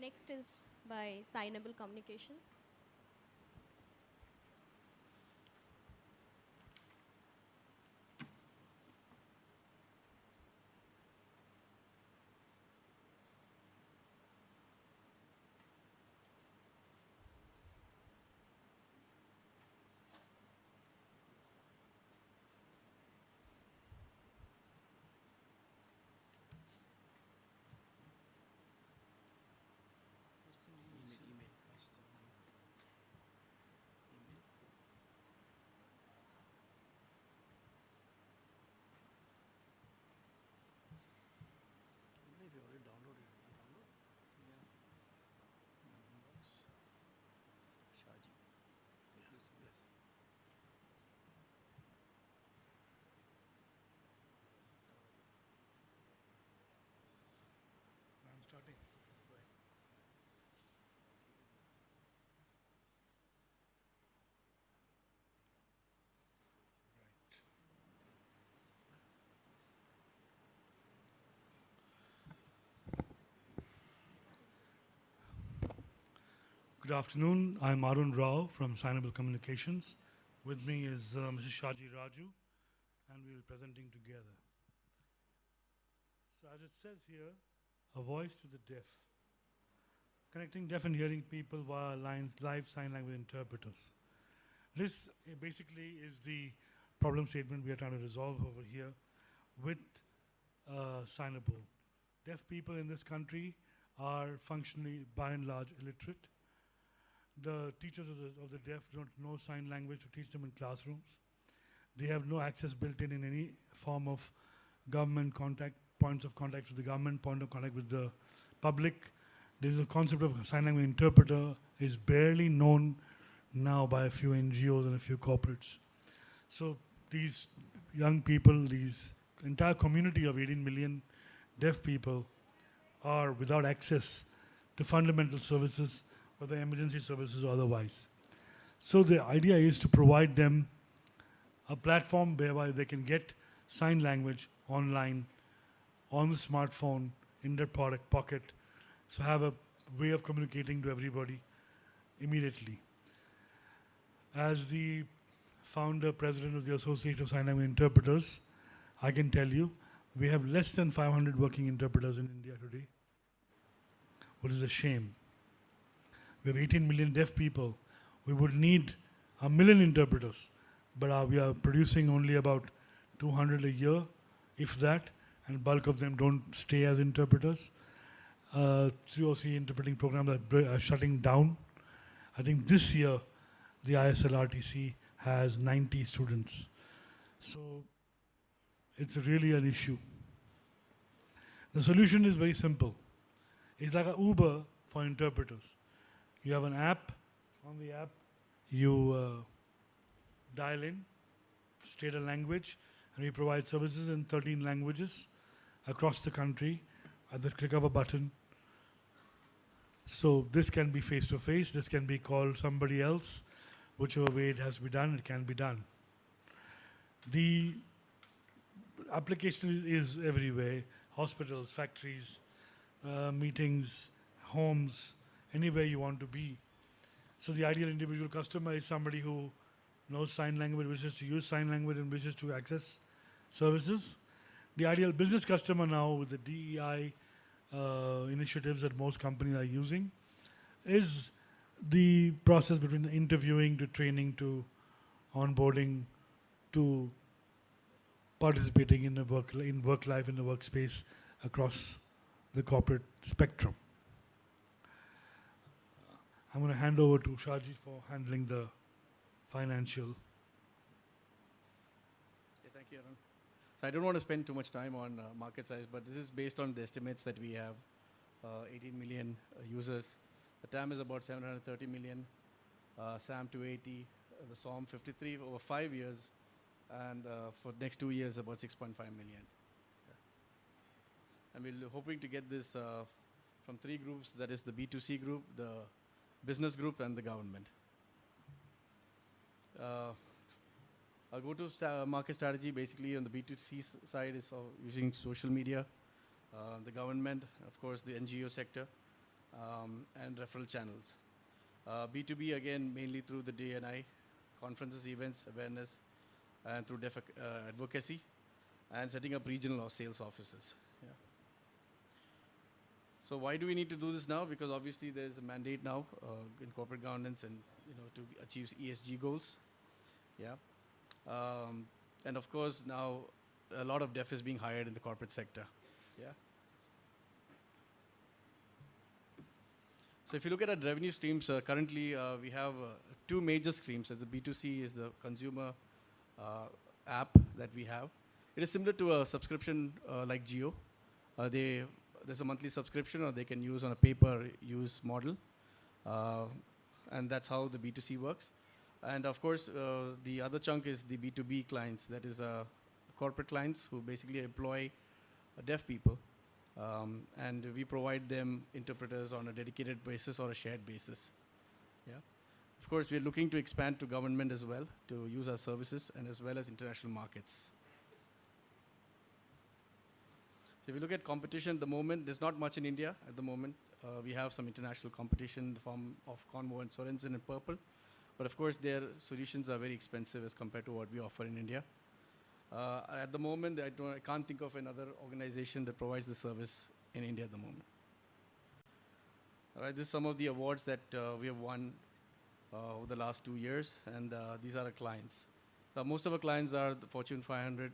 Next is by Signable Communications. Good afternoon. I'm Arun Rao from Signable Communications. With me is Mrs. Shaji Raju, and we will be presenting together. So as it says here, a voice to the deaf. Connecting deaf and hearing people via live sign language interpreters. This basically is the problem statement we are trying to resolve over here with Signable. Deaf people in this country are functionally, by and large, illiterate. The teachers of the deaf don't know sign language to teach them in classrooms. They have no access built in any form of government contact, points of contact with the government, point of contact with the public. There's a concept of sign language interpreter is barely known now by a few NGOs and a few corporates. So these young people, these entire community of 18 million deaf people are without access to fundamental services, whether emergency services or otherwise. So the idea is to provide them a platform whereby they can get sign language online on the smartphone, in their pocket, so have a way of communicating to everybody immediately. As the founder, president of the Association of Sign Language Interpreters, I can tell you, we have less than 500 working interpreters in India today, which is a shame. We have 18 million deaf people. We would need 1 million interpreters, but we are producing only about 200 a year, if that, and bulk of them don't stay as interpreters. 3 or 3 interpreting programs are shutting down. I think this year, the ISLRTC has 90 students. So it's really an issue. The solution is very simple. It's like an Uber for interpreters. You have an app. On the app, you dial in, state a language, and we provide services in 13 languages across the country at the click of a button. So this can be face-to-face, this can be called somebody else. Whichever way it has to be done, it can be done. The application is everywhere. Hospitals, factories, meetings, homes, anywhere you want to be. So the ideal individual customer is somebody who knows sign language, wishes to use sign language, and wishes to access services. The ideal business customer now, with the DEI initiatives that most companies are using, is the process between interviewing to training to onboarding to participating in work life, in the workspace across the corporate spectrum. I'm going to hand over to Shaji for handling the financial. Yeah, thank you, Arun. So I don't want to spend too much time on market size, but this is based on the estimates that we have, 18 million users. The TAM is about 730 million, SAM 280, the SOM 53 over 5 years, and for next 2 years about 6.5 million. Yeah. And we're hoping to get this from 3 groups, that is the B2C group, the business group, and the government. Our go-to market strategy basically on the B2C side is using social media, the government, of course the NGO sector, and referral channels. B2B again mainly through the D&I, conferences, events, awareness, and through advocacy, and setting up regional or sales offices. Yeah. So why do we need to do this now? Because obviously there's a mandate now in corporate governance and to achieve ESG goals. Yeah. And of course now a lot of deaf is being hired in the corporate sector. Yeah. So if you look at our revenue streams, currently we have 2 major streams. The B2C is the consumer app that we have. It is similar to a subscription like Jio. There's a monthly subscription, or they can use on a pay-per-use model. And that's how the B2C works. And of course, the other chunk is the B2B clients. That is corporate clients who basically employ deaf people. And we provide them interpreters on a dedicated basis or a shared basis. Yeah. Of course, we're looking to expand to government as well to use our services, and as well as international markets. So if you look at competition at the moment, there's not much in India at the moment. We have some international competition in the form of Convo and Sorensen and Purple. But of course, their solutions are very expensive as compared to what we offer in India. At the moment, I can't think of another organization that provides the service in India at the moment. All right, this is some of the awards that we have won over the last 2 years, and these are our clients. Most of our clients are the Fortune 500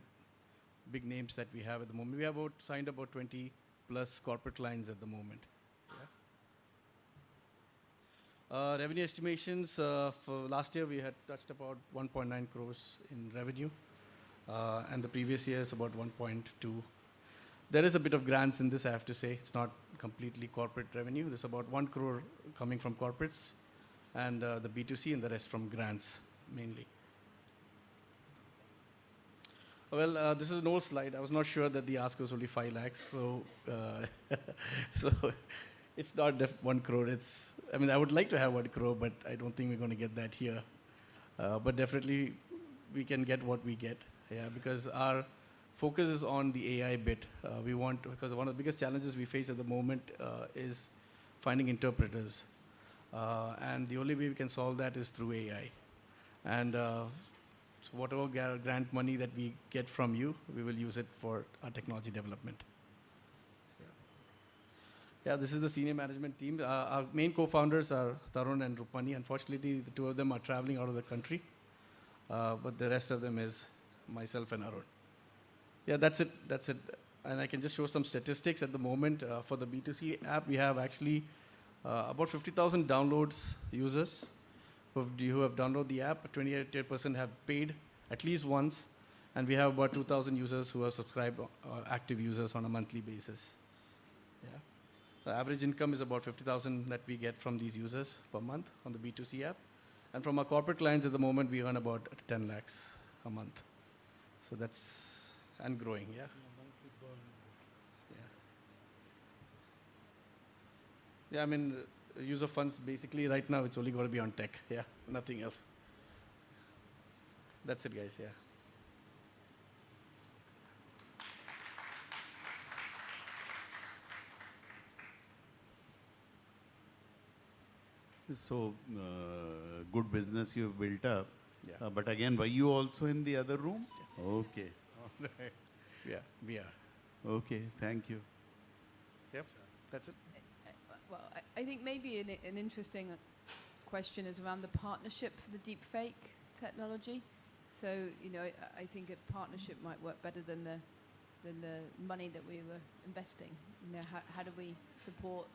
big names that we have at the moment. We have signed about 20 plus corporate clients at the moment. Yeah. Revenue estimations, for last year we had touched about 1.9 crores in revenue, and the previous year is about 1.2. There is a bit of grants in this, I have to say. It's not completely corporate revenue. There's about 1 crore coming from corporates, and the B2C, and the rest from grants mainly. Well, this is an old slide. I was not sure that the ask was only 5 lakhs. So, so it's not 1 crore. I mean, I would like to have 1 crore, but I don't think we're going to get that here. But definitely, we can get what we get. Yeah, because our focus is on the AI bit. We want, because one of the biggest challenges we face at the moment is finding interpreters. And the only way we can solve that is through AI. And so whatever grant money that we get from you, we will use it for our technology development. Yeah, this is the senior management team. Our main co-founders are Tarun and Rupani. Unfortunately, the two of them are traveling out of the country. But the rest of them is myself and Arun. Yeah, that's it. That's it. And I can just show some statistics at the moment. For the B2C app, we have actually about 50,000 downloads users who have downloaded the app. 28% have paid at least once. And we have about 2,000 users who are subscribed, active users on a monthly basis. Yeah. The average income is about 50,000 that we get from these users per month on the B2C app. And from our corporate clients at the moment, we earn about 10 lakhs a month. So that's, and growing, yeah. Yeah, I mean, user funds, basically right now it's only going to be on tech, yeah, nothing else. That's it, guys, yeah. So, good business you've built up. Yeah. But again, were you also in the other room? Yes. Okay. All right. Yeah, we are. Okay, thank you. Yep, that's it. Well, I think maybe an interesting question is around the partnership for the deepfake technology. So, you know, I think a partnership might work better than the money that we were investing. You know, how do we support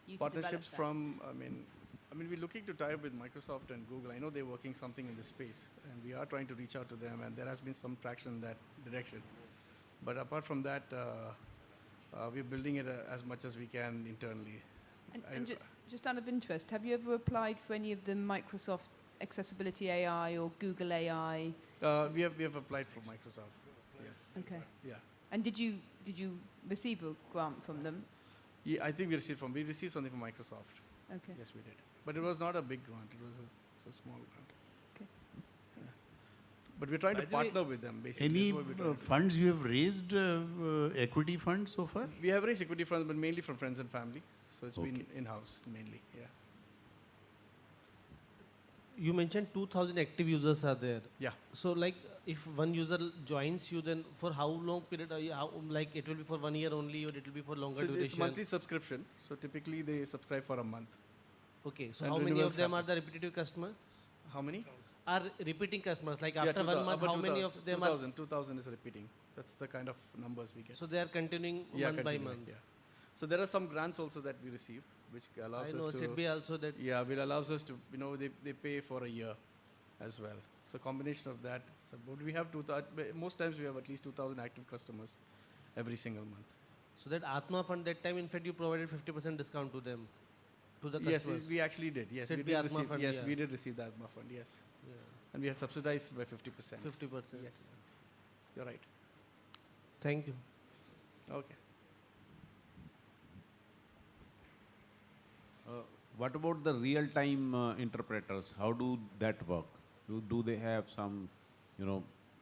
you to develop Partnerships that? from, I mean, we're looking to tie up with Microsoft and Google. I know they're working something in this space, and we are trying to reach out to them, and there has been some traction in that direction. But apart from that, we're building it as much as we can internally. And just out of interest, have you ever applied for any of the Microsoft Accessibility AI or Google AI? We have applied for Microsoft. Yeah. Okay. Yeah. And did you receive a grant from them? Yeah, I think we received something from Microsoft. Okay. Yes, we did. But it was not a big grant. It was a small grant. Okay. Yeah. But we're trying By to the way, partner with them, basically. Any That's what we're trying to do. funds you have raised, equity funds so far? We have raised equity funds, but mainly from friends and family. So it's been Okay. in-house mainly, yeah. You mentioned 2,000 active users are there. Yeah. So like if one user joins you, then for how long period are you, like it will be for 1 year only or it will be for longer So duration? it's monthly subscription. So typically they subscribe for a month. Okay, so And how many of renewals them are happen. the repetitive customers? How many? Are repeating customers, like Yeah, after 1 month, how many of them are? 2,000 is repeating. That's the kind of numbers we get. So they are continuing Yeah, month by continuing, month. Yeah. So there are some grants also that we receive, which allows I us know to. SIDBI also that. Yeah, which allows us to, they pay for a year as well. So combination of that. So but we have most times we have at least 2,000 active customers every single month. So that Atma Fund, that time in fact you provided 50% discount to them, to the Yes, customers. we actually did. Yes, we SIDBI did Atma receive. Fund, Yes, yeah. we did receive the Atma Fund. Yes. Yeah. And we had subsidized by 50%. 50%. Yes. You're right. Thank you. Okay. What about the real-time interpreters? How do that work? Do they have some,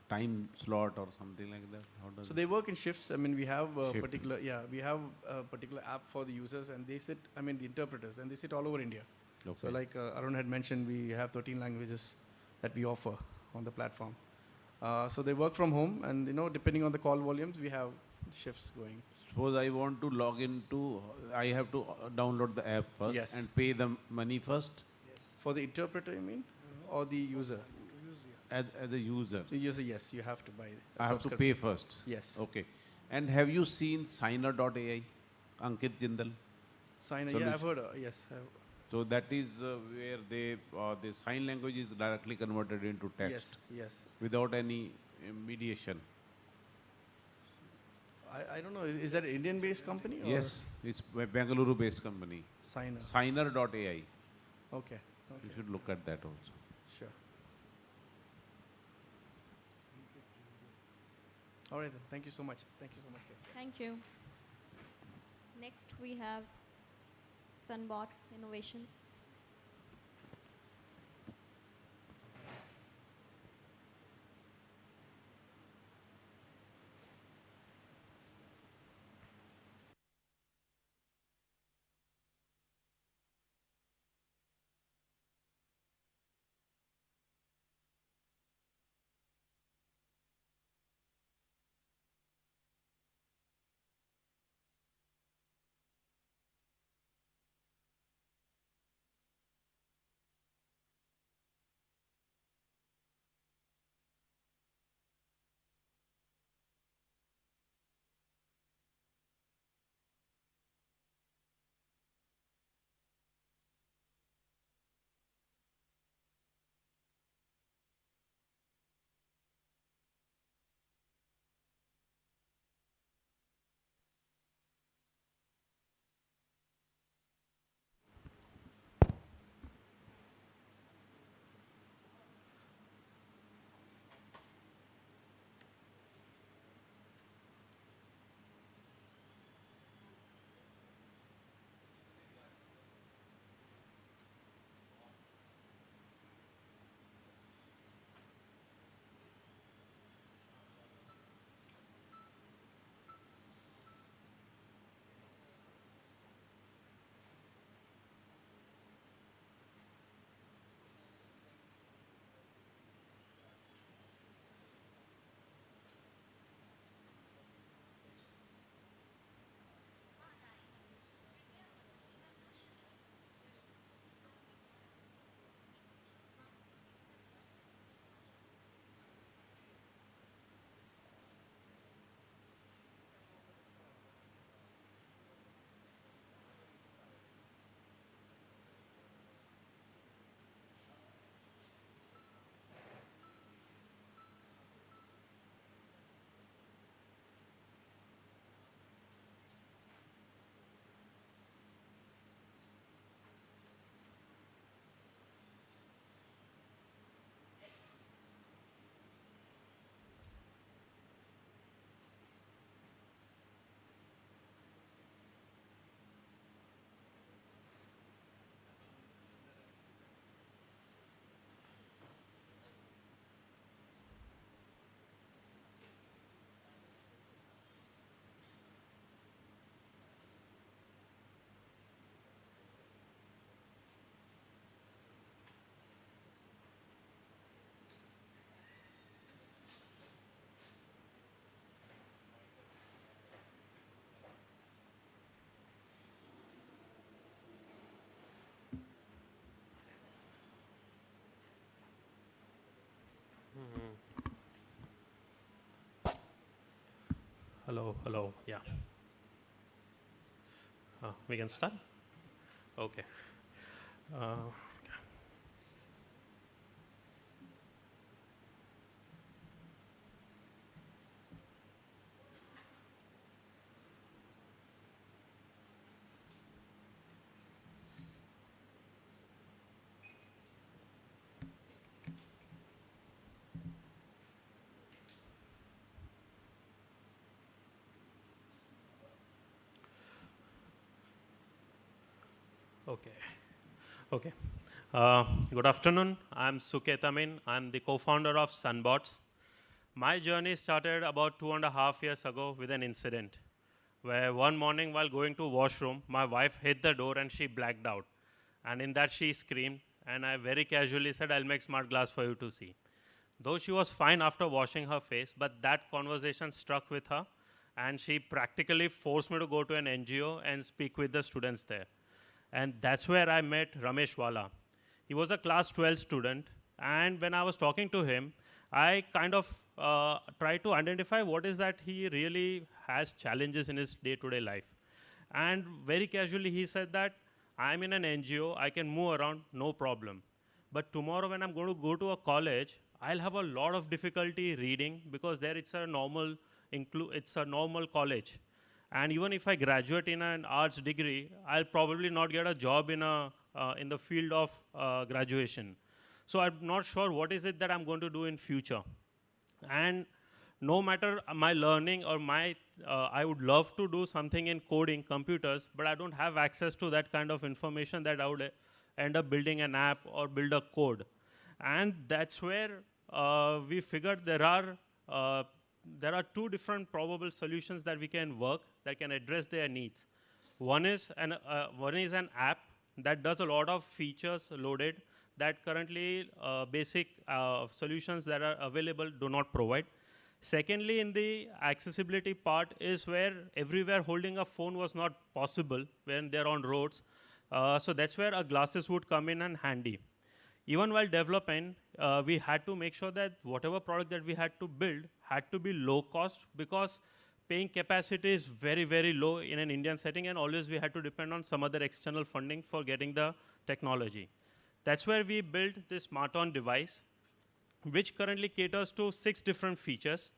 time slot or something like that? How does So they work in shifts. I mean, we have a Shift. particular, we have a particular app for the users, and they sit, the interpreters, and they sit all over India. Okay. So like Arun had mentioned, we have 13 languages that we offer on the platform. So they work from home, and depending on the call volumes, we have shifts going. Suppose I want to log into, I have to download the app first Yes. and pay the money first For the interpreter, you mean, or the user? as a user. The user, yes, you have to buy. a I have to pay subscription. first. Yes. Okay. And have you seen Signer.ai, Ankit Jindal? Sign. Solution. Yeah, I've heard. Yes. So that is where the sign language is directly converted into text. Yes. Yes. Without any mediation. I don't know. Is that an Indian-based company? Or? Yes, it's a Bengaluru-based company. Signer. Signer.ai. Okay. You should look at that also. Sure. All right then. Thank you so much. Thank you so much, guys. Thank you. Next, we have Sunbox Innovations. Hello, hello, yeah. We can start? Okay. Okay. Okay. Good afternoon. I'm Suket Amin. I'm the co-founder of Sunbots. My journey started about 2.5 years ago with an incident where one morning while going to washroom, my wife hit the door and she blacked out. And in that she screamed, and I very casually said, I'll make smart glass for you to see. Though she was fine after washing her face, but that conversation struck with her, and she practically forced me to go to an NGO and speak with the students there. And that's where I met Ramesh Wala. He was a class 12 student, and when I was talking to him, I kind of tried to identify what is that he really has challenges in his day-to-day life. And very casually he said that I'm in an NGO, I can move around, no problem. But tomorrow when I'm going to go to a college, I'll have a lot of difficulty reading because there it's a normal college. And even if I graduate in an arts degree, I'll probably not get a job in the field of graduation. So I'm not sure what is it that I'm going to do in future. And no matter my learning or I would love to do something in coding, computers, but I don't have access to that kind of information that I would end up building an app or build a code. And that's where we figured there are two different probable solutions that we can work that can address their needs. One is an app that does a lot of features loaded that currently basic solutions that are available do not provide. Secondly, in the accessibility part is where everywhere holding a phone was not possible when they're on roads. So that's where glasses would come in and handy. Even while developing, we had to make sure that whatever product that we had to build had to be low cost because paying capacity is very, very low in an Indian setting, and always we had to depend on some other external funding for getting the technology. That's where we built this smart-on device, which currently caters to 6 different features,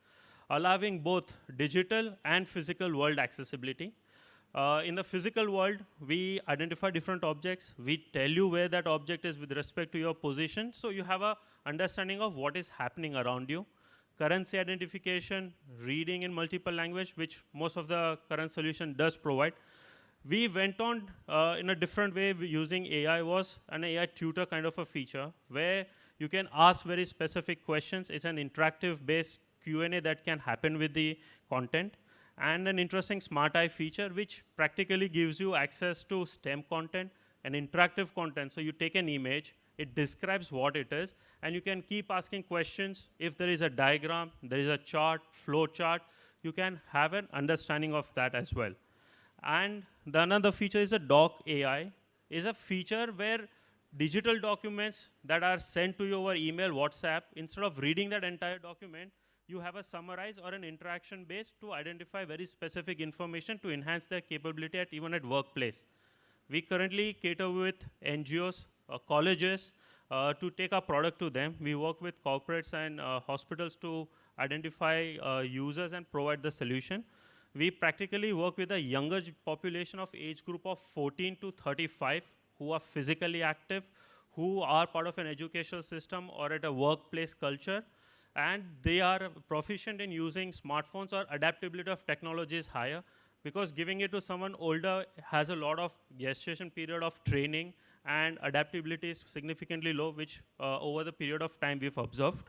allowing both digital and physical world accessibility. In the physical world, we identify different objects. We tell you where that object is with respect to your position, so you have an understanding of what is happening around you. Currency identification, reading in multiple language, which most of the current solution does provide. We went on in a different way using AI, was an AI tutor kind of a feature where you can ask very specific questions. It's an interactive based Q&A that can happen with the content. And an interesting Smart Eye feature, which practically gives you access to STEM content and interactive content. So you take an image, it describes what it is, and you can keep asking questions. If there is a diagram, there is a chart, flow chart, you can have an understanding of that as well. And the another feature is a Doc AI, is a feature where digital documents that are sent to you over email, WhatsApp, instead of reading that entire document, you have a summarize or an interaction base to identify very specific information to enhance their capability even at workplace. We currently cater with NGOs, colleges, to take our product to them. We work with corporates and hospitals to identify users and provide the solution. We practically work with a younger population of age group of 14 to 35 who are physically active, who are part of an educational system or at a workplace culture, and they are proficient in using smartphones, or adaptability of technology is higher because giving it to someone older has a lot of gestation period of training, and adaptability is significantly low, which over the period of time we've observed.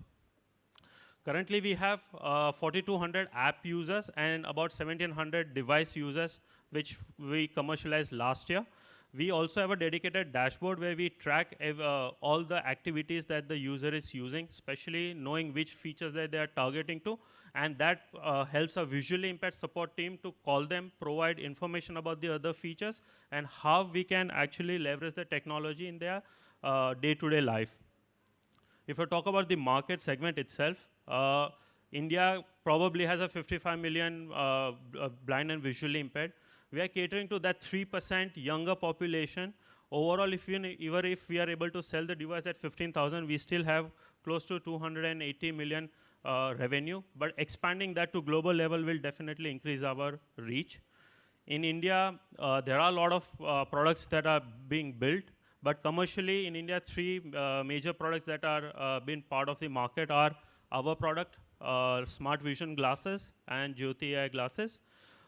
Currently, we have 4,200 app users and about 1,700 device users, which we commercialized last year. We also have a dedicated dashboard where we track all the activities that the user is using, especially knowing which features that they are targeting to, and that helps a visually impaired support team to call them, provide information about the other features, and how we can actually leverage the technology in their day-to-day life. If I talk about the market segment itself, India probably has a 55 million blind and visually impaired. We are catering to that 3% younger population. Overall, even if we are able to sell the device at 15,000, we still have close to 280 million revenue. But expanding that to global level will definitely increase our reach. In India, there are a lot of products that are being built. But commercially, in India, three major products that are being part of the market are our product, Smart Vision glasses, and Jyoti AI glasses.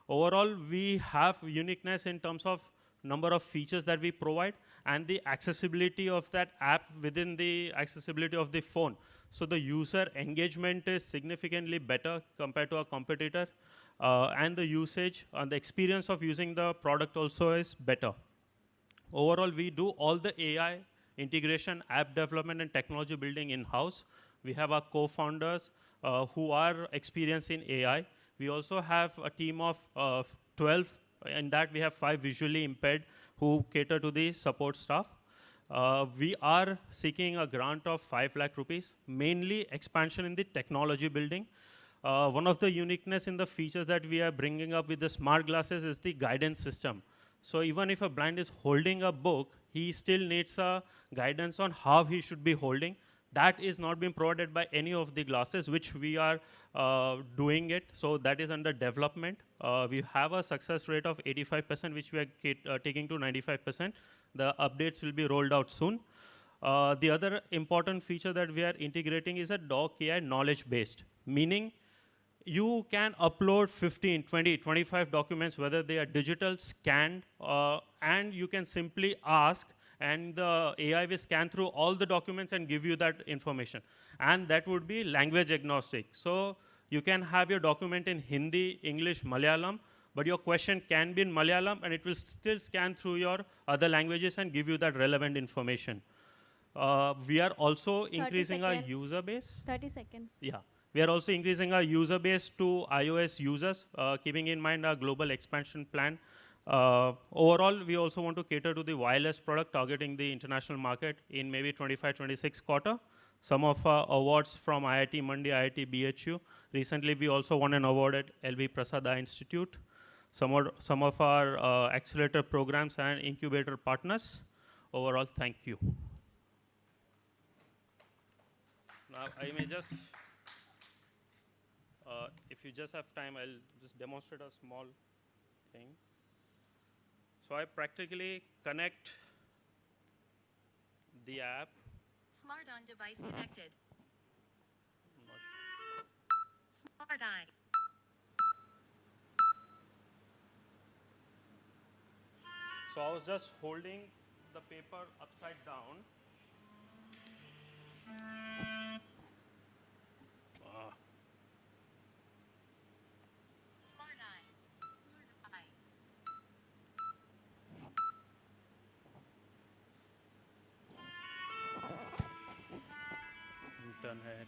Overall, we have uniqueness in terms of number of features that we provide and the accessibility of that app within the accessibility of the phone. So the user engagement is significantly better compared to our competitor, and the usage and the experience of using the product also is better. Overall, we do all the AI integration, app development, and technology building in-house. We have our co-founders who are experienced in AI. We also have a team of 12. In that, we have 5 visually impaired who cater to the support staff. We are seeking a grant of 5 lakh rupees, mainly expansion in the technology building. One of the uniqueness in the features that we are bringing up with the smart glasses is the guidance system. So even if a blind is holding a book, he still needs a guidance on how he should be holding. That is not being provided by any of the glasses, which we are doing it. So that is under development. We have a success rate of 85%, which we are taking to 95%. The updates will be rolled out soon. The other important feature that we are integrating is a Doc AI knowledge-based, meaning you can upload 15, 20, 25 documents, whether they are digital, scanned, and you can simply ask, and the AI will scan through all the documents and give you that information. And that would be language agnostic. So you can have your document in Hindi, English, Malayalam, but your question can be in Malayalam, and it will still scan through your other languages and give you that relevant information. We are also increasing our user base. 30 seconds. Yeah. We are also increasing our user base to iOS users, keeping in mind our global expansion plan. Overall, we also want to cater to the wireless product, targeting the international market in maybe 25-26 quarter. Some of our awards from IIT Mandi, IIT BHU. Recently, we also won an award at LV Prasad Eye Institute. Some of our accelerator programs and incubator partners. Overall, thank you. Now, I may just, if you just have time, I'll just demonstrate a small thing. So I practically connect the app. Smart on device connected. Smart Eye. So I was just holding the paper upside down. Smart Eye. Smart Eye. Internet.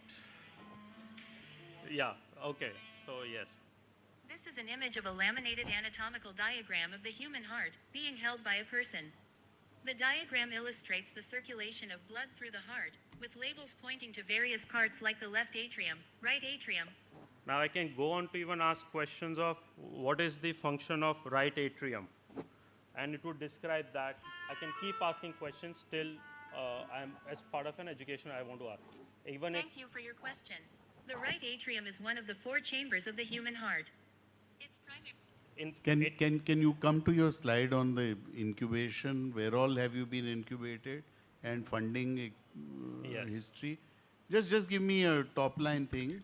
Yeah, okay, so yes. This is an image of a laminated anatomical diagram of the human heart, being held by a person. The diagram illustrates the circulation of blood through the heart, with labels pointing to various parts like the left atrium, right atrium. Now I can go on to even ask questions of what is the function of right atrium. And it would describe that. I can keep asking questions till as part of an education I want to ask. Thank you for your question. The right atrium is one of the 4 chambers of the human heart. Its primary... Can you come to your slide on the incubation? Where all have you been incubated and funding Yes. history? Just give me a top line thing.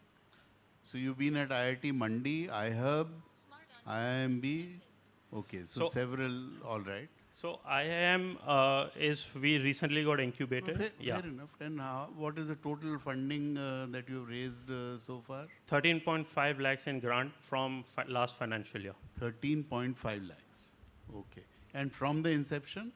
So you've been at IIT Mandi, iHub, IIMB. Okay, so several, all right. So IIM we recently got incubated. Fair Yeah. enough. And what is the total funding that you've raised so far? 13.5 lakhs in grant from last financial year. 13.5 lakhs. Okay. And from the inception?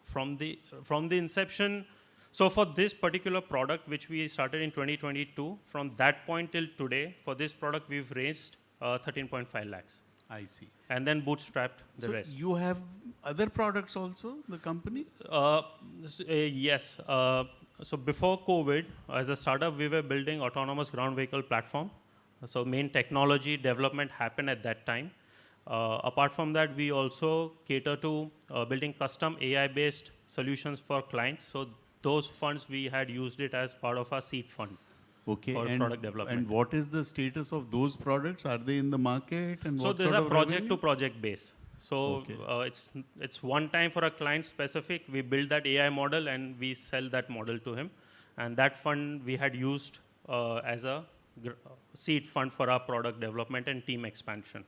From the inception, so for this particular product, which we started in 2022, from that point till today, for this product, we've raised 13.5 lakhs. I see. And then bootstrapped the So rest. you have other products also, the company? Yes. So before COVID, as a startup, we were building autonomous ground vehicle platform. So main technology development happened at that time. Apart from that, we also cater to building custom AI-based solutions for clients. So those funds, we had used it as part of our seed fund for product development. And what is the status of those products? Are they in the market? And So what there's sort a of project revenue? to project base. So it's one time for a client specific. We build that AI model and we sell that model to him. And that fund we had used as a seed fund for our product development and team expansion.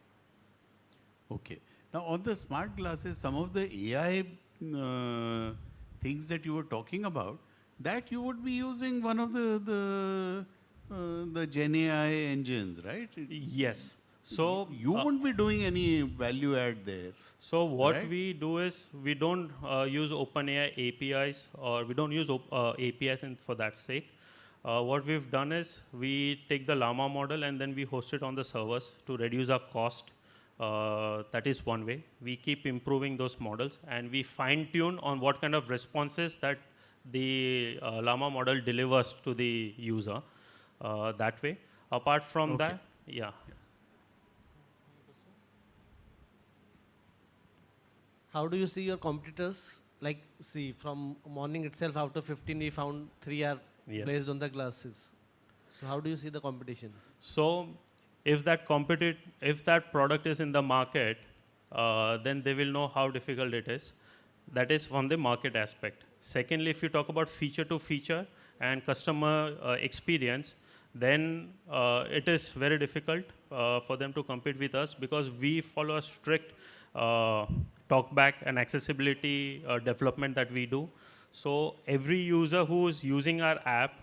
Okay. Now, on the smart glasses, some of the AI things that you were talking about, that you would be using one of the Gen AI engines, right? Yes. So you wouldn't be doing any value add there. So what right? we do is we don't use OpenAI APIs, or we don't use APIs for that sake. What we've done is we take the Llama model and then we host it on the servers to reduce our cost. That is one way. We keep improving those models and we fine tune on what kind of responses that the Llama model delivers to the user that way. Apart from that, yeah. How do you see your competitors? Like, see, from morning itself, out of 15, we found 3 are based on the glasses. So how do you see the competition? So if that product is in the market, then they will know how difficult it is. That is from the market aspect. Secondly, if you talk about feature to feature and customer experience, then it is very difficult for them to compete with us because we follow a strict talkback and accessibility development that we do. So every user who is using our app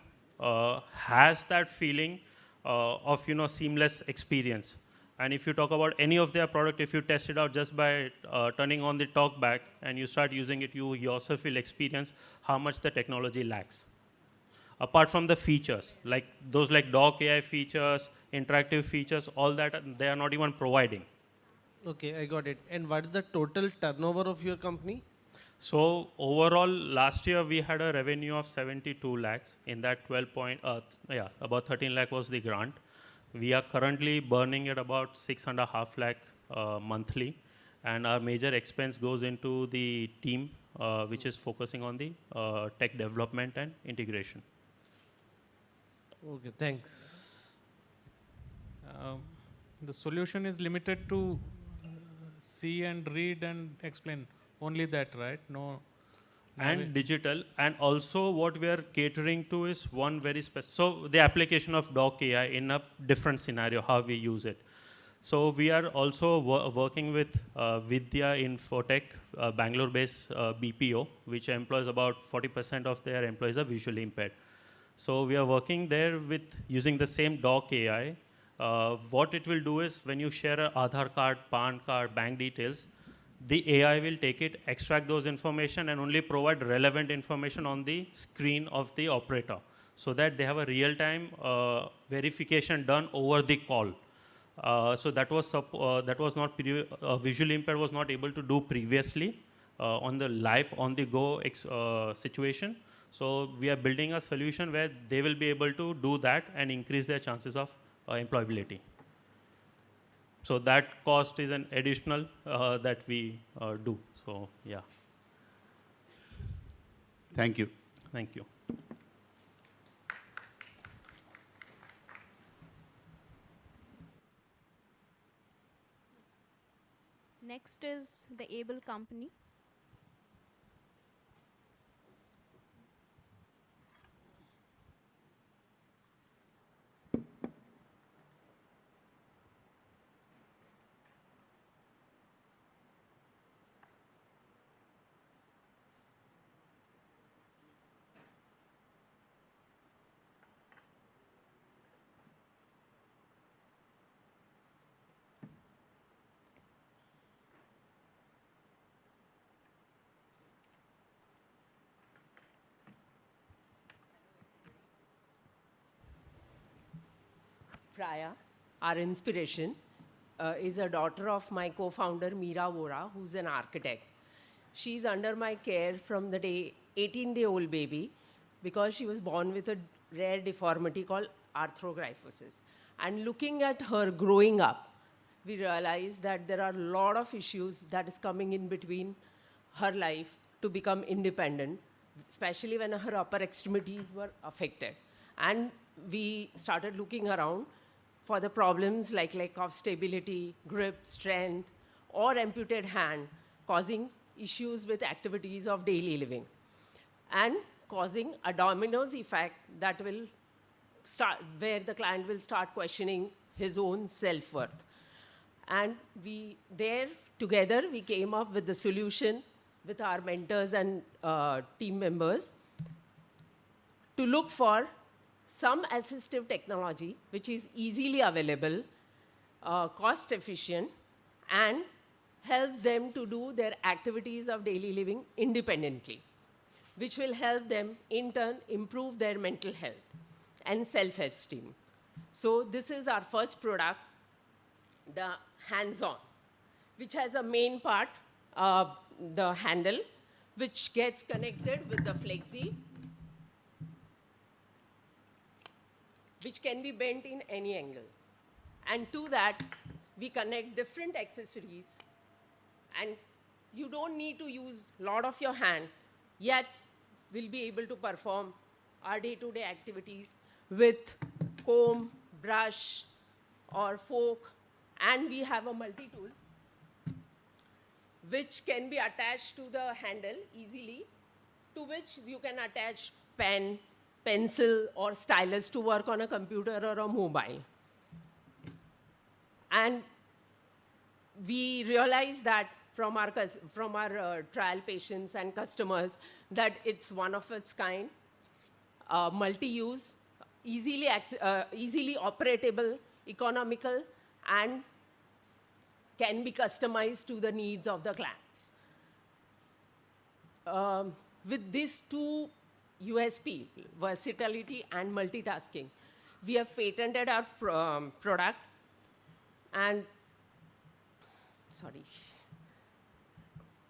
has that feeling of seamless experience. And if you talk about any of their product, if you test it out just by turning on the talkback and you start using it, you yourself will experience how much the technology lacks. Apart from the features, like those like Doc AI features, interactive features, all that they are not even providing. Okay, I got it. And what is the total turnover of your company? So overall, last year we had a revenue of 72 lakhs. In that about 13 lakh was the grant. We are currently burning at about 6.5 lakh monthly. And our major expense goes into the team, which is focusing on the tech development and integration. Okay, thanks. The solution is limited to see and read and explain. Only that, right? No. And digital. And also what we are catering to is one very specific. So the application of Doc AI in a different scenario, how we use it. So we are also working with Vidya Infotech, Bangalore-based BPO, which employs about 40% of their employees are visually impaired. So we are working there with using the same Doc AI. What it will do is when you share an Aadhaar card, PAN card, bank details, the AI will take it, extract those information and only provide relevant information on the screen of the operator so that they have a real-time verification done over the call. So that was not visually impaired was not able to do previously on the live, on the go situation. So we are building a solution where they will be able to do that and increase their chances of employability. So that cost is an additional that we do. So yeah. Thank you. Thank you. Next is the Able Company. Priya, our inspiration, is a daughter of my co-founder Meera Vora, who's an architect. She's under my care from the day 18-day-old baby, because she was born with a rare deformity called arthrogryposis. And looking at her growing up, we realized that there are a lot of issues that is coming in between her life to become independent, especially when her upper extremities were affected. And we started looking around for the problems like lack of stability, grip, strength, or amputated hand, causing issues with activities of daily living, and causing a dominoes effect that will start, where the client will start questioning his own self-worth. And together, we came up with the solution with our mentors and team members to look for some assistive technology which is easily available, cost efficient, and helps them to do their activities of daily living independently, which will help them in turn improve their mental health and self-esteem. So this is our first product, the hands-on, which has a main part, the handle, which gets connected with the flexi, which can be bent in any angle. And to that, we connect different accessories, and you don't need to use a lot of your hand, yet we'll be able to perform our day-to-day activities with comb, brush, or fork, and we have a multi-tool which can be attached to the handle easily, to which you can attach pen, pencil, or stylus to work on a computer or a mobile. And we realized that from our trial patients and customers that it's one of its kind, multi-use, easily operatable, economical, and can be customized to the needs of the clients. With these two USP, versatility and multitasking, we have patented our product, and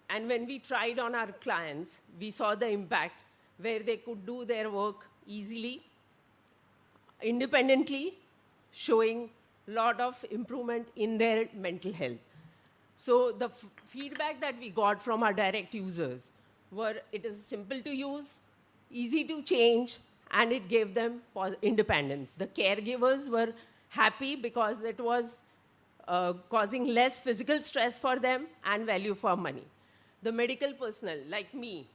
when we tried on our clients, we saw the impact where they could do their work easily, independently, showing a lot of improvement in their mental health. So the feedback that we got from our direct users were it is simple to use, easy to change, and it gave them independence. The caregivers were happy because it was causing less physical stress for them and value for money. The medical personnel, like me,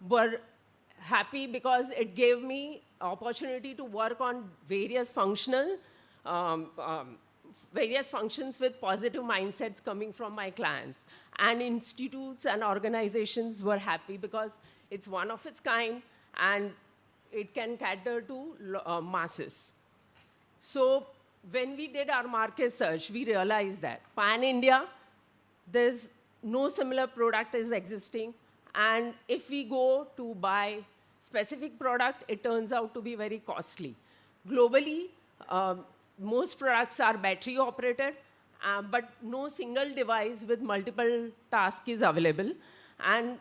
were happy because it gave me opportunity to work on various functions with positive mindsets coming from my clients. And institutes and organizations were happy because it's one of its kind and it can cater to masses. So when we did our market search, we realized that pan-India, there's no similar product is existing. And if we go to buy specific product, it turns out to be very costly. Globally, most products are battery operated, but no single device with multiple tasks is available. And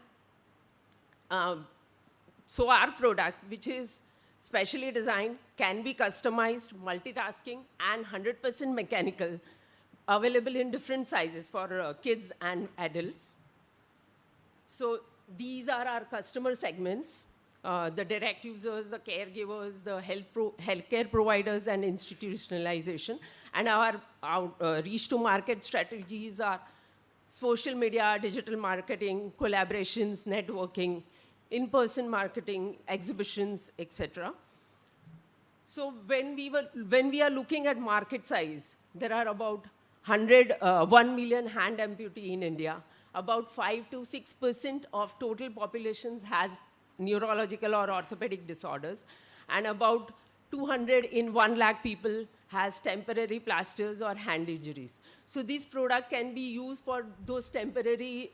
so our product, which is specially designed, can be customized, multitasking, and 100% mechanical, available in different sizes for kids and adults. So these are our customer segments, the direct users, the caregivers, the healthcare providers, and institutionalization. And our reach to market strategies are social media, digital marketing, collaborations, networking, in-person marketing, exhibitions, etc. So when we are looking at market size, there are about 1 million hand amputee in India. About 5 to 6% of total population has neurological or orthopedic disorders, and about 200 in 1 lakh people has temporary plasters or hand injuries. So this product can be used for those temporary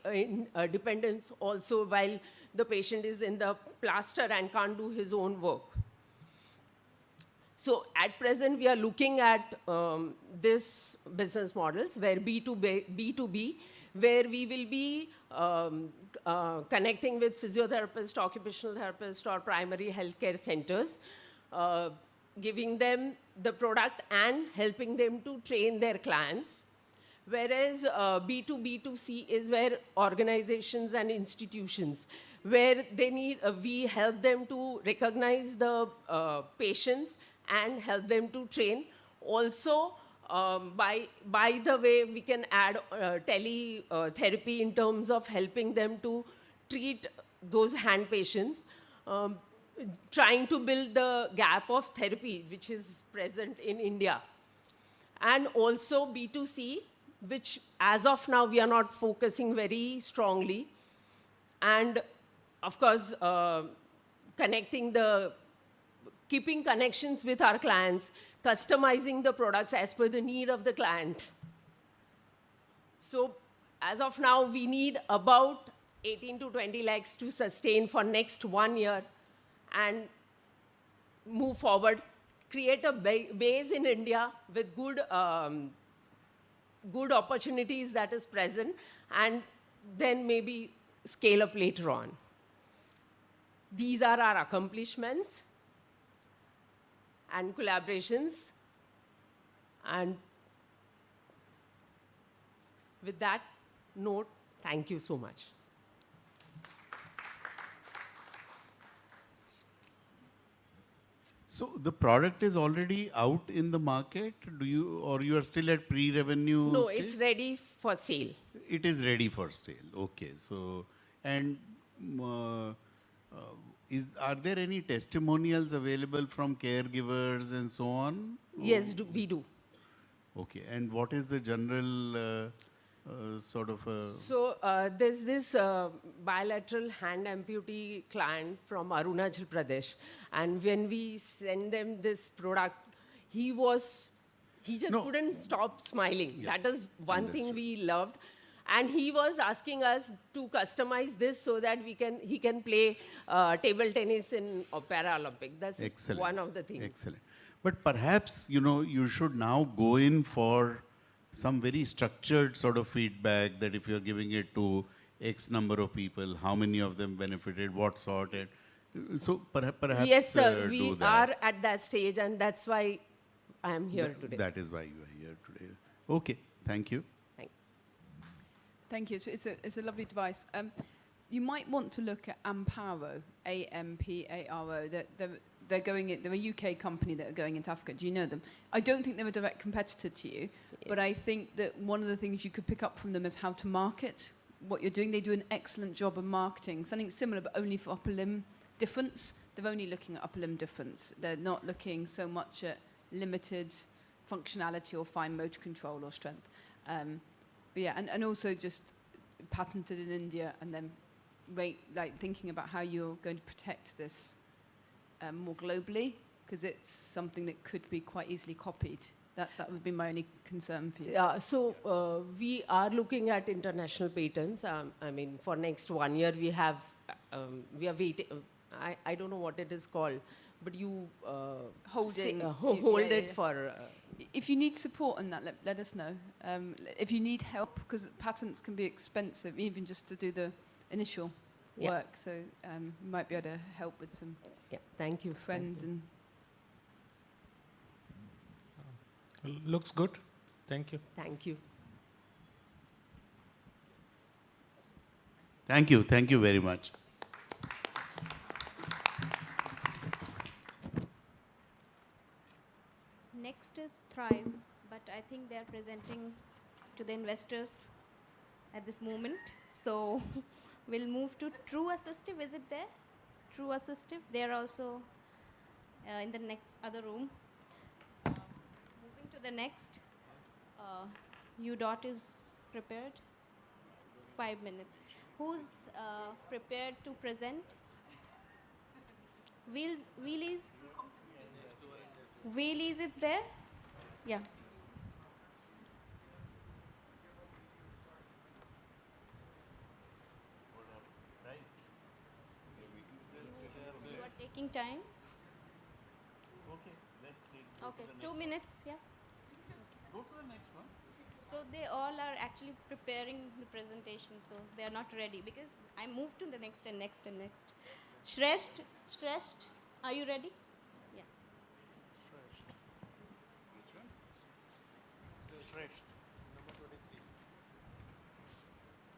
dependence also while the patient is in the plaster and can't do his own work. So at present, we are looking at this business models where B2B, where we will be connecting with physiotherapists, occupational therapists, or primary healthcare centers, giving them the product and helping them to train their clients. Whereas B2B2C is where organizations and institutions, where they need, we help them to recognize the patients and help them to train. Also, by the way, we can add tele-therapy in terms of helping them to treat those hand patients, trying to build the gap of therapy which is present in India. And also B2C, which as of now we are not focusing very strongly. And of course, keeping connections with our clients, customizing the products as per the need of the client. So as of now, we need about 18 to 20 lakhs to sustain for next 1 year and move forward, create a base in India with good opportunities that is present, and then maybe scale up later on. These are our accomplishments and collaborations. And with that note, thank you so much. So the product is already out in the market? Or you are still at pre-revenue No, stage? it's ready for sale. It is ready for sale. Okay. So, and are there any testimonials available from caregivers and so on? Yes, we do. Okay. And what is the general sort of So there's this bilateral hand amputee client from Arunachal Pradesh, and when we send them this product, he just couldn't stop smiling. Yeah. That is one thing we loved. And he was asking us to customize this so that he can play table tennis in Paralympic. That's Excellent. one of the things. Excellent. But perhaps, you should now go in for some very structured sort of feedback, that if you're giving it to X number of people, how many of them benefited, what sort, and so perhaps Yes, sir. do We that. are at that stage, and that's why I am here today. That is why you are here today. Okay, thank you. Thank you. So it's a lovely device. You might want to look at Amparo, A-M-P-A-R-O. They're a UK company that are going into Africa. Do you know them? I don't think they're a direct competitor to you, but I think that one of the things you could pick up from them is how to market what you're doing. They do an excellent job of marketing, something similar, but only for upper limb difference. They're only looking at upper limb difference. They're not looking so much at limited functionality or fine motor control or strength. But yeah, and also just patented in India, and then thinking about how you're going to protect this more globally, because it's something that could be quite easily copied. That would be my only concern for you. Yeah, so we are looking at international patents. I mean, for next 1 year, we are waiting. I don't know what it is called, but you hold it for. If you need support on that, let us know. If you need help, because patents can be expensive, even just to do the initial work. So you might be able to help with some. Yeah, thank you. Friends and. Looks good. Thank you. Thank you. Thank you. Thank you very much. Next is Thrive, but I think they are presenting to the investors at this moment. So we'll move to True Assistive. Is it there? True Assistive. They are also in the next other room. Moving to the next. UDOT is prepared. 5 minutes. Who's prepared to present? Wheelies? Wheelies is there? Yeah. You are taking time? Okay, let's take. Okay, 2 minutes, yeah. Go to the next one. So they all are actually preparing the presentation, so they are not ready because I moved to the next and next and next. Shresht, are you ready? Yeah. Which one? Shresht, number 23.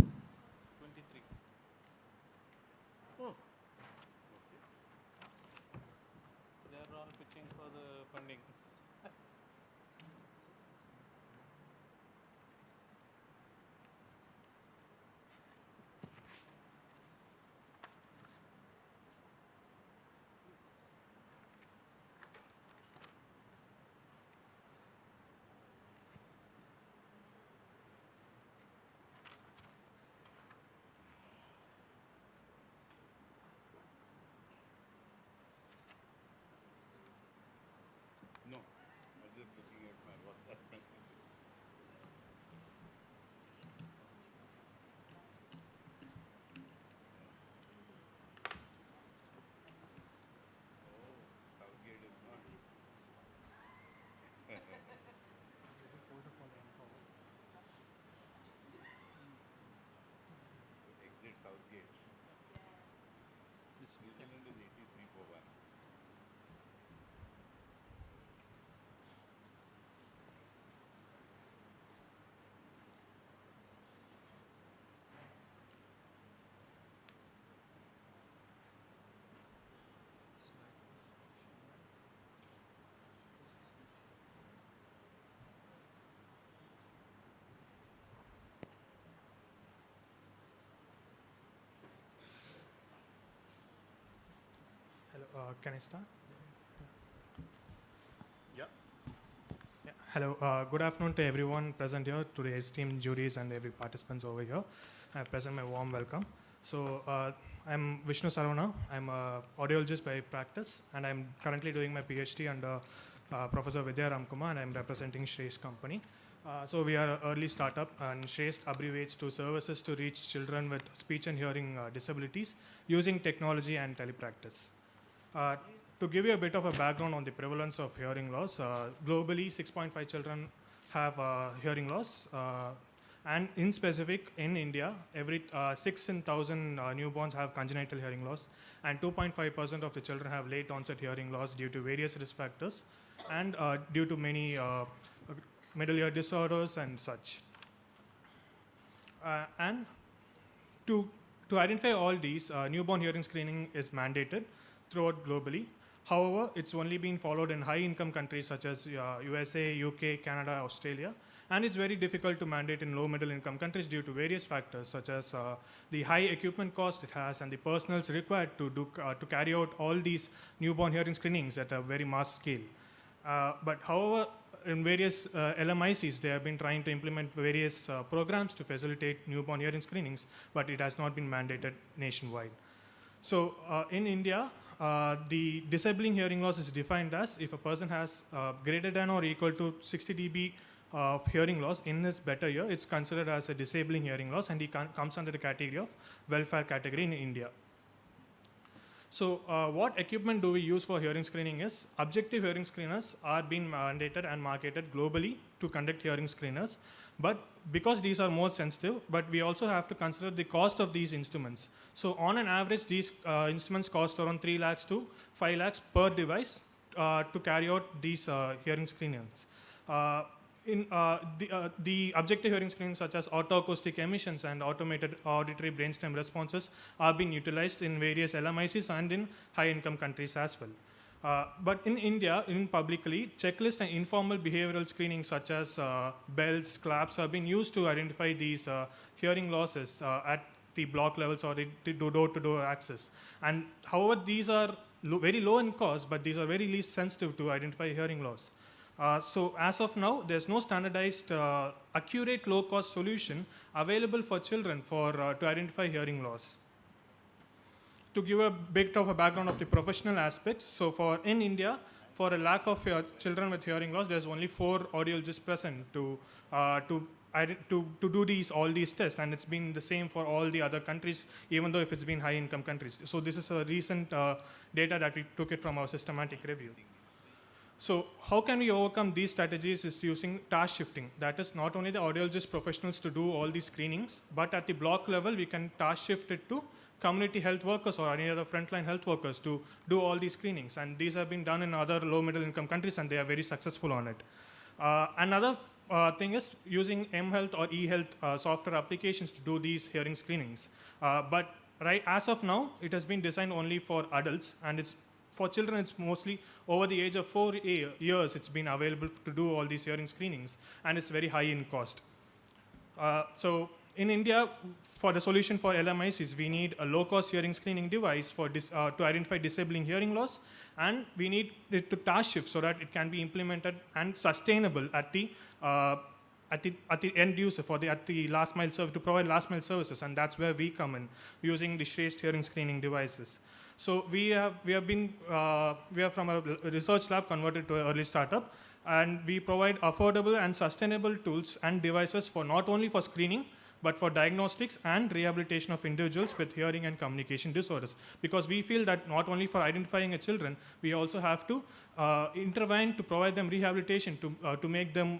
23. Oh. Okay. They are all pitching for the funding. No, I was just looking at my WhatsApp messages. Oh, Southgate is not. So exit Southgate. New Zealand is 83 for 1. Hello, can I start? Yeah. Hello, good afternoon to everyone present here, to the esteemed juries and every participants over here. I present my warm welcome. So, I'm Vishnu Saravana. I'm an audiologist by practice, and I'm currently doing my PhD under Professor Vidya Ramkumar, and I'm representing Shresht company. So we are an early startup, and Shresht abbreviates to services to reach children with speech and hearing disabilities using technology and telepractice. To give you a bit of a background on the prevalence of hearing loss, globally 6.5 children have hearing loss, and in specific in India, every 6 in 1,000 newborns have congenital hearing loss, and 2.5% of the children have late onset hearing loss due to various risk factors and due to many middle ear disorders and such. And to identify all these, newborn hearing screening is mandated throughout globally. However, it's only been followed in high-income countries such as USA, UK, Canada, Australia, and it's very difficult to mandate in low-middle-income countries due to various factors such as the high equipment cost it has and the personnel required to carry out all these newborn hearing screenings at a very mass scale. But however, in various LMICs, they have been trying to implement various programs to facilitate newborn hearing screenings, but it has not been mandated nationwide. So in India, the disabling hearing loss is defined as if a person has greater than or equal to 60 dB of hearing loss in his better ear, it's considered as a disabling hearing loss, and he comes under the category of welfare category in India. So what equipment do we use for hearing screening is objective hearing screeners are being mandated and marketed globally to conduct hearing screeners. But because these are more sensitive, but we also have to consider the cost of these instruments. So on an average, these instruments cost around 3 lakhs to 5 lakhs per device to carry out these hearing screenings. The objective hearing screenings such as autoacoustic emissions and automated auditory brainstem responses are being utilized in various LMICs and in high-income countries as well. But in India, publicly, checklist and informal behavioral screening such as bells, claps are being used to identify these hearing losses at the block levels or the door-to-door access. And however, these are very low in cost, but these are very least sensitive to identify hearing loss. So as of now, there's no standardized, accurate, low-cost solution available for children to identify hearing loss. To give a bit of a background of the professional aspects, so in India, for a lack of children with hearing loss, there's only 4 audiologists present to do all these tests, and it's been the same for all the other countries, even though if it's been high-income countries. So this is a recent data that we took it from our systematic review. So how can we overcome these strategies is using task shifting. That is not only the audiologist professionals to do all these screenings, but at the block level, we can task shift it to community health workers or any other frontline health workers to do all these screenings. And these have been done in other low middle income countries and they are very successful on it. Another thing is using mHealth or eHealth software applications to do these hearing screenings. But right as of now, it has been designed only for adults, and it's for children, it's mostly over the age of 4 years, it's been available to do all these hearing screenings, and it's very high in cost. So in India, for the solution for LMIs is we need a low-cost hearing screening device for to identify disabling hearing loss, and we need it to task shift so that it can be implemented and sustainable at the end user at the last mile service to provide last mile services, and that's where we come in using the Shrestha hearing screening devices. So we are from a research lab converted to an early startup, and we provide affordable and sustainable tools and devices for not only for screening, but for diagnostics and rehabilitation of individuals with hearing and communication disorders. Because we feel that not only for identifying a children, we also have to intervene to provide them rehabilitation to make them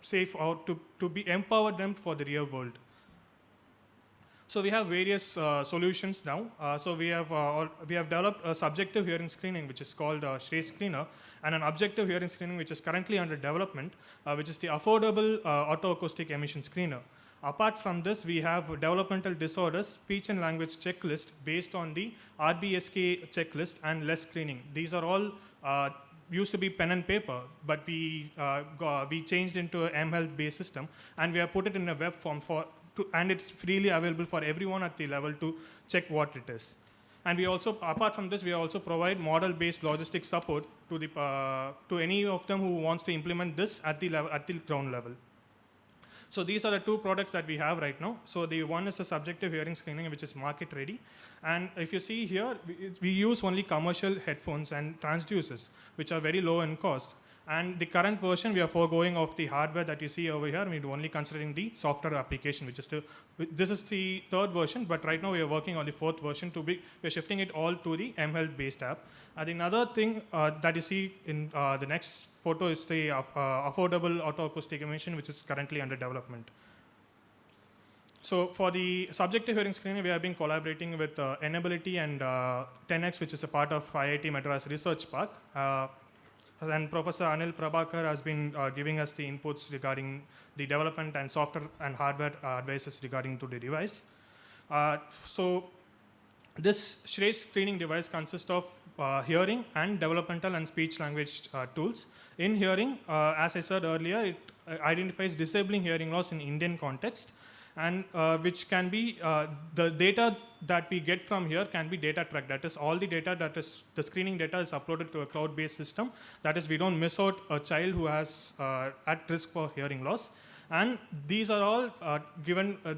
safe or to be empower them for the real world. So we have various solutions now. So we have developed a subjective hearing screening, which is called Shrestha Screener, and an objective hearing screening, which is currently under development, which is the affordable autoacoustic emission screener. Apart from this, we have developmental disorders, speech and language checklist based on the RBSK checklist and less screening. These are all used to be pen and paper, but we changed into an mHealth based system, and we have put it in a web form and it's freely available for everyone at the level to check what it is. And we also, apart from this, we also provide model-based logistic support to any of them who wants to implement this at the ground level. So these are the two products that we have right now. So the one is the subjective hearing screening, which is market ready. And if you see here, we use only commercial headphones and transducers, which are very low in cost. And the current version, we are foregoing of the hardware that you see over here. We're only considering the software application, which is this is the third version, but right now we are working on the fourth version we're shifting it all to the mHealth based app. And another thing that you see in the next photo is the affordable autoacoustic emission, which is currently under development. So for the subjective hearing screening, we have been collaborating with Enability and 10X, which is a part of IIT Madras Research Park. And Professor Anil Prabhakar has been giving us the inputs regarding the development and software and hardware advices regarding to the device. So this Shrestha screening device consists of hearing and developmental and speech language tools. In hearing, as I said earlier, it identifies disabling hearing loss in Indian context, and which can be the data that we get from here can be data tracked. That is, all the data that is the screening data is uploaded to a cloud-based system. That is, we don't miss out a child who has at risk for hearing loss. And these are all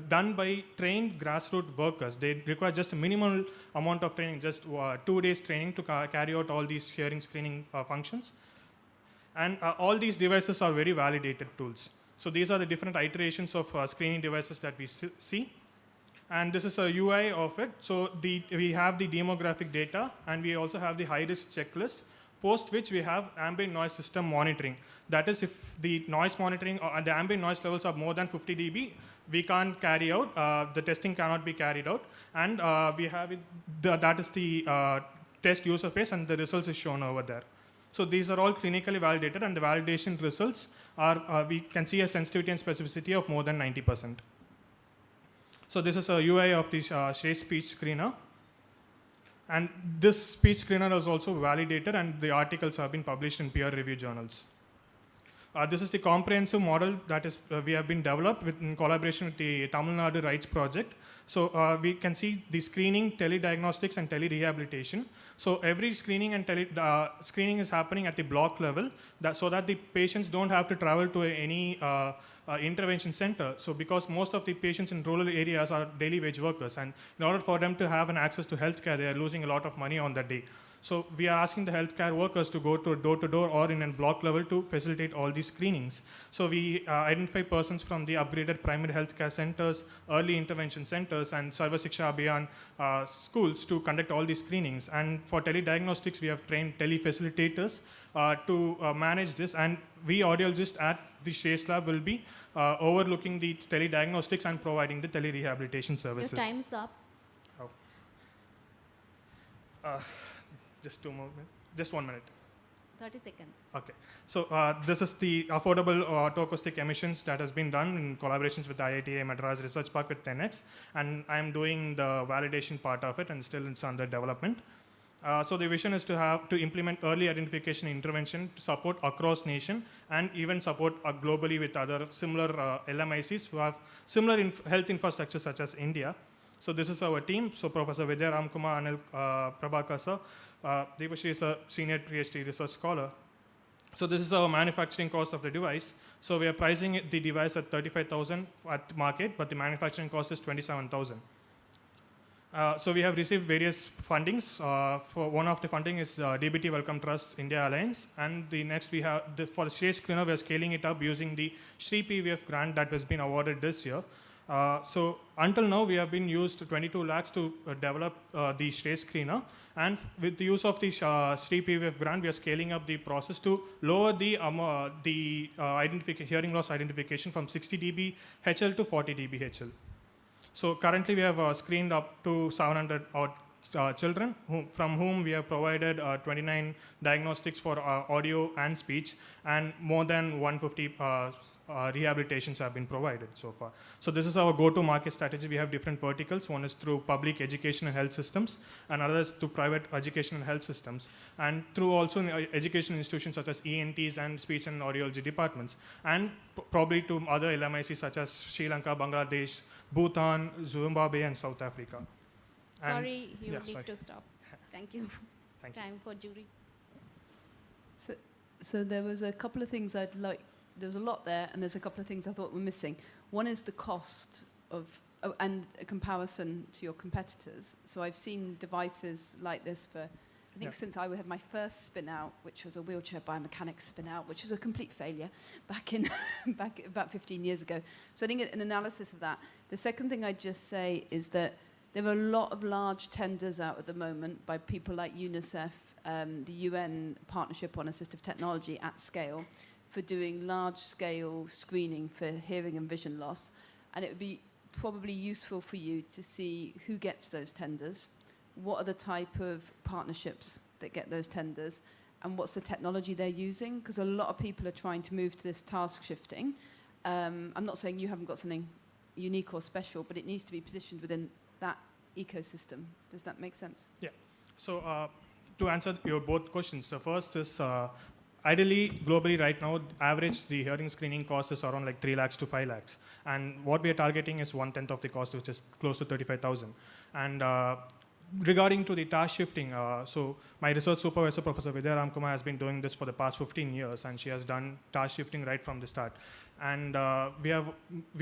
done by trained grassroots workers. They require just a minimal amount of training, just 2 days training to carry out all these hearing screening functions. And all these devices are very validated tools. So these are the different iterations of screening devices that we see. And this is a UI of it. So we have the demographic data, and we also have the high-risk checklist, post which we have ambient noise system monitoring. That is, if the noise monitoring or the ambient noise levels are more than 50 dB, we can't carry out, the testing cannot be carried out. And we have it, that is the test user phase, and the results is shown over there. So these are all clinically validated, and the validation results are, we can see a sensitivity and specificity of more than 90%. So this is a UI of the Shrestha speech screener. And this speech screener is also validated, and the articles have been published in peer-reviewed journals. This is the comprehensive model that is we have been developed in collaboration with the Tamil Nadu Rights Project. So we can see the screening, telediagnostics, and telerehabilitation. So every screening and screening is happening at the block level, so that the patients don't have to travel to any intervention center. So because most of the patients in rural areas are daily wage workers, and in order for them to have an access to healthcare, they are losing a lot of money on that day. So we are asking the healthcare workers to go to door or in a block level to facilitate all these screenings. So we identify persons from the upgraded primary healthcare centers, early intervention centers, and Sarva Shiksha Abhiyan schools to conduct all these screenings. And for telediagnostics, we have trained tele-facilitators to manage this. And we audiologists at the Shreyas Lab will be overlooking the telediagnostics and providing the tele-rehabilitation services. Your time's up. Just 2 more minutes. Just 1 minute. 30 seconds. Okay. So this is the affordable autoacoustic emissions that has been done in collaborations with IITA Madras Research Park with 10X. And I'm doing the validation part of it, and still it's under development. So the vision is to implement early identification intervention to support across nation and even support globally with other similar LMICs who have similar health infrastructure such as India. So this is our team. So Professor Vidya Ramkumar, Anil Prabhakar sir, Devashri is a senior PhD research scholar. So this is our manufacturing cost of the device. So we are pricing the device at 35,000 at market, but the manufacturing cost is 27,000. So we have received various fundings. For one of the funding is DBT Wellcome Trust India Alliance, and the next we have for the Shreyas Screener, we are scaling it up using the Shri PVF grant that has been awarded this year. So until now, we have been used 22 lakhs to develop the Shreyas Screener, and with the use of the Shri PVF grant, we are scaling up the process to lower the hearing loss identification from 60 dB HL to 40 dB HL. So currently, we have screened up to 700 odd children, from whom we have provided 29 diagnostics for audio and speech, and more than 150 rehabilitations have been provided so far. So this is our go-to-market strategy. We have different verticals. One is through public education and health systems, and others through private education and health systems, and through also education institutions such as ENTs and speech and audiology departments, and probably to other LMICs such as Sri Lanka, Bangladesh, Bhutan, Zimbabwe, and South Africa. Sorry, you need to stop. Thank you. Thank you. Time for jury. So there was a couple of things I'd like. There was a lot there, and there's a couple of things I thought were missing. One is the cost of, and a comparison to your competitors. So I've seen devices like this for, I think since I had my first spin out, which was a wheelchair biomechanics spin out, which was a complete failure back about 15 years ago. So I think an analysis of that. The second thing I'd just say is that there are a lot of large tenders out at the moment by people like UNICEF, the UN Partnership on Assistive Technology at scale, for doing large-scale screening for hearing and vision loss. And it would be probably useful for you to see who gets those tenders, what are the type of partnerships that get those tenders, and what's the technology they're using, because a lot of people are trying to move to this task shifting. I'm not saying you haven't got something unique or special, but it needs to be positioned within that ecosystem. Does that make sense? Yeah. So to answer your both questions, the first is ideally, globally right now, average the hearing screening cost is around like 3 lakhs to 5 lakhs. And what we are targeting is 1/10 of the cost, which is close to 35,000. And regarding to the task shifting, so my research supervisor, Professor Vidya Ramkumar, has been doing this for the past 15 years, and she has done task shifting right from the start. And we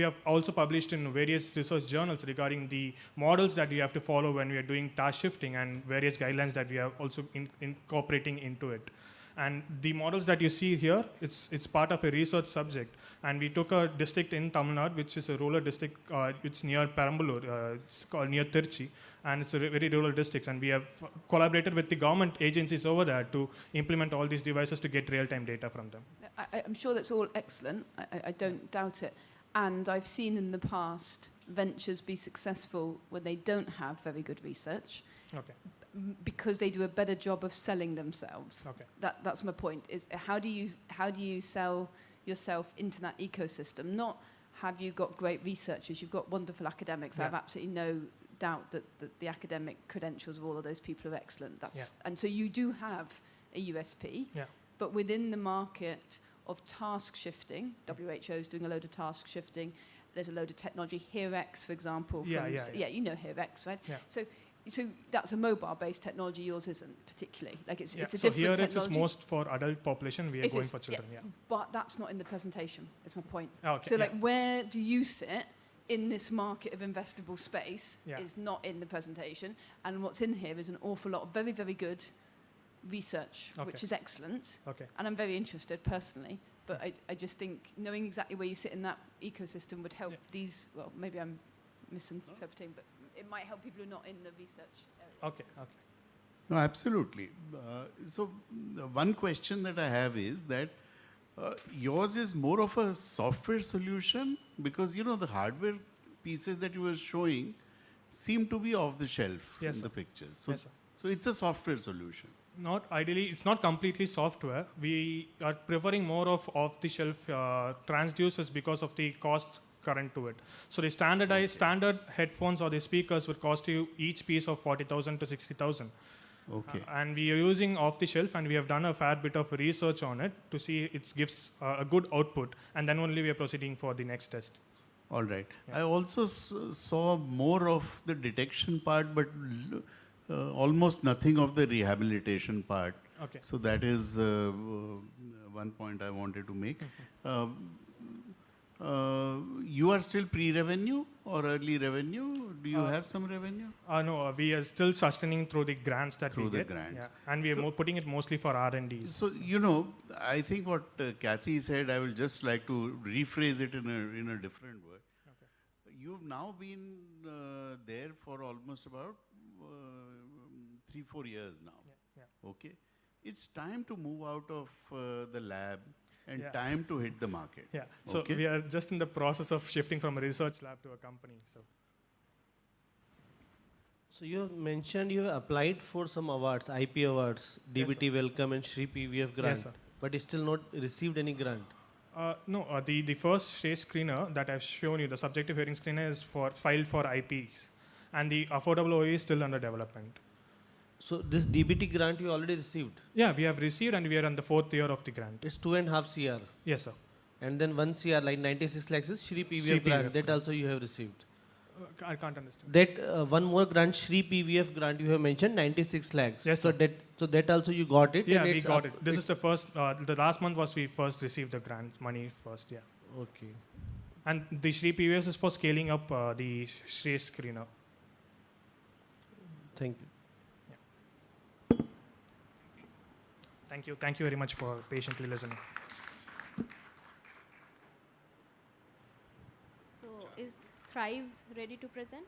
have also published in various research journals regarding the models that we have to follow when we are doing task shifting, and various guidelines that we are also incorporating into it. And the models that you see here, it's part of a research subject. And we took a district in Tamil Nadu, which is a rural district. It's near Perambulur. It's called near Tirchi. And it's a very rural district. And we have collaborated with the government agencies over there to implement all these devices to get real-time data from them. I'm sure that's all excellent. I don't doubt it. And I've seen in the past ventures be successful when they don't have very good research. Okay. Because they do a better job of selling themselves. Okay. That's my point. Is how do you sell yourself into that ecosystem? Not have you got great researchers? You've got wonderful academics. I have absolutely no doubt that the academic credentials of all of those people are excellent. And so you do have a USP. Yeah. But within the market of task shifting, WHO is doing a load of task shifting. There's a load of technology. HearX, for example. You know HearX, right? Yeah. So that's a mobile-based technology. Yours isn't particularly. Like it's a different technology. So HearX is most for adult population. We are going for children. Yeah. But that's not in the presentation. That's my point. Okay, so where do you sit in this market of investable space? Is not in the presentation. And what's in here is an awful lot of very, very good research, which Okay. is excellent. Okay. And I'm very interested personally. But I just think knowing exactly where you sit in that ecosystem would help these, well, maybe I'm misinterpreting, but it might help people who are not in the research area. Okay, okay. No, absolutely. So one question that I have is that yours is more of a software solution, because you know the hardware pieces that you were showing seem to be off the shelf Yes, in sir. the pictures. So, Yes, sir. so it's a software solution. Not ideally, it's not completely software. We are preferring more of off-the-shelf transducers because of the cost current to it. So the standard headphones or the speakers would cost you each piece of 40,000 to 60,000. Okay. And we are using off-the-shelf, and we have done a fair bit of research on it to see it gives a good output, and then only we are proceeding for the next test. All right. I also saw more of the detection part, but almost nothing of the rehabilitation part. Okay. So that is one point I wanted to make. You are still pre-revenue or early revenue? Do you have some revenue? No, we are still sustaining through the grants that Through we the get. grants. Yeah. And we are putting it mostly for R&D. So, you know, I think what Kathy said, I will just like to rephrase it in a different word. You've now been there for almost about 3-4 years now. Yeah. Okay. It's time to move out of the lab and Yeah. time to hit the market. Yeah. So Okay? we are just in the process of shifting from a research lab to a company. So you have mentioned you have applied for some awards, IP awards, Yes, DBT Welcome and Shri PVF grant, sir. but you still not received any grant. No, the first stage screener that I've shown you, the subjective hearing screener, is filed for IPs, and the affordable OE is still under development. So this DBT grant you already received? Yeah, we have received, and we are on the 4th year of the grant. It's 2.5 CR. Yes, sir. And then 1 CR, like 96 lakhs is Shri PVF Shri grant. PVF That also you have received. I can't understand. That one more grant, Shri PVF grant, you have mentioned 96 lakhs. Yes, so sir. that also you got it. Yeah, and we it's got up- it. This is the first. The last month was we first received the grant money first. Yeah. Okay. And the Shri PVS is for scaling up the Shri screener. Thank you. Thank you. Thank you very much for patiently listening. So is Thrive ready to present?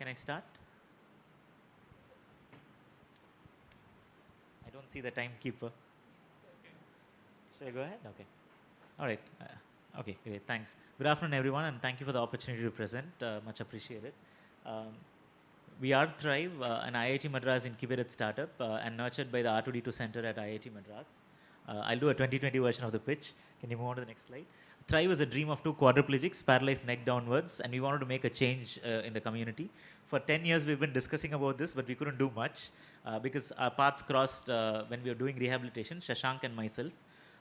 Can I start? I don't see the timekeeper. Should I go ahead? Okay. All right. Okay, great. Thanks. Good afternoon, everyone, and thank you for the opportunity to present. Much appreciated. We are Thrive, an IIT Madras incubated startup and nurtured by the R2D2 Center at IIT Madras. I'll do a 2020 version of the pitch. Can you move on to the next slide? Thrive is a dream of two quadriplegics paralyzed neck downwards, and we wanted to make a change in the community. For 10 years, we've been discussing about this, but we couldn't do much because our paths crossed when we were doing rehabilitation, Shashank and myself.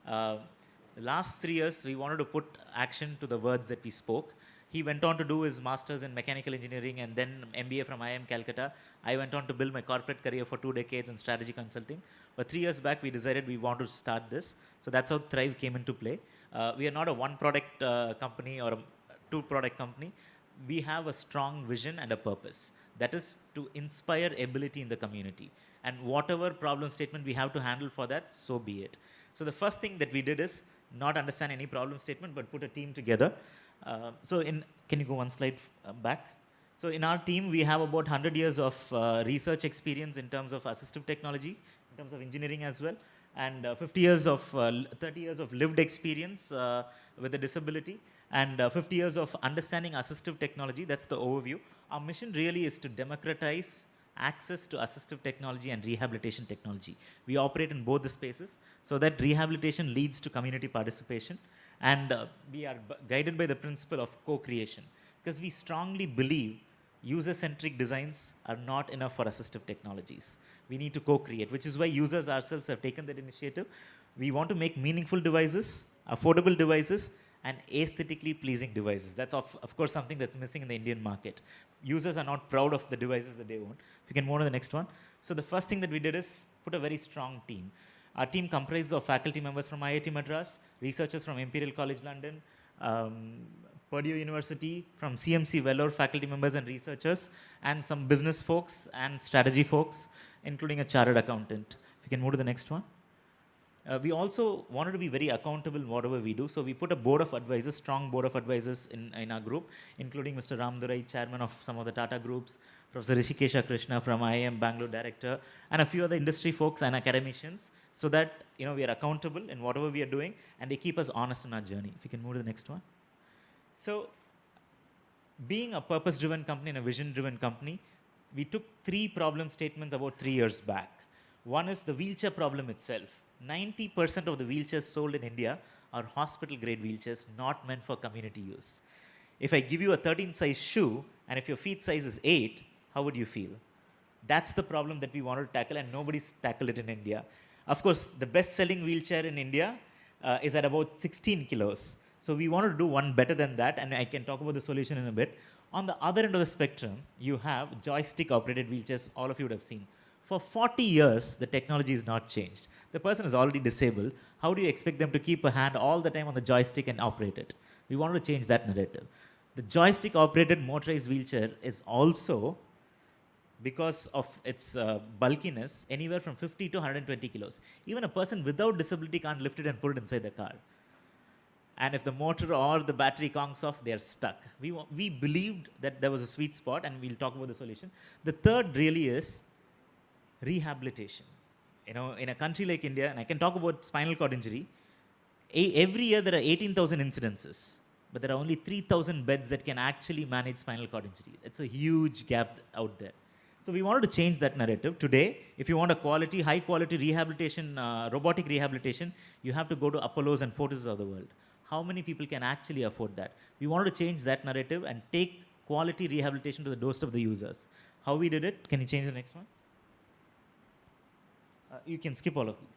The last 3 years, we wanted to put action to the words that we spoke. He went on to do his master's in mechanical engineering and then MBA from IIM Calcutta. I went on to build my corporate career for 2 decades in strategy consulting. But 3 years back, we decided we wanted to start this. So that's how Thrive came into play. We are not a one product company or a 2 product company. We have a strong vision and a purpose. That is to inspire ability in the community. And whatever problem statement we have to handle for that, so be it. So the first thing that we did is not understand any problem statement, but put a team together. Can you go one slide back? So in our team, we have about 100 years of research experience in terms of assistive technology, in terms of engineering as well, and 30 years of lived experience with a disability, and 50 years of understanding assistive technology. That's the overview. Our mission really is to democratize access to assistive technology and rehabilitation technology. We operate in both the spaces so that rehabilitation leads to community participation, and we are guided by the principle of co-creation, because we strongly believe user-centric designs are not enough for assistive technologies. We need to co-create, which is why users ourselves have taken that initiative. We want to make meaningful devices, affordable devices, and aesthetically pleasing devices. That's of course something that's missing in the Indian market. Users are not proud of the devices that they own. If you can move on to the next one. So the first thing that we did is put a very strong team. Our team comprises of faculty members from IIT Madras, researchers from Imperial College London, Purdue University, from CMC Vellore, faculty members and researchers, and some business folks and strategy folks, including a chartered accountant. If you can move to the next one. We also wanted to be very accountable in whatever we do, so we put a board of advisors, strong board of advisors in our group, including Mr. Ram Durai, chairman of some of the Tata groups, Professor Rishikesha Krishna from IIM Bangalore director, and a few other industry folks and academicians, so that we are accountable in whatever we are doing, and they keep us honest in our journey. If you can move to the next one. So, being a purpose-driven company and a vision-driven company, we took 3 problem statements about 3 years back. One is the wheelchair problem itself. 90% of the wheelchairs sold in India are hospital-grade wheelchairs, not meant for community use. If I give you a 13-size shoe, and if your feet size is 8, how would you feel? That's the problem that we wanted to tackle, and nobody's tackled it in India. Of course, the best-selling wheelchair in India is at about 16 kilos. So we wanted to do one better than that, and I can talk about the solution in a bit. On the other end of the spectrum, you have joystick-operated wheelchairs, all of you would have seen. For 40 years, the technology is not changed. The person is already disabled. How do you expect them to keep a hand all the time on the joystick and operate it? We wanted to change that narrative. The joystick-operated motorized wheelchair is also, because of its bulkiness, anywhere from 50 to 120 kilos. Even a person without disability can't lift it and put it inside the car. And if the motor or the battery conks off, they're stuck. We believed that there was a sweet spot, and we'll talk about the solution. The third really is rehabilitation. In a country like India, and I can talk about spinal cord injury, every year there are 18,000 incidences, but there are only 3,000 beds that can actually manage spinal cord injury. It's a huge gap out there. So we wanted to change that narrative. Today, if you want a high quality rehabilitation, robotic rehabilitation, you have to go to Apollos and Fortis of the world. How many people can actually afford that? We wanted to change that narrative and take quality rehabilitation to the doorstep of the users. How we did it? Can you change the next one? You can skip all of these.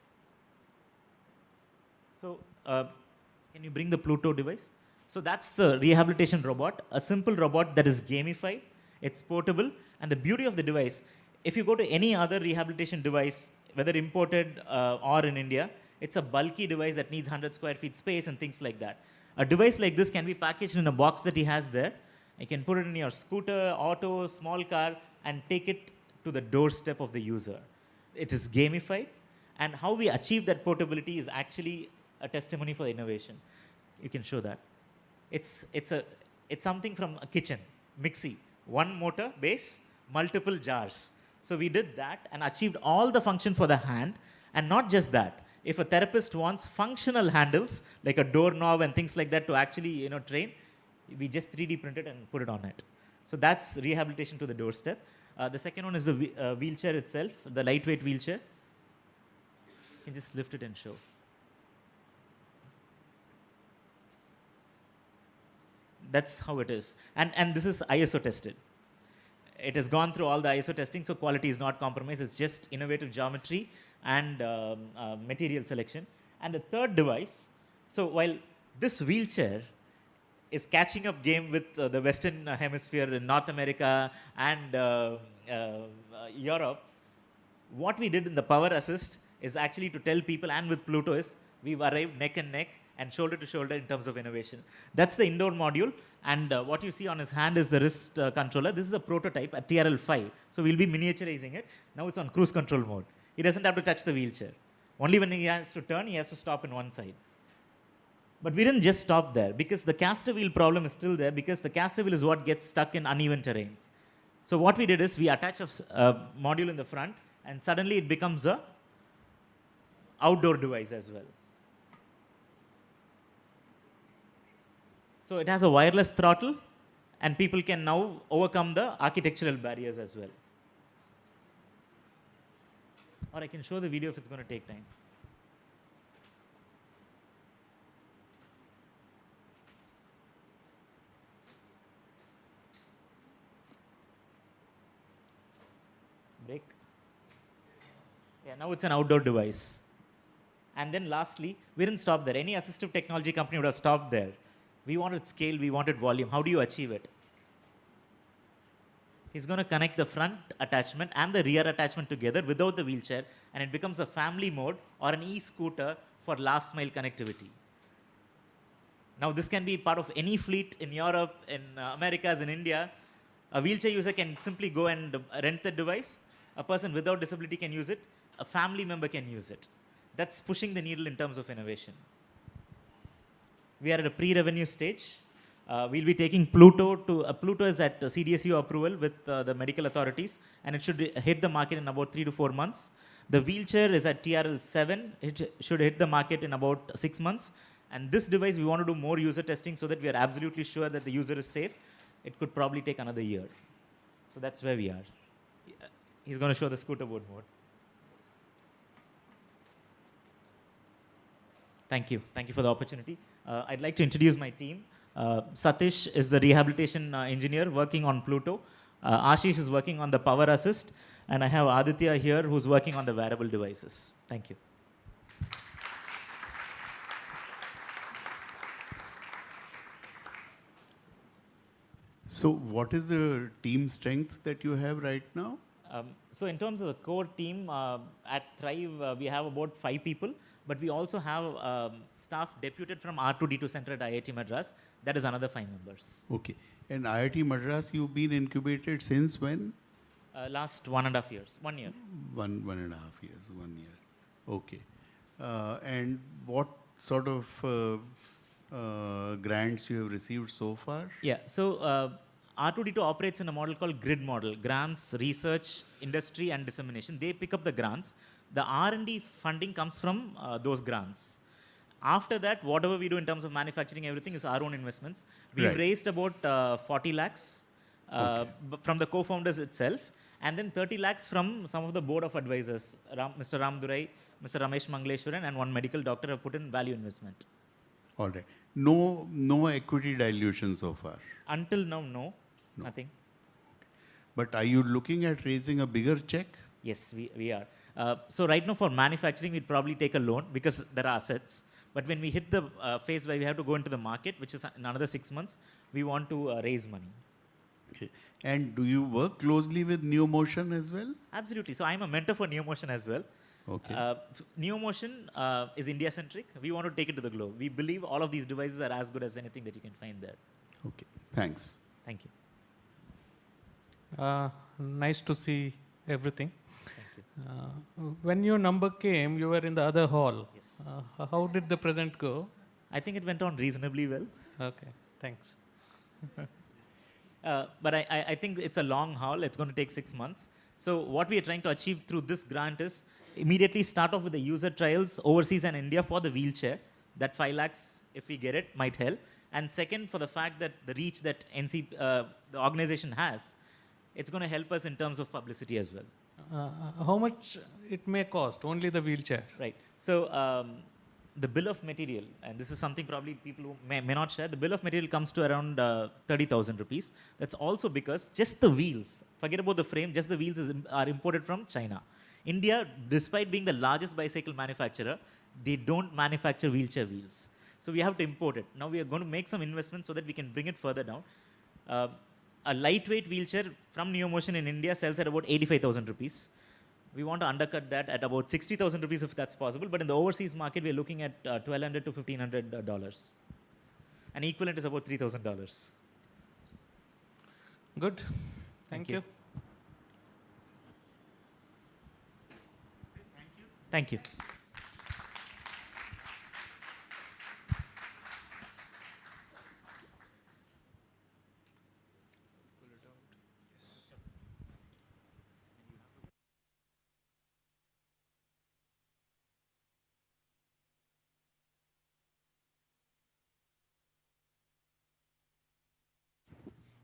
So, can you bring the Pluto device? So that's the rehabilitation robot, a simple robot that is gamified, it's portable, and the beauty of the device, if you go to any other rehabilitation device, whether imported or in India, it's a bulky device that needs 100 square feet space and things like that. A device like this can be packaged in a box that he has there. You can put it in your scooter, auto, small car, and take it to the doorstep of the user. It is gamified, and how we achieve that portability is actually a testimony for innovation. You can show that. It's something from a kitchen, Mixie. one motor base, multiple jars. So we did that and achieved all the function for the hand. And not just that, if a therapist wants functional handles, like a doorknob and things like that to actually train, we just 3D print it and put it on it. So that's rehabilitation to the doorstep. The second one is the wheelchair itself, the lightweight wheelchair. You can just lift it and show. That's how it is. And this is ISO tested. It has gone through all the ISO testing, so quality is not compromised. It's just innovative geometry and material selection. And the third device, so while this wheelchair is catching up game with the Western Hemisphere in North America and Europe, what we did in the Power Assist is actually to tell people, and with Pluto is, we've arrived neck and neck and shoulder to shoulder in terms of innovation. That's the indoor module, and what you see on his hand is the wrist controller. This is a prototype at TRL5, so we'll be miniaturizing it. Now it's on cruise control mode. He doesn't have to touch the wheelchair. Only when he has to turn, he has to stop in one side. But we didn't just stop there, because the caster wheel problem is still there, because the caster wheel is what gets stuck in uneven terrains. So what we did is we attach a module in the front, and suddenly it becomes a outdoor device as well. So it has a wireless throttle, and people can now overcome the architectural barriers as well. Or I can show the video if it's going to take time. Break. Yeah, now it's an outdoor device. And then lastly, we didn't stop there. Any assistive technology company would have stopped there. We wanted scale, we wanted volume. How do you achieve it? He's going to connect the front attachment and the rear attachment together without the wheelchair, and it becomes a family mode or an e-scooter for last mile connectivity. Now this can be part of any fleet in Europe, in Americas, in India. A wheelchair user can simply go and rent the device. A person without disability can use it. A family member can use it. That's pushing the needle in terms of innovation. We are at a pre-revenue stage. We'll be taking Pluto to, Pluto is at CDSU approval with the medical authorities, and it should hit the market in about 3 to 4 months. The wheelchair is at TRL 7. It should hit the market in about 6 months. And this device, we want to do more user testing so that we are absolutely sure that the user is safe. It could probably take another year. So that's where we are. He's going to show the scooter board mode. Thank you. Thank you for the opportunity. I'd like to introduce my team. Satish is the rehabilitation engineer working on Pluto. Ashish is working on the Power Assist. And I have Aditya here who's working on the wearable devices. Thank you. So what is the team strength that you have right now? So in terms of the core team, at Thrive, we have about 5 people. But we also have staff deputed from R2D2 Center at IIT Madras. That is another 5 members. Okay. And IIT Madras, you've been incubated since when? Last 1.5 years. 1 year. 1.5 years. 1 year. Okay. And what sort of grants you have received so far? Yeah. So R2D2 operates in a model called grid model. Grants, research, industry, and dissemination. They pick up the grants. The R&D funding comes from those grants. After that, whatever we do in terms of manufacturing, everything is our own investments. We've raised about 40 lakhs from the co-founders itself, and then 30 lakhs from some of the board of advisors. Mr. Ram Durai, Mr. Ramesh Mangleshwaran, and one medical doctor have put in value investment. All right. No equity dilution so far? Until now, no. Nothing. But are you looking at raising a bigger check? Yes, we are. So right now for manufacturing, we'd probably take a loan because there are assets. But when we hit the phase where we have to go into the market, which is in another 6 months, we want to raise money. Okay. And do you work closely with NeoMotion as well? Absolutely. So I'm a mentor for NeoMotion as well. Okay. NeoMotion is India-centric. We want to take it to the globe. We believe all of these devices are as good as anything that you can find there. Okay. Thanks. Thank you. Nice to see everything. When your number came, you were in the other hall. Yes. How did the present go? I think it went on reasonably well. Okay, thanks. But I think it's a long haul. It's going to take 6 months. So what we are trying to achieve through this grant is immediately start off with the user trials overseas and India for the wheelchair. That 5 lakhs, if we get it, might help. And second, for the fact that the reach that the organization has, it's going to help us in terms of publicity as well. How much it may cost? Only the wheelchair. Right. So the bill of material, and this is something probably people who may not share, the bill of material comes to around 30,000 rupees. That's also because just the wheels, forget about the frame, just the wheels are imported from China. India, despite being the largest bicycle manufacturer, they don't manufacture wheelchair wheels. So we have to import it. Now we are going to make some investments so that we can bring it further down. A lightweight wheelchair from NeoMotion in India sells at about 85,000 rupees. We want to undercut that at about 60,000 rupees if that's possible. But in the overseas market, we're looking at $1,200 to $1,500. An equivalent is about $3,000. Good. Thank you. Thank you.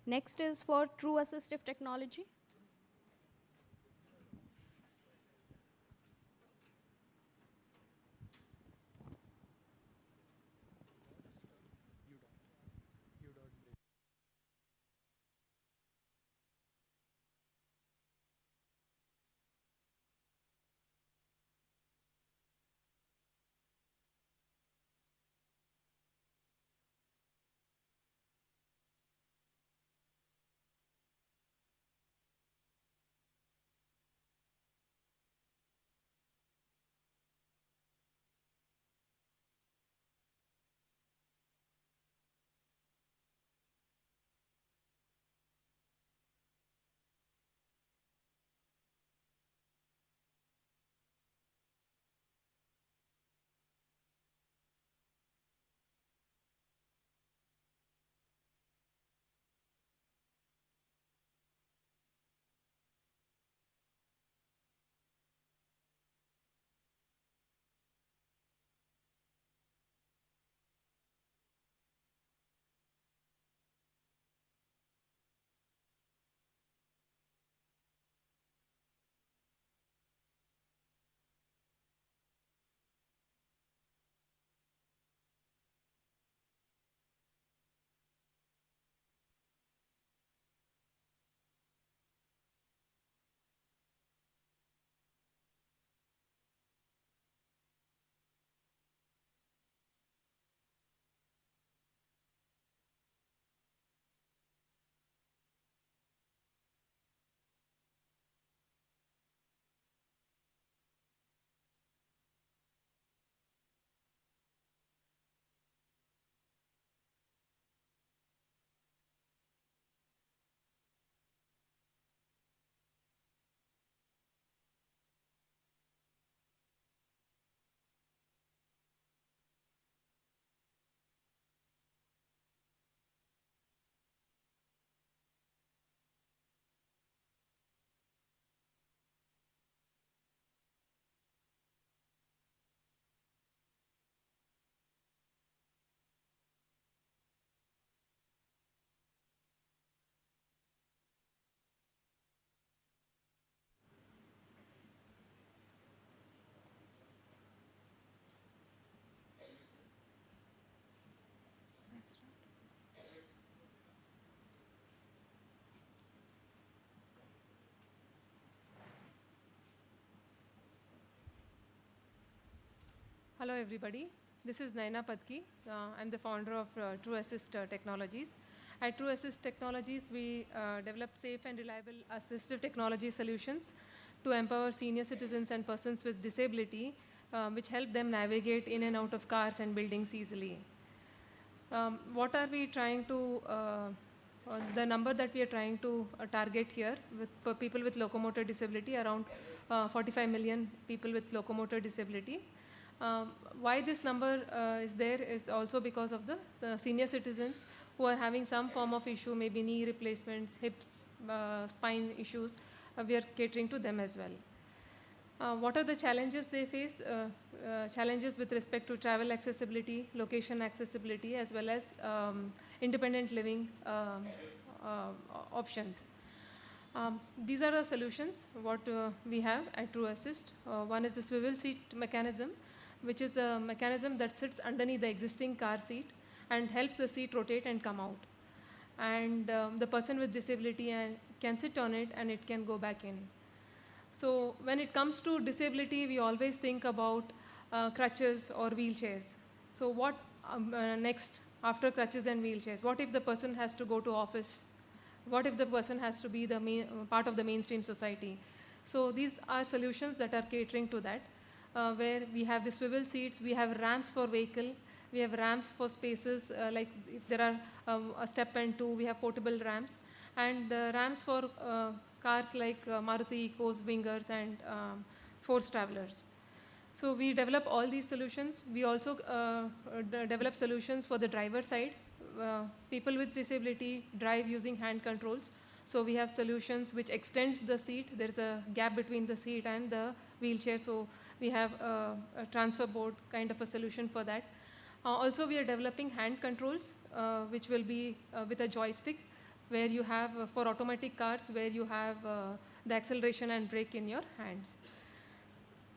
Next is for true assistive technology. Hello, everybody. This is Naina Patki. I'm the founder of True Assist Technologies. At True Assist Technologies, we develop safe and reliable assistive technology solutions to empower senior citizens and persons with disability, which help them navigate in and out of cars and buildings easily. What are we trying to, the number that we are trying to target here with people with locomotor disability, around 45 million people with locomotor disability. Why this number is there is also because of the senior citizens who are having some form of issue, maybe knee replacements, hips, spine issues. We are catering to them as well. What are the challenges they face? Challenges with respect to travel accessibility, location accessibility, as well as independent living options. These are the solutions what we have at TrueAssist. One is the swivel seat mechanism, which is the mechanism that sits underneath the existing car seat and helps the seat rotate and come out. And the person with disability can sit on it and it can go back in. So when it comes to disability, we always think about crutches or wheelchairs. So what next after crutches and wheelchairs? What if the person has to go to office? What if the person has to be the part of the mainstream society? So these are solutions that are catering to that, where we have the swivel seats, we have ramps for vehicle, we have ramps for spaces, like if there are a step and two, we have portable ramps, and ramps for cars like Maruti Ecos, Wingers, and Force Travelers. So we develop all these solutions. We also develop solutions for the driver side. People with disability drive using hand controls. So we have solutions which extends the seat. There's a gap between the seat and the wheelchair. So we have a transfer board kind of a solution for that. Also, we are developing hand controls, which will be with a joystick, where you have, for automatic cars, where you have the acceleration and brake in your hands.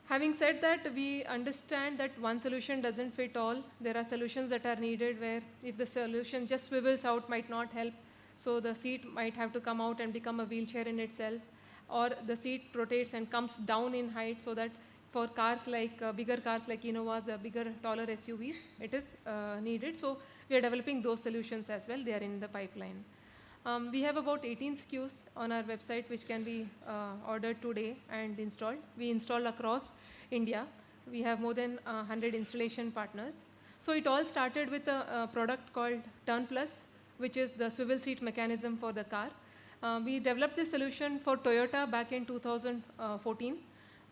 Having said that, we understand that one solution doesn't fit all. There are solutions that are needed where if the solution just swivels out might not help. So the seat might have to come out and become a wheelchair in itself, or the seat rotates and comes down in height, so that for cars like bigger cars like Innovas, the bigger, taller SUVs, it is needed. So we are developing those solutions as well. They are in the pipeline. We have about 18 SKUs on our website which can be ordered today and installed. We install across India. We have more than 100 installation partners. So it all started with a product called Turn Plus, which is the swivel seat mechanism for the car. We developed this solution for Toyota back in 2014.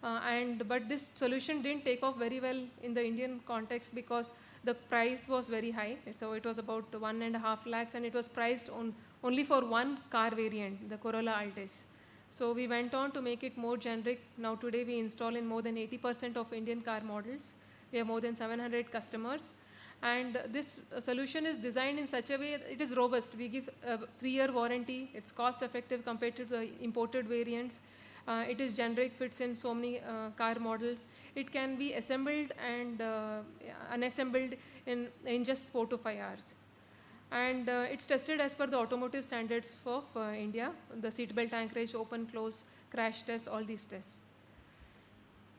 But this solution didn't take off very well in the Indian context because the price was very high. So it was about 1.5 lakhs, and it was priced on only for one car variant, the Corolla Altis. So we went on to make it more generic. Now today we install in more than 80% of Indian car models. We have more than 700 customers. And this solution is designed in such a way, it is robust. We give a 3-year warranty. It's cost effective compared to the imported variants. It is generic, fits in so many car models. It can be assembled and unassembled in just 4 to 5 hours. And it's tested as per the automotive standards of India, the seatbelt anchorage, open, close, crash test, all these tests.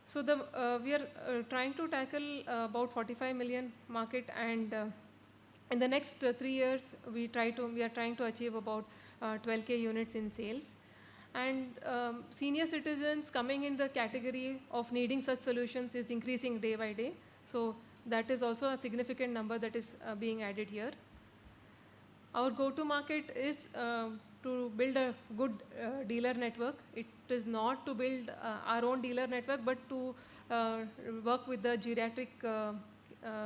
So we are trying to tackle about 45 million market, and in the next 3 years, we are trying to achieve about 12K units in sales. And senior citizens coming in the category of needing such solutions is increasing day by day. So that is also a significant number that is being added here. Our go-to market is to build a good dealer network. It is not to build our own dealer network, but to work with the geriatric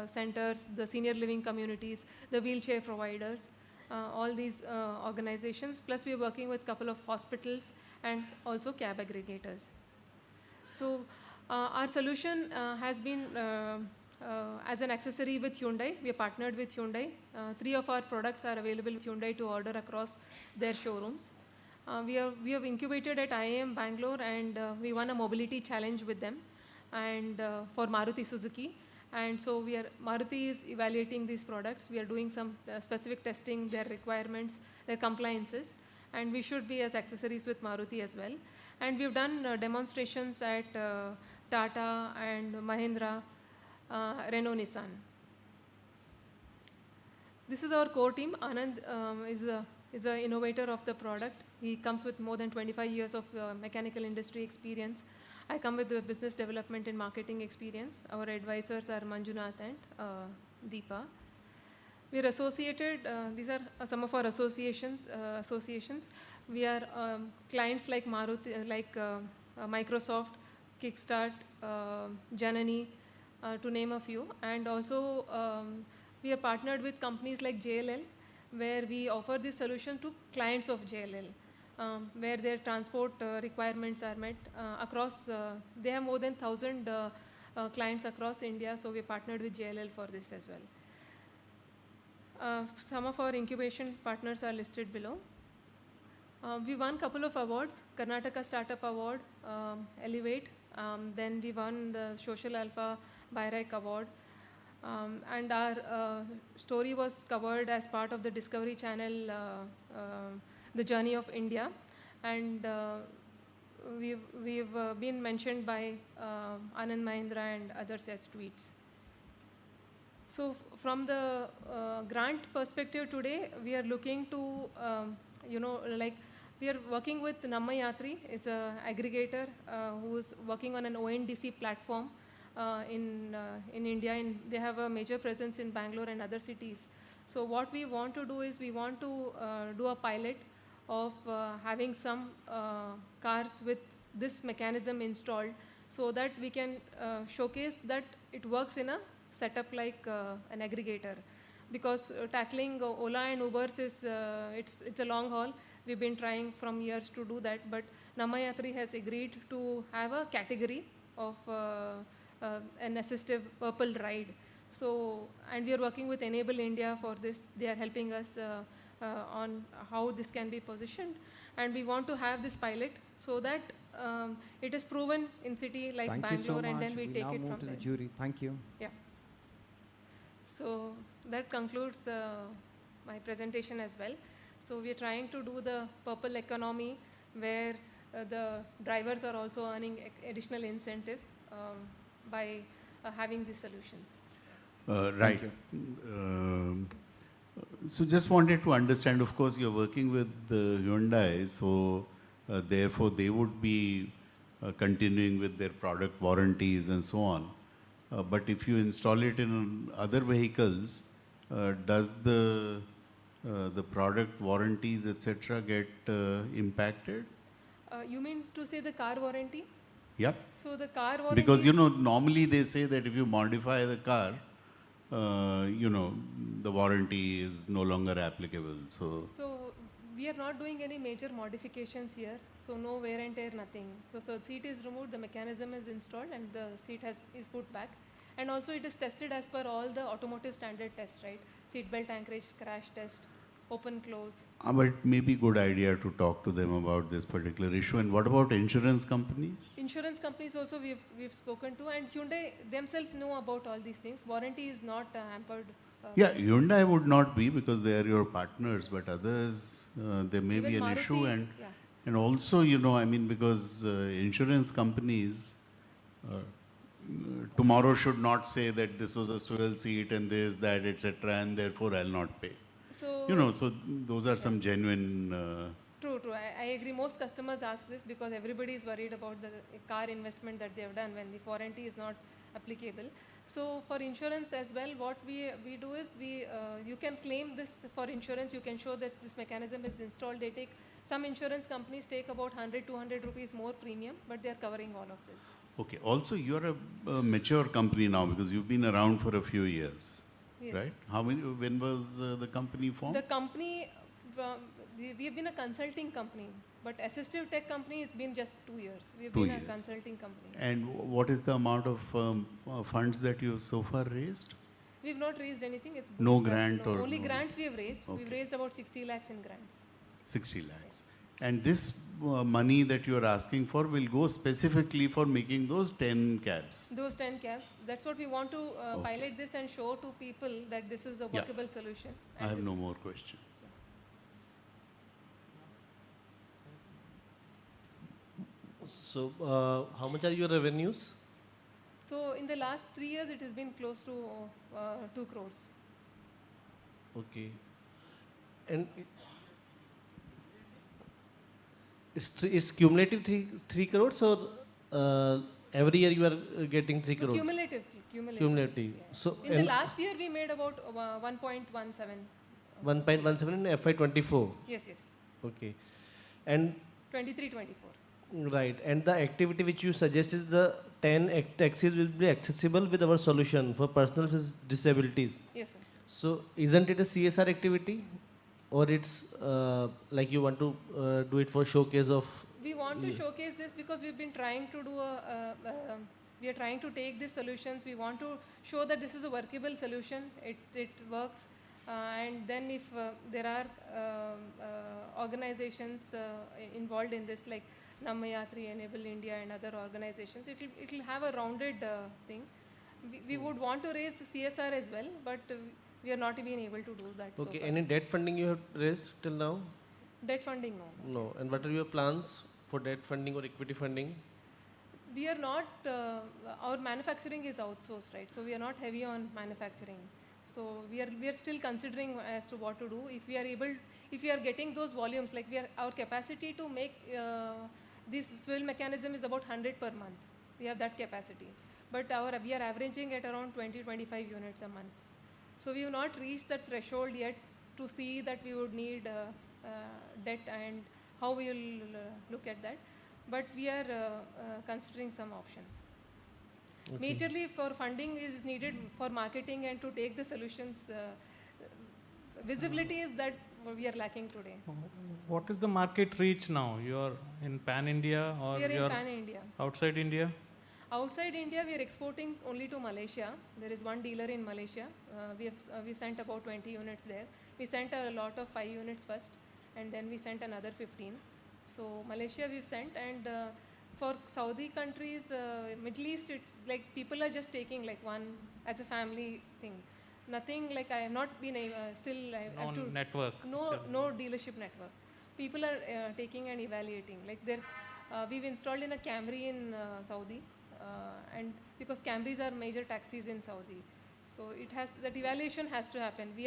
centers, the senior living communities, the wheelchair providers, all these organizations. Plus, we are working with a couple of hospitals and also cab aggregators. So our solution has been as an accessory with Hyundai. We are partnered with Hyundai. 3 of our products are available with Hyundai to order across their showrooms. We have incubated at IIM Bangalore, and we won a mobility challenge with them, and for Maruti Suzuki. And so Maruti is evaluating these products. We are doing some specific testing, their requirements, their compliances, and we should be as accessories with Maruti as well. And we've done demonstrations at Tata and Mahindra, Renault, Nissan. This is our core team. Anand is the innovator of the product. He comes with more than 25 years of mechanical industry experience. I come with the business development and marketing experience. Our advisors are Manjunath and Deepa. We are associated, these are some of our associations. We are clients like Maruti, like Microsoft, Kickstart, Janani, to name a few. And also we are partnered with companies like JLL, where we offer this solution to clients of JLL, where their transport requirements are met across, they have more than 1,000 clients across India, so we partnered with JLL for this as well. Some of our incubation partners are listed below. We won a couple of awards, Karnataka Startup Award, Elevate, then we won the Social Alpha BIRAC Award, and our story was covered as part of the Discovery Channel, The Journey of India, and we've been mentioned by Anand Mahindra and others as tweets. So from the grant perspective today, we are looking to, we are working with Nammayatri, is an aggregator who is working on an ONDC platform in India, and they have a major presence in Bangalore and other cities. So what we want to do is we want to do a pilot of having some cars with this mechanism installed so that we can showcase that it works in a setup like an aggregator. Because tackling Ola and Ubers is, it's a long haul. We've been trying from years to do that, but Nammayatri has agreed to have a category of an assistive purple ride. So, and we are working with Enable India for this. They are helping us on how this can be positioned. And we want to have this pilot so that it is proven in city like Thank Bangalore, you so and much. then we We take now it move from to there. the jury. Thank you. Yeah. So that concludes my presentation as well. So we are trying to do the purple economy where the drivers are also earning additional incentive by having these solutions. Right. So just wanted to understand, of course, you're working with Hyundai, so therefore they would be continuing with their product warranties and so on. But if you install it in other vehicles, does the product warranties, etc., get impacted? You mean to say the car warranty? Yep. So the car warranty. Because, normally they say that if you modify the car, the warranty is no longer applicable. So We are not doing any major modifications here. So no wear and tear, nothing. So the seat is removed, the mechanism is installed, and the seat is put back. And also it is tested as per all the automotive standard tests, right? Seat belt anchorage, crash test, open, close. but it may be a good idea to talk to them about this particular issue. And what about insurance companies? Insurance companies also we've spoken to, and Hyundai themselves know about all these things. Warranty is not hampered. Yeah, Hyundai would not be because they are your partners, but others, there may Even be an Maruti, issue. And, yeah. and also, because insurance companies tomorrow should not say that this was a swivel seat and this, that, etc., and therefore I'll not pay. So, So those are some genuine... True. I agree. Most customers ask this because everybody is worried about the car investment that they have done when the warranty is not applicable. So for insurance as well, what we do is you can claim this for insurance. You can show that this mechanism is installed. Some insurance companies take about 100-200 rupees more premium, but they are covering all of this. Okay. Also, you're a mature company now because you've been around for a few years, Yes. right? When was the company formed? The company, we've been a consulting company, but assistive tech company has been just 2 years. We've 2 been years. a consulting company. And what is the amount of funds that you so far raised? We've not raised anything. It's No bootstrapped. grant or only no- grants we have raised. We've Okay. raised about 60 lakhs in grants. 60 lakhs. And this money that you are asking for will go specifically for making those 10 cabs. Those 10 cabs. That's what we want to pilot this and show to people that this is a Yeah. workable solution. I And have this- no more questions. So, how much are your revenues? So in the last 3 years, it has been close to 2 crores. Okay. And is cumulative 3 crores or every year you are getting 3 crores? Cumulative. Cumulative. So, In the last year, we made about 1.17. 1.17 in FY24. Yes. Okay. And 23-24. right. And the activity which you suggest is the 10 taxis will be accessible with our solution for persons with disabilities. Yes, sir. So, isn't it a CSR activity? or it's like you want to do it for showcase of? We want to showcase this because we've been trying to do we are trying to take these solutions. We want to show that this is a workable solution. It works. And then if there are organizations involved in this, like Namayatri, Enable India and other organizations, it will have a rounded thing. We would want to raise CSR as well, but we are not even able to do that. Okay, so far. any debt funding you have raised till now? Debt funding, no. No. And what are your plans for debt funding or equity funding? We are not, our manufacturing is outsourced, right? So we are not heavy on manufacturing. So we are still considering as to what to do. If we are getting those volumes, like our capacity to make this swivel mechanism is about 100 per month. We have that capacity. But we are averaging at around 20-25 units a month. So we have not reached that threshold yet to see that we would need debt and how we will look at that. But we are considering some options. Okay. Majorly for funding is needed for marketing and to take the solutions. Visibility is that we are lacking today. What is the market reach now? You are in Pan-India or We are in you are Pan-India. outside India? Outside India, we are exporting only to Malaysia. There is one dealer in Malaysia. We sent about 20 units there. We sent a lot of 5 units first, and then we sent another 15. So Malaysia we've sent, and for Saudi countries, Middle East, it's like people are just taking like one as a family thing. Nothing like I have not been still. I No have to network. No dealership network. People are taking and evaluating. Like we've installed in a Camry in Saudi, and because Camrys are major taxis in Saudi, so that evaluation has to happen. We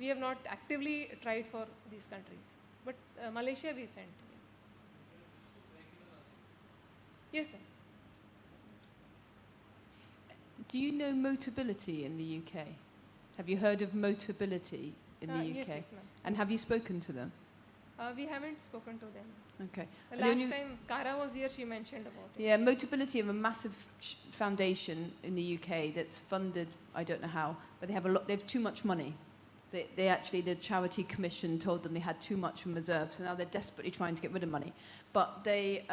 have not actively tried for these countries, but Malaysia we sent. Yes, sir. Do you know Motability in the UK? Have you heard of Motability in the UK? Yes, ma'am. And have you spoken to them? We haven't spoken to them. Okay. The And the last only- time Kara was here, she mentioned about it. Yeah, Motability have a massive foundation in the UK that's funded, I don't know how, but they have too much money. They actually, the charity commission told them they had too much in reserve, so now they're desperately trying to get rid of money. But they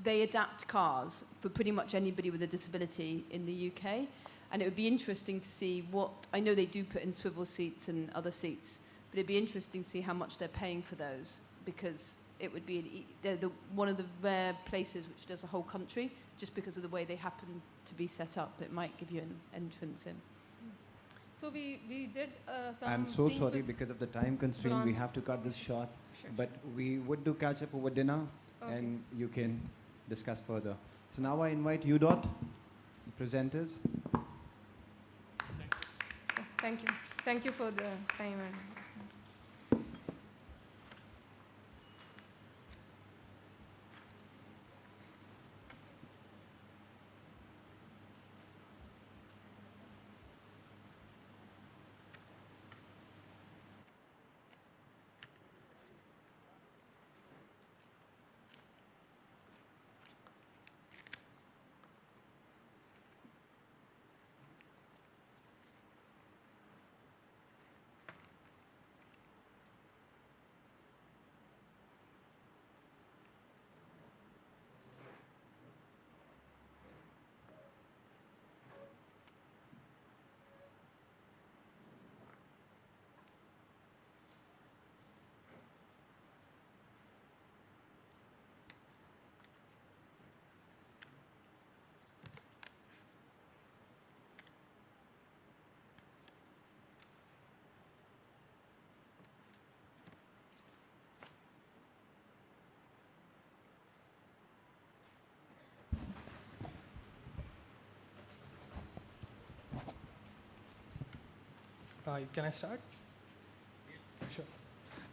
adapt cars for pretty much anybody with a disability in the UK, and it would be interesting to see I know they do put in swivel seats and other seats, but it'd be interesting to see how much they're paying for those, because it would be they're one of the rare places which does a whole country, just because of the way they happen to be set up. It might give you an entrance in. So we did some. I'm so things sorry with because of the time constraint. We Bronze. have to cut this short. Sure, But we would do catch up over dinner, Okay. and you can discuss further. So now I invite you, Dot, the presenters. Thank you. Thank you for the time and listening. Can I start? Sure.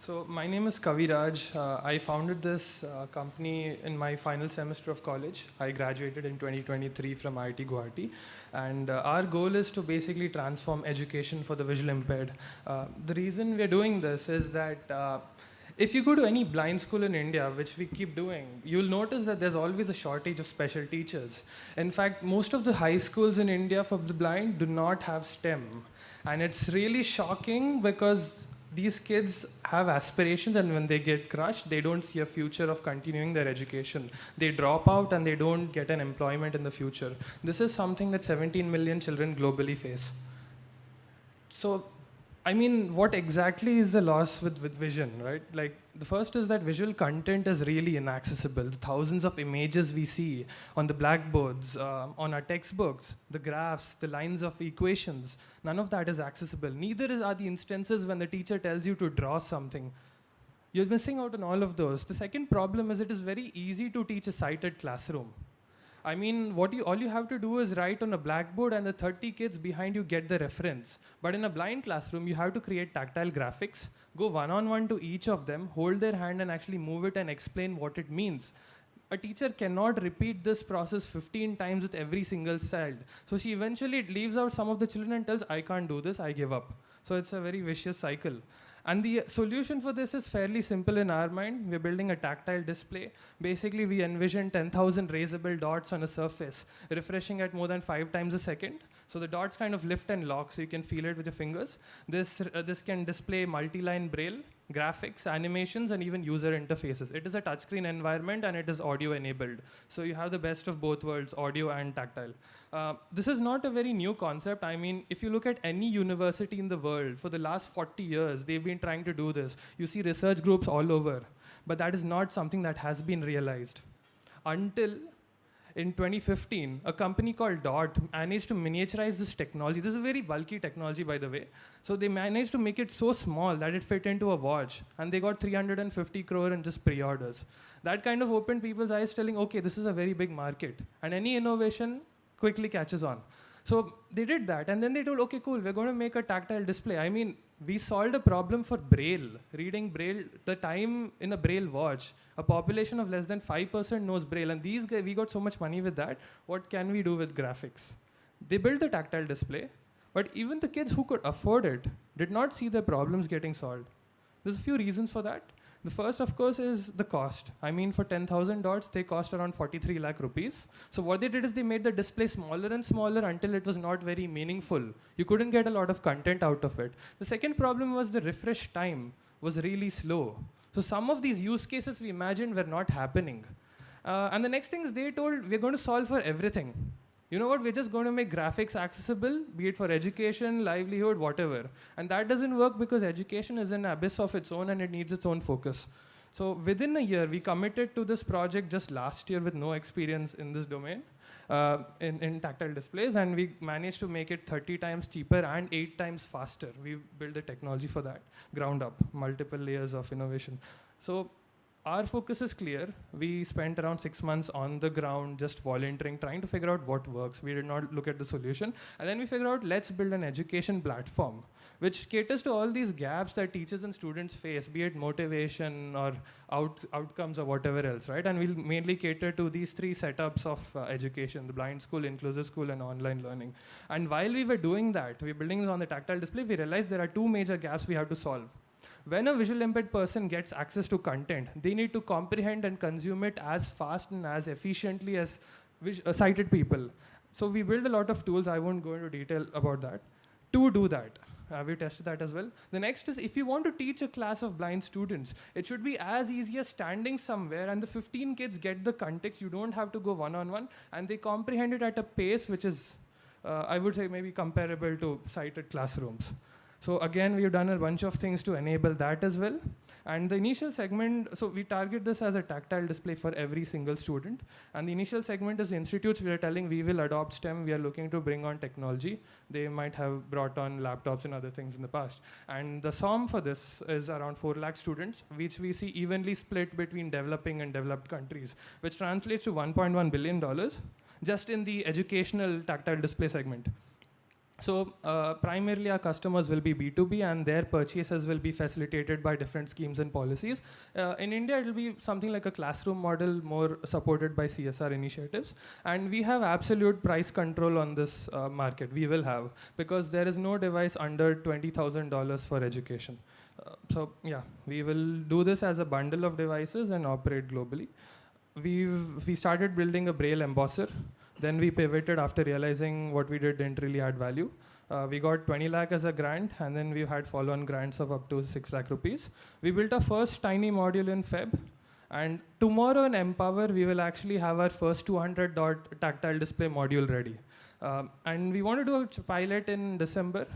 So my name is Kaviraj. I founded this company in my final semester of college. I graduated in 2023 from IIT Guwahati. And our goal is to basically transform education for the visually impaired. The reason we're doing this is that if you go to any blind school in India, which we keep doing, you'll notice that there's always a shortage of special teachers. In fact, most of the high schools in India for the blind do not have STEM. And it's really shocking because these kids have aspirations, and when they get crushed, they don't see a future of continuing their education. They drop out and they don't get an employment in the future. This is something that 17 million children globally face. So, I mean, what exactly is the loss with vision, right? Like, the first is that visual content is really inaccessible. The thousands of images we see on the blackboards, on our textbooks, the graphs, the lines of equations, none of that is accessible. Neither are the instances when the teacher tells you to draw something. You're missing out on all of those. The second problem is it is very easy to teach a sighted classroom. I mean, all you have to do is write on a blackboard and the 30 kids behind you get the reference. But in a blind classroom, you have to create tactile graphics, go one-on-one to each of them, hold their hand and actually move it and explain what it means. A teacher cannot repeat this process 15 times with every single child. So she eventually leaves out some of the children and tells, I can't do this, I give up. So it's a very vicious cycle. And the solution for this is fairly simple in our mind. We're building a tactile display. Basically, we envision 10,000 raisable dots on a surface, refreshing at more than 5 times a second. So the dots kind of lift and lock so you can feel it with your fingers. This can display multi-line braille, graphics, animations, and even user interfaces. It is a touchscreen environment and it is audio enabled. So you have the best of both worlds, audio and tactile. This is not a very new concept. I mean, if you look at any university in the world, for the last 40 years, they've been trying to do this. You see research groups all over, but that is not something that has been realized. Until in 2015, a company called DOT managed to miniaturize this technology. This is a very bulky technology, by the way. So they managed to make it so small that it fit into a watch, and they got 350 crore in just pre-orders. That kind of opened people's eyes, telling, okay, this is a very big market, and any innovation quickly catches on. So they did that, and then they told, okay, cool, we're going to make a tactile display. I mean, we solved a problem for Braille, reading Braille, the time in a Braille watch. A population of less than 5% knows Braille, and these guys, we got so much money with that. What can we do with graphics? They built the tactile display, but even the kids who could afford it did not see their problems getting solved. There's a few reasons for that. The first, of course, is the cost. I mean, for 10,000 dots, they cost around 43 lakh rupees. So what they did is they made the display smaller and smaller until it was not very meaningful. You couldn't get a lot of content out of it. The second problem was the refresh time was really slow. So some of these use cases we imagined were not happening. And the next thing is they told, we're going to solve for everything. You know what, we're just going to make graphics accessible, be it for education, livelihood, whatever. And that doesn't work because education is an abyss of its own and it needs its own focus. So within a year, we committed to this project just last year with no experience in this domain, in tactile displays, and we managed to make it 30 times cheaper and 8 times faster. We built the technology for that, ground up, multiple layers of innovation. So our focus is clear. We spent around 6 months on the ground just volunteering, trying to figure out what works. We did not look at the solution. And then we figured out, let's build an education platform which caters to all these gaps that teachers and students face, be it motivation or outcomes or whatever else, right? And we'll mainly cater to these 3 setups of education, the blind school, inclusive school, and online learning. And while we were doing that, we were building this on the tactile display, we realized there are 2 major gaps we have to solve. When a visual impaired person gets access to content, they need to comprehend and consume it as fast and as efficiently as sighted people. So we build a lot of tools, I won't go into detail about that, to do that. We tested that as well. The next is, if you want to teach a class of blind students, it should be as easy as standing somewhere and the 15 kids get the context. You don't have to go one-on-one, and they comprehend it at a pace which is, I would say, maybe comparable to sighted classrooms. So again, we've done a bunch of things to enable that as well. And the initial segment, so we target this as a tactile display for every single student. And the initial segment is the institutes we are telling we will adopt STEM. We are looking to bring on technology. They might have brought on laptops and other things in the past. And the SOM for this is around 4 lakh students, which we see evenly split between developing and developed countries, which translates to $1.1 billion just in the educational tactile display segment. So primarily our customers will be B2B, and their purchases will be facilitated by different schemes and policies. In India, it will be something like a classroom model, more supported by CSR initiatives. And we have absolute price control on this market. We will have, because there is no device under $20,000 for education. So yeah, we will do this as a bundle of devices and operate globally. We started building a Braille embosser. Then we pivoted after realizing what we did didn't really add value. We got 20 lakh as a grant, and then we've had follow-on grants of up to 6 lakh rupees. We built our first tiny module in Feb, and tomorrow in Empower, we will actually have our first 200 dot tactile display module ready. And we want to do a pilot in December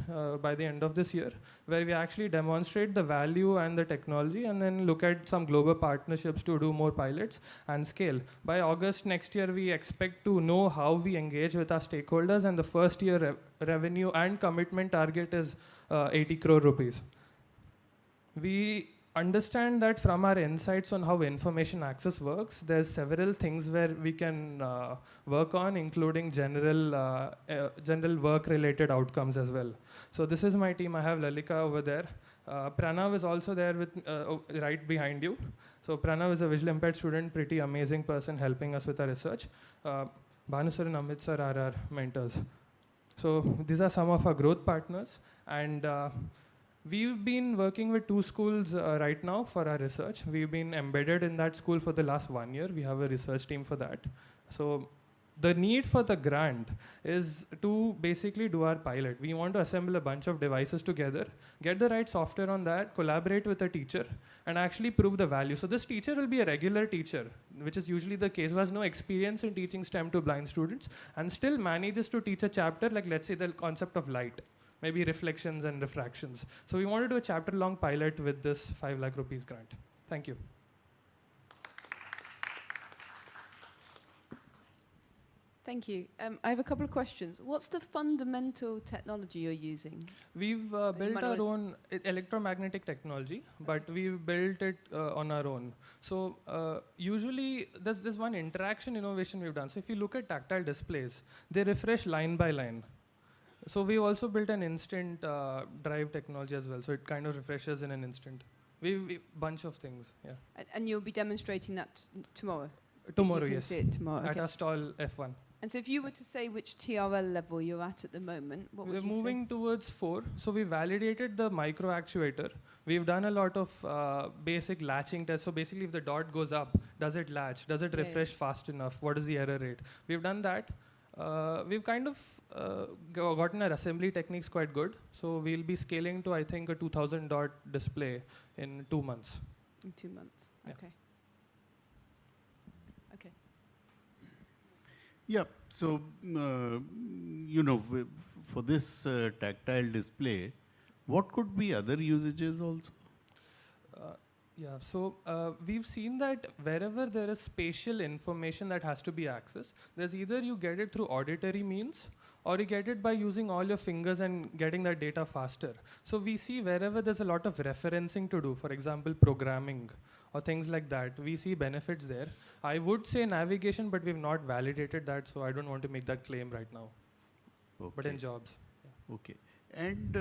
by the end of this year, where we actually demonstrate the value and the technology, and then look at some global partnerships to do more pilots and scale. By August next year, we expect to know how we engage with our stakeholders, and the first year revenue and commitment target is 80 crore rupees. We understand that from our insights on how information access works, there's several things where we can work on, including general work-related outcomes as well. So this is my team. I have Lalika over there. Pranav is also there with right behind you. So Pranav is a visually impaired student, pretty amazing person helping us with our research. Bhanu sir and Amit sir are our mentors. So these are some of our growth partners, and we've been working with 2 schools right now for our research. We've been embedded in that school for the last 1 year. We have a research team for that. So the need for the grant is to basically do our pilot. We want to assemble a bunch of devices together, get the right software on that, collaborate with a teacher, and actually prove the value. So this teacher will be a regular teacher, which is usually the case, who has no experience in teaching STEM to blind students, and still manages to teach a chapter, like let's say the concept of light, maybe reflections and refractions. So we want to do a chapter-long pilot with this 5 lakh rupees grant. Thank you. Thank you. I have a couple of questions. What's the fundamental technology you're using? We've built our own electromagnetic technology, but we've built it on our own. So usually there's one interaction innovation we've done. So if you look at tactile displays, they refresh line by line. So we also built an instant drive technology as well. So it kind of refreshes in an instant. We bunch of things, yeah. And you'll be demonstrating that tomorrow? Tomorrow, You can yes. see it tomorrow, At okay. our stall F1. And so if you were to say which TRL level you're at the moment, what would We're you say? moving towards 4. So we validated the micro actuator. We've done a lot of basic latching tests. So basically if the dot goes up, does it latch? Does it refresh fast enough? What is the error rate? We've done that. We've kind of gotten our assembly techniques quite good. So we'll be scaling to, I think, a 2000 dot display in 2 months. In 2 months, Yeah. okay. Okay. Yeah, so, for this tactile display, what could be other usages also? Yeah, so we've seen that wherever there is spatial information that has to be accessed, there's either you get it through auditory means, or you get it by using all your fingers and getting that data faster. So we see wherever there's a lot of referencing to do, for example, programming or things like that, we see benefits there. I would say navigation, but we've not validated that, so I don't want to make that claim right now. Okay. But in jobs. Okay. And,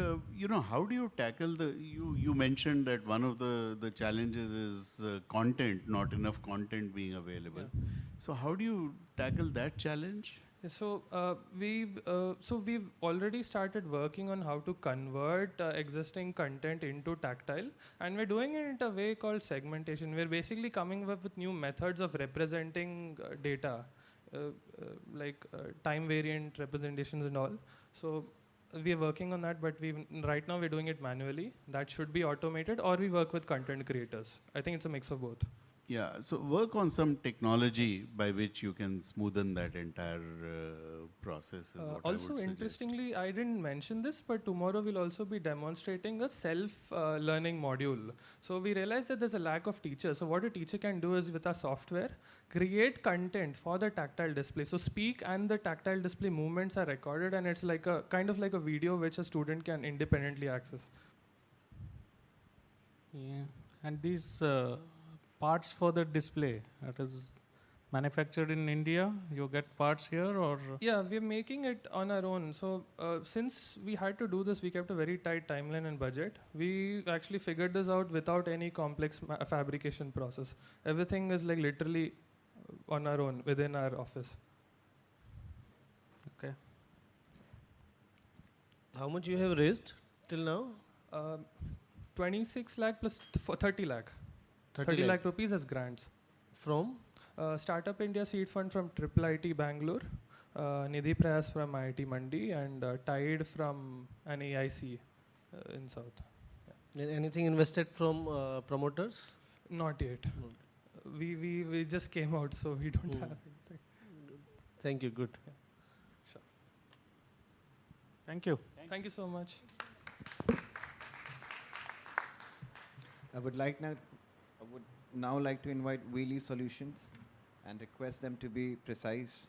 how do you tackle you mentioned that one of the challenges is content, not enough content being available. Yeah. So how do you tackle that challenge? Yeah, so we've already started working on how to convert existing content into tactile, and we're doing it in a way called segmentation. We're basically coming up with new methods of representing data, like time variant representations and all. So we're working on that, but right now we're doing it manually. That should be automated, or we work with content creators. I think it's a mix of both. Yeah, so work on some technology by which you can smoothen that entire process. Is what I Also, would suggest. interestingly, I didn't mention this, but tomorrow we'll also be demonstrating a self-learning module. So we realized that there's a lack of teachers. So what a teacher can do is, with our software, create content for the tactile display. So speak and the tactile display movements are recorded, and it's like a kind of like a video which a student can independently access. Yeah, and these parts for the display, that is manufactured in India, you get parts here, or? Yeah, we're making it on our own. So since we had to do this, we kept a very tight timeline and budget. We actually figured this out without any complex fabrication process. Everything is like literally on our own within our office. Okay. How much you have raised till now? 26 lakh plus 30 lakh. 30 30 lakh. lakh rupees as grants. From? Startup India Seed Fund from Triple IT Bangalore, Nidhi Prayas from IIT Mandi, and Tide from an AIC in South. Anything invested from promoters? Not yet. We just came out, so we don't have anything. Thank you. Good. Sure. Thank you. Thank you so much. I would now like to invite Wheelie Solutions and request them to be precise.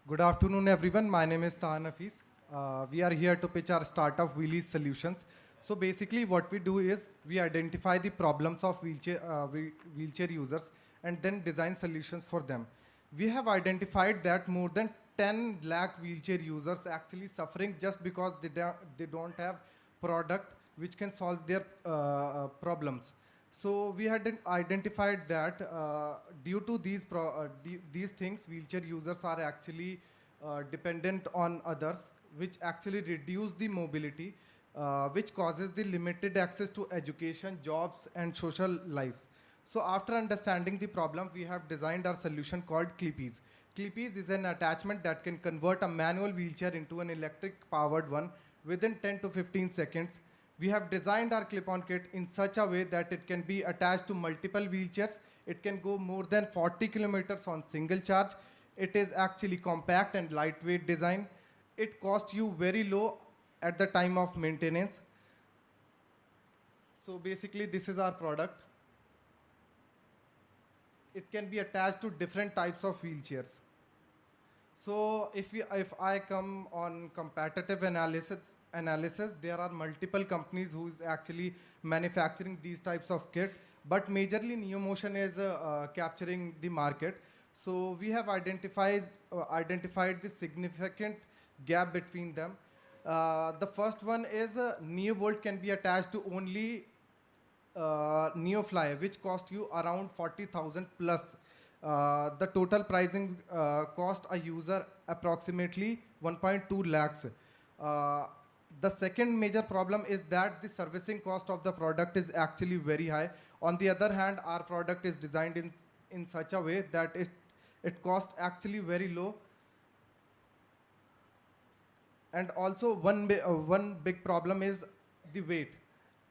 Good afternoon, everyone. My name is Tahan Hafiz. We are here to pitch our startup Wheelie Solutions. So basically what we do is we identify the problems of wheelchair users and then design solutions for them. We have identified that more than 10 lakh wheelchair users actually suffering just because they don't have product which can solve their problems. So we had identified that due to these things, wheelchair users are actually dependent on others, which actually reduce the mobility, which causes the limited access to education, jobs, and social lives. So after understanding the problem, we have designed our solution called Clippies. Clippies is an attachment that can convert a manual wheelchair into an electric-powered one within 10 to 15 seconds. We have designed our clip-on kit in such a way that it can be attached to multiple wheelchairs. It can go more than 40 kilometers on single charge. It is actually compact and lightweight design. It costs you very low at the time of maintenance. So basically this is our product. It can be attached to different types of wheelchairs. So if I come on competitive analysis, there are multiple companies who is actually manufacturing these types of kit, but majorly NeoMotion is capturing the market. So we have identified the significant gap between them. The first one is NeoBolt can be attached to only NeoFly, which cost you around 40,000 plus. The total pricing cost a user approximately 1.2 lakhs. The second major problem is that the servicing cost of the product is actually very high. On the other hand, our product is designed in such a way that it costs actually very low. And also one big problem is the weight.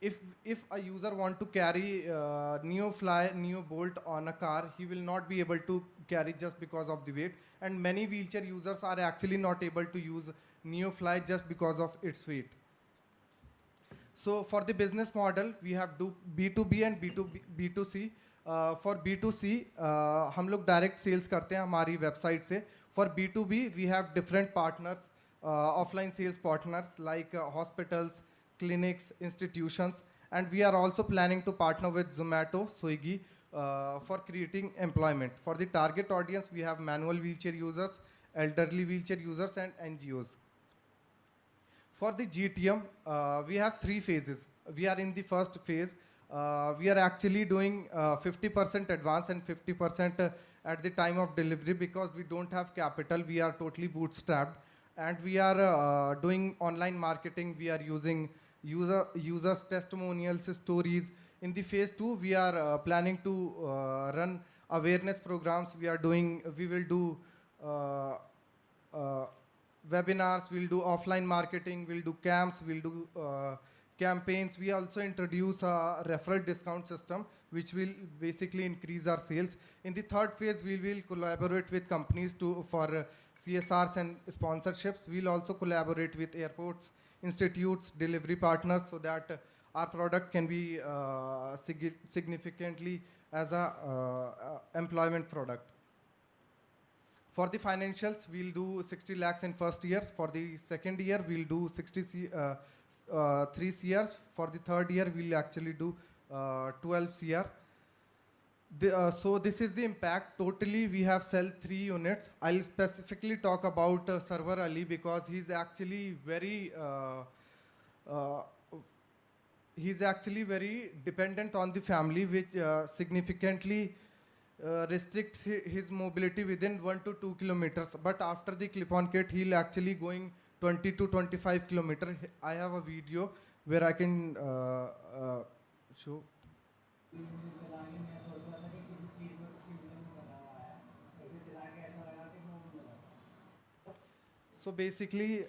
If a user want to carry NeoFly, NeoBolt on a car, he will not be able to carry just because of the weight. And many wheelchair users are actually not able to use NeoFly just because of its weight. So for the business model, we have B2B and B2C. For B2C, हम लोग direct sales करते हैं हमारी website से. For B2B, we have different partners, offline sales partners like hospitals, clinics, institutions, and we are also planning to partner with Zomato, Swiggy for creating employment. For the target audience, we have manual wheelchair users, elderly wheelchair users, and NGOs. For the GTM, we have 3 phases. We are in the first phase. We are actually doing 50% advance and 50% at the time of delivery because we don't have capital. We are totally bootstrapped. And we are doing online marketing. We are using users' testimonials, stories. In the phase 2, we are planning to run awareness programs. We will do webinars, we'll do offline marketing, we'll do camps, we'll do campaigns. We also introduce a referral discount system, which will basically increase our sales. In the third phase, we will collaborate with companies for CSRs and sponsorships. We'll also collaborate with airports, institutes, delivery partners, so that our product can be significantly as a employment product. For the financials, we'll do 60 lakhs in first year. For the second year, we'll do 3 CRs. For the third year, we'll actually do 12 CR. So this is the impact. Totally, we have sold 3 units. I'll specifically talk about Sarwar Ali because he's actually very dependent on the family, which significantly restricts his mobility within 1 to 2 kilometers. But after the clip-on kit, he'll actually going 20 to 25 kilometers. I have a video where I can show. So basically,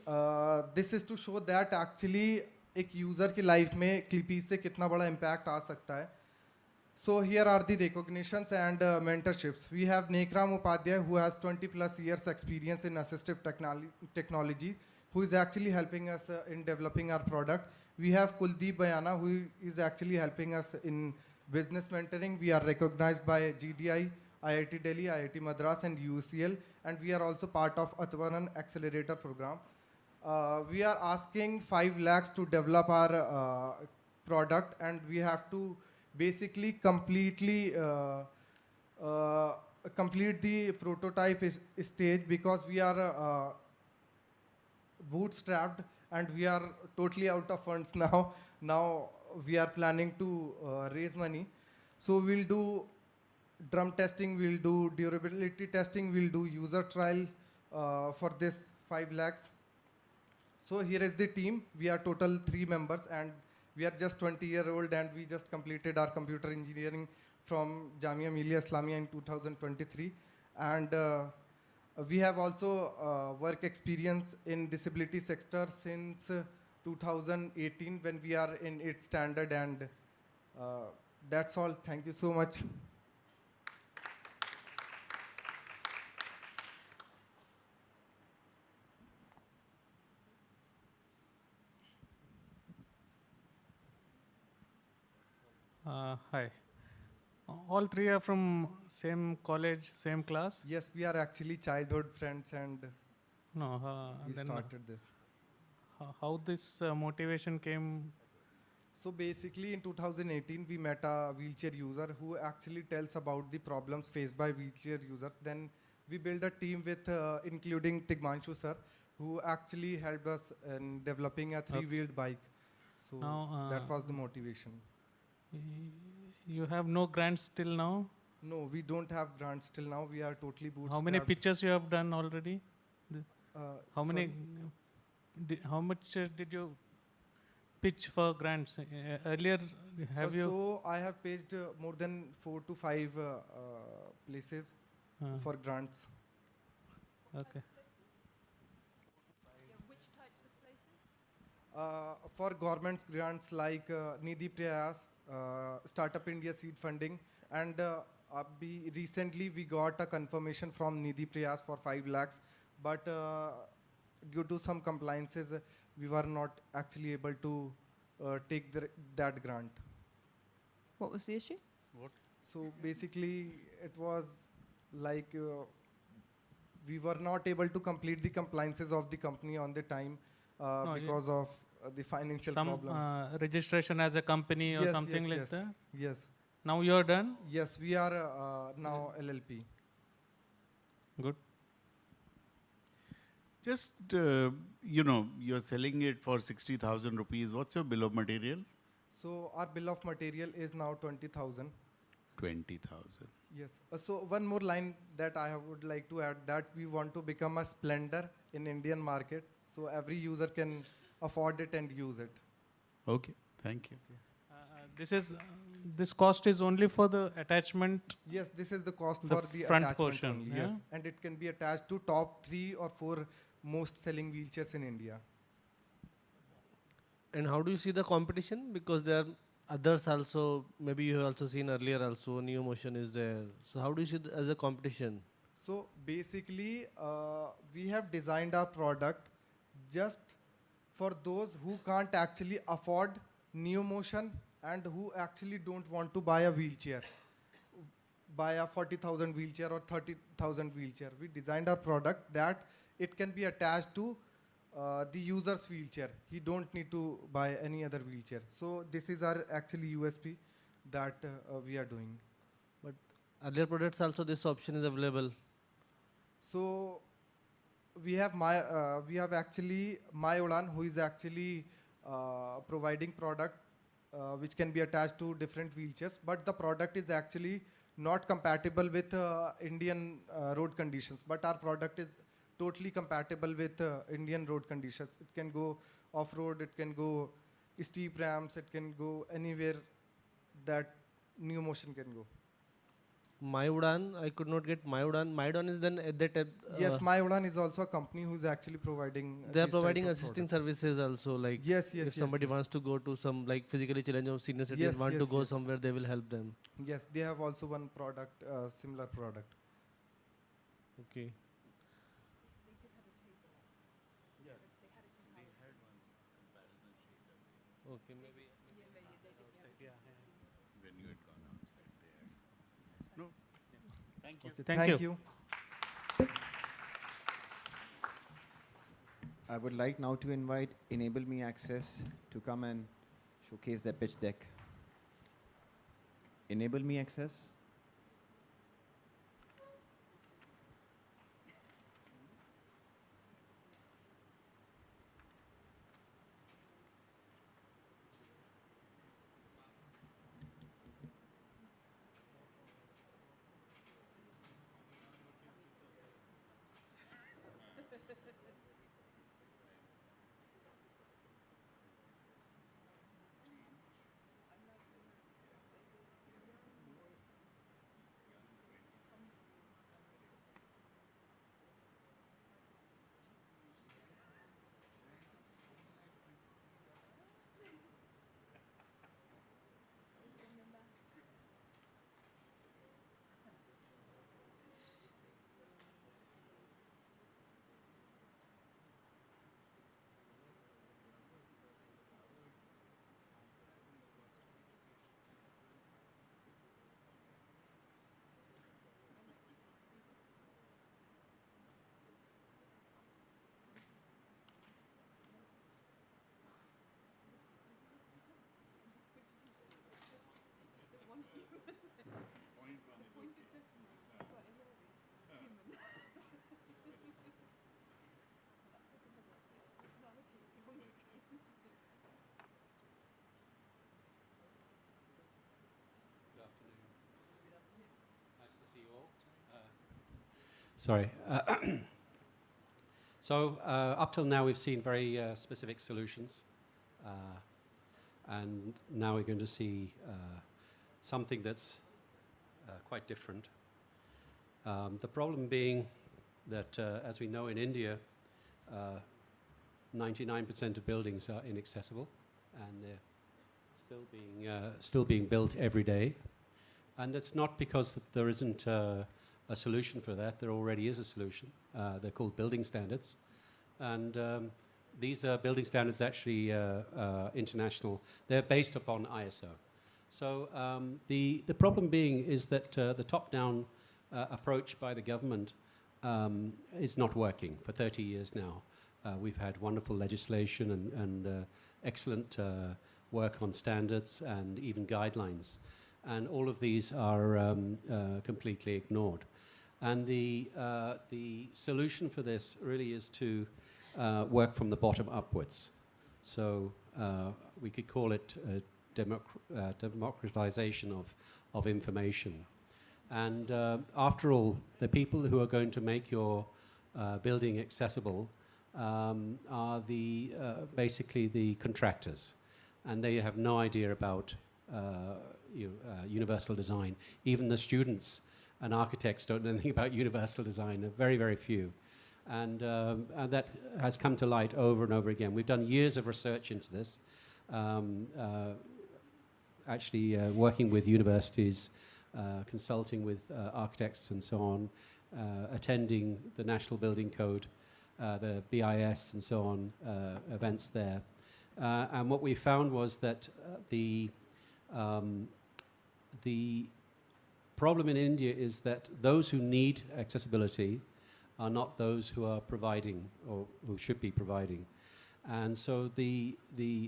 this is to show that actually एक user की life में क्लिपीज से कितना बड़ा impact आ सकता है. So here are the recognitions and mentorships. We have Nekram Upadhyay, who has 20+ years experience in assistive technology, who is actually helping us in developing our product. We have Kuldeep Bayana, who is actually helping us in business mentoring. We are recognized by GDI, IIT Delhi, IIT Madras, and UCL, and we are also part of Atvaran Accelerator program. We are asking 5 lakhs to develop our product, and we have to basically completely complete the prototype stage because we are bootstrapped and we are totally out of funds now. Now we are planning to raise money. So we'll do drum testing, we'll do durability testing, we'll do user trial for this 5 lakhs. So here is the team. We are total 3 members and we are just 20-year-old and we just completed our computer engineering from Jamia Millia Islamia in 2023. And we have also work experience in disability sector since 2018 when we are in its standard, and that's all. Thank you so much. Hi. All 3 are from same college, same class? Yes, we are actually childhood friends and we then started this. How this motivation came? So basically in 2018, we met a wheelchair user who actually tells about the problems faced by wheelchair users. Then we built a team with including Tigmanshu sir, who actually helped us in developing a 3-wheeled bike. So that was the motivation. You have no grants till now? No, we don't have grants till now. We are totally bootstrapped. How many pitches you have done already? How many? How much did you pitch for grants earlier? Have you? So I have pitched more than 4 to 5 places for grants. Okay. For government grants like Nidhi Prayas, Startup India seed funding, and recently we got a confirmation from Nidhi Prayas for 5 lakhs, but due to some compliances, we were not actually able to take that grant. What was the issue? What? So basically, it was like we were not able to complete the compliances of the company on the time because of the financial problems. Registration as a company or something like yes. that? Yes. Now you are done? Yes, we are now LLP. Good. Just, you're selling it for 60,000 rupees. What's your bill of material? So our bill of material is now 20,000. 20,000. Yes. So one more line that I would like to add, that we want to become a Splendor in Indian market, so every user can afford it and use it. Okay, thank you. This cost is only for the attachment? Yes, this is the cost the for the front attachment portion. only, Yeah? yes. And it can be attached to top 3 or 4 most selling wheelchairs in India. And how do you see the competition? Because there are others also, maybe you have also seen earlier also, NeoMotion is there. So how do you see as a competition? So basically, we have designed our product just for those who can't actually afford NeoMotion and who actually don't want to buy a wheelchair, buy a 40,000 wheelchair or 30,000 wheelchair. We designed our product that it can be attached to the user's wheelchair. He don't need to buy any other wheelchair. So this is our actually USP that we are doing. But earlier products also this option is available. So we have actually My Udan, who is actually providing product which can be attached to different wheelchairs, but the product is actually not compatible with Indian road conditions. But our product is totally compatible with Indian road conditions. It can go off-road, it can go steep ramps, it can go anywhere that NeoMotion can go. My Udan, I could not get My Udan. My Udan is then at that. Yes, My Udan is also a company who is actually providing. They are providing assisting services also. Like yes, if somebody wants to go to some like physically challenged or senior citizen want to go somewhere, they will help them. Yes, they have also one product, similar product. Okay. Okay, maybe. When you had gone outside there. No. Thank you. Okay, thank you. I would like now to invite Enable Me Access to come and showcase their pitch deck. Enable Me Access. Sorry. So up till now, we've seen very specific solutions. And now we're going to see something that's quite different. The problem being that, as we know in India, 99% of buildings are inaccessible, and they're still being built every day. And that's not because there isn't a solution for that. There already is a solution. They're called building standards. And these building standards actually international. They're based upon ISO. So the problem being is that the top-down approach by the government is not working for 30 years now. We've had wonderful legislation and excellent work on standards and even guidelines. And all of these are completely ignored. And the solution for this really is to work from the bottom upwards. So we could call it democratization of information. And after all, the people who are going to make your building accessible are basically the contractors. And they have no idea about universal design. Even the students and architects don't know anything about universal design. There are very, very few. And that has come to light over and over again. We've done years of research into this. actually working with universities, consulting with architects and so on, attending the National Building Code, the BIS and so on events there. And what we found was that the problem in India is that those who need accessibility are not those who are providing or who should be providing. And so the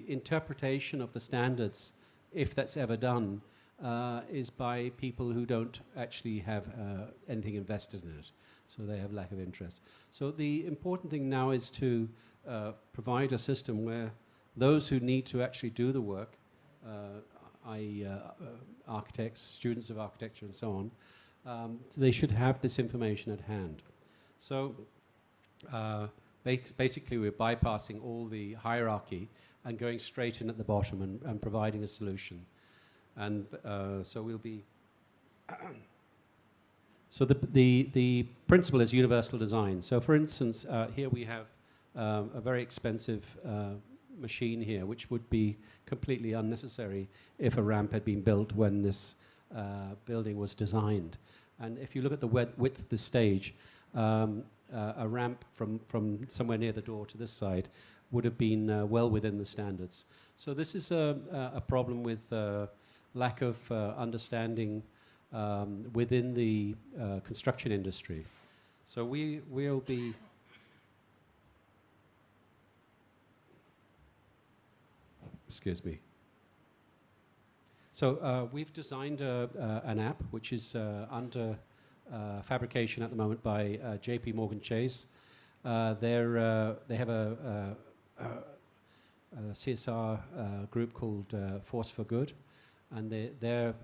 interpretation of the standards, if that's ever done, is by people who don't actually have anything invested in it. So they have lack of interest. So the important thing now is to provide a system where those who need to actually do the work, i.e. architects, students of architecture and so on, they should have this information at hand. So basically we're bypassing all the hierarchy and going straight in at the bottom and providing a solution. And so we'll be... So the principle is universal design. So for instance, here we have a very expensive machine here, which would be completely unnecessary if a ramp had been built when this building was designed. And if you look at the width of the stage, a ramp from somewhere near the door to this side would have been well within the standards. So this is a problem with lack of understanding within the construction industry. So we'll be... Excuse me. So we've designed an app which is under fabrication at the moment by JP Morgan Chase. They have a CSR group called Force for Good, and their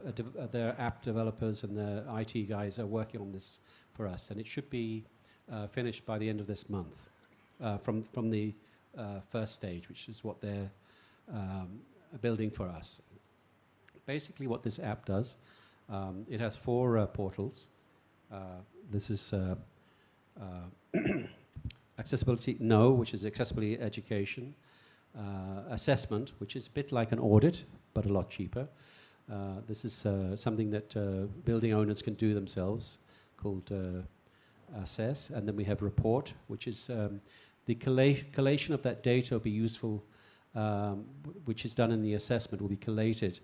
app developers and the IT guys are working on this for us, and it should be finished by the end of this month from the first stage, which is what they're building for us. Basically what this app does, it has 4 portals. This is Accessibility Know, which is accessibility education. Assessment, which is a bit like an audit, but a lot cheaper. This is something that building owners can do themselves, called Assess. And then we have Report, which is the collation of that data will be useful, which is done in the assessment, will be collated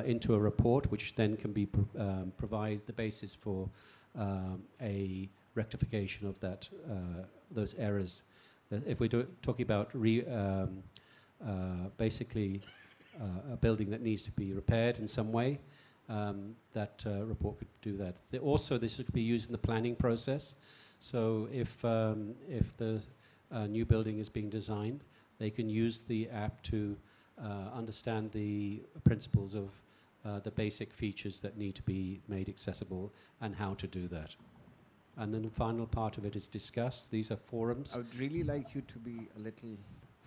into a report, which then can be provide the basis for a rectification of that those errors. If we're talking about basically a building that needs to be repaired in some way, that report could do that. Also, this could be used in the planning process. So if the new building is being designed, they can use the app to understand the principles of the basic features that need to be made accessible and how to do that. And then the final part of it is discuss. These are forums. I would really like you to be a little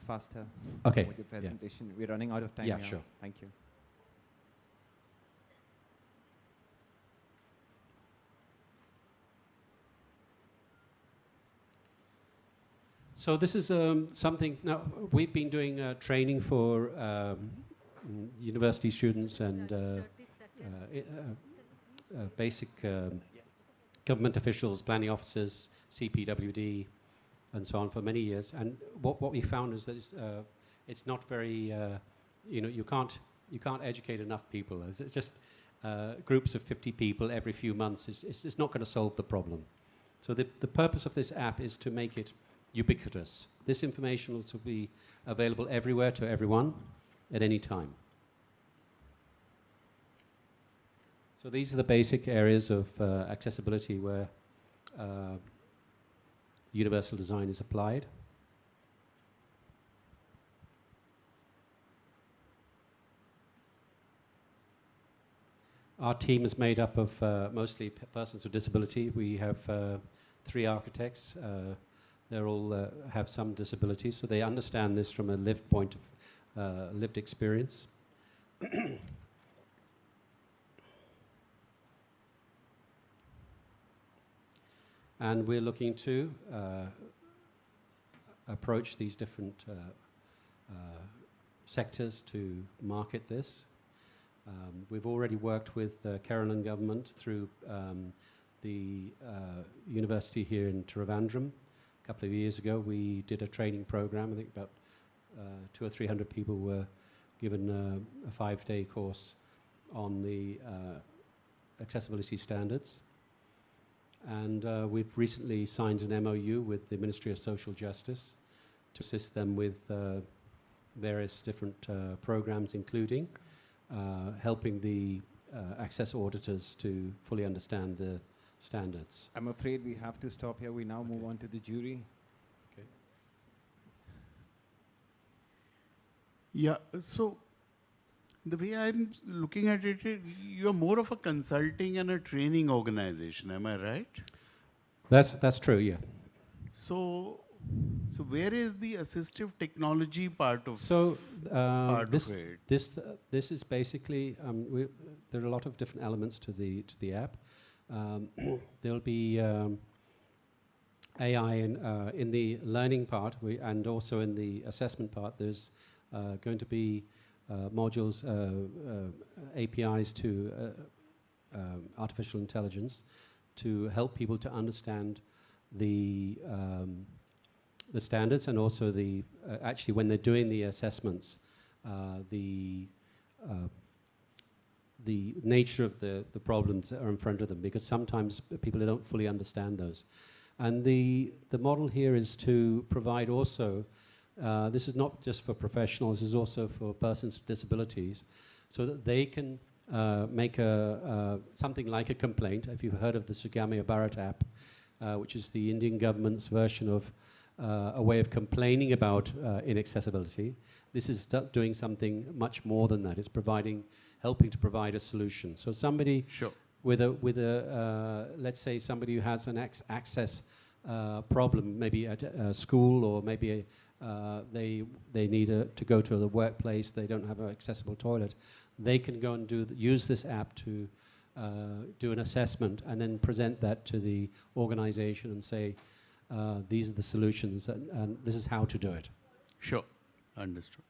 faster Okay. with your presentation. We're running out of time Yeah, now. sure. Thank you. So this is something, now we've been doing training for university students and basic government officials, planning officers, CPWD, and so on for many years. And what we found is that it's not very, you can't educate enough people. It's just groups of 50 people every few months. It's not going to solve the problem. So the purpose of this app is to make it ubiquitous. This information will also be available everywhere to everyone at any time. So these are the basic areas of accessibility where universal design is applied. Our team is made up of mostly persons with disability. We have 3 architects. They all have some disability, so they understand this from a lived point of lived experience. And we're looking to sectors to market this. We've already worked with the Kerala government through the university here in Trivandrum. A couple of years ago, we did a training program. I think about 200 or 300 people were given a 5-day course on the accessibility standards. And we've recently signed an MOU with the Ministry of Social Justice to assist them with various different programs, including helping the access auditors to fully understand the standards. I'm afraid we have to stop here. We now move on to the jury. Okay. Yeah, so the way I'm looking at it, you're more of a consulting and a training organization, am I right? That's true, yeah. So where is the assistive technology part of this it? this is basically there are a lot of different elements to the app. There'll be AI in the learning part, and also in the assessment part. There's going to be modules, APIs to artificial intelligence to help people to understand the standards, and also the actually when they're doing the assessments, the nature of the problems that are in front of them, because sometimes people don't fully understand those. And the model here is to provide also, this is not just for professionals, this is also for persons with disabilities, so that they can make something like a complaint. If you've heard of the Sugamya Bharat app, which is the Indian government's version of a way of complaining about inaccessibility, this is doing something much more than that. It's helping to provide a solution. So somebody with a let's say somebody who has an access problem, maybe at a school, or maybe they need to go to the workplace, they don't have an accessible toilet, they can go and use this app to do an assessment and then present that to the organization and say, these are the solutions and this is how to do it. Sure, understood.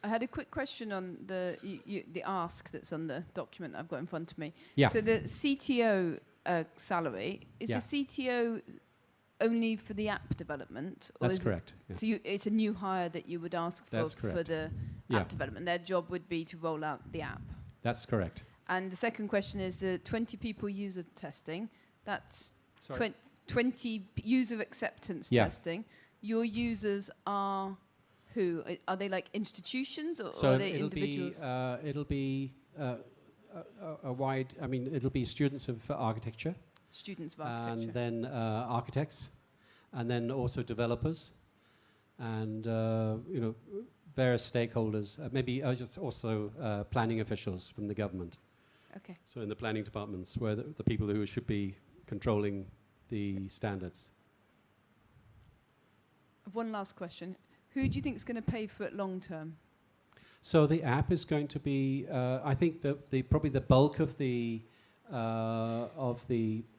I had a quick question on the ask that's on the document I've got in front of me. Yeah. So the CTO salary, is the CTO only for the app development? Or That's correct. Yeah. So it's a new hire that you would ask for the app development. Their job would be to roll out the app. That's correct. And the second question is the 20 people user testing. That's 20 user acceptance testing. Your users are who? Are they like institutions, or are they individuals? It'll be a wide, it'll be students of architecture. Students of architecture. And then architects, and then also developers, and various stakeholders, maybe just also planning officials from the government. Okay. So in the planning departments, where the people who should be controlling the standards. One last question. Who do you think is going to pay for it long term? So the app is going to be, I think probably the bulk of the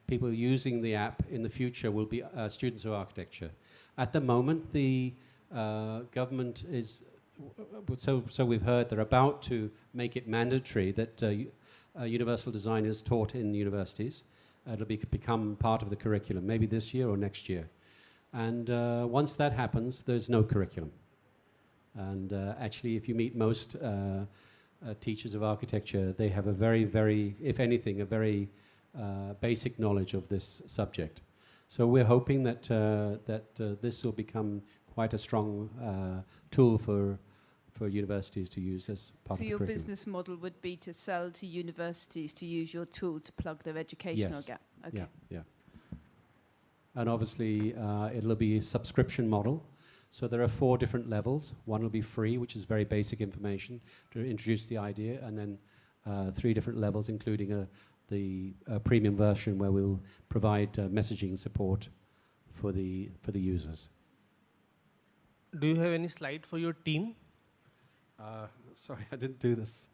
people using the app in the future will be students of architecture. At the moment, the government is, so we've heard they're about to make it mandatory that universal design is taught in universities. It'll become part of the curriculum, maybe this year or next year. And once that happens, there's no curriculum. And actually, if you meet most teachers of architecture, they have a very, very, if anything, a very basic knowledge of this subject. So we're hoping that this will become quite a strong tool for universities to use as part of the curriculum. So your business model would be to sell to universities to use your tool to plug their educational gap? Okay. Yeah. And obviously, it'll be a subscription model. So there are 4 different levels. One will be free, which is very basic information to introduce the idea, and then 3 different levels, including the premium version where we'll provide messaging support for the users. Do you have any slide for your team? Sorry, I didn't do this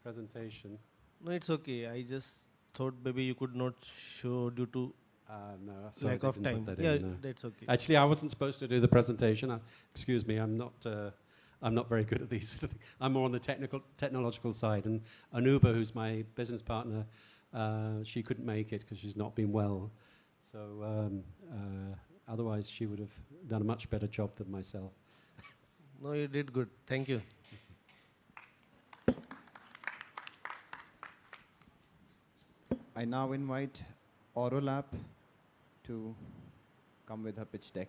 presentation. No, it's okay. I just thought maybe you could not show due to No, sorry, Lack they of didn't time. put that Yeah, in, no. that's okay. Actually, I wasn't supposed to do the presentation. Excuse me, I'm not very good at these sort of things. I'm more on the technological side. And Anuba, who's my business partner, she couldn't make it because she's not been well. So otherwise, she would have done a much better job than myself. No, you did good. Thank you. I now invite Aurolab to come with her pitch deck.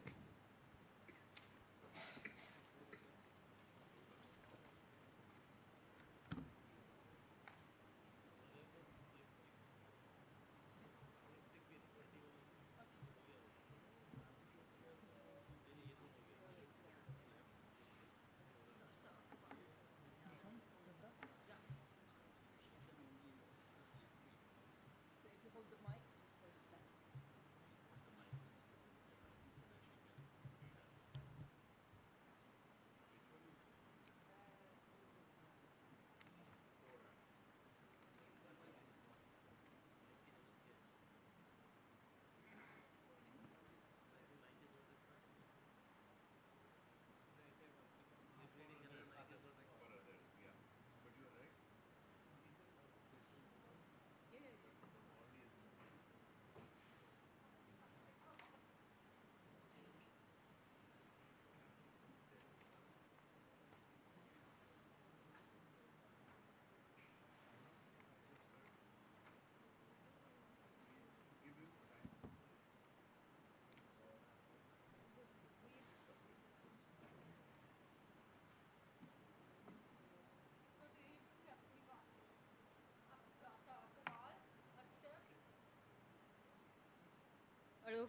Hello.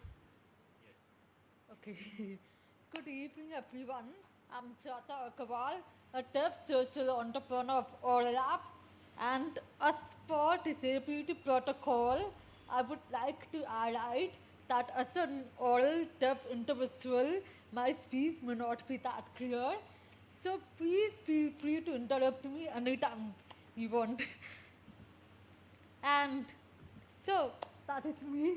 Yes. Okay. Good evening, everyone. I'm Shata Akawal, a deaf social entrepreneur of Aurolab, and as per Disability Protocol, I would like to highlight that as an oral deaf individual, my speech may not be that clear. So please feel free to interrupt me anytime you want. And so that is me.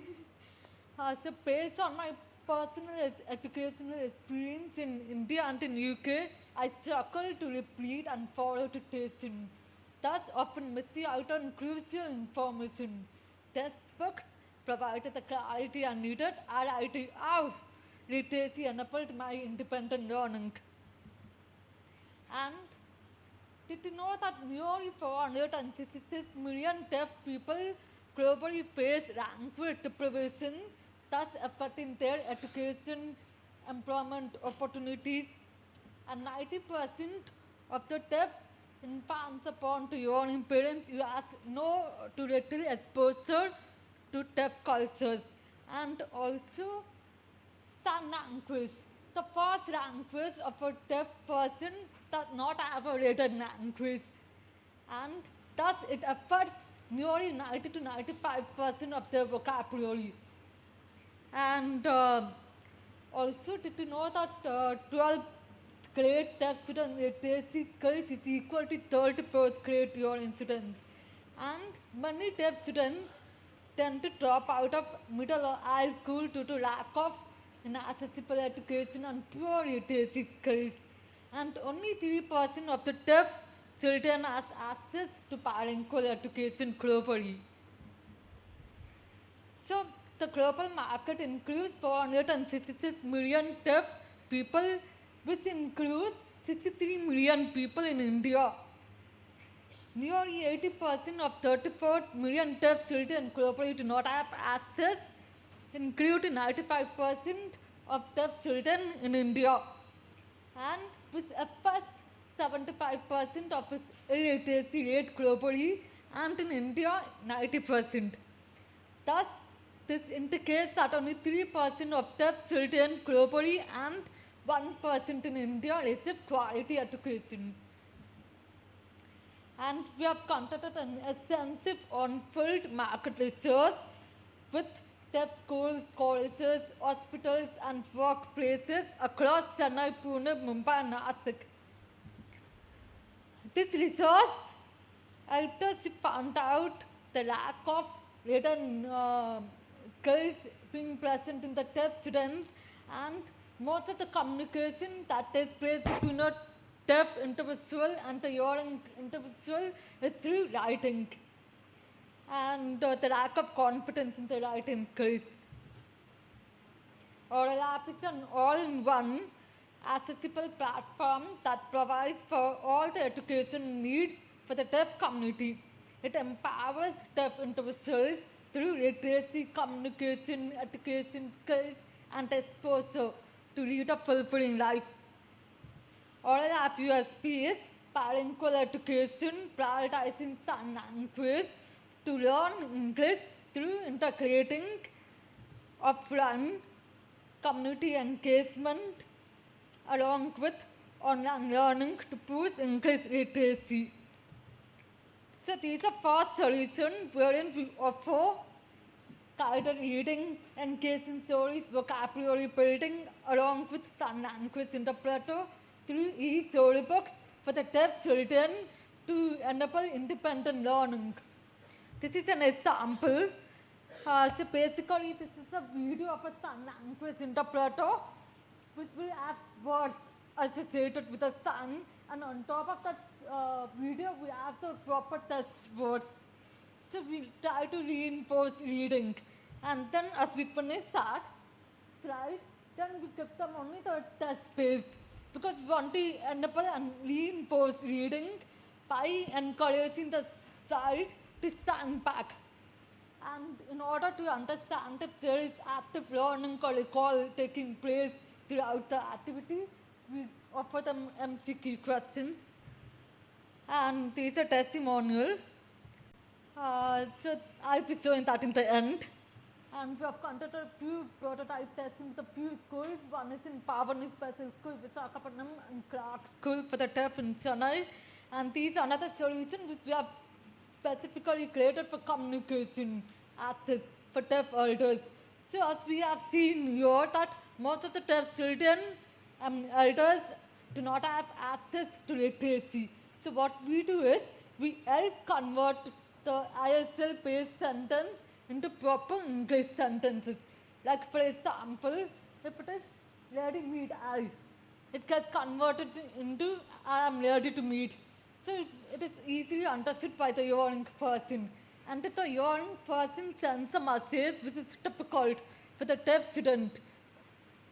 So based on my personal educational experience in India and in UK, I struggle to repeat and follow dictation, thus often missing out on crucial information. Textbooks provided the clarity I needed, literacy enabled my independent learning. And did you know that nearly 466 million deaf people globally face language deprivation, thus affecting their education, employment opportunities, and 90% of the deaf infants born to young parents who have no to little exposure to deaf cultures, and also sign language. The first language of a deaf person does not have a written language, and thus it affects nearly 90 to 95% of their vocabulary. And also, did you know that 12th grade deaf student literacy skills is equal to 31st grade year students? And many deaf students tend to drop out of middle or high school due to lack of inaccessible education and poor literacy skills. And only 3% of the deaf children have access to bilingual education globally. So the global market includes 466 million deaf people, which includes 63 million people in India. Nearly 80% of 34 million deaf children globally do not have access, including 95% of deaf children in India. And which affects 75% of its illiteracy rate globally, and in India, 90%. Thus, this indicates that only 3% of deaf children globally and 1% in India receive quality education. And we have conducted an extensive on-field market research with deaf schools, colleges, hospitals, and workplaces across Chennai, Pune, Mumbai, and Nashik. This research helped us to find out the lack of written skills being present in the deaf students, and most of the communication that takes place between a deaf individual and a hearing individual is through writing, and the lack of confidence in the writing skills. Oral App is an all-in-one accessible platform that provides for all the education needs for the deaf community. It empowers deaf individuals through literacy, communication, education skills, and exposure to lead a fulfilling life. Oral App USP is bilingual education, prioritizing sign language to learn English through integrating offline community engagement along with online learning to boost English literacy. So these are 4 solutions wherein we offer guided reading, engaging stories, vocabulary building, along with sign language interpreter through e-storybooks for the deaf children to enable independent learning. This is an example. So basically, this is a video of a sign language interpreter which will have words associated with a sign, and on top of that video, we have the proper text words. So we try to reinforce reading, and then as we finish that, right, then we give them only the test space, because we want to enable and reinforce reading by encouraging the child to stand back. And in order to understand if there is active learning or recall taking place throughout the activity, we offer them MCQ questions. And these are testimonial. So I'll be showing that in the end. And we have conducted a few prototype tests with a few schools. One is in Pavani Special School, Visakhapatnam, and Clark School for the deaf in Chennai. And these are another solution which we have specifically created for communication access for deaf elders. So as we have seen here that most of the deaf children and elders do not have access to literacy. So what we do is we help convert the ISL-based sentence into proper English sentences. Like for example, if it is ready meet I, it gets converted into I am ready to meet. So it is easily understood by the hearing person. And if the hearing person sends a message which is difficult for the deaf student,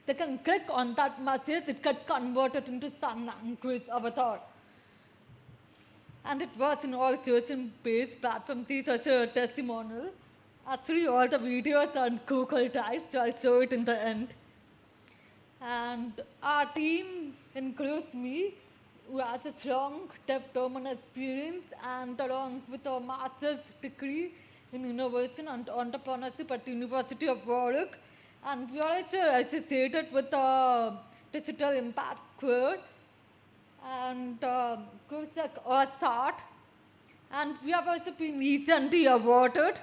they can click on that message, it gets converted into sign language avatar. And it was in all solution-based platforms. These are a testimonial. Actually, all the videos are on Google Drive, so I'll show it in the end. And our team includes me, who has a strong deaf domain experience, and along with a master's degree in innovation and entrepreneurship at the University of Warwick. And we are also associated with the Digital Impact Square and groups like Earthart. And we have also been recently awarded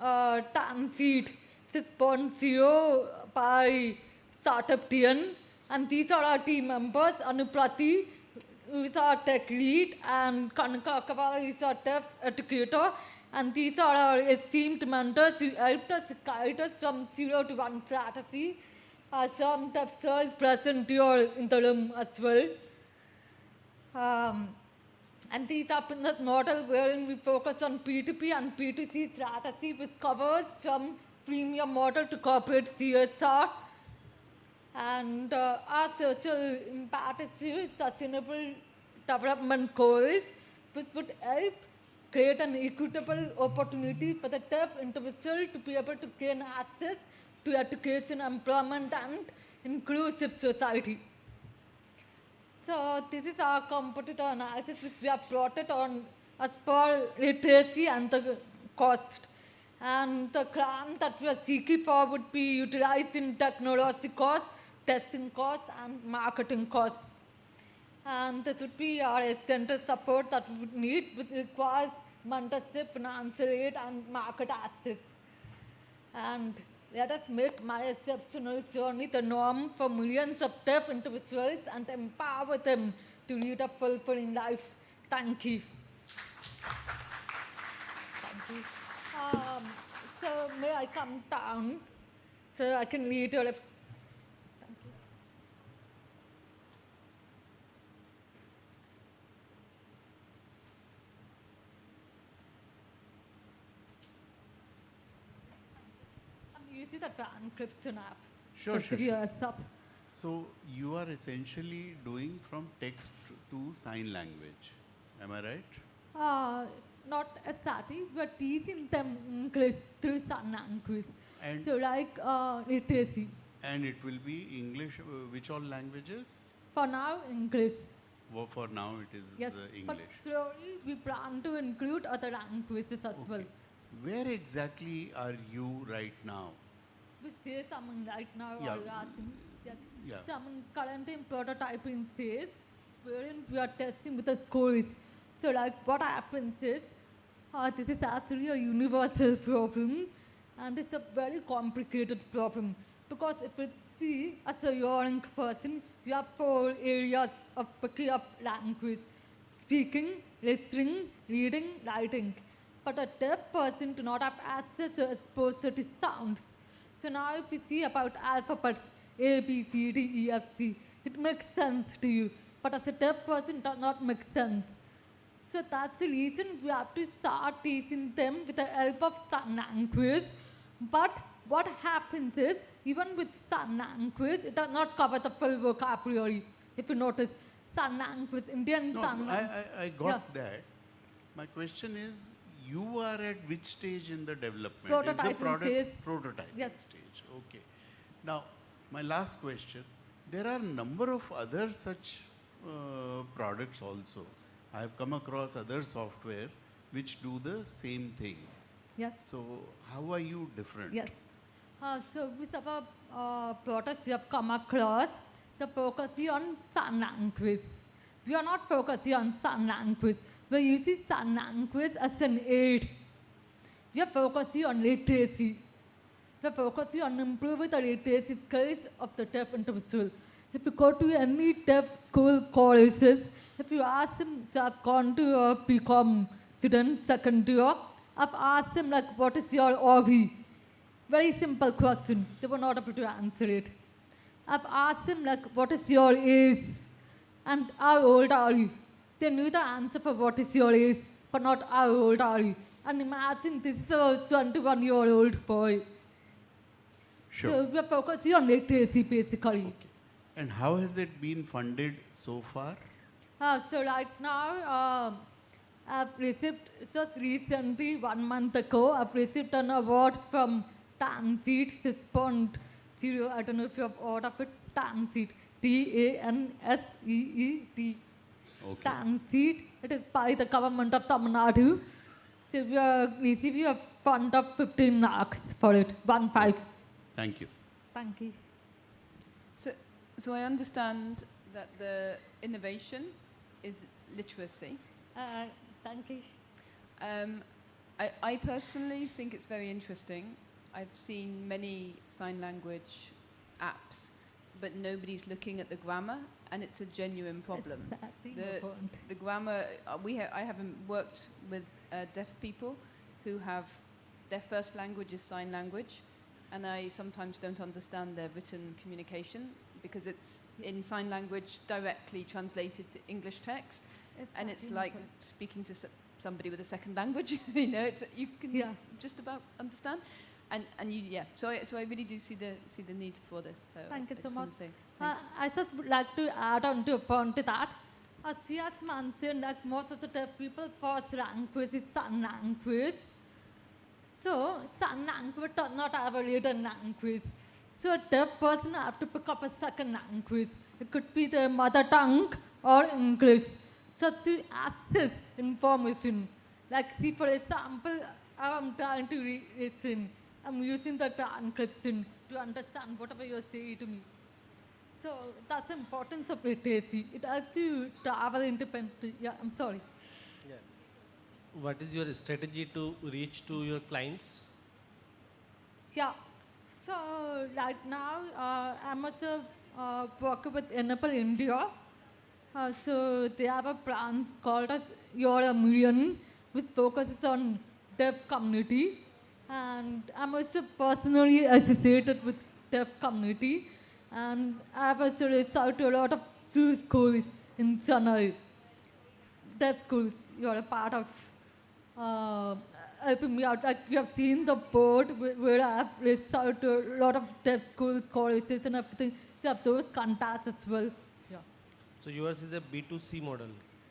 TAMSEED 6.0 by Startup TN. And these are our team members: Anuprati, who is our tech lead, and Kanaka Akawala, who is our deaf educator. And these are our esteemed mentors who helped us, guide us from 0 to 1 strategy. Some deaf souls present here in the room as well. And these are business model wherein we focus on P2P and P2C strategy, which covers from freemium model to corporate CSR. And our social impact is sustainable development goals, which would help create an equitable opportunity for the deaf individual to be able to gain access to education, employment, and inclusive society. So this is our competitor analysis, which we have plotted on as per literacy and the cost. And the grant that we are seeking for would be utilized in technology costs, testing costs, and marketing costs. And this would be our center support that we would need, which requires mentorship, financial aid, and market access. And let us make my exceptional journey the norm for millions of deaf individuals and empower them to lead a fulfilling life. Thank you. Thank you. So may I come down? So I can reiterate. Thank you. I'm using the transcription app. Sure, for sure, 3 sure. years up. So you are essentially doing from text to sign language. Am I right? Not exactly, but teaching them English through sign language. And- So like literacy. And it will be English, which all languages? For now, English. Well, for now it is Yes, but English. slowly we plan to include other languages as well. Where exactly are you right now? We say someone right now Yeah, or asking. Yes. yeah. Someone currently in prototyping phase, wherein we are testing with the schools. So like what happens is, this is actually a universal problem, and it's a very complicated problem. Because if you see, as a young person, you have 4 areas of picking up language: speaking, listening, reading, writing. But a deaf person do not have access to exposure to sounds. So now if you see about alphabets, A, B, C, D, E, F, C, it makes sense to you. But as a deaf person, it does not make sense. So that's the reason we have to start teaching them with the help of sign language. But what happens is, even with sign language, it does not cover the full vocabulary. If you notice, sign language, Indian No, sign language. I got that. My question is, you are at which stage in the development? Is the Prototyping product phase. prototyping Yes. stage? Okay. Now, my last question. There are a number of other such products also. I have come across other software which do the same thing. Yes. So, how are you different? Yes. So with our products we have come across, the focus is on sign language. We are not focusing on sign language. We're using sign language as an aid. We are focusing on literacy. We're focusing on improving the literacy skills of the deaf individual. If you go to any deaf school colleges, if you ask them, so I've gone to a BCom student, second year, I've asked them like, what is your hobby? Very simple question. They were not able to answer it. I've asked them like, what is your age? And how old are you? They knew the answer for what is your age, but not how old are you. And imagine this is a 21-year-old boy. Sure. So we're focusing on literacy basically. And how has it been funded so far? So right now, I've received, just recently, 1 month ago, I've received an award from Tanseed 6.0. I don't know if you have heard of it. Tanseed. Tanseed. Okay. Tanseed. It is by the government of Tamil Nadu. So we are receiving a fund of 15 lakhs for it. 1.5. Thank you. Thank you. So I understand that the innovation is literacy. Thank you. I personally think it's very interesting. I've seen many sign language apps, but nobody's looking at the grammar, and it's a genuine problem. Exactly my point. The grammar, I haven't worked with deaf people who have their first language is sign language, and I sometimes don't understand their written communication because it's in sign language directly translated to English text, and it's like speaking to somebody with a second language. You know, it's you can just about understand, and you So I really do see the need for this. So Thank you I so just much. wanna say thank you. I just would like to add on to a point to that. As she has mentioned, like most of the deaf people, first language is sign language. So sign language does not have a written language. So a deaf person has to pick up a second language. It could be their mother tongue or English. So to access information, like see for example, I'm trying to listen. I'm using the transcription to understand whatever you're saying to me. So that's the importance of literacy. It helps you travel independently. Yeah, I'm sorry. Yeah. What is your strategy to reach to your clients? Yeah. So right now, I'm also working with Enable India. So they have a brand called as You're a Million, which focuses on deaf community. And I'm also personally associated with deaf community, and I've also reached out to a lot of few schools in Chennai. Deaf schools, you're a part of helping me out. Like you have seen the board where I've reached out to a lot of deaf schools, colleges, and everything. So I have those contacts as well. Yeah. So yours is a B2C model?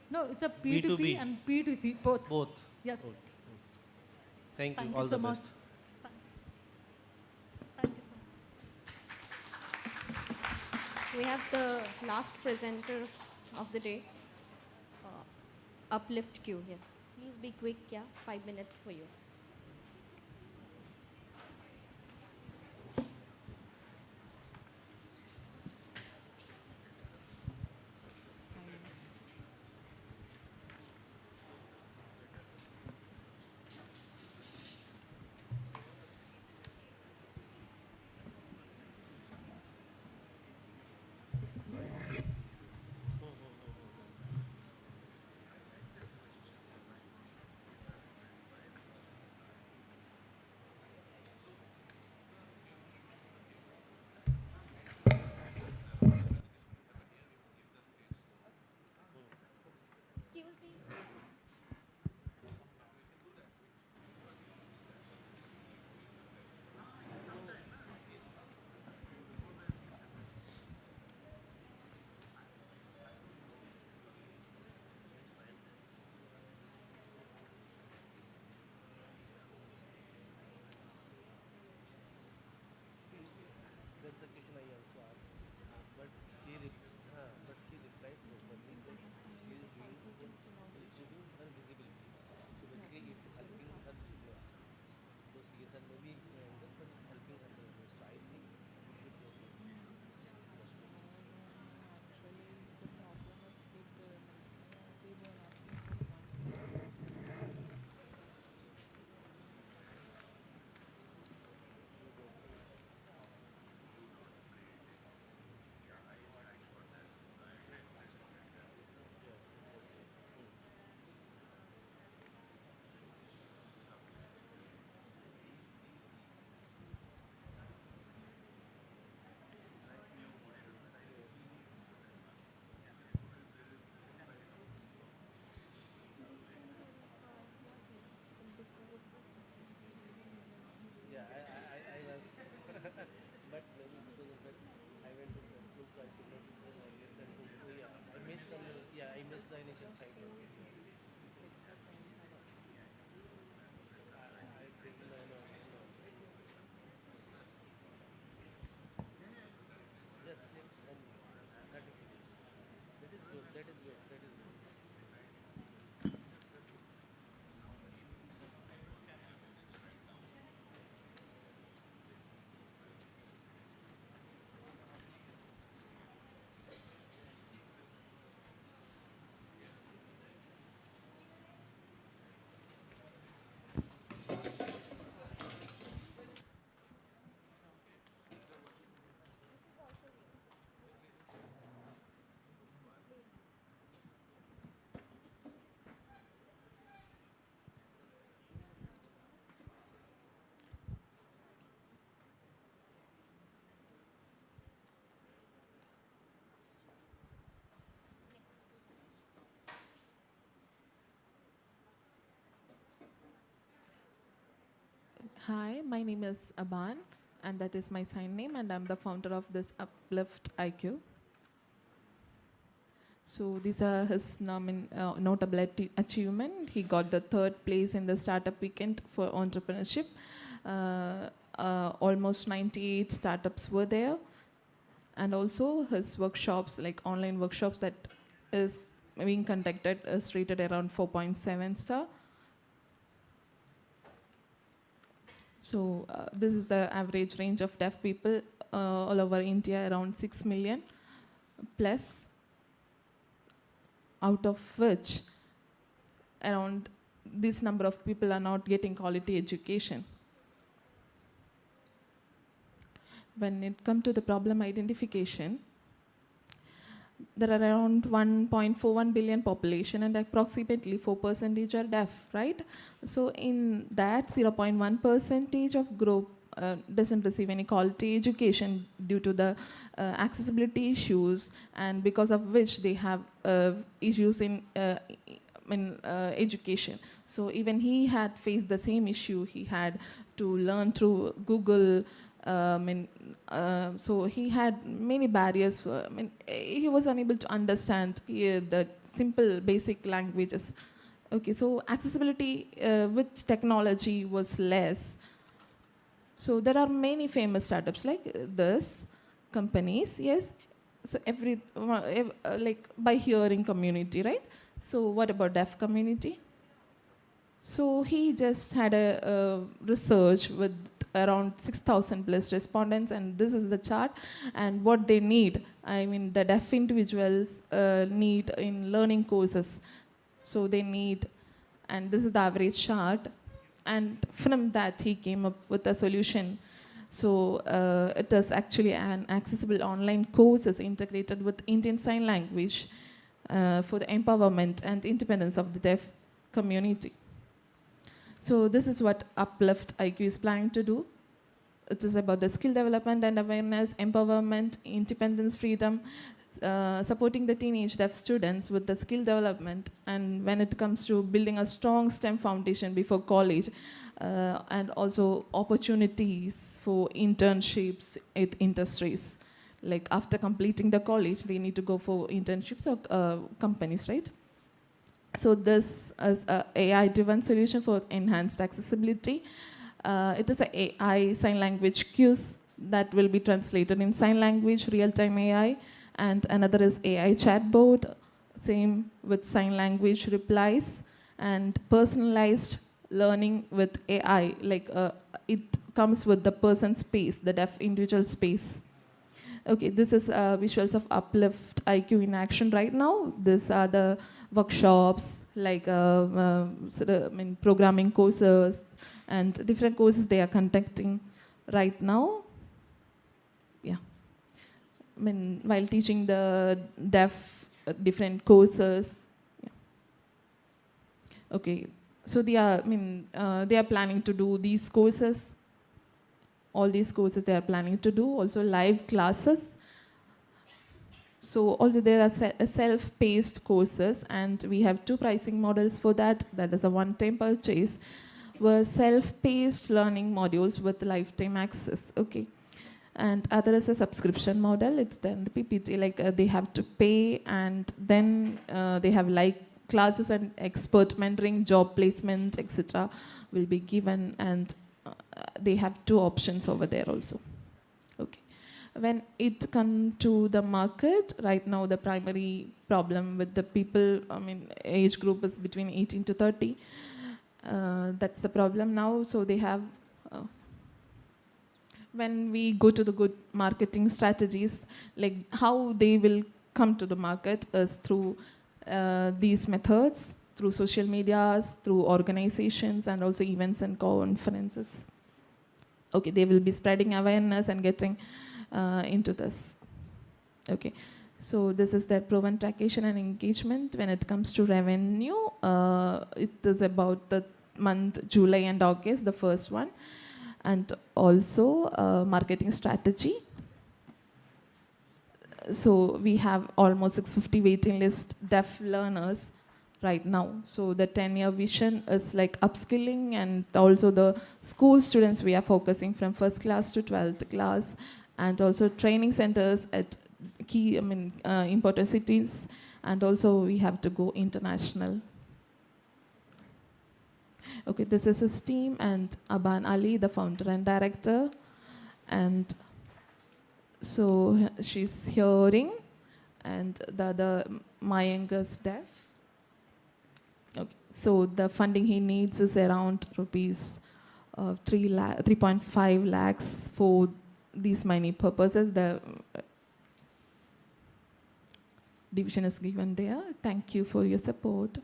No, it's a B2B B2B. and B2C, both. Both? Yes. Okay. Thank you. Thank All you the so much. best. We have the last presenter of the day, Uplift Q. Yes. Please be quick, yeah. 5 minutes for you. That's the question I also asked. But she replied properly that she is improving her visibility. So basically it's helping her business. So she is maybe just helping her business. So I think we should go for it. Yeah, I was, but maybe because of that, I went to the school, so I could not listen to. So yeah, I missed some. Yeah, I missed the initial side. I think no. Yes, and that is good. That is good. That is good. That is good. Hi, my name is Aban, and that is my sign name, and I'm the founder of this Uplift IQ. So these are his notable achievement. He got the 3rd place in the Startup Weekend for entrepreneurship. Almost 98 startups were there, and also his workshops, like online workshops that is being conducted, is rated around 4.7 star. So this is the average range of deaf people all over India, around 6 million plus, out of which around this number of people are not getting quality education. When it comes to the problem identification, there are around 1.41 billion population and approximately 4% are deaf, right? So in that 0.1% of group doesn't receive any quality education due to the accessibility issues, and because of which they have issues in education. So even he had faced the same issue. He had to learn through Google. So he had many barriers. He was unable to understand the simple basic languages. Okay, so accessibility with technology was less. So there are many famous startups like this, companies, yes. So like by hearing community, right? So what about deaf community? So he just had a research with around 6,000 plus respondents, and this is the chart and what they need. I mean, the deaf individuals need in learning courses. So they need, and this is the average chart. And from that, he came up with a solution. So it is actually an accessible online courses integrated with Indian Sign Language for the empowerment and independence of the deaf community. So this is what Uplift IQ is planning to do. It is about the skill development and awareness, empowerment, independence, freedom, supporting the teenage deaf students with the skill development, and when it comes to building a strong STEM foundation before college, and also opportunities for internships at industries. Like after completing the college, they need to go for internships or companies, right? So this is an AI-driven solution for enhanced accessibility. It is an AI sign language quiz that will be translated in sign language, real-time AI, and another is AI chatbot, same with sign language replies, and personalized learning with AI, like it comes with the person's space, the deaf individual space. Okay, this is visuals of Uplift IQ in action right now. These are the workshops, like programming courses and different courses they are conducting right now. Yeah, I mean, while teaching the deaf different courses. Yeah. Okay, so they are, they are planning to do these courses. All these courses they are planning to do, also live classes. So also there are self-paced courses, and we have two pricing models for that. That is a one-time purchase, were self-paced learning modules with lifetime access. Okay, and other is a subscription model. It's then the PPT, like they have to pay, and then they have like classes and expert mentoring, job placement, etc. will be given, and they have two options over there also. Okay. When it comes to the market, right now the primary problem with the people, age group is between 18 to 30. That's the problem now. So they have, when we go to the good marketing strategies, like how they will come to the market is through these methods, through social medias, through organizations, and also events and conferences. Okay, they will be spreading awareness and getting into this. Okay, so this is their proven traction and engagement. When it comes to revenue, it is about the month July and August, the first one, and also marketing strategy. So we have almost 650 waiting list deaf learners right now. So the 10-year vision is like upskilling, and also the school students we are focusing from 1st class to 12th class, and also training centers at key, important cities, and also we have to go international. Okay, this is his team, and Aban Ali, the founder and director, and so she's hearing, and the other Mayank is deaf. Okay. So the funding he needs is around rupees 3.5 lakhs for these many purposes. The division is given there. Thank you for your support.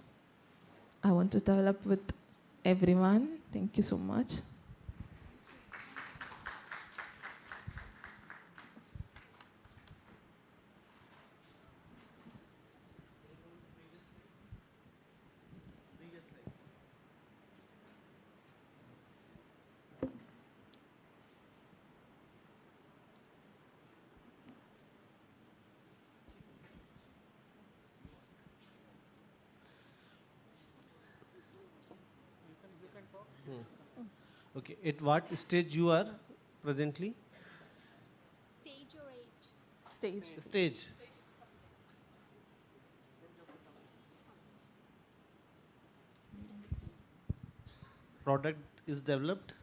I want to develop with everyone. Thank you so much. Okay, at what stage you are presently? Stage or age? Stage. Stage. Product is developed.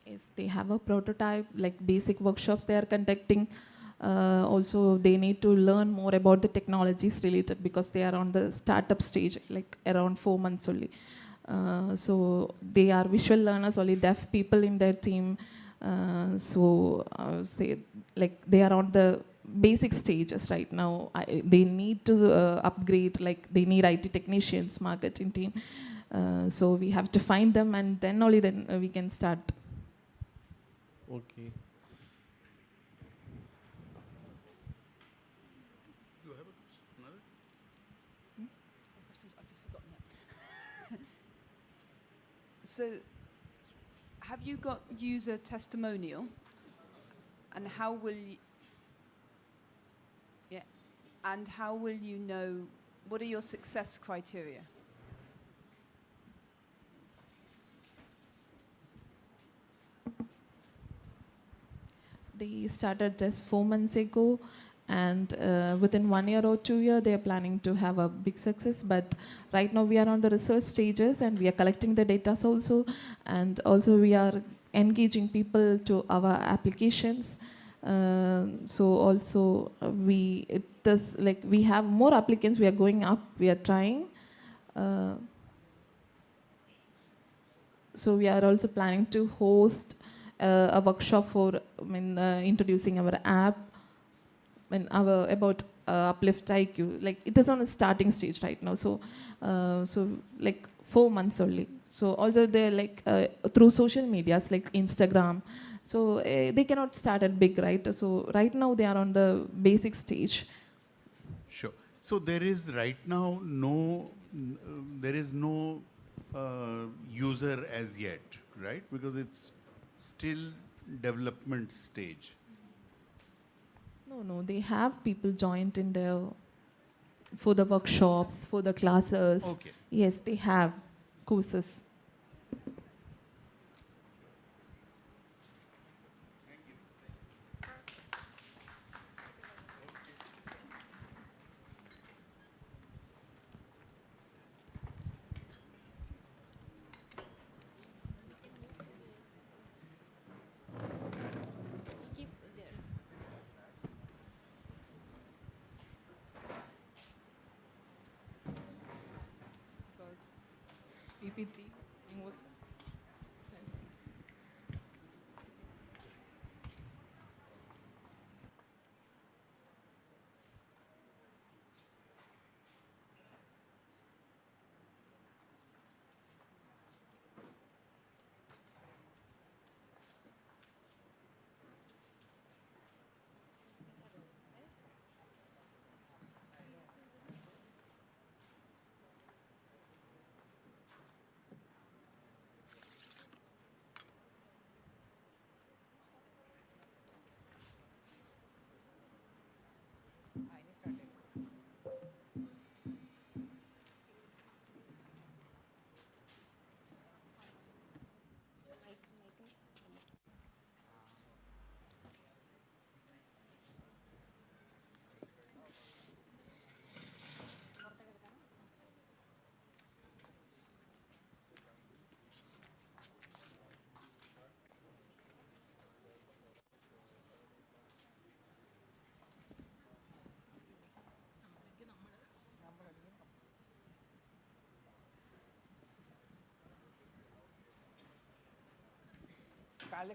Yes, they have a prototype, like basic workshops they are conducting. Also, they need to learn more about the technologies related because they are on the startup stage, like around 4 months only. So they are visual learners, only deaf people in their team. So say like they are on the basic stages right now. They need to upgrade, like they need IT technicians, marketing team. So we have to find them, and then only then we can start. Okay. You have a question? Another? I've just forgotten it. So, have you got user testimonial? And how will you, yeah, and how will you know, what are your success criteria? They started just 4 months ago, and within 1 year or 2 years, they are planning to have a big success. But right now, we are on the research stages, and we are collecting the data also, and also we are engaging people to our applications. So also we have more applicants. We are going up. We are trying. So we are also planning to host a workshop for introducing our app and about Uplift IQ. Like it is on a starting stage right now. So like 4 months only. So also they're like through social medias like Instagram. So they cannot start at big, right? So right now they are on the basic stage. Sure. So there is right now there is no user as yet, right? Because it's still development stage. No, they have people joined in there for the workshops, for the classes. Okay. Yes, they have courses. PPT was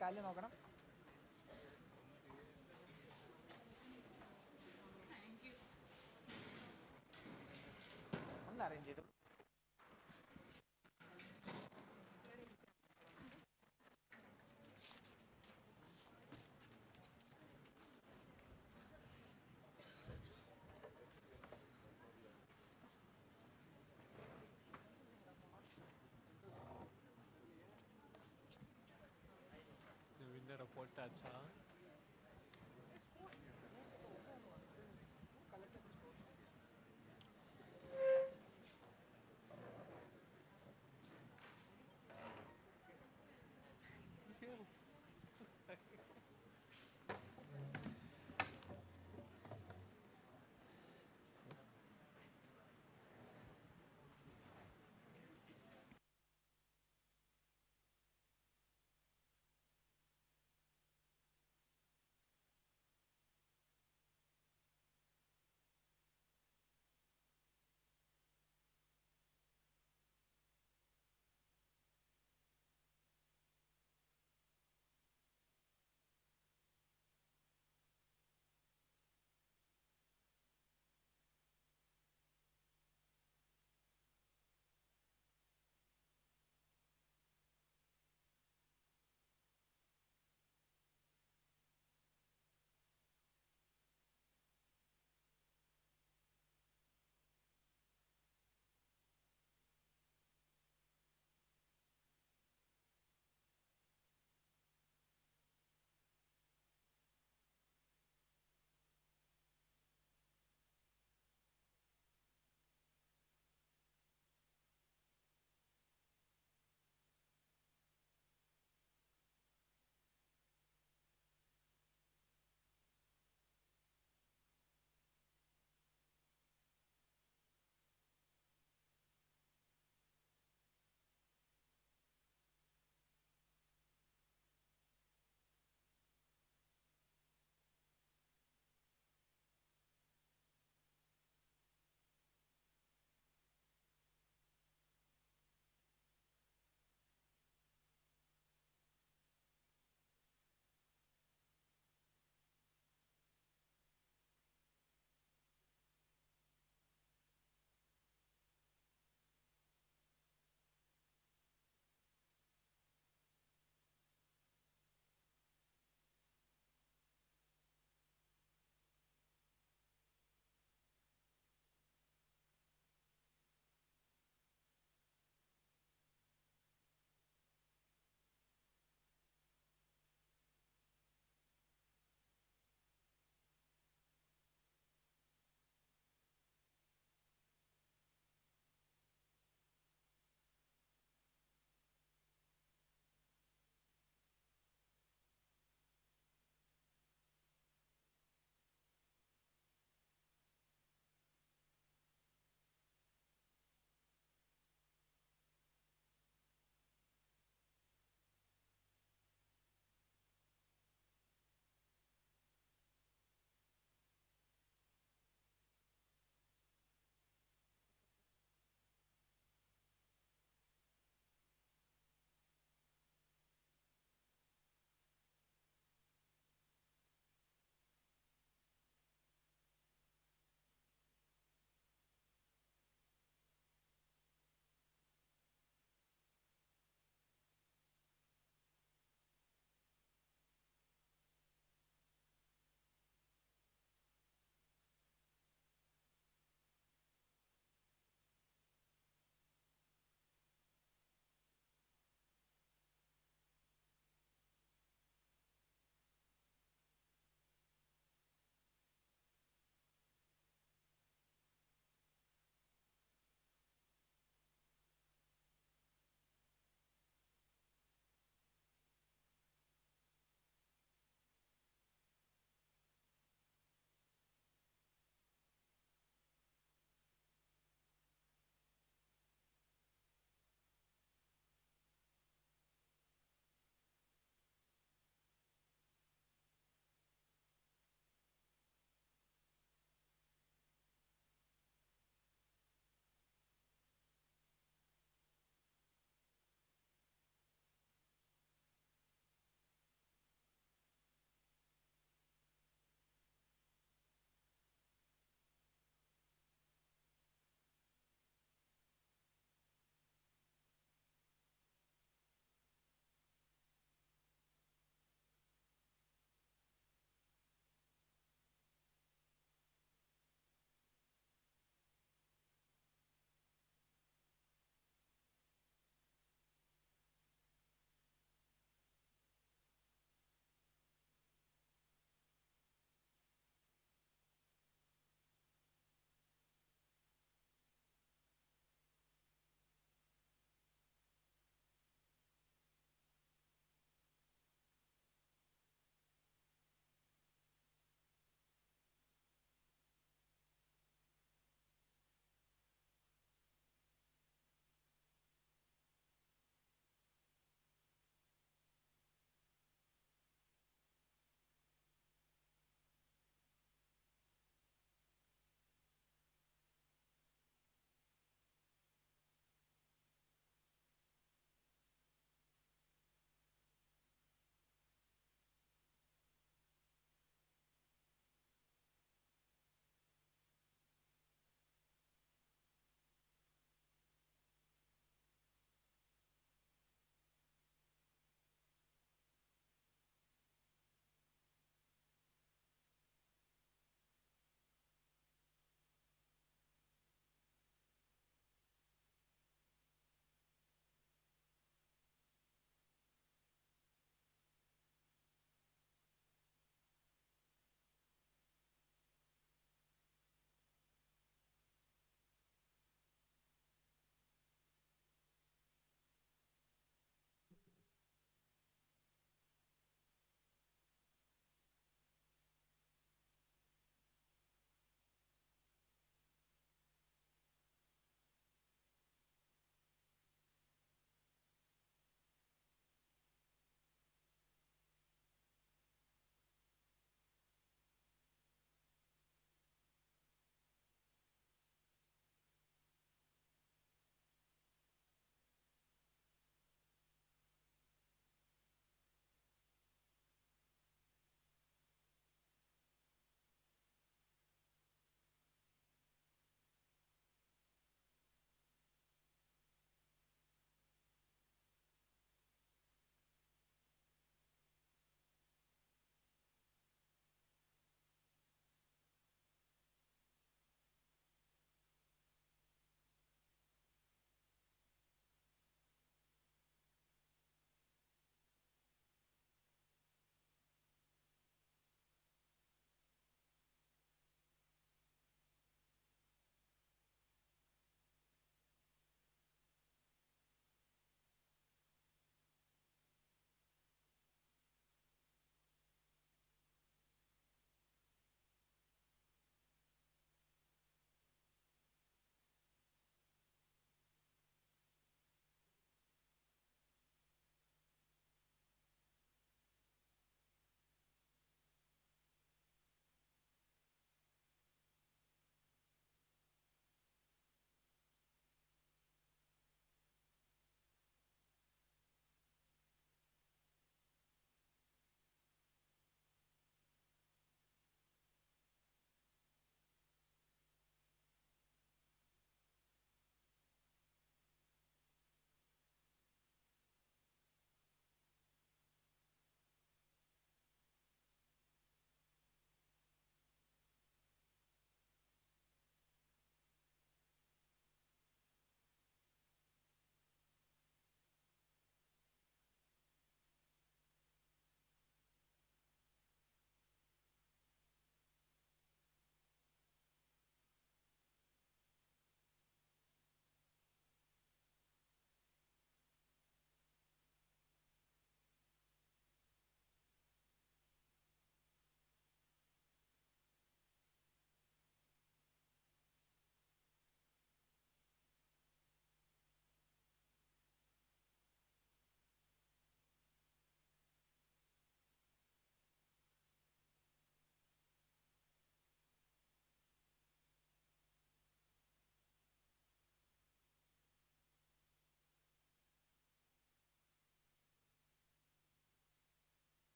കാലിൽ നോക്കണം. ഒന്ന് arrange ചെയ്തു. Report अच्छा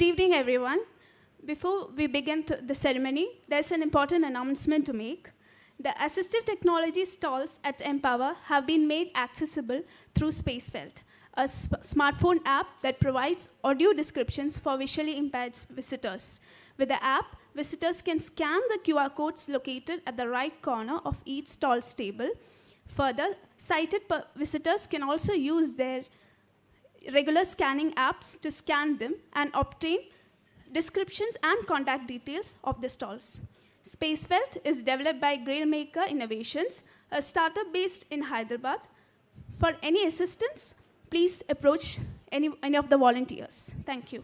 evening, everyone. Before we begin the ceremony, there's an important announcement to make. The assistive technology stalls at Empower have been made accessible through SpaceFelt, a smartphone app that provides audio descriptions for visually impaired visitors. With the app, visitors can scan the QR codes located at the right corner of each stall's table. Further, sighted visitors can also use their regular scanning apps to scan them and obtain descriptions and contact details of the stalls. SpaceFelt is developed by Grailmaker Innovations, a startup based in Hyderabad. For any assistance, please approach any of the volunteers. Thank you.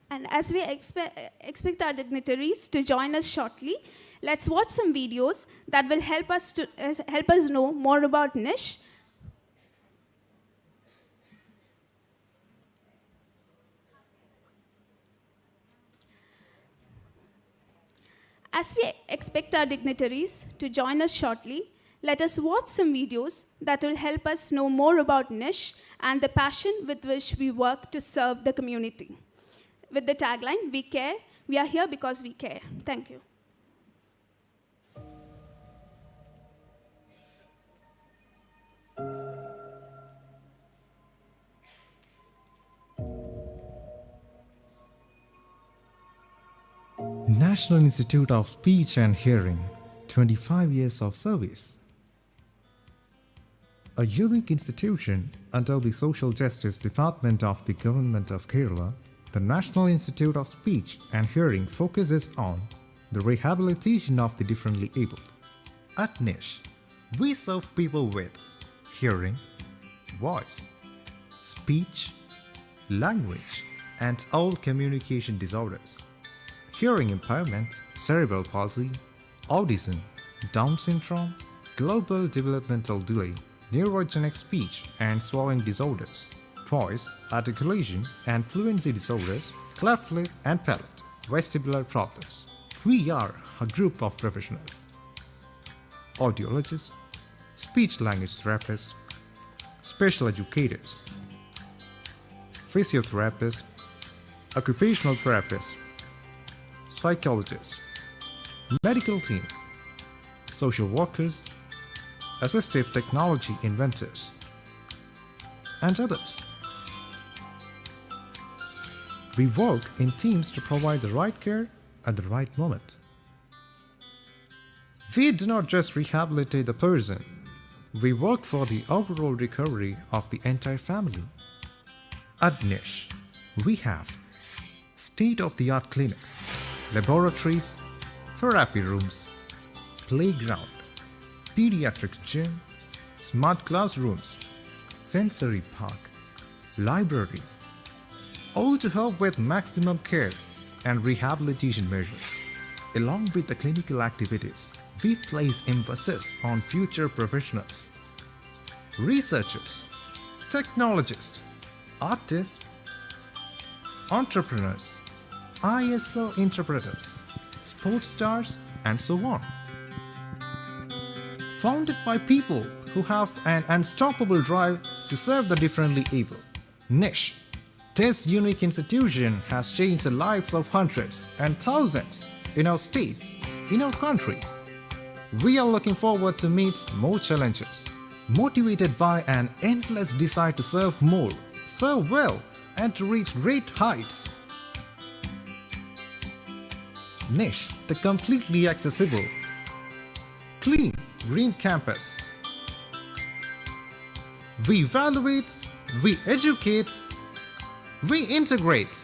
And as we expect our dignitaries to join us shortly, let's watch some videos that will help us know more about Nish. As we expect our dignitaries to join us shortly, let us watch some videos that will help us know more about Nish and the passion with which we work to serve the community. With the tagline, "We care, we are here because we care." Thank you. National Institute of Speech and Hearing, 25 years of service. A unique institution under the Social Justice Department of the Government of Kerala, the National Institute of Speech and Hearing focuses on the rehabilitation of the differently abled. At Nish, we serve people with hearing, voice, speech, language, and all communication disorders. Hearing impairments, cerebral palsy, autism, Down syndrome, global developmental delay, neurogenic speech and swallowing disorders, voice, articulation and fluency disorders, cleft lip and palate, vestibular problems. We are a group of professionals: audiologists, speech language therapists, special educators, physiotherapists, occupational therapists, psychologists, medical team, social workers, assistive technology inventors, and others. We work in teams to provide the right care at the right moment. We do not just rehabilitate the person, we work for the overall recovery of the entire family. At Nish, we have state-of-the-art clinics, laboratories, therapy rooms, playground, pediatric gym, smart classrooms, sensory park, library, all to help with maximum care and rehabilitation measures. Along with the clinical activities, we place emphasis on future professionals, researchers, technologists, artists, entrepreneurs, ISO interpreters, sports stars, and so on. Founded by people who have an unstoppable drive to serve the differently able. Nish, this unique institution has changed the lives of hundreds and thousands in our states, in our country. We are looking forward to meet more challenges, motivated by an endless desire to serve more, serve well, and to reach great heights. Nish, the completely accessible, clean, green campus. We evaluate, we educate, we integrate.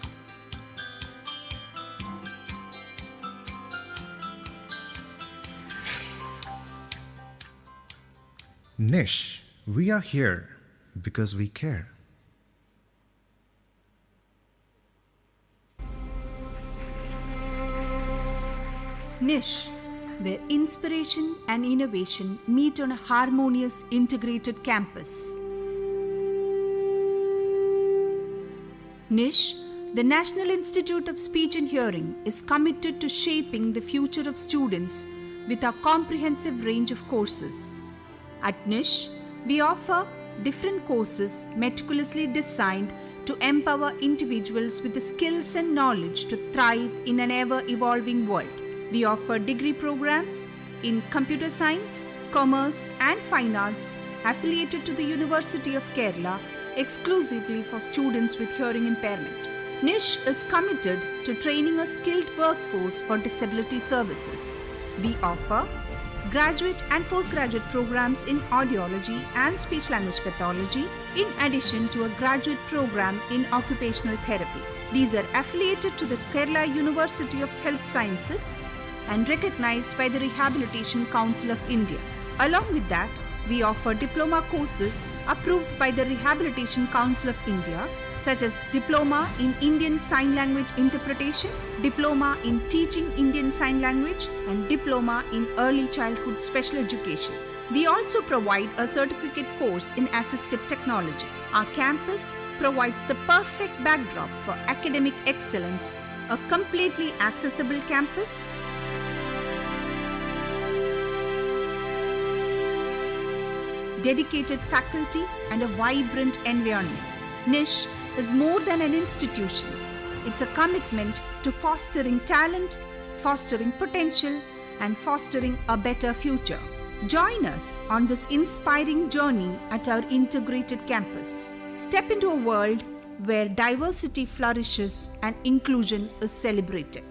Nish, we are here because we care. Nish, where inspiration and innovation meet on a harmonious, integrated campus. Nish, the National Institute of Speech and Hearing, is committed to shaping the future of students with our comprehensive range of courses. At NISH, we offer different courses meticulously designed to empower individuals with the skills and knowledge to thrive in an ever-evolving world. We offer degree programs in computer science, commerce and fine arts affiliated to the University of Kerala exclusively for students with hearing impairment. NISH is committed to training a skilled workforce for disability services. We offer graduate and postgraduate programs in audiology and speech language pathology, in addition to a graduate program in occupational therapy. These are affiliated to the Kerala University of Health Sciences and recognized by the Rehabilitation Council of India. Along with that, we offer diploma courses approved by the Rehabilitation Council of India, such as Diploma in Indian Sign Language Interpretation, Diploma in Teaching Indian Sign Language, and Diploma in Early Childhood Special Education. We also provide a certificate course in assistive technology. Our campus provides the perfect backdrop for academic excellence, a completely accessible campus, dedicated faculty, and a vibrant environment. NISH is more than an institution. It's a commitment to fostering talent, fostering potential, and fostering a better future. Join us on this inspiring journey at our integrated campus. Step into a world where diversity flourishes and inclusion is celebrated.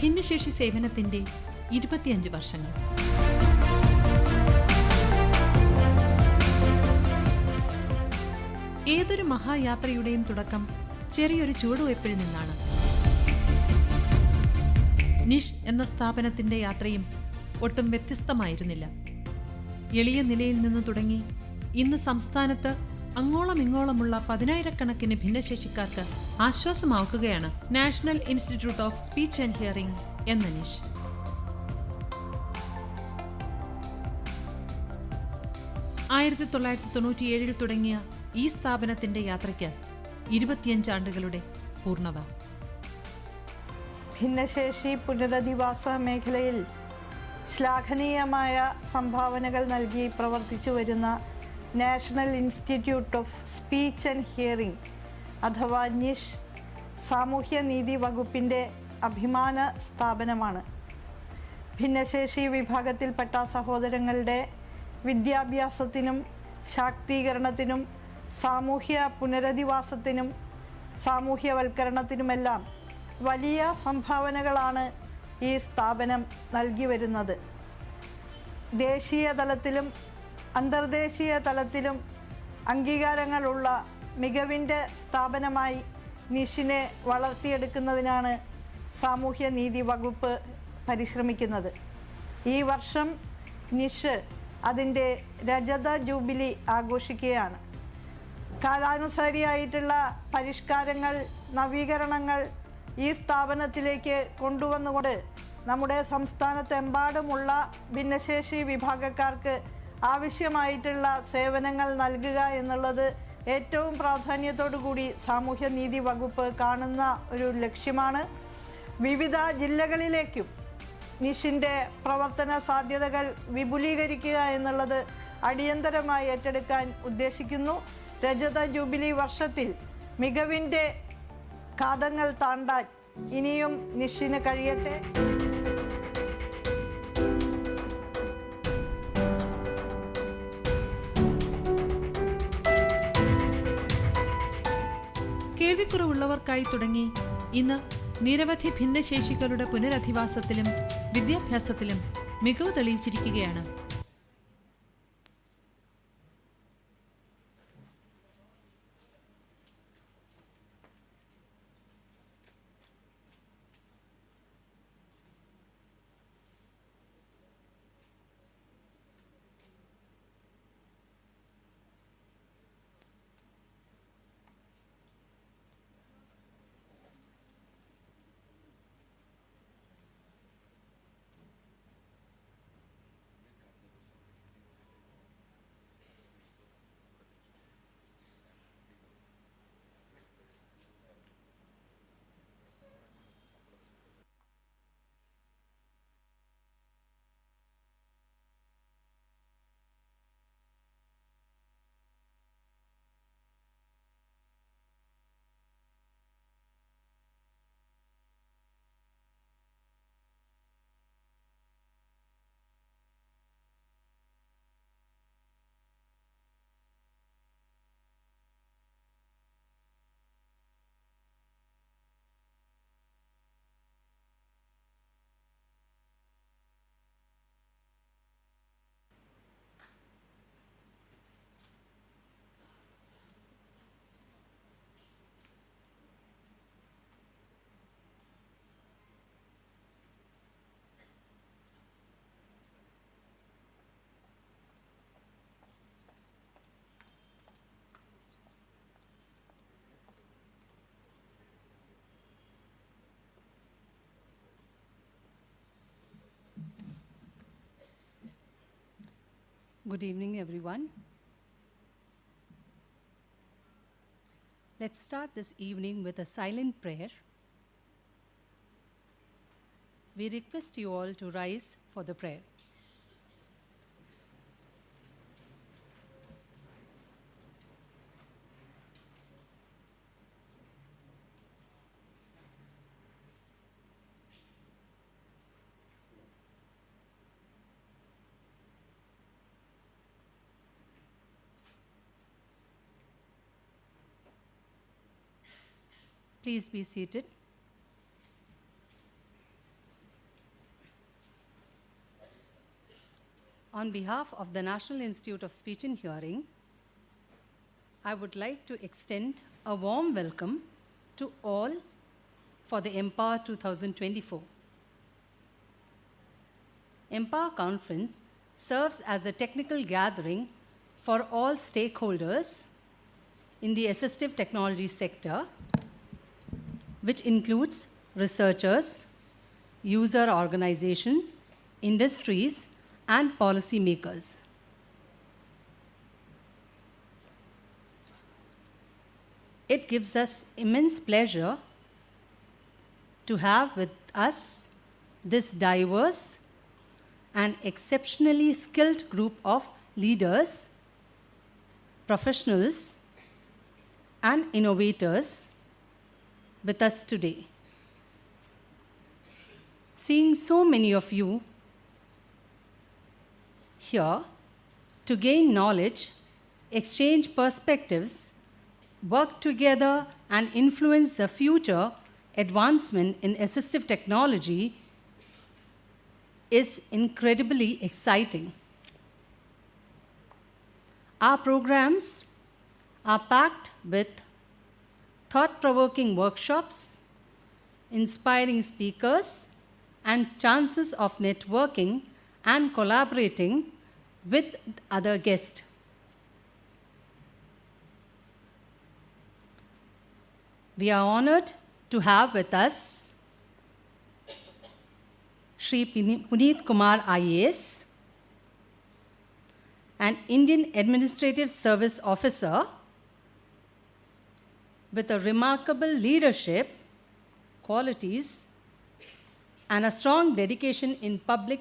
ഭിന്നശേഷി സേവനത്തിൻ്റെ 25 വർഷങ്ങൾ. ഏതൊരു മഹായാത്രയുടെയും തുടക്കം ചെറിയൊരു ചുവടുവയ്പിൽ നിന്നാണ്. നിഷ് എന്ന സ്ഥാപനത്തിൻ്റെ യാത്രയും ഒട്ടും വ്യത്യസ്തമായിരുന്നില്ല. എളിയ നിലയിൽ നിന്ന് തുടങ്ങി ഇന്ന് സംസ്ഥാനത്ത് അങ്ങോളം ഇങ്ങോളമുള്ള 10,000-കണക്കിന് ഭിന്നശേഷിക്കാർക്ക് ആശ്വാസമാക്കുകയാണ് national institute of speech and hearing എന്ന നിഷ്. ആയിരത്തി 1997 തുടങ്ങിയ ഈ സ്ഥാപനത്തിന്റെ യാത്രയ്ക്ക് 25 ആണ്ടുകളുടെ പൂർണ്ണത. ഭിന്നശേഷി പുനരധിവാസ മേഖലയിൽ ശ്ലാഘനീയമായ സംഭാവനകൾ നൽകി പ്രവർത്തിച്ചു വരുന്ന national institute of speech and hearing അഥവാ നിഷ് സാമൂഹ്യനീതി വകുപ്പിൻ്റെ അഭിമാന സ്ഥാപനമാണ്. ഭിന്നശേഷി വിഭാഗത്തിൽപ്പെട്ട സഹോദരങ്ങളുടെ വിദ്യാഭ്യാസത്തിനും ശാക്തീകരണത്തിനും സാമൂഹ്യ പുനരധിവാസത്തിനും സാമൂഹ്യവൽക്കരണത്തിനുമെല്ലാം വലിയ സംഭാവനകളാണ് ഈ സ്ഥാപനം നൽകി വരുന്നത്. ദേശീയ തലത്തിലും അന്തർദേശീയ തലത്തിലും അംഗീകാരങ്ങളുള്ള മികവിൻ്റെ സ്ഥാപനമായി നിഷിനെ വളർത്തിയെടുക്കുന്നതിനാണ് സാമൂഹ്യനീതി വകുപ്പ് പരിശ്രമിക്കുന്നത്. ഈ വർഷം നിഷ് അതിൻ്റെ രജത ജൂബിലി ആഘോഷിക്കുകയാണ്. കാലാനുസരിയായിട്ടുള്ള പരിഷ്കാരങ്ങൾ, നവീകരണങ്ങൾ ഈ സ്ഥാപനത്തിലേക്ക് കൊണ്ടുവന്നുകൊണ്ട് നമ്മുടെ സംസ്ഥാനത്തെമ്പാടുമുള്ള ഭിന്നശേഷി വിഭാഗക്കാർക്ക് ആവശ്യമായിട്ടുള്ള സേവനങ്ങൾ നൽകുക എന്നുള്ളത് ഏറ്റവും പ്രാധാന്യത്തോടു കൂടി സാമൂഹ്യനീതി വകുപ്പ് കാണുന്ന ഒരു ലക്ഷ്യമാണ്. വിവിധ ജില്ലകളിലേക്കും നിഷിൻ്റെ പ്രവർത്തന സാധ്യതകൾ വിപുലീകരിക്കുക എന്നുള്ളത് അടിയന്തരമായി ഏറ്റെടുക്കാൻ ഉദ്ദേശിക്കുന്നു. രജത ജൂബിലി വർഷത്തിൽ മികവിൻ്റെ കാതങ്ങൾ താണ്ടാൻ ഇനിയും നിഷിന് കഴിയട്ടെ. കേൾവിക്കുറവുള്ളവർക്കായി തുടങ്ങി ഇന്ന് നിരവധി ഭിന്നശേഷികളുടെ പുനരധിവാസത്തിലും വിദ്യാഭ്യാസത്തിലും മികവ് തെളിയിച്ചിരിക്കുകയാണ്. Good evening, everyone. Let's start this evening with a silent prayer. We request you all to rise for the prayer. Please be seated. On behalf of the National Institute of Speech and Hearing, I would like to extend a warm welcome to all for the Empower 2024. Empower Conference serves as a technical gathering for all stakeholders in the assistive technology sector, which includes researchers, user organizations, industries, and policymakers. It gives us immense pleasure to have with us this diverse and exceptionally skilled group of leaders, professionals, and innovators with us today. Seeing so many of you here to gain knowledge, exchange perspectives, work together, and influence the future advancement in assistive technology is incredibly exciting. Our programs are packed with thought-provoking workshops, inspiring speakers, and chances of networking and collaborating with other guests. We are honored to have with us Shri Puneet Kumar IAS, an Indian Administrative Service officer with a remarkable leadership qualities and a strong dedication in public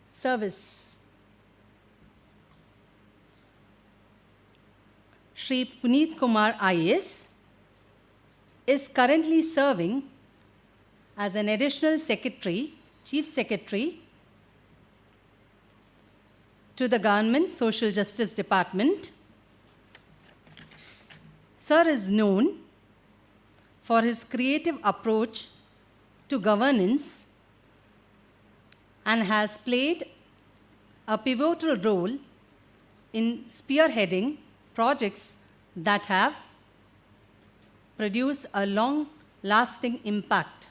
service. Shri Puneet Kumar IAS is currently serving as an additional secretary, chief secretary to the Government Social Justice Department. Sir is known for his creative approach to governance and has played a pivotal role in spearheading projects that have produced a long-lasting impact.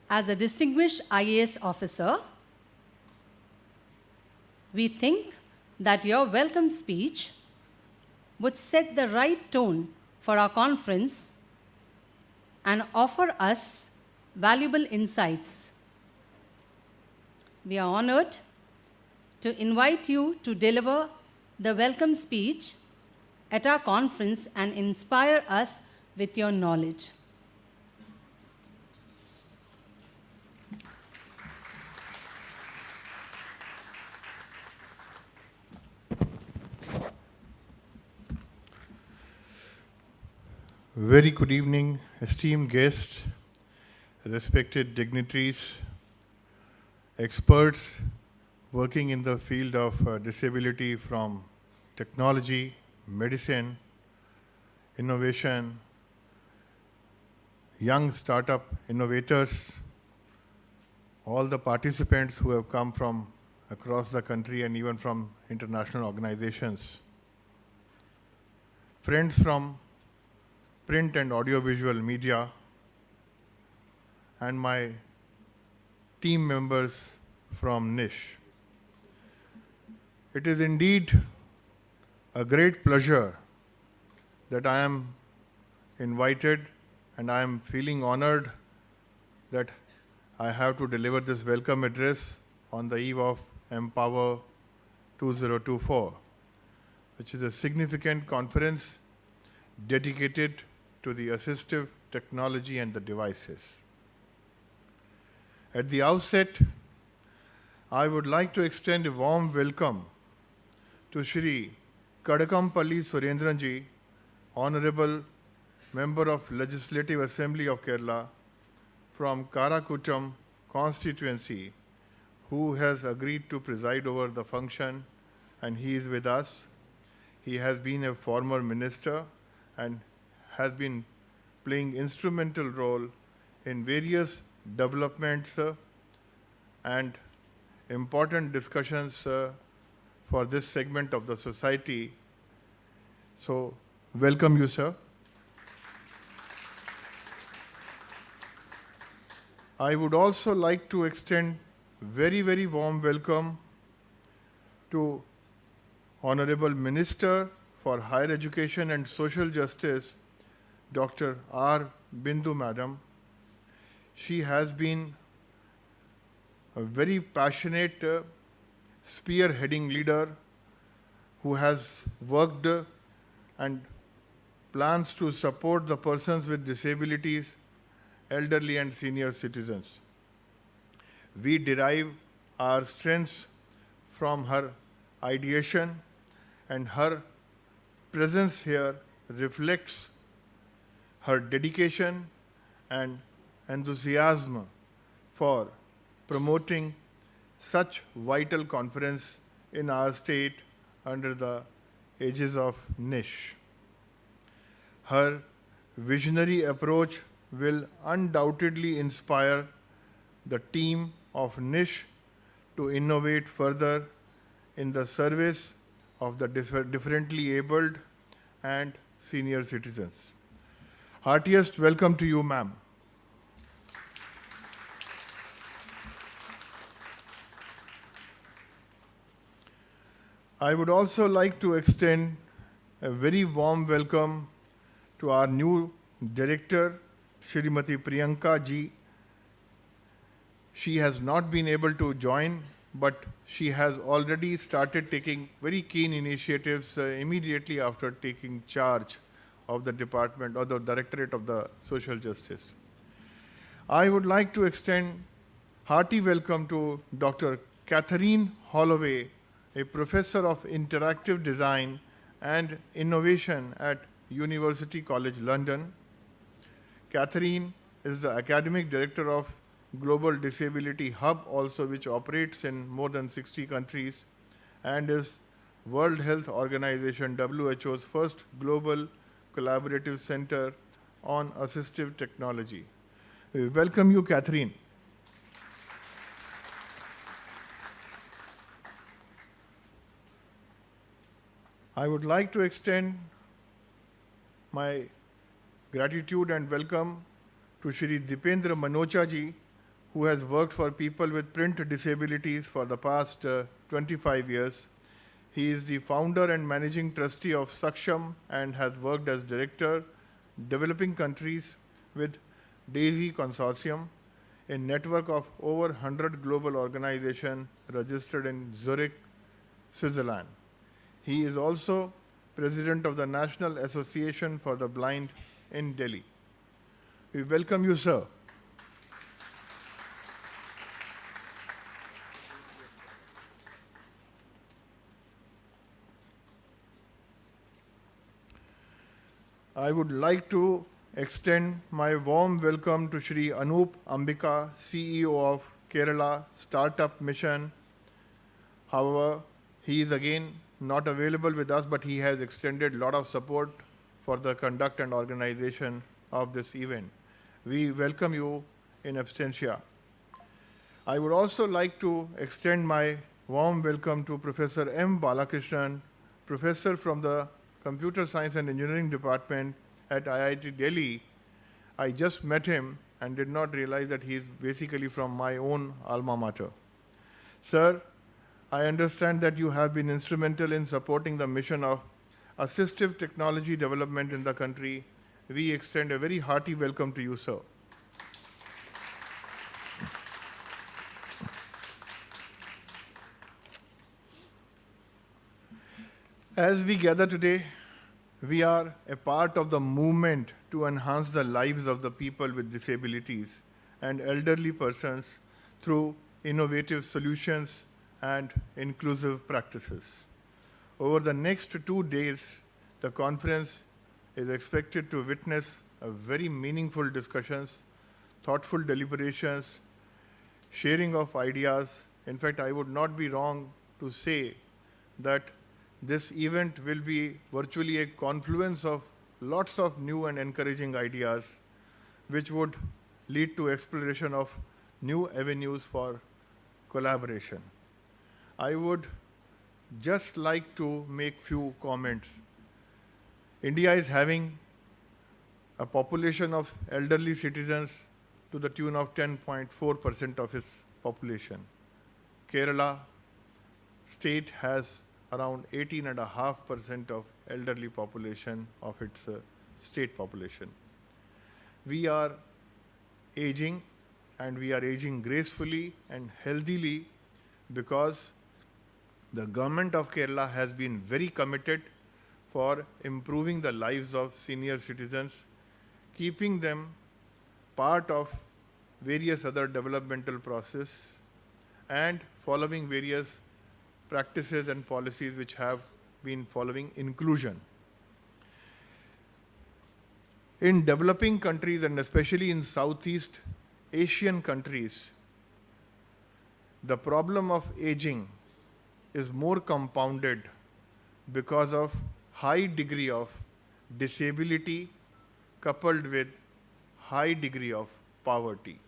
As a distinguished IAS officer, we think that your welcome speech would set the right tone for our conference and offer us valuable insights. We are honored to invite you to deliver the welcome speech at our conference and inspire us with your knowledge. Very good evening, esteemed guests, respected dignitaries, experts working in the field of disability from technology, medicine, innovation, young startup innovators, all the participants who have come from across the country and even from international organizations, friends from print and audiovisual media, and my team members from NISH. It is indeed a great pleasure that I am invited, and I am feeling honored that I have to deliver this welcome address on the eve of Empower 2024, which is a significant conference dedicated to the assistive technology and the devices. At the outset, I would like to extend a warm welcome to Shri Kadakampalli Surendranji, Honorable Member of Legislative Assembly of Kerala from Karakutam constituency, who has agreed to preside over the function, and he is with us. He has been a former minister and has been playing instrumental role in various developments and important discussions for this segment of the society. So, welcome you, sir. I would also like to extend very, very warm welcome to Honorable Minister for Higher Education and Social Justice, Dr. R. Bindu Madam. She has been a very passionate spearheading leader who has worked and plans to support the persons with disabilities, elderly and senior citizens. We derive our strengths from her ideation, and her presence here reflects her dedication and enthusiasm for promoting such vital conference in our state under the aegis of NISH. Her visionary approach will undoubtedly inspire the team of NISH to innovate further in the service of the differently abled and senior citizens. Heartiest welcome to you, ma'am. I would also like to extend a very warm welcome to our new director, Shrimati Priyanka ji. She has not been able to join, but she has already started taking very keen initiatives immediately after taking charge of the department or the Directorate of the Social Justice. I would like to extend hearty welcome to Dr. Catherine Holloway, a professor of interactive design and innovation at University College London. Catherine is the academic director of Global Disability Hub also, which operates in more than 60 countries and is World Health Organization WHO's first global collaborative center on assistive technology. We welcome you, Catherine. I would like to extend my gratitude and welcome to Shri Dipendra Manocha ji, who has worked for people with print disabilities for the past 25 years. He is the founder and managing trustee of Saksham and has worked as director, developing countries with DAISY Consortium, a network of over 100 global organizations registered in Zurich, Switzerland. He is also president of the National Association for the Blind in Delhi. We welcome you, sir. I would like to extend my warm welcome to Shri Anup Ambika, CEO of Kerala Startup Mission. However, he is again not available with us, but he has extended a lot of support for the conduct and organization of this event. We welcome you in absentia. I would also like to extend my warm welcome to Professor M. Balakrishnan, professor from the Computer Science and Engineering Department at IIT Delhi. I just met him and did not realize that he is basically from my own alma mater. Sir, I understand that you have been instrumental in supporting the mission of assistive technology development in the country. We extend a very hearty welcome to you, sir. As we gather today, we are a part of the movement to enhance the lives of the people with disabilities and elderly persons through innovative solutions and inclusive practices. Over the next 2 days, the conference is expected to witness a very meaningful discussions, thoughtful deliberations, sharing of ideas. In fact, I would not be wrong to say that this event will be virtually a confluence of lots of new and encouraging ideas, which would lead to exploration of new avenues for collaboration. I would just like to make few comments. India is having a population of elderly citizens to the tune of 10.4% of its population. Kerala state has around 18.5% of elderly population of its state population. We are aging, and we are aging gracefully and healthily because the government of Kerala has been very committed for improving the lives of senior citizens, keeping them part of various other developmental process and following various practices and policies which have been following inclusion. In developing countries, and especially in Southeast Asian countries, the problem of aging is more compounded because of high degree of disability coupled with high degree of poverty.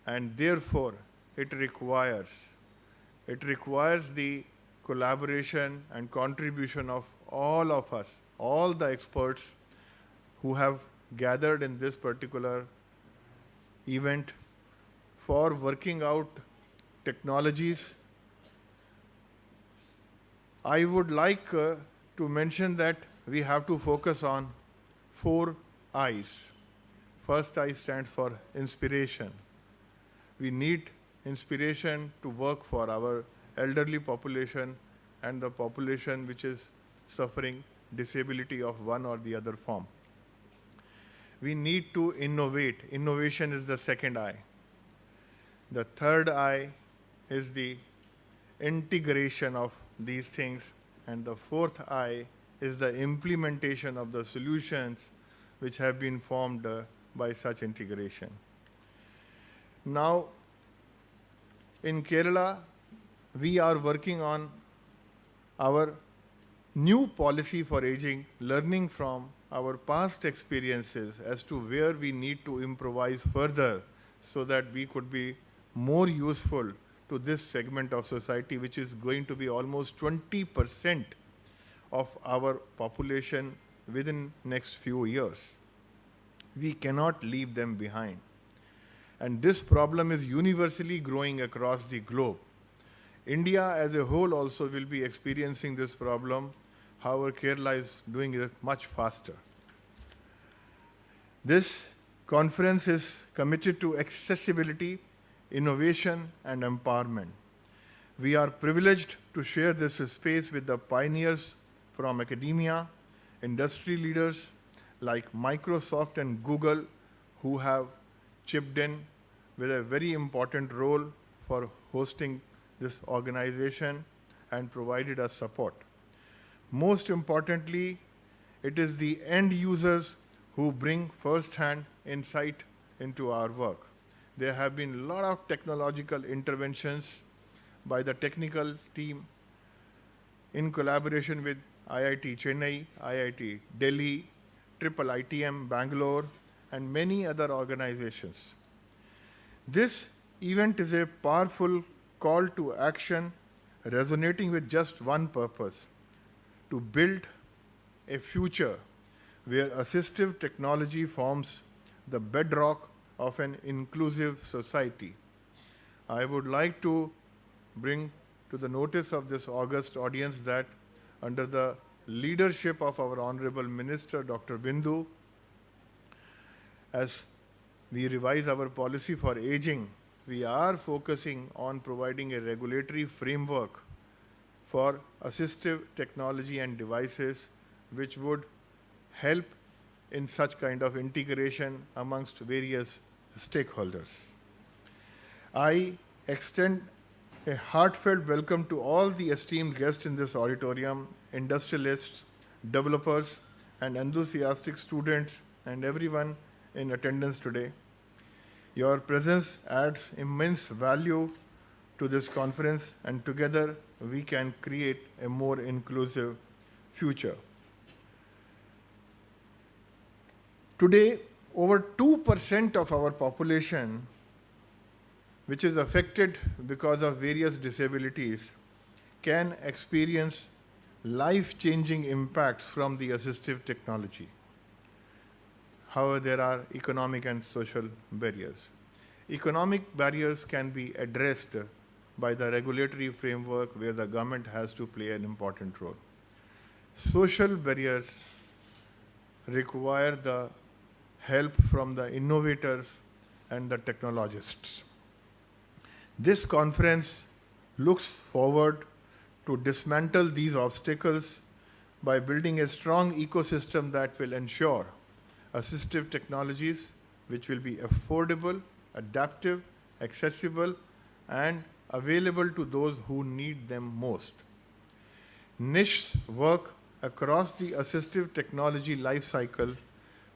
And therefore, it requires the collaboration and contribution of all of us, all the experts who have gathered in this particular event for working out technologies. I would like to mention that we have to focus on 4 I's. First I stands for inspiration. We need inspiration to work for our elderly population and the population which is suffering disability of one or the other form. We need to innovate. Innovation is the second I. The third I is the integration of these things, and the fourth I is the implementation of the solutions which have been formed by such integration. Now, in Kerala, we are working on our new policy for aging, learning from our past experiences as to where we need to improvise further so that we could be more useful to this segment of society, which is going to be almost 20% of our population within next few years. We cannot leave them behind. And this problem is universally growing across the globe. India as a whole also will be experiencing this problem. However, Kerala is doing it much faster. This conference is committed to accessibility, innovation, and empowerment. We are privileged to share this space with the pioneers from academia, industry leaders like Microsoft and Google, who have chipped in with a very important role for hosting this organization and provided us support. Most importantly, it is the end users who bring first-hand insight into our work. There have been a lot of technological interventions by the technical team in collaboration with IIT Chennai, IIT Delhi, IITM Bangalore, and many other organizations. This event is a powerful call to action resonating with just one purpose: to build a future where assistive technology forms the bedrock of an inclusive society. I would like to bring to the notice of this august audience that under the leadership of our Honorable Minister, Dr. Bindu, as we revise our policy for aging, we are focusing on providing a regulatory framework for assistive technology and devices which would help in such kind of integration amongst various stakeholders. I extend a heartfelt welcome to all the esteemed guests in this auditorium, industrialists, developers, and enthusiastic students, and everyone in attendance today. Your presence adds immense value to this conference, and together we can create a more inclusive future. Today, over 2% of our population, which is affected because of various disabilities, can experience life-changing impacts from the assistive technology. However, there are economic and social barriers. Economic barriers can be addressed by the regulatory framework where the government has to play an important role. Social barriers require the help from the innovators and the technologists. This conference looks forward to dismantle these obstacles by building a strong ecosystem that will ensure assistive technologies which will be affordable, adaptive, accessible, and available to those who need them most. Niche work across the assistive technology life cycle,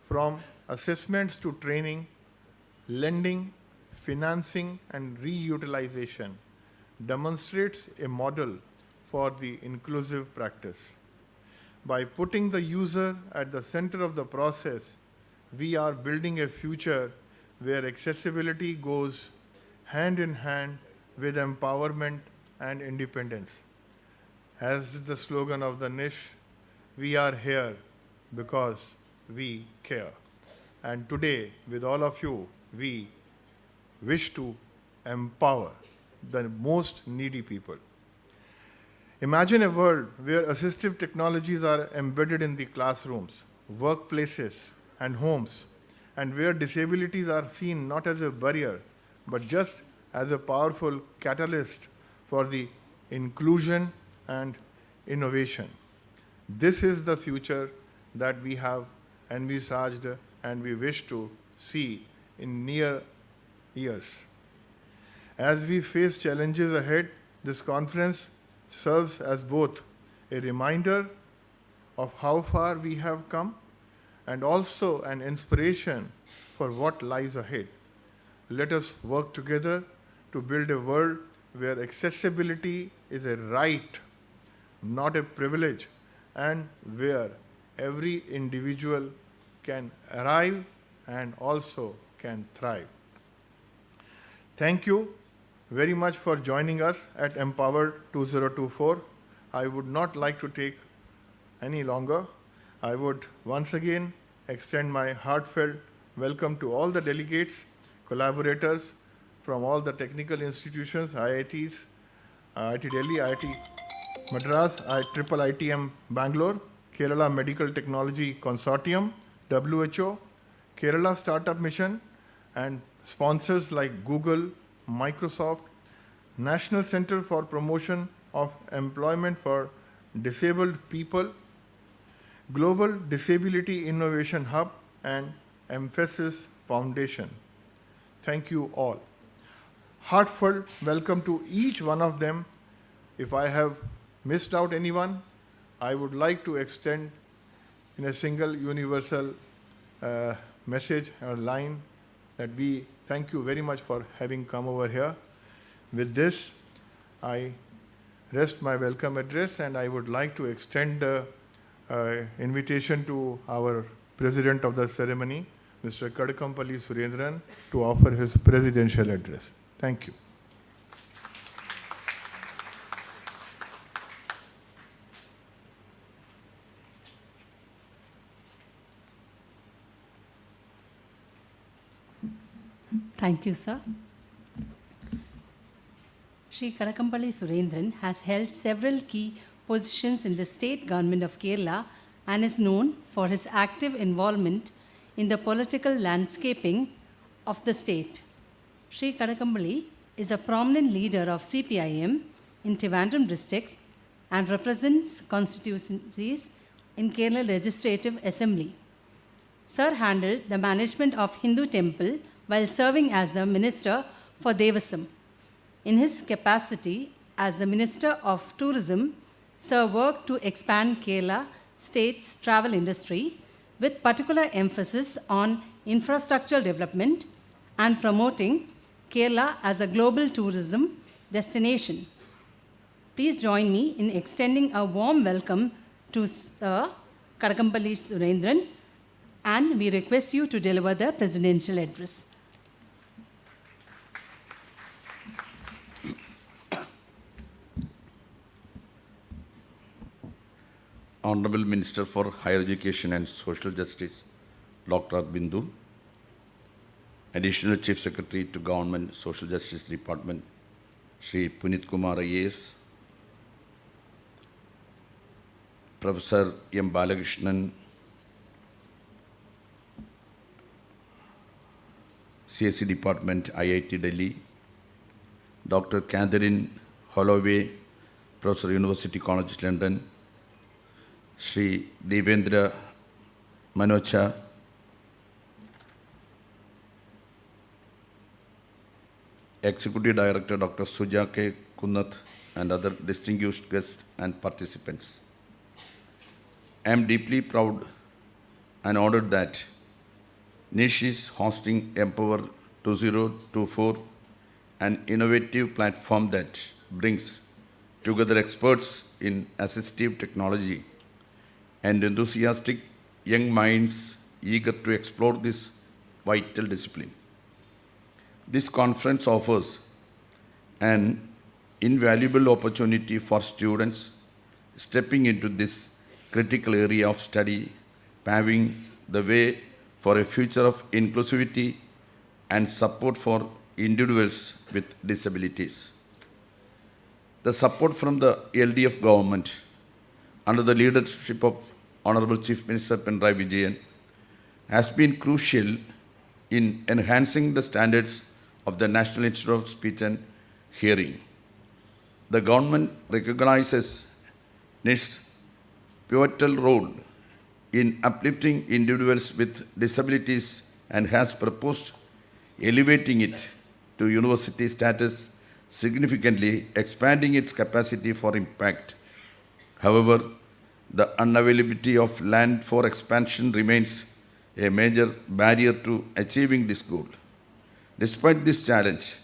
from assessments to training, lending, financing, and reutilization, demonstrates a model for the inclusive practice. By putting the user at the center of the process, we are building a future where accessibility goes hand in hand with empowerment and independence. As is the slogan of the niche, we are here because we care. And today, with all of you, we wish to empower the most needy people. Imagine a world where assistive technologies are embedded in the classrooms, workplaces, and homes, and where disabilities are seen not as a barrier, but just as a powerful catalyst for the inclusion and innovation. This is the future that we have envisaged and we wish to see in near years. As we face challenges ahead, this conference serves as both a reminder of how far we have come and also an inspiration for what lies ahead. Let us work together to build a world where accessibility is a right, not a privilege, and where every individual can arrive and also can thrive. Thank you very much for joining us at Empower 2024. I would not like to take any longer. I would once again extend my heartfelt welcome to all the delegates, collaborators from all the technical institutions, IITs, IIT Delhi, IIT Madras, IITM Bangalore, Kerala Medical Technology Consortium, WHO, Kerala Startup Mission, and sponsors like Google, Microsoft, National Center for Promotion of Employment for Disabled People, Global Disability Innovation Hub, and Emphasis Foundation. Thank you all. Heartfelt welcome to each one of them. If I have missed out anyone, I would like to extend in a single universal message or line that we thank you very much for having come over here. With this, I rest my welcome address, and I would like to extend the invitation to our President of the ceremony, Mr. Kadakampalli Surendran, to offer his presidential address. Thank you. Thank you, sir. Shri Kadakampalli Surendran has held several key positions in the state government of Kerala and is known for his active involvement in the political landscaping of the state. Shri Kadakampalli is a prominent leader of CPIM in Trivandrum district and represents constituencies in Kerala Legislative Assembly. Sir handled the management of Hindu temple while serving as the Minister for Devasam. In his capacity as the Minister of Tourism, Sir worked to expand Kerala state's travel industry with particular emphasis on infrastructure development and promoting Kerala as a global tourism destination. Please join me in extending a warm welcome to Sir Kadakampalli Surendran, and we request you to deliver the presidential address. Honorable Minister for Higher Education and Social Justice, Dr. Bindu, Additional Chief Secretary to Government Social Justice Department, Shri Punit Kumar IAS, Professor M. Balakrishnan, CSE Department, IIT Delhi, Dr. Catherine Holloway, Professor, University College London, Shri Devendra Manocha, Executive Director Dr. Suja K. Kunnath, and other distinguished guests and participants. I am deeply proud and honored that NISH is hosting Empower 2024, an innovative platform that brings together experts in assistive technology and enthusiastic young minds eager to explore this vital discipline. This conference offers an invaluable opportunity for students stepping into this critical area of study, paving the way for a future of inclusivity and support for individuals with disabilities. The support from the LDF government under the leadership of Honorable Chief Minister Pinarayi Vijayan has been crucial in enhancing the standards of the National Institute of Speech and Hearing. The government recognizes NISH's pivotal role in uplifting individuals with disabilities and has proposed elevating it to university status, significantly expanding its capacity for impact. However, the unavailability of land for expansion remains a major barrier to achieving this goal. Despite this challenge,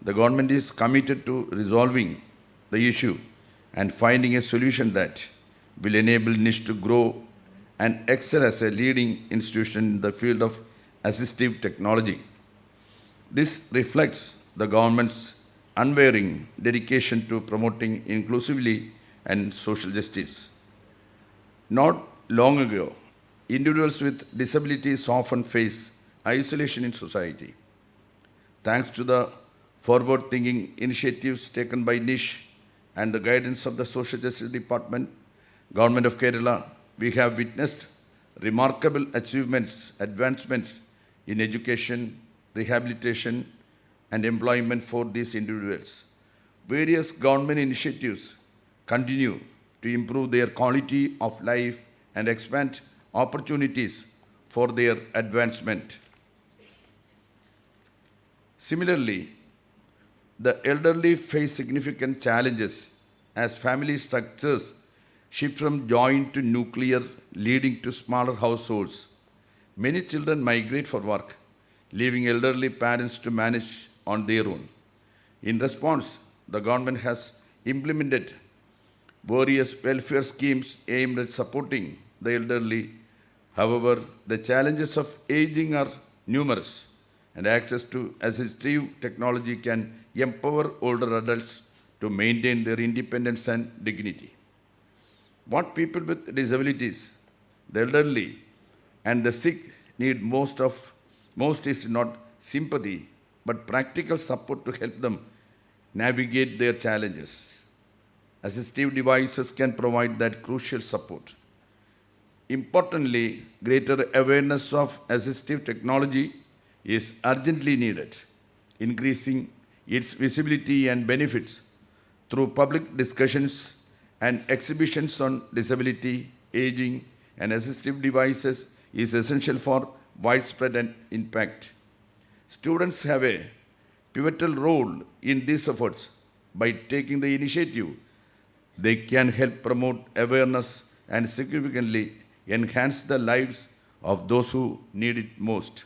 the government is committed to resolving the issue and finding a solution that will enable NISH to grow and excel as a leading institution in the field of assistive technology. This reflects the government's unwavering dedication to promoting inclusively and social justice. Not long ago, individuals with disabilities often face isolation in society. Thanks to the forward-thinking initiatives taken by NISH and the guidance of the Social Justice Department, Government of Kerala, we have witnessed remarkable achievements, advancements in education, rehabilitation, and employment for these individuals. Various government initiatives continue to improve their quality of life and expand opportunities for their advancement. Similarly, the elderly face significant challenges as family structures shift from joint to nuclear, leading to smaller households. Many children migrate for work, leaving elderly parents to manage on their own. In response, the government has implemented various welfare schemes aimed at supporting the elderly. However, the challenges of aging are numerous, and access to assistive technology can empower older adults to maintain their independence and dignity. What people with disabilities, the elderly, and the sick need most is not sympathy, but practical support to help them navigate their challenges. Assistive devices can provide that crucial support. Importantly, greater awareness of assistive technology is urgently needed, increasing its visibility and benefits through public discussions and exhibitions on disability, aging, and assistive devices is essential for widespread and impact. Students have a pivotal role in these efforts. By taking the initiative, they can help promote awareness and significantly enhance the lives of those who need it most.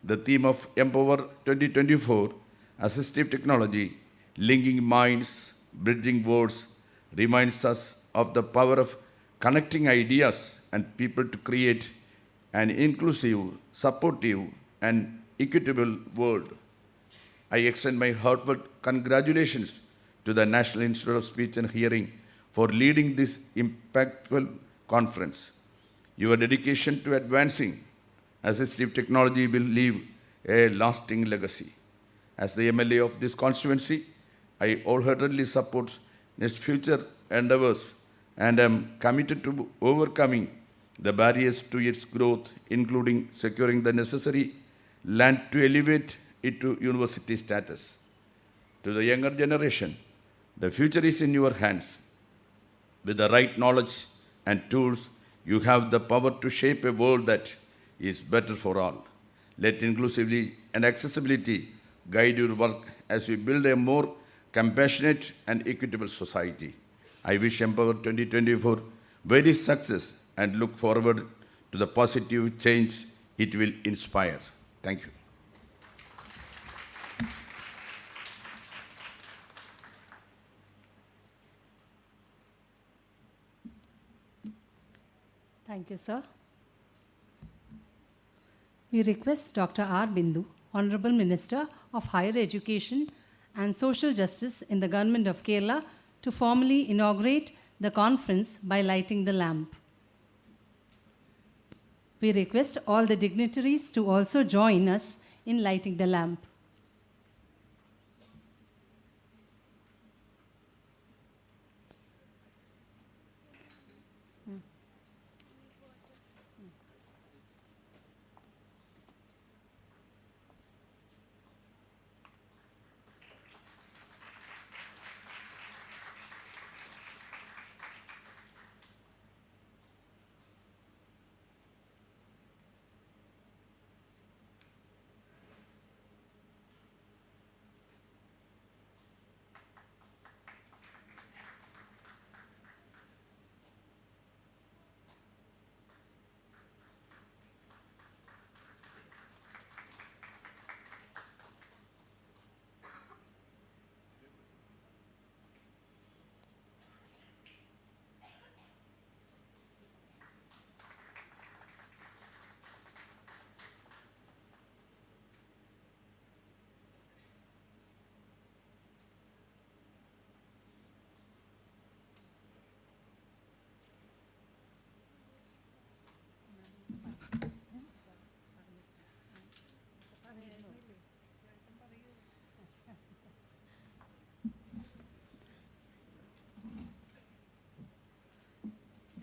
The theme of Empower 2024, Assistive Technology, Linking Minds, Bridging Worlds, reminds us of the power of connecting ideas and people to create an inclusive, supportive, and equitable world. I extend my heartfelt congratulations to the National Institute of Speech and Hearing for leading this impactful conference. Your dedication to advancing assistive technology will leave a lasting legacy. As the MLA of this constituency, I wholeheartedly support its future endeavors and am committed to overcoming the barriers to its growth, including securing the necessary land to elevate it to university status. To the younger generation, the future is in your hands. With the right knowledge and tools, you have the power to shape a world that is better for all. Let inclusivity and accessibility guide your work as we build a more compassionate and equitable society. I wish Empower 2024 very success and look forward to the positive change it will inspire. Thank you. Thank you, sir. We request Dr. R. Bindu, Honorable Minister of Higher Education and Social Justice in the Government of Kerala, to formally inaugurate the conference by lighting the lamp. We request all the dignitaries to also join us in lighting the lamp.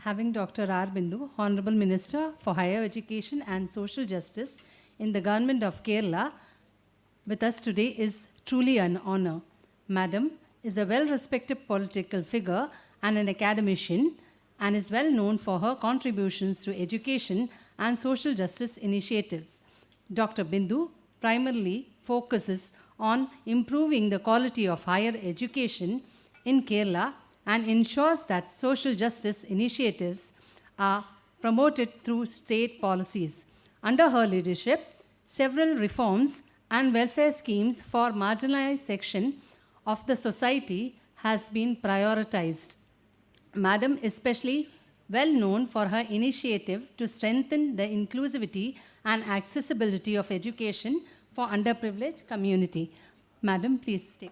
Having Dr. R. Bindu, Honorable Minister for Higher Education and Social Justice in the Government of Kerala, with us today is truly an honor. Madam is a well-respected political figure and an academician, and is well known for her contributions to education and social justice initiatives. Dr. Bindu primarily focuses on improving the quality of higher education in Kerala and ensures that social justice initiatives are promoted through state policies. Under her leadership, several reforms and welfare schemes for marginalized section of the society has been prioritized. Madam is especially well known for her initiative to strengthen the inclusivity and accessibility of education for underprivileged community. Madam, please take.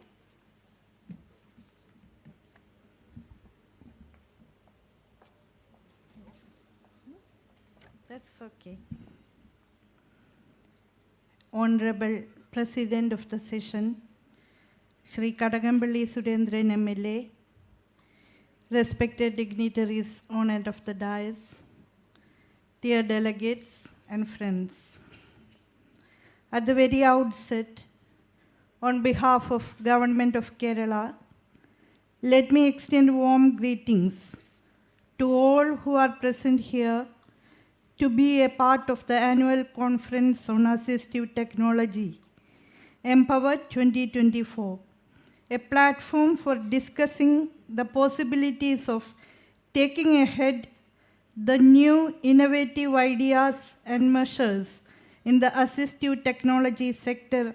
That's okay. Honorable President of the session, Shri Kadagambally Surendran MLA, respected dignitaries on and of the dais, dear delegates and friends. At the very outset, on behalf of Government of Kerala, Let me extend warm greetings to all who are present here to be a part of the annual conference on assistive technology, Empower 2024, a platform for discussing the possibilities of taking ahead the new innovative ideas and measures in the assistive technology sector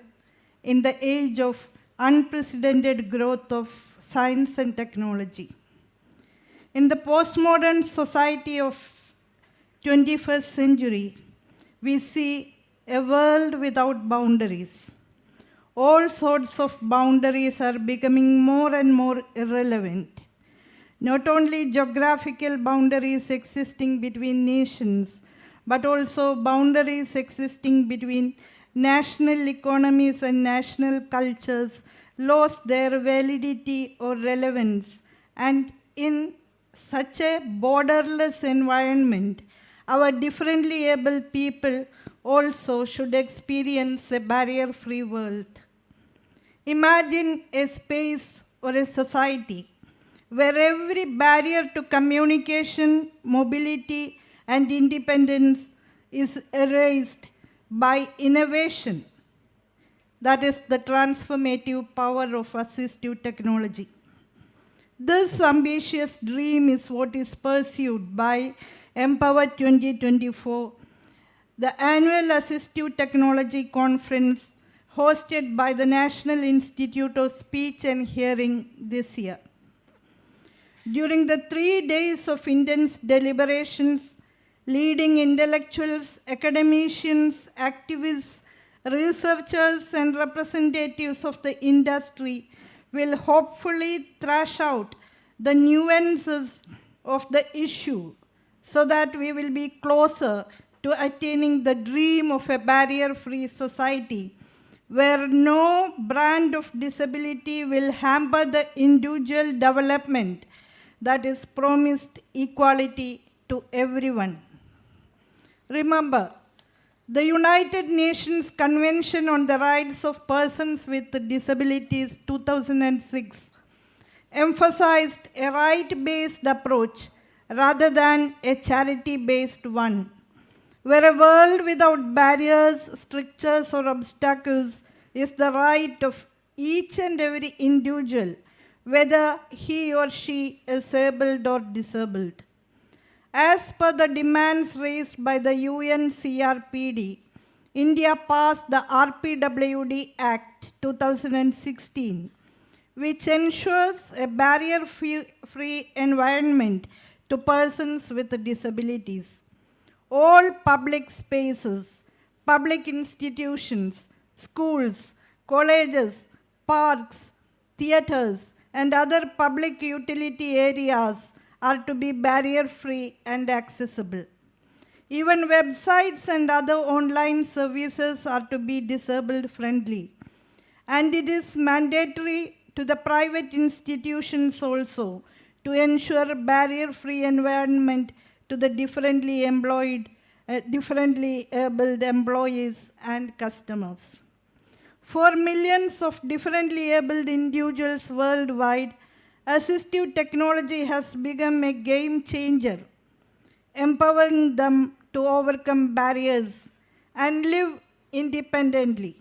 in the age of unprecedented growth of science and technology. In the postmodern society of 21st century, we see a world without boundaries. All sorts of boundaries are becoming more and more irrelevant. Not only geographical boundaries existing between nations, but also boundaries existing between national economies and national cultures lost their validity or relevance. And in such a borderless environment, our differently able people also should experience a barrier-free world. Imagine a space or a society where every barrier to communication, mobility, and independence is erased by innovation. That is the transformative power of assistive technology. This ambitious dream is what is pursued by Empower 2024, the annual Assistive Technology Conference hosted by the National Institute of Speech and Hearing this year. During the 3 days of intense deliberations, leading intellectuals, academicians, activists, researchers, and representatives of the industry will hopefully thrash out the nuances of the issue so that we will be closer to attaining the dream of a barrier-free society where no brand of disability will hamper the individual development that is promised equality to everyone. Remember, the United Nations Convention on the Rights of Persons with Disabilities 2006 emphasized a right-based approach rather than a charity-based one, where a world without barriers, strictures, or obstacles is the right of each and every individual, whether he or she is able or disabled. As per the demands raised by the UN CRPD, India passed the RPWD Act 2016, which ensures a barrier-free environment to persons with disabilities. All public spaces, public institutions, schools, colleges, parks, theaters, and other public utility areas are to be barrier-free and accessible. Even websites and other online services are to be disabled-friendly. And it is mandatory to the private institutions also to ensure barrier-free environment to the differently abled employees and customers. For millions of differently abled individuals worldwide, assistive technology has become a game changer, empowering them to overcome barriers and live independently,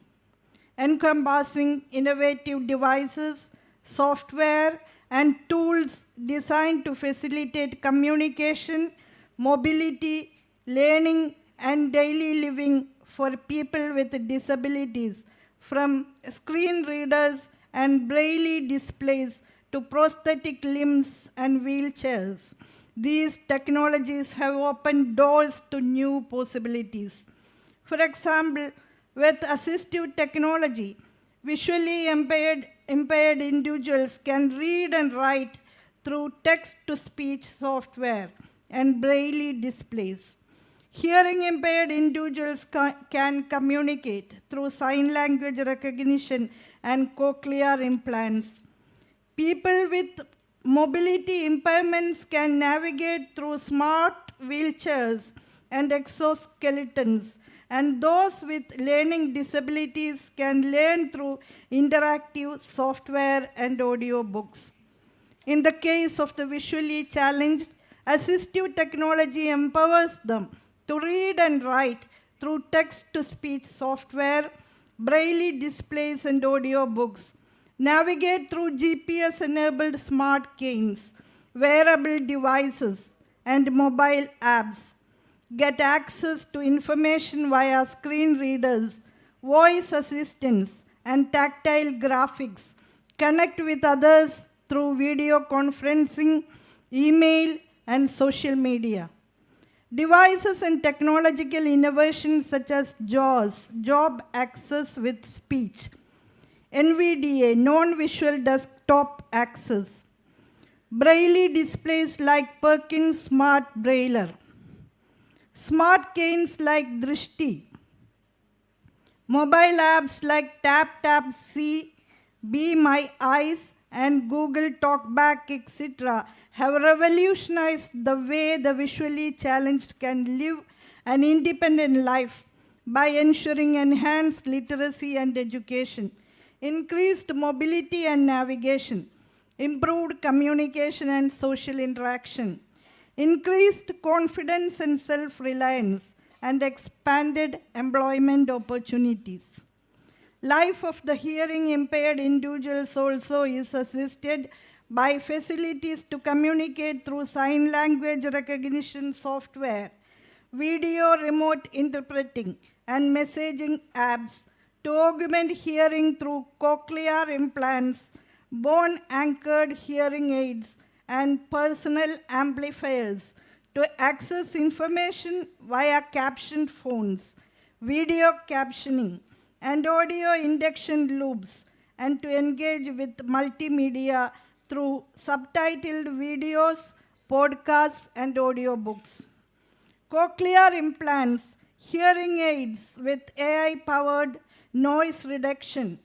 encompassing innovative devices, software, and tools designed to facilitate communication, mobility, learning, and daily living for people with disabilities, from screen readers and braille displays to prosthetic limbs and wheelchairs. These technologies have opened doors to new possibilities. For example, with assistive technology, visually impaired individuals can read and write through text-to-speech software and braille displays. Hearing impaired individuals can communicate through sign language recognition and cochlear implants. People with mobility impairments can navigate through smart wheelchairs and exoskeletons, and those with learning disabilities can learn through interactive software and audio books. In the case of the visually challenged, assistive technology empowers them to read and write through text-to-speech software, braille displays and audio books, navigate through GPS-enabled smart canes, wearable devices, and mobile apps, get access to information via screen readers, voice assistants, and tactile graphics, connect with others through video conferencing, email, and social media. Devices and technological innovations such as JAWS, Job Access with Speech, NVDA, Non-Visual Desktop Access, Braille displays like Perkins Smart Brailler, smart canes like Drishti, mobile apps like Tap See, Be My Eyes, and Google Talkback, etc., have revolutionized the way the visually challenged can live an independent life by ensuring enhanced literacy and education, increased mobility and navigation, improved communication and social interaction, increased confidence and self-reliance, and expanded employment opportunities. Life of the hearing impaired individuals also is assisted by facilities to communicate through sign language recognition software, video remote interpreting, and messaging apps to augment hearing through cochlear implants, bone-anchored hearing aids, and personal amplifiers to access information via captioned phones, video captioning, and audio induction loops, and to engage with multimedia through subtitled videos, podcasts, and audiobooks. Cochlear implants, hearing aids with AI-powered noise reduction,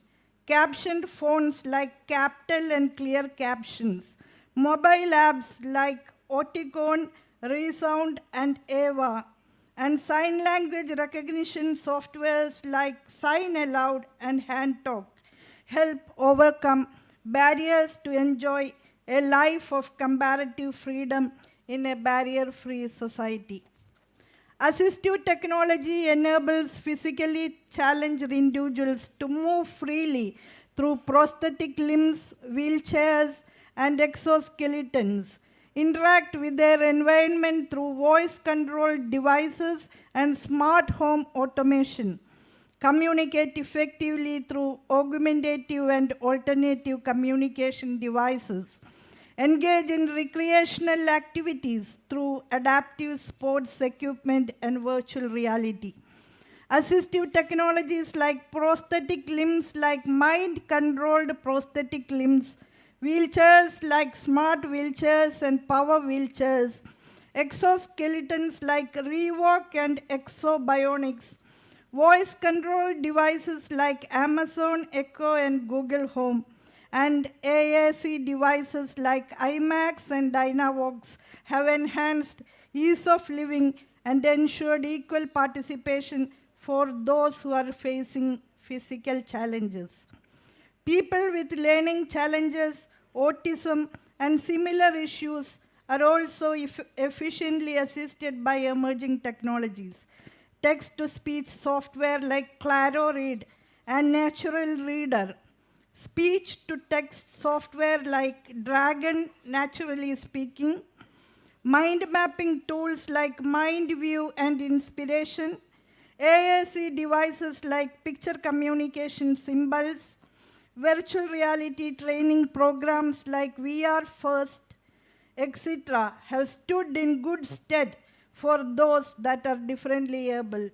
captioned phones like Captel and Clear Captions, mobile apps like Oticon, Resound, and Ava, and sign language recognition softwares like Sign Aloud and HandTalk help overcome barriers to enjoy a life of comparative freedom in a barrier-free society. Assistive technology enables physically challenged individuals to move freely through prosthetic limbs, wheelchairs, and exoskeletons, interact with their environment through voice-controlled devices and smart home automation, communicate effectively through augmentative and alternative communication devices, engage in recreational activities through adaptive sports equipment and virtual reality. Assistive technologies like prosthetic limbs like mind-controlled prosthetic limbs, wheelchairs like smart wheelchairs and power wheelchairs, exoskeletons like Rewalk and Exobionics, voice-controlled devices like Amazon Echo and Google Home, and AAC devices like IMAX and Dynavox have enhanced ease of living and ensured equal participation for those who are facing physical challenges. People with learning challenges, autism, and similar issues are also efficiently assisted by emerging technologies. Text-to-speech software like Claro Read and Natural Reader, speech-to-text software like Dragon Naturally Speaking, mind mapping tools like MindView and Inspiration, AAC devices like picture communication symbols, virtual reality training programs like VR First, etc., have stood in good stead for those that are differently abled.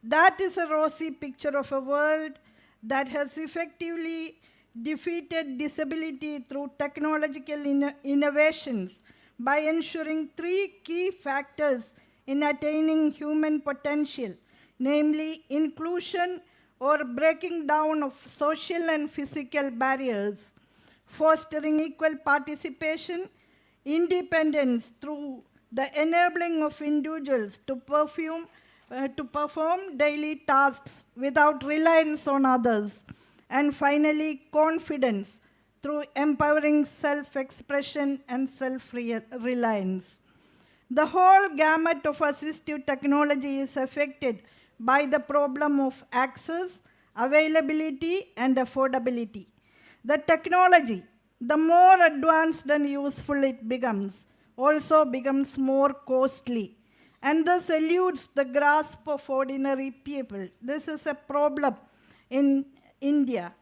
That is a rosy picture of a world that has effectively defeated disability through technological innovations by ensuring three key factors in attaining human potential, namely inclusion or breaking down of social and physical barriers, fostering equal participation, independence through the enabling of individuals to perform daily tasks without reliance on others, and finally, confidence through empowering self-expression and self-reliance. The whole gamut of assistive technology is affected by the problem of access, availability, and affordability. The technology, the more advanced and useful it becomes, also becomes more costly, and thus eludes the grasp of ordinary people. This is a problem in India.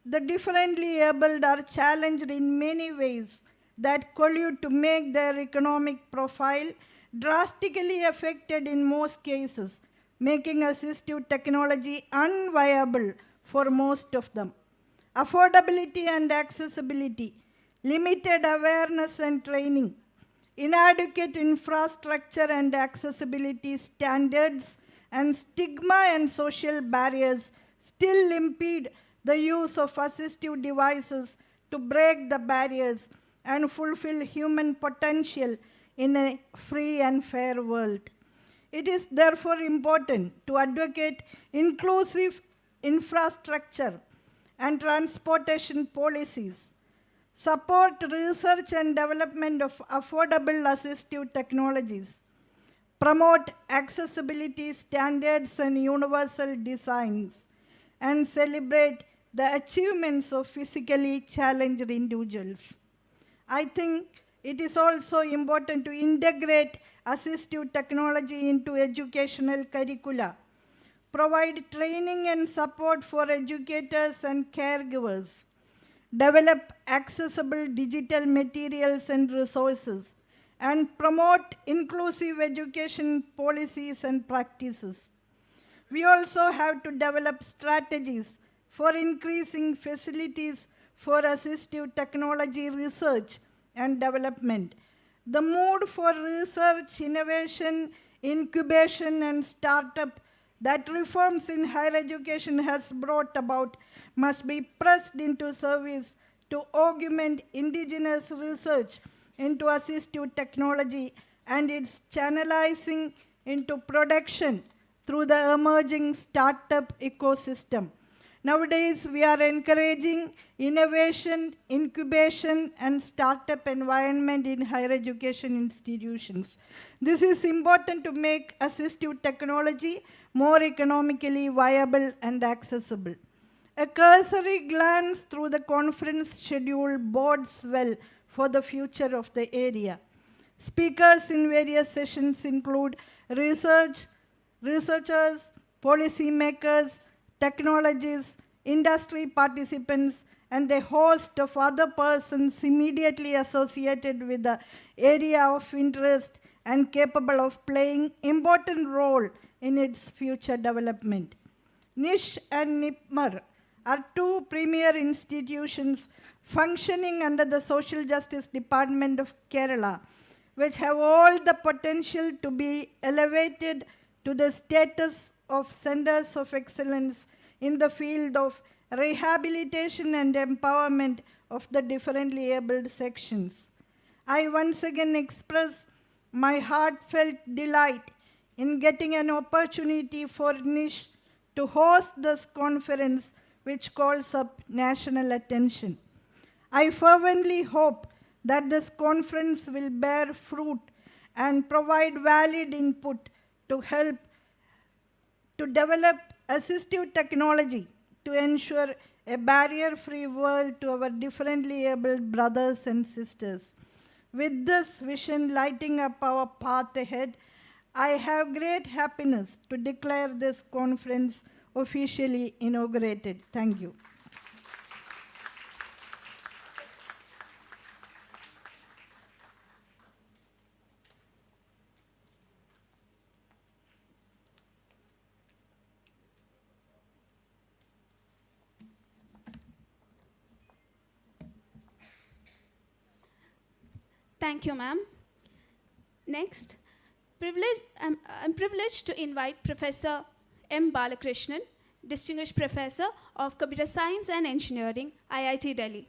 The differently abled are challenged in many ways that collude to make their economic profile drastically affected in most cases, making assistive technology unviable for most of them. Affordability and accessibility, limited awareness and training, inadequate infrastructure and accessibility standards, and stigma and social barriers still impede the use of assistive devices to break the barriers and fulfill human potential in a free and fair world. It is therefore important to advocate inclusive infrastructure and transportation policies, support research and development of affordable assistive technologies, promote accessibility standards and universal designs, and celebrate the achievements of physically challenged individuals. I think it is also important to integrate assistive technology into educational curricula, provide training and support for educators and caregivers, develop accessible digital materials and resources, and promote inclusive education policies and practices. We also have to develop strategies for increasing facilities for assistive technology research and development. The mood for research, innovation, incubation, and startup that reforms in higher education has brought about must be pressed into service to augment indigenous research into assistive technology and its channelizing into production through the emerging startup ecosystem. Nowadays, we are encouraging innovation, incubation, and startup environment in higher education institutions. This is important to make assistive technology more economically viable and accessible. A cursory glance through the conference schedule bodes well for the future of the area. Speakers in various sessions include researchers, policymakers, technologists, industry participants, and a host of other persons immediately associated with the area of interest and capable of playing important role in its future development. NISH and NIPMER are two premier institutions functioning under the Social Justice Department of Kerala, which have all the potential to be elevated to the status of centers of excellence in the field of rehabilitation and empowerment of the differently abled sections. I once again express my heartfelt delight in getting an opportunity for NISH to host this conference, which calls up national attention. I fervently hope that this conference will bear fruit and provide valid input to help to develop assistive technology to ensure a barrier-free world to our differently abled brothers and sisters. With this vision lighting up our path ahead, I have great happiness to declare this conference officially inaugurated. Thank you. Thank you, ma'am. Next, I'm privileged to invite Professor M. Balakrishnan, Distinguished Professor of Computer Science and Engineering, IIT Delhi.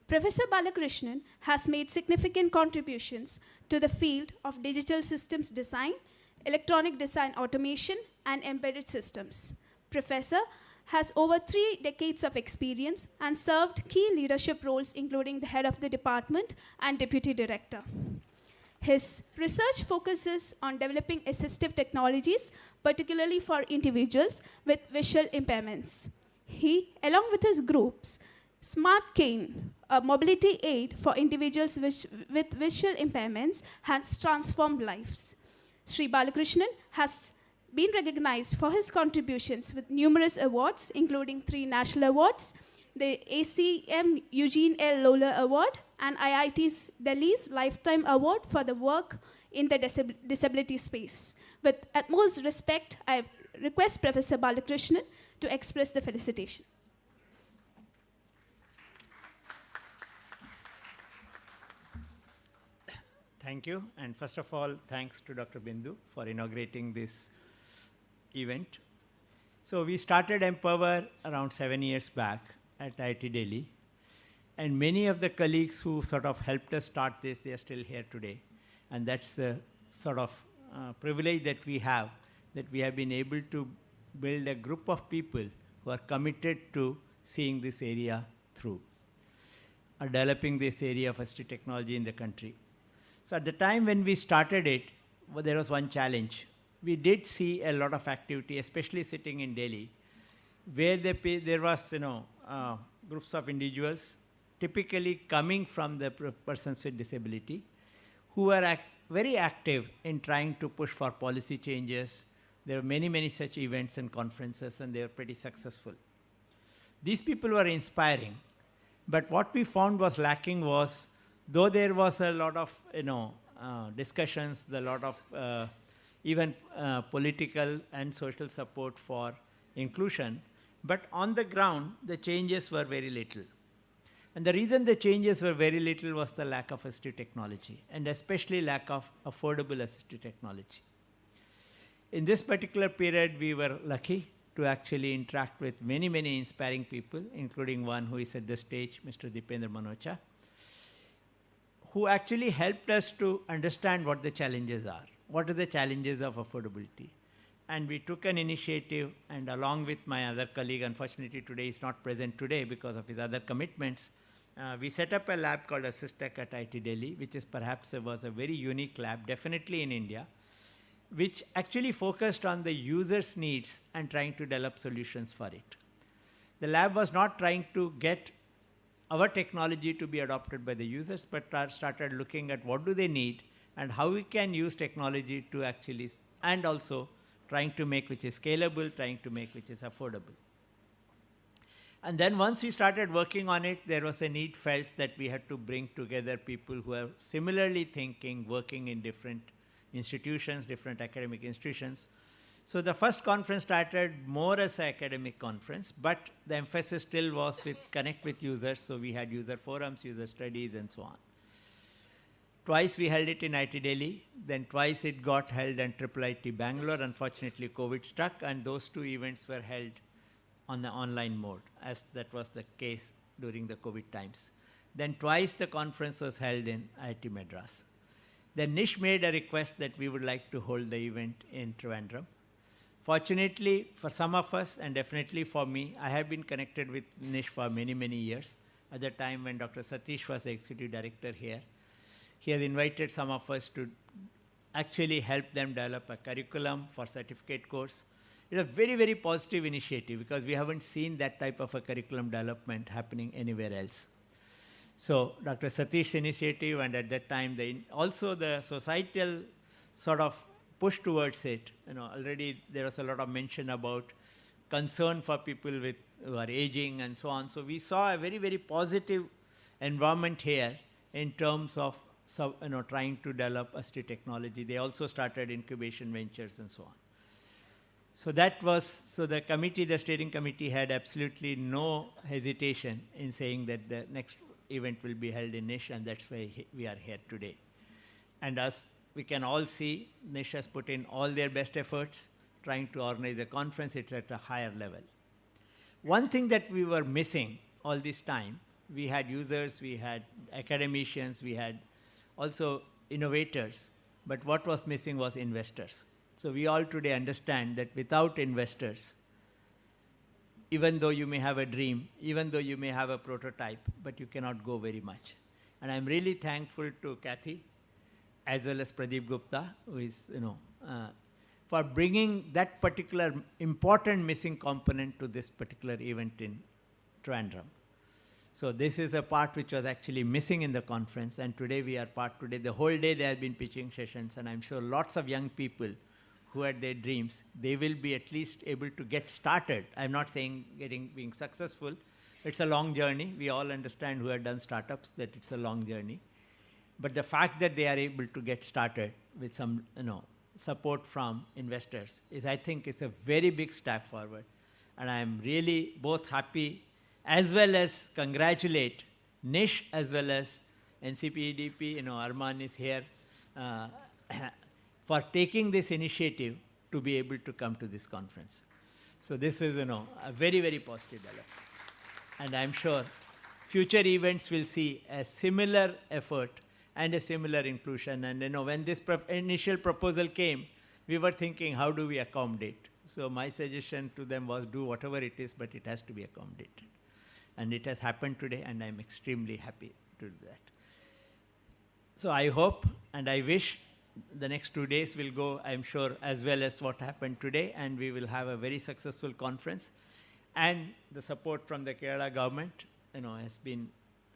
Professor Balakrishnan has made significant contributions to the field of digital systems design, electronic design automation, and embedded systems. Professor has over 3 decades of experience and served key leadership roles, including the head of the department and deputy director. His research focuses on developing assistive technologies, particularly for individuals with visual impairments. He, along with his groups, Smart Cane, a mobility aid for individuals with visual impairments, has transformed lives. Sri Balakrishnan has been recognized for his contributions with numerous awards, including 3 national awards, the ACM Eugene L. Lawler Award, and IIT Delhi's Lifetime Award for the work in the disability space. With utmost respect, I request Professor Balakrishnan to express the felicitation. Thank you, and first of all, thanks to Dr. Bindu for inaugurating this event. So we started Empower around 7 years back at IIT Delhi, and many of the colleagues who sort of helped us start this, they are still here today. And that's the sort of privilege that we have been able to build a group of people who are committed to seeing this area through, or developing this area of assistive technology in the country. So at the time when we started it, well, there was one challenge. We did see a lot of activity, especially sitting in Delhi, where there was, groups of individuals, typically coming from the persons with disability, who were very active in trying to push for policy changes. There were many, many such events and conferences, and they were pretty successful. These people were inspiring, but what we found was lacking was, though there was a lot of discussions, a lot of even political and social support for inclusion, but on the ground, the changes were very little. And the reason the changes were very little was the lack of assistive technology, and especially lack of affordable assistive technology. In this particular period, we were lucky to actually interact with many, many inspiring people, including one who is at the stage, Mr. Dipendra Manocha, who actually helped us to understand what the challenges are. What are the challenges of affordability? And we took an initiative, and along with my other colleague, unfortunately today is not present today because of his other commitments, we set up a lab called AssistTech at IIT Delhi, which is perhaps was a very unique lab, definitely in India, which actually focused on the user's needs and trying to develop solutions for it. The lab was not trying to get our technology to be adopted by the users, but started looking at what do they need and how we can use technology to actually, and also trying to make which is scalable, trying to make which is affordable. And then once we started working on it, there was a need felt that we had to bring together people who are similarly thinking, working in different institutions, different academic institutions. So the first conference started more as an academic conference, but the emphasis still was with connect with users. So we had user forums, user studies, and so on. Twice we held it in IIT Delhi, then twice it got held in IIIT Bangalore. Unfortunately, COVID struck, and those 2 events were held on the online mode, as that was the case during the COVID times. Then twice the conference was held in IIT Madras. Then Nish made a request that we would like to hold the event in Trivandrum. Fortunately, for some of us, and definitely for me, I have been connected with Nish for many, many years. At the time when Dr. Satish was the executive director here, he has invited some of us to actually help them develop a curriculum for certificate course. It's a very, very positive initiative because we haven't seen that type of a curriculum development happening anywhere else. So Dr. Satish's initiative, and at that time, also the societal sort of push towards it. Already there was a lot of mention about concern for people who are aging and so on. So we saw a very, very positive environment here in terms of trying to develop assistive technology. They also started incubation ventures and so on. So the committee, the steering committee, had absolutely no hesitation in saying that the next event will be held in Nish, and that's why we are here today. And as we can all see, Nish has put in all their best efforts trying to organize the conference. It's at a higher level. One thing that we were missing all this time, we had users, we had academicians, we had also innovators, but what was missing was investors. So we all today understand that without investors, even though you may have a dream, even though you may have a prototype, but you cannot go very much. And I'm really thankful to Kathy, as well as Pradeep Gupta, who is, for bringing that particular important missing component to this particular event in Trivandrum. So this is a part which was actually missing in the conference, and today we are part today. The whole day there have been pitching sessions, and I'm sure lots of young people who had their dreams, they will be at least able to get started. I'm not saying being successful. It's a long journey. We all understand who have done startups that it's a long journey. But the fact that they are able to get started with some support from investors is, I think, is a very big step forward. And I'm really both happy as well as congratulate Nish as well as NCPEDP, Arman is here, for taking this initiative to be able to come to this conference. So this is, a very, very positive development. And I'm sure future events will see a similar effort and a similar inclusion. And when this initial proposal came, we were thinking, how do we accommodate? So my suggestion to them was, do whatever it is, but it has to be accommodated. And it has happened today, and I'm extremely happy to do that. So I hope and I wish the next 2 days will go, I'm sure, as well as what happened today, and we will have a very successful conference. And the support from the Kerala government, has been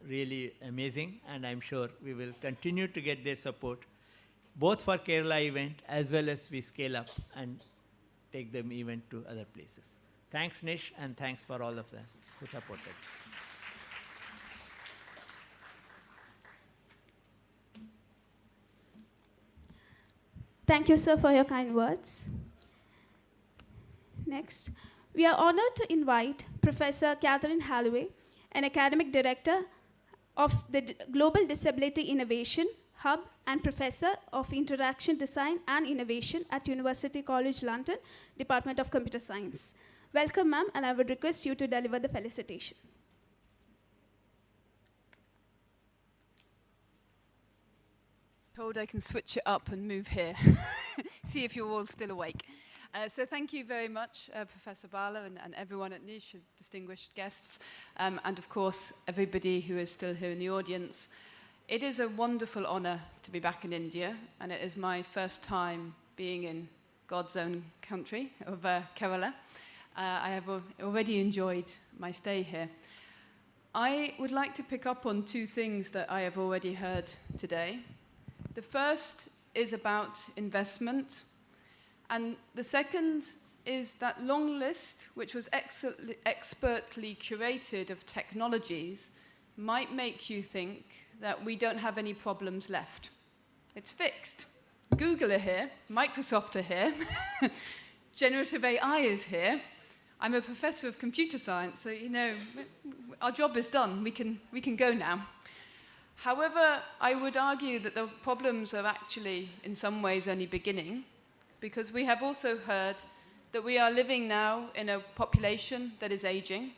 really amazing, and I'm sure we will continue to get their support, both for Kerala event as well as we scale up and take the event to other places. Thanks, Nish, and thanks for all of us who supported. Thank you, sir, for your kind words. Next, we are honored to invite Professor Catherine Halloway, an academic director of the Global Disability Innovation Hub and Professor of Interaction Design and Innovation at University College London, Department of Computer Science. Welcome, ma'am, and I would request you to deliver the felicitation. Told I can switch it up and move here. See if you're all still awake. So thank you very much, Professor Bala and everyone at Nish, distinguished guests, and of course everybody who is still here in the audience. It is a wonderful honor to be back in India, and it is my first time being in God's own country of Kerala. I have already enjoyed my stay here. I would like to pick up on two things that I have already heard today. The first is about investment, and the second is that long list, which was expertly curated of technologies, might make you think that we don't have any problems left. It's fixed. Google are here, Microsoft are here, generative AI is here. I'm a professor of computer science, so our job is done. We can go now. However, I would argue that the problems are actually, in some ways, only beginning, because we have also heard that we are living now in a population that is aging,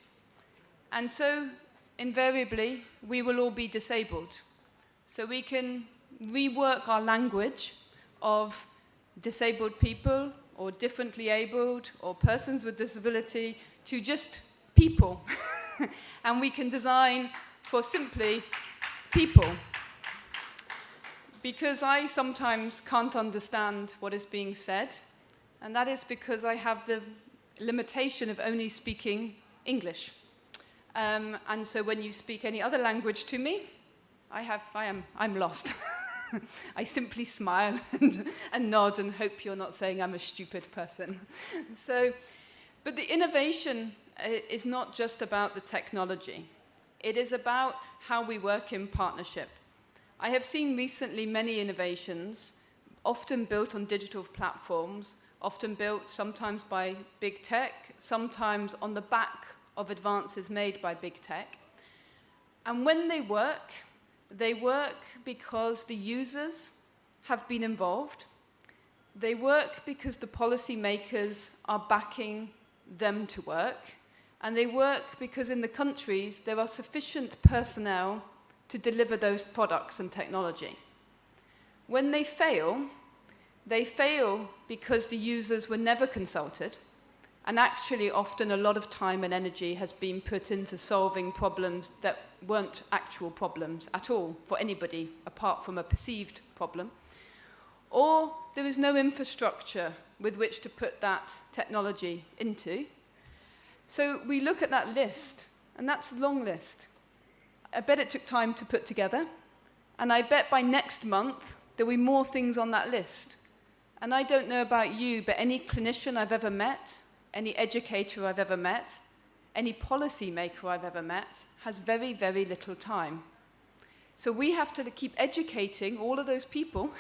and so invariably we will all be disabled. So we can rework our language of disabled people or differently abled or persons with disability to just people. And we can design for simply people. Because I sometimes can't understand what is being said, and that is because I have the limitation of only speaking English. And so when you speak any other language to me, I'm lost. I simply smile and nod and hope you're not saying I'm a stupid person. But the innovation is not just about the technology. It is about how we work in partnership. I have seen recently many innovations, often built on digital platforms, often built sometimes by big tech, sometimes on the back of advances made by big tech. And when they work because the users have been involved. They work because the policymakers are backing them to work. And they work because in the countries there are sufficient personnel to deliver those products and technology. When they fail because the users were never consulted. And actually, often a lot of time and energy has been put into solving problems that weren't actual problems at all for anybody, apart from a perceived problem. Or there is no infrastructure with which to put that technology into. So we look at that list, and that's a long list. I bet it took time to put together, and I bet by next month there will be more things on that list. And I don't know about you, but any clinician I've ever met, any educator I've ever met, any policy maker I've ever met, has very, very little time. So we have to keep educating all of those people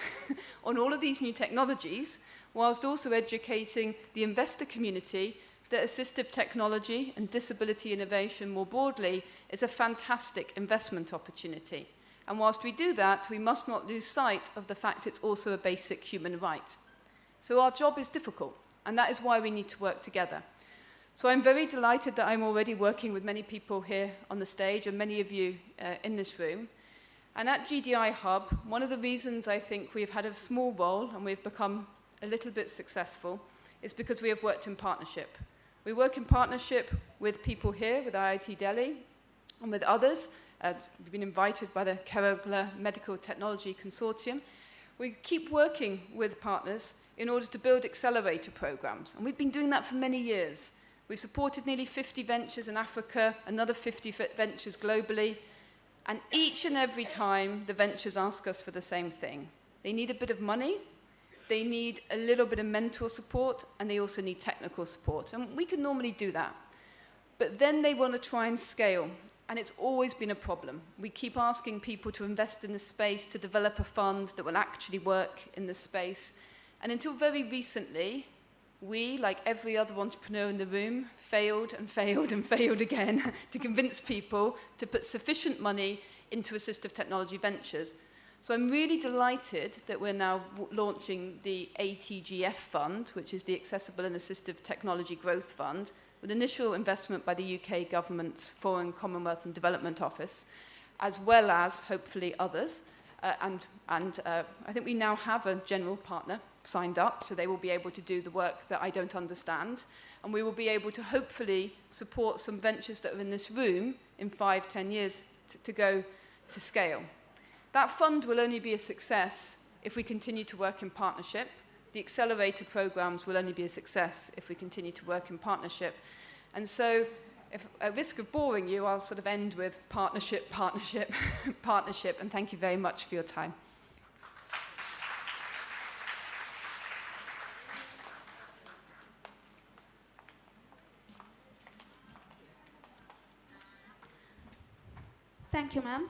on all of these new technologies, whilst also educating the investor community that assistive technology and disability innovation more broadly is a fantastic investment opportunity. And whilst we do that, we must not lose sight of the fact it's also a basic human right. So our job is difficult, and that is why we need to work together. So I'm very delighted that I'm already working with many people here on the stage and many of you in this room. And at GDI Hub, one of the reasons I think we've had a small role and we've become a little bit successful is because we have worked in partnership. We work in partnership with people here, with IIT Delhi, and with others. We've been invited by the Kerala Medical Technology Consortium. We keep working with partners in order to build accelerator programs, and we've been doing that for many years. We've supported nearly 50 ventures in Africa, another 50 ventures globally, and each and every time the ventures ask us for the same thing. They need a bit of money, they need a little bit of mentor support, and they also need technical support. And we can normally do that. But then they want to try and scale, and it's always been a problem. We keep asking people to invest in the space, to develop a fund that will actually work in the space. And until very recently, we, like every other entrepreneur in the room, failed and failed and failed again to convince people to put sufficient money into assistive technology ventures. So I'm really delighted that we're now launching the ATGF Fund, which is the Accessible and Assistive Technology Growth Fund, with initial investment by the UK government's Foreign, Commonwealth and Development Office, as well as, hopefully, others. I think we now have a general partner signed up, so they will be able to do the work that I don't understand. And we will be able to hopefully support some ventures that are in this room in 5-10 years to go to scale. That fund will only be a success if we continue to work in partnership. The accelerator programs will only be a success if we continue to work in partnership. And so, at risk of boring you, I'll sort of end with partnership, partnership, partnership, and thank you very much for your time. Thank you, ma'am.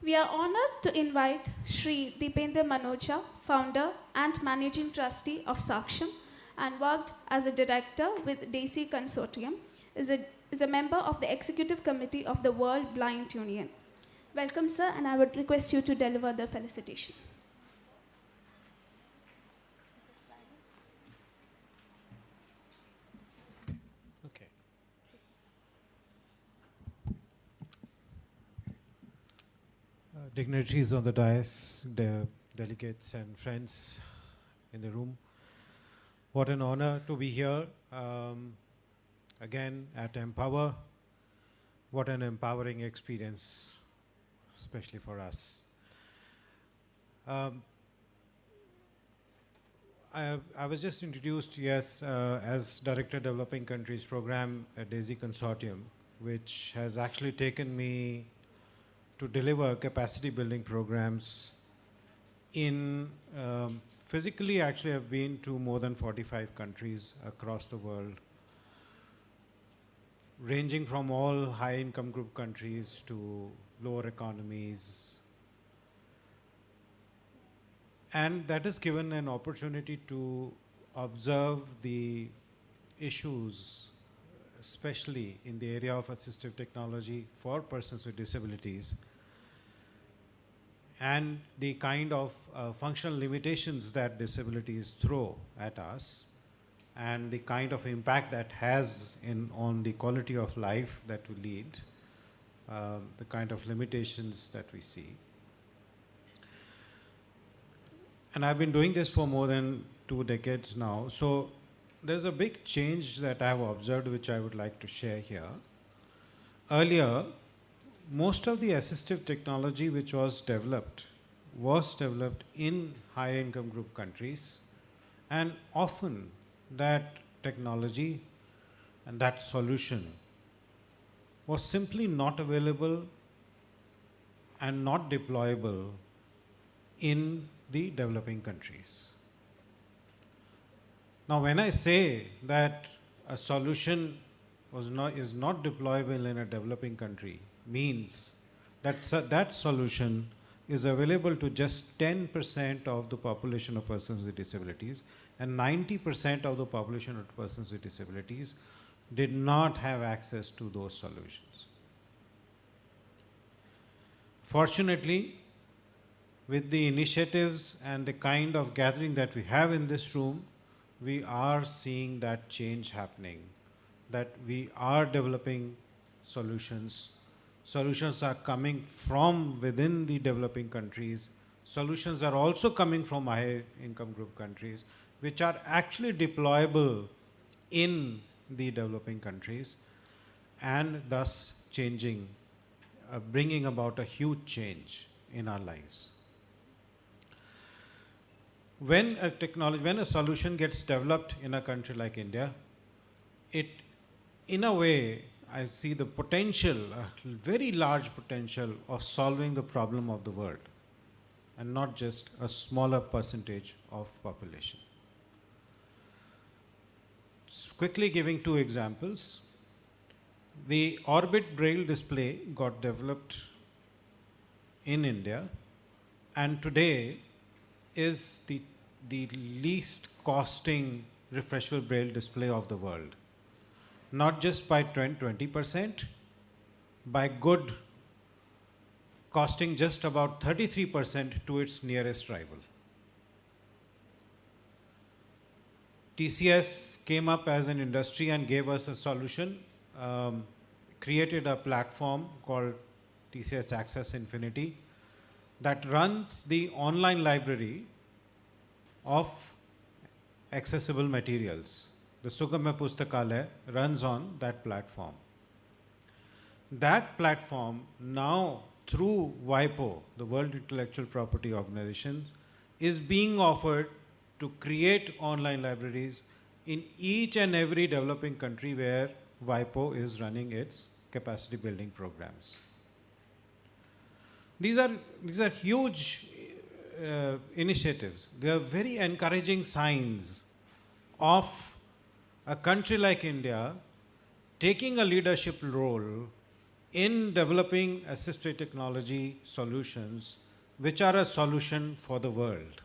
We are honored to invite Sri Deependra Manocha, founder and managing trustee of Saksham, and worked as a director with DAISY Consortium, is a member of the executive committee of the World Blind Union. Welcome, sir, and I would request you to deliver the felicitation. Okay. Dignitaries on the dais, the delegates and friends in the room. What an honor to be here again at Empower. What an empowering experience, especially for us. I was just introduced, yes, as Director Developing Countries Program at DAISY Consortium, which has actually taken me to deliver capacity building programs in, physically actually I've been to more than 45 countries across the world, ranging from all high income group countries to lower economies. And that has given an opportunity to observe the issues, especially in the area of assistive technology for persons with disabilities, and the kind of functional limitations that disabilities throw at us, and the kind of impact that has on the quality of life that we lead, the kind of limitations that we see. And I've been doing this for more than 2 decades now. So there's a big change that I have observed which I would like to share here. Earlier, most of the assistive technology which was developed in high income group countries, and often that technology and that solution was simply not available and not deployable in the developing countries. Now, when I say that a solution is not deployable in a developing country, means that that solution is available to just 10% of the population of persons with disabilities, and 90% of the population of persons with disabilities did not have access to those solutions. Fortunately, with the initiatives and the kind of gathering that we have in this room, we are seeing that change happening, that we are developing solutions. Solutions are coming from within the developing countries. Solutions are also coming from high income group countries, which are actually deployable in the developing countries, and thus changing, bringing about a huge change in our lives. When a solution gets developed in a country like India, it, in a way, I see the potential, a very large potential of solving the problem of the world, and not just a smaller percentage of population. Quickly giving two examples. The Orbit Braille display got developed in India, and today is the least costing refreshable Braille display of the world. Not just by 20%, by good costing just about 33% to its nearest rival. TCS came up as an industry and gave us a solution, created a platform called TCS Access Infinity that runs the online library of accessible materials. The Sugamya Pustakalaya runs on that platform. That platform now, through WIPO, the World Intellectual Property Organization, is being offered to create online libraries in each and every developing country where WIPO is running its capacity building programs. These are huge initiatives. They are very encouraging signs of a country like India taking a leadership role in developing assistive technology solutions which are a solution for the world.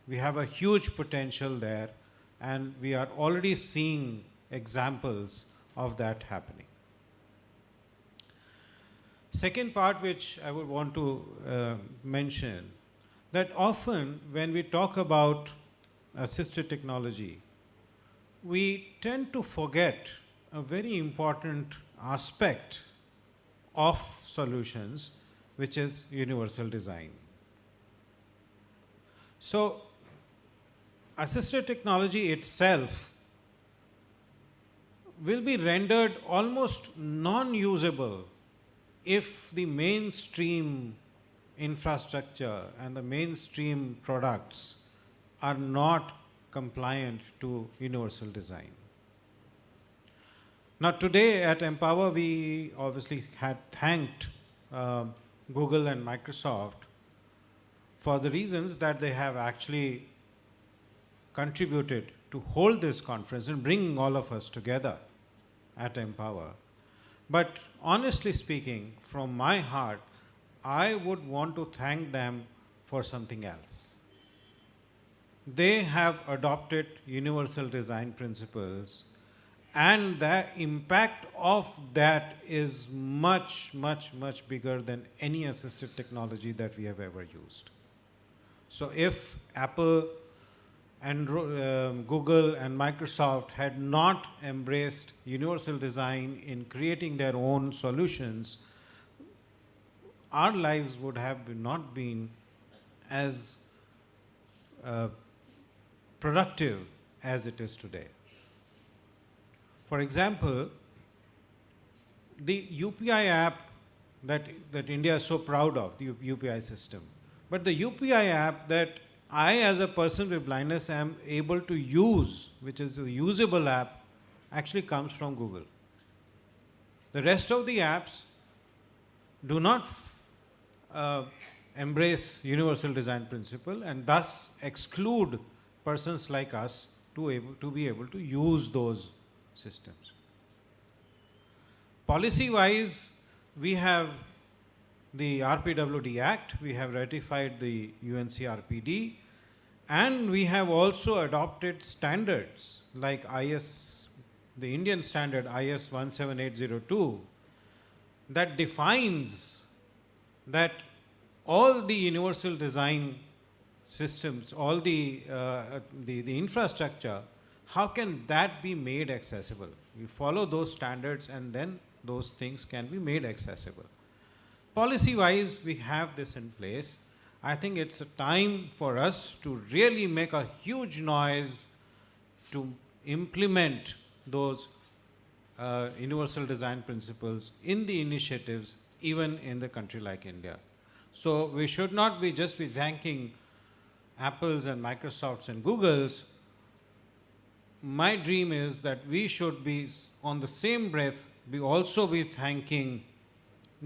We have a huge potential there, and we are already seeing examples of that happening. Second part which I would want to mention, that often when we talk about assistive technology, we tend to forget a very important aspect of solutions, which is universal design. So, assistive technology itself will be rendered almost non-usable if the mainstream infrastructure and the mainstream products are not compliant to universal design. Now today at Empower, we obviously had thanked Google and Microsoft for the reasons that they have actually contributed to hold this conference and bring all of us together at Empower. But honestly speaking, from my heart, I would want to thank them for something else. They have adopted universal design principles, and the impact of that is much, much, much bigger than any assistive technology that we have ever used. So if Apple and Google and Microsoft had not embraced universal design in creating their own solutions, our lives would have not been as productive as it is today. For example, the UPI app that India is so proud of, the UPI system. But the UPI app that I, as a person with blindness, am able to use, which is the usable app, actually comes from Google. The rest of the apps do not embrace universal design principle and thus exclude persons like us to be able to use those systems. Policy-wise, we have the RPWD Act, we have ratified the UNCRPD, and we have also adopted standards like IS, the Indian standard IS 17802, that defines that all the universal design systems, all the infrastructure, how can that be made accessible? We follow those standards and then those things can be made accessible. Policy-wise, we have this in place. I think it's a time for us to really make a huge noise to implement those universal design principles in the initiatives, even in the country like India. So we should not be just be thanking Apples and Microsofts and Googles. My dream is that we should be, on the same breath, we also be thanking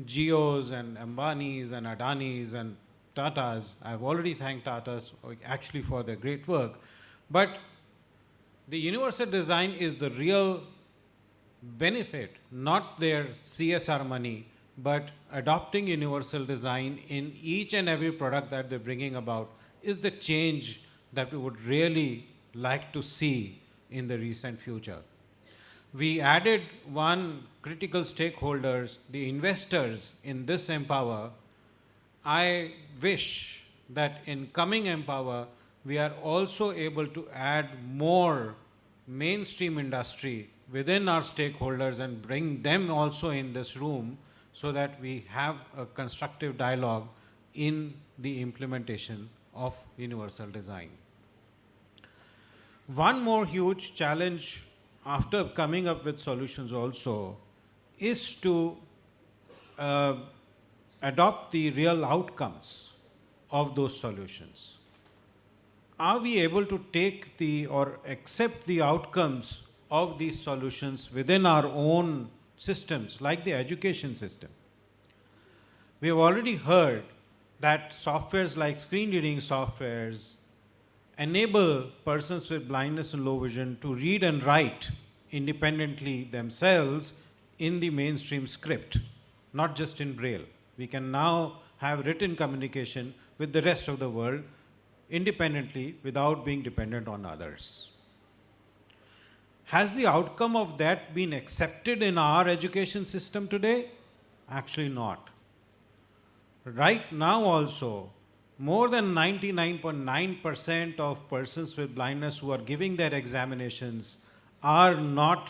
Jios and Ambanis and Adanis and Tatas. I've already thanked Tatas actually for their great work. But the universal design is the real benefit, not their CSR money, but adopting universal design in each and every product that they're bringing about is the change that we would really like to see in the recent future. We added one critical stakeholders, the investors in this Empower. I wish that in coming Empower, we are also able to add more mainstream industry within our stakeholders and bring them also in this room so that we have a constructive dialogue in the implementation of universal design. One more huge challenge after coming up with solutions also is to adopt the real outcomes of those solutions. Are we able to take or accept the outcomes of these solutions within our own systems, like the education system? We have already heard that softwares like screen reading softwares enable persons with blindness and low vision to read and write independently themselves in the mainstream script, not just in Braille. We can now have written communication with the rest of the world independently without being dependent on others. Has the outcome of that been accepted in our education system today? Actually not. Right now also, more than 99.9% of persons with blindness who are giving their examinations are not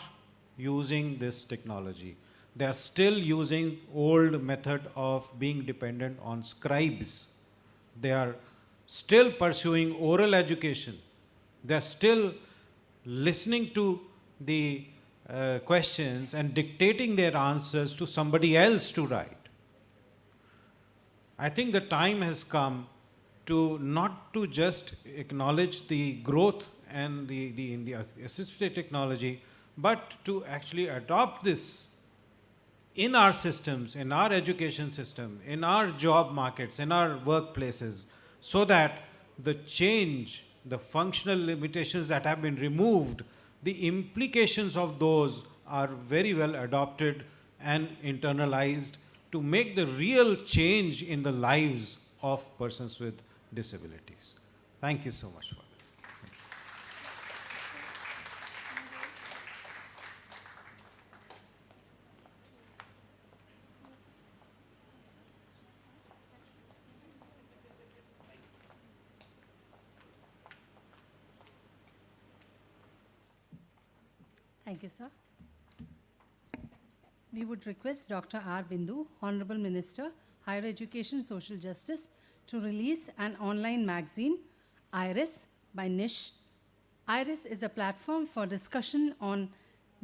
using this technology. They are still using old method of being dependent on scribes. They are still pursuing oral education. They are still listening to the questions and dictating their answers to somebody else to write. I think the time has come to not to just acknowledge the growth and in the assistive technology, but to actually adopt this in our systems, in our education system, in our job markets, in our workplaces, so that the change, the functional limitations that have been removed, the implications of those are very well adopted and internalized to make the real change in the lives of persons with disabilities. Thank you so much for this. Thank you, sir. We would request Dr. R. Bindu, Honorable Minister, Higher Education and Social Justice, to release an online magazine, IRIS, by Nish. IRIS is a platform for discussion on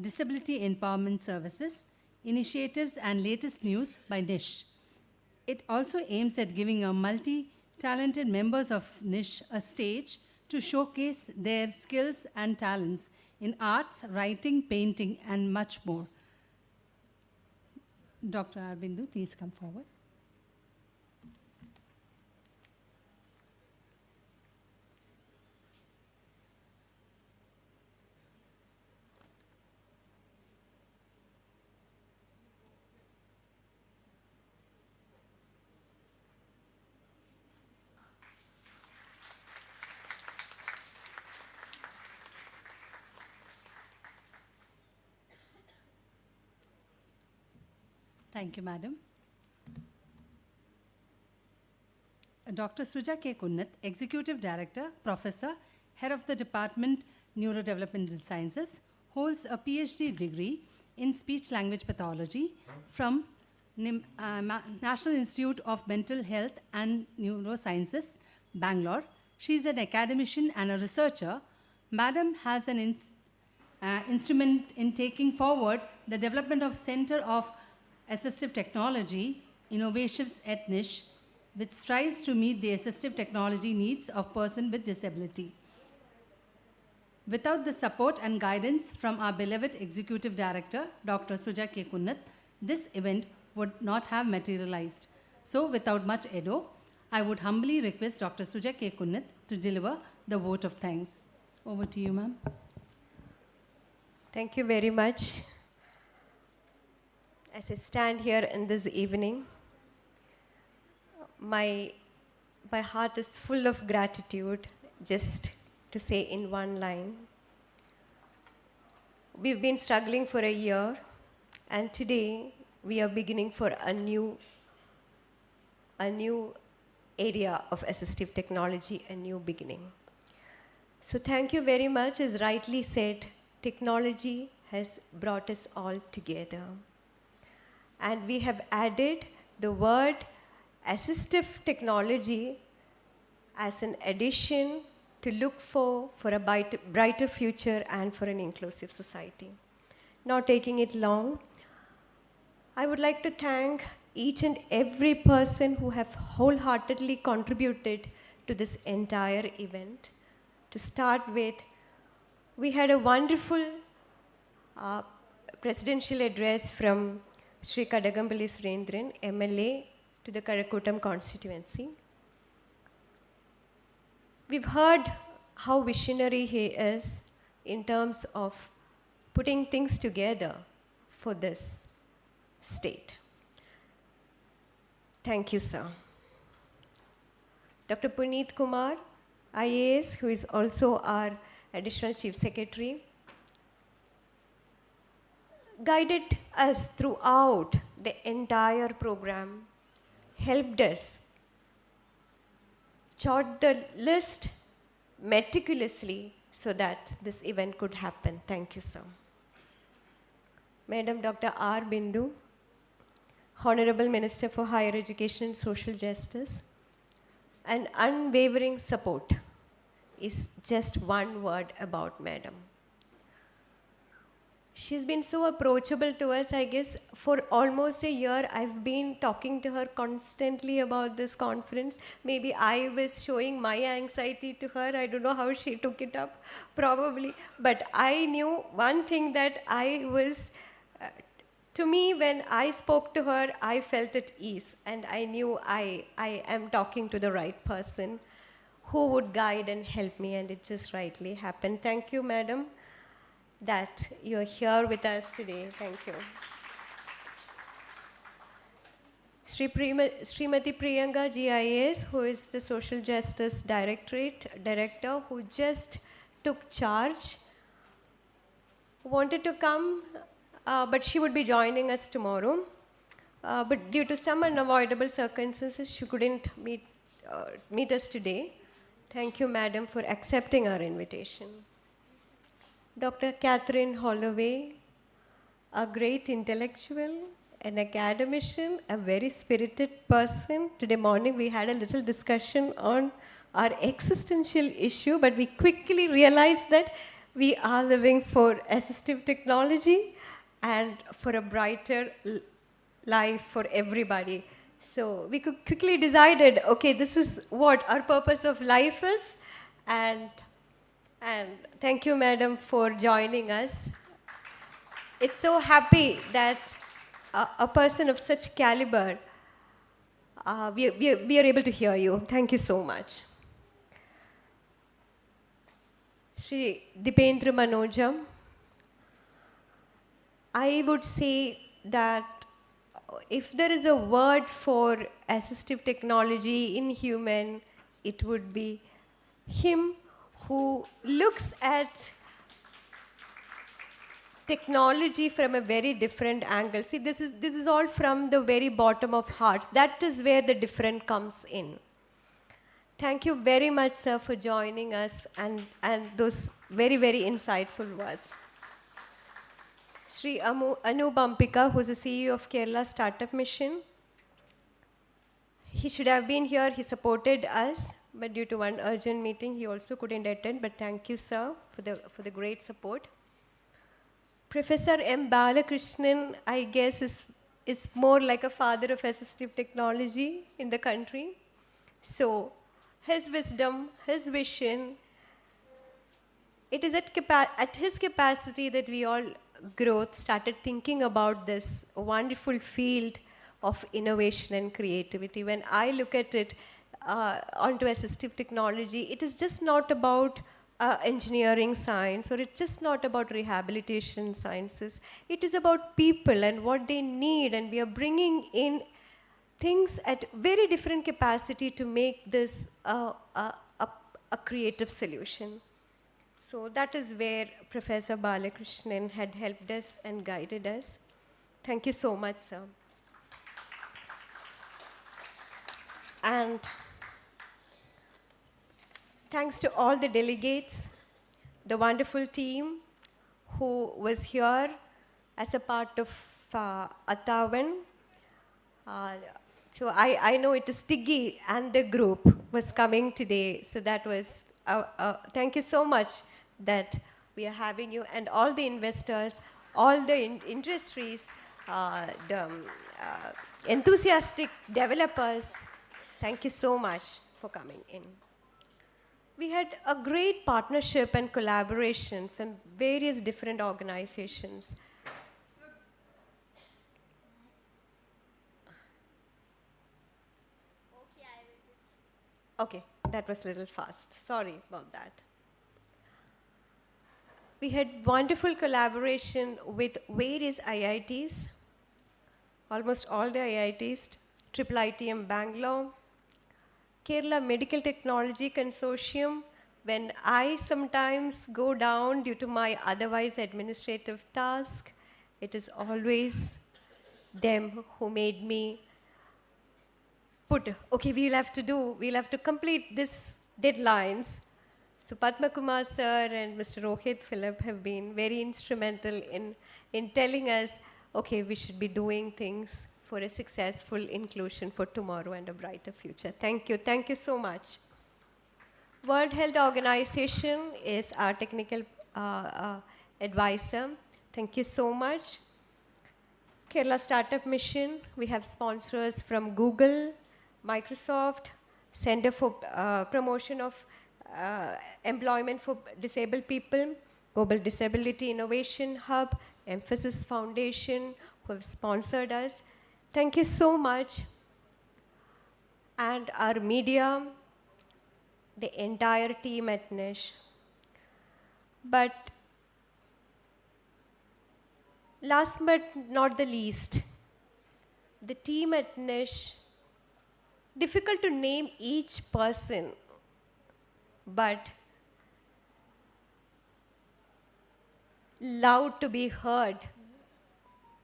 Disability Empowerment Services, Initiatives and Latest News by NISH. It also aims at giving a multi-talented members of NISH a stage to showcase their skills and talents in arts, writing, painting, and much more. Dr. R. Bindu, please come forward. Thank you, Madam. Dr. Suja K. Kunnath, Executive Director, Professor, Head of the Department, Neurodevelopmental Sciences, holds a PhD degree in Speech-Language Pathology from National Institute of Mental Health and Neurosciences, Bangalore. She is an academician and a researcher. Madam has an instrument in taking forward the development of Center of Assistive Technology, Innovations at NISH, which strives to meet the assistive technology needs of persons with disability. Without the support and guidance from our beloved Executive Director, Dr. Suja K. Kunnath, this event would not have materialized. So without much ado, I would humbly request Dr. Suja K. Kunnath to deliver the vote of thanks. Over to you, ma'am. Thank you very much. As I stand here in this evening, my heart is full of gratitude, just to say in one line. We've been struggling for a year, and today we are beginning for a new area of assistive technology, a new beginning. So thank you very much. As rightly said, technology has brought us all together. And we have added the word assistive technology as an addition to look for a brighter future and for an inclusive society. Not taking it long, I would like to thank each and every person who have wholeheartedly contributed to this entire event. To start with, we had a wonderful presidential address from Sri Kadagambali Surendran, MLA to the Karakotam constituency. We've heard how visionary he is in terms of putting things together for this state. Thank you, sir. Dr. Puneet Kumar, IAS, who is also our Additional Chief Secretary, guided us throughout the entire program, helped us chart the list meticulously so that this event could happen. Thank you, sir. Madam Dr. R. Bindu, Honorable Minister for Higher Education and Social Justice, an unwavering support is just one word about Madam. She's been so approachable to us. I guess for almost a year, I've been talking to her constantly about this conference. Maybe I was showing my anxiety to her. I don't know how she took it up, probably. But I knew one thing, that I was, to me, when I spoke to her, I felt at ease. And I knew I am talking to the right person who would guide and help me. And it just rightly happened. Thank you, Madam, that you're here with us today. Thank you. Srimati Priyanka GIS, who is the Social Justice Director, who just took charge, wanted to come, but she would be joining us tomorrow. But due to some unavoidable circumstances, she couldn't meet us today. Thank you, Madam, for accepting our invitation. Dr. Catherine Holloway, a great intellectual, an academician, a very spirited person. Today morning we had a little discussion on our existential issue, but we quickly realized that We are living for assistive technology and for a brighter life for everybody. So we quickly decided, okay, this is what our purpose of life is. And thank you, madam, for joining us. It's so happy that a person of such caliber, we are able to hear you. Thank you so much. Shri Dipendra Manojam, I would say that if there is a word for assistive technology in human, it would be him who looks at technology from a very different angle. See, this is all from the very bottom of hearts. That is where the difference comes in. Thank you very much, sir, for joining us and those very, very insightful words. Shri Anu Bampika, who's the CEO of Kerala Startup Mission. He should have been here. He supported us, but due to one urgent meeting, he also couldn't attend. But thank you, sir, for the great support. Professor M. Balakrishnan, I guess, is more like a father of assistive technology in the country. So his wisdom, his vision, it is at his capacity that we all started thinking about this wonderful field of innovation and creativity. When I look at it onto assistive technology, it is just not about engineering science, or it's just not about rehabilitation sciences. It is about people and what they need, and we are bringing in things at very different capacity to make this a creative solution. So that is where Professor Balakrishnan had helped us and guided us. Thank you so much, sir. And thanks to all the delegates, the wonderful team who was here as a part of Athavan. So I know it is Tiggy and the group was coming today. So that was, thank you so much that we are having you, and all the investors, all the industries, the enthusiastic developers. Thank you so much for coming in. We had a great partnership and collaboration from various different organizations. Okay, that was a little fast. Sorry about that. We had wonderful collaboration with various IITs, almost all the IITs, IIITM Bangalore, Kerala Medical Technology Consortium. When I sometimes go down due to my otherwise administrative task, it is always them who made me put, okay, we'll have to complete these deadlines. So Padma Kumar sir and Mr. Rohit Philip have been very instrumental in telling us, okay, we should be doing things for a successful inclusion for tomorrow and a brighter future. Thank you so much. World Health Organization is our technical advisor. Thank you so much. Kerala Startup Mission, we have sponsors from Google, Microsoft, Center for Promotion of Employment for Disabled People, Global Disability Innovation Hub, Emphasis Foundation, who have sponsored us. Thank you so much. And our media, the entire team at NISH. But last but not the least, the team at NISH, difficult to name each person, but loud to be heard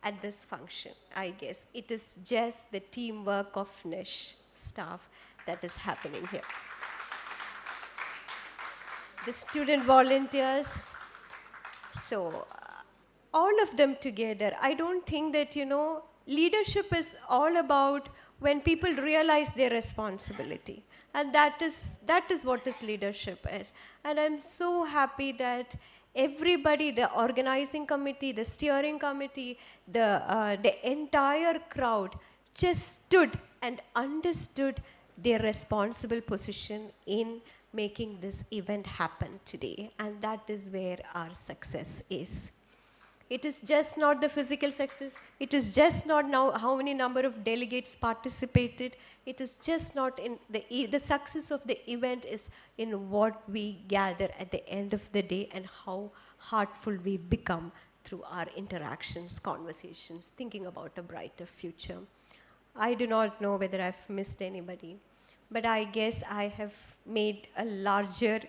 at this function, I guess. It is just the teamwork of NISH staff that is happening here. The student volunteers, so all of them together. I don't think that, leadership is all about when people realize their responsibility. And that is what this leadership is. And I'm so happy that everybody, the organizing committee, the steering committee, the entire crowd just stood and understood their responsible position in making this event happen today. And that is where our success is. It is just not the physical success. It is just not now how many number of delegates participated. It is just not in the success of the event is in what we gather at the end of the day and how heartful we become through our interactions, conversations, thinking about a brighter future. I do not know whether I've missed anybody, but I guess I have made a larger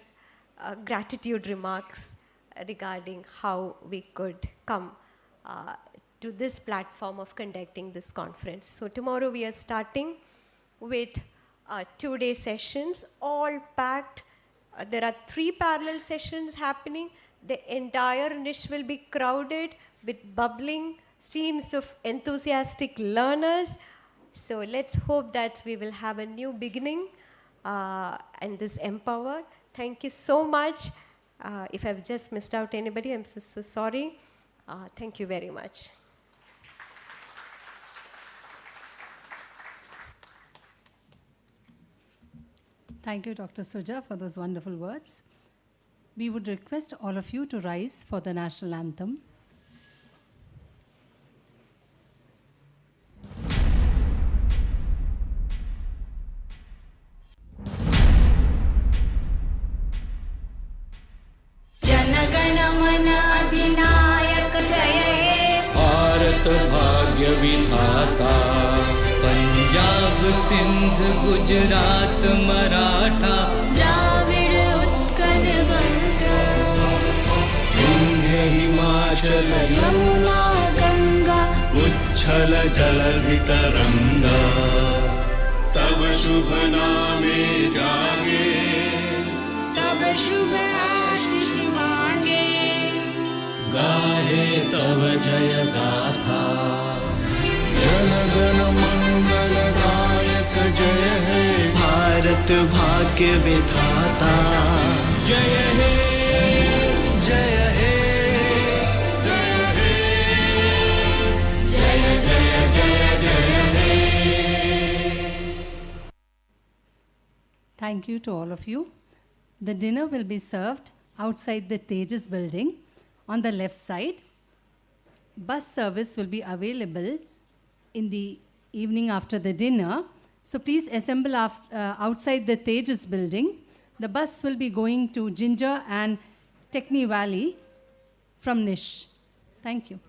gratitude remarks regarding how we could come to this platform of conducting this conference. So tomorrow we are starting with 2-day sessions, all packed. There are 3 parallel sessions happening. The entire niche will be crowded with bubbling streams of enthusiastic learners. So let's hope that we will have a new beginning and this Empower. Thank you so much. If I've just missed out anybody, I'm so sorry. Thank you very much. Thank you, Dr. Suja, for those wonderful words. We would request all of you to rise for the national anthem. Bharat भाग्य विधाता पंजाब सिंध गुजरात मराठा द्राविड़ उत्कल बंग विंध्य हिमाचल यमुना गंगा उच्छल जलधि तरंगा तब शुभ नामे जागे तब शुभ आशीष मांगे गाहे तव जय गाथा जनगण मंगल गायक जय हे भारत भाग्य विधाता जय हे जय हे जय हे जय जय जय जय हे. Thank you to all of you. The dinner will be served outside the Tejas building on the left side. Bus service will be available in the evening after the dinner. So please assemble outside the Tejas building. The bus will be going to Ginger and Techni Valley from Nish. Thank you.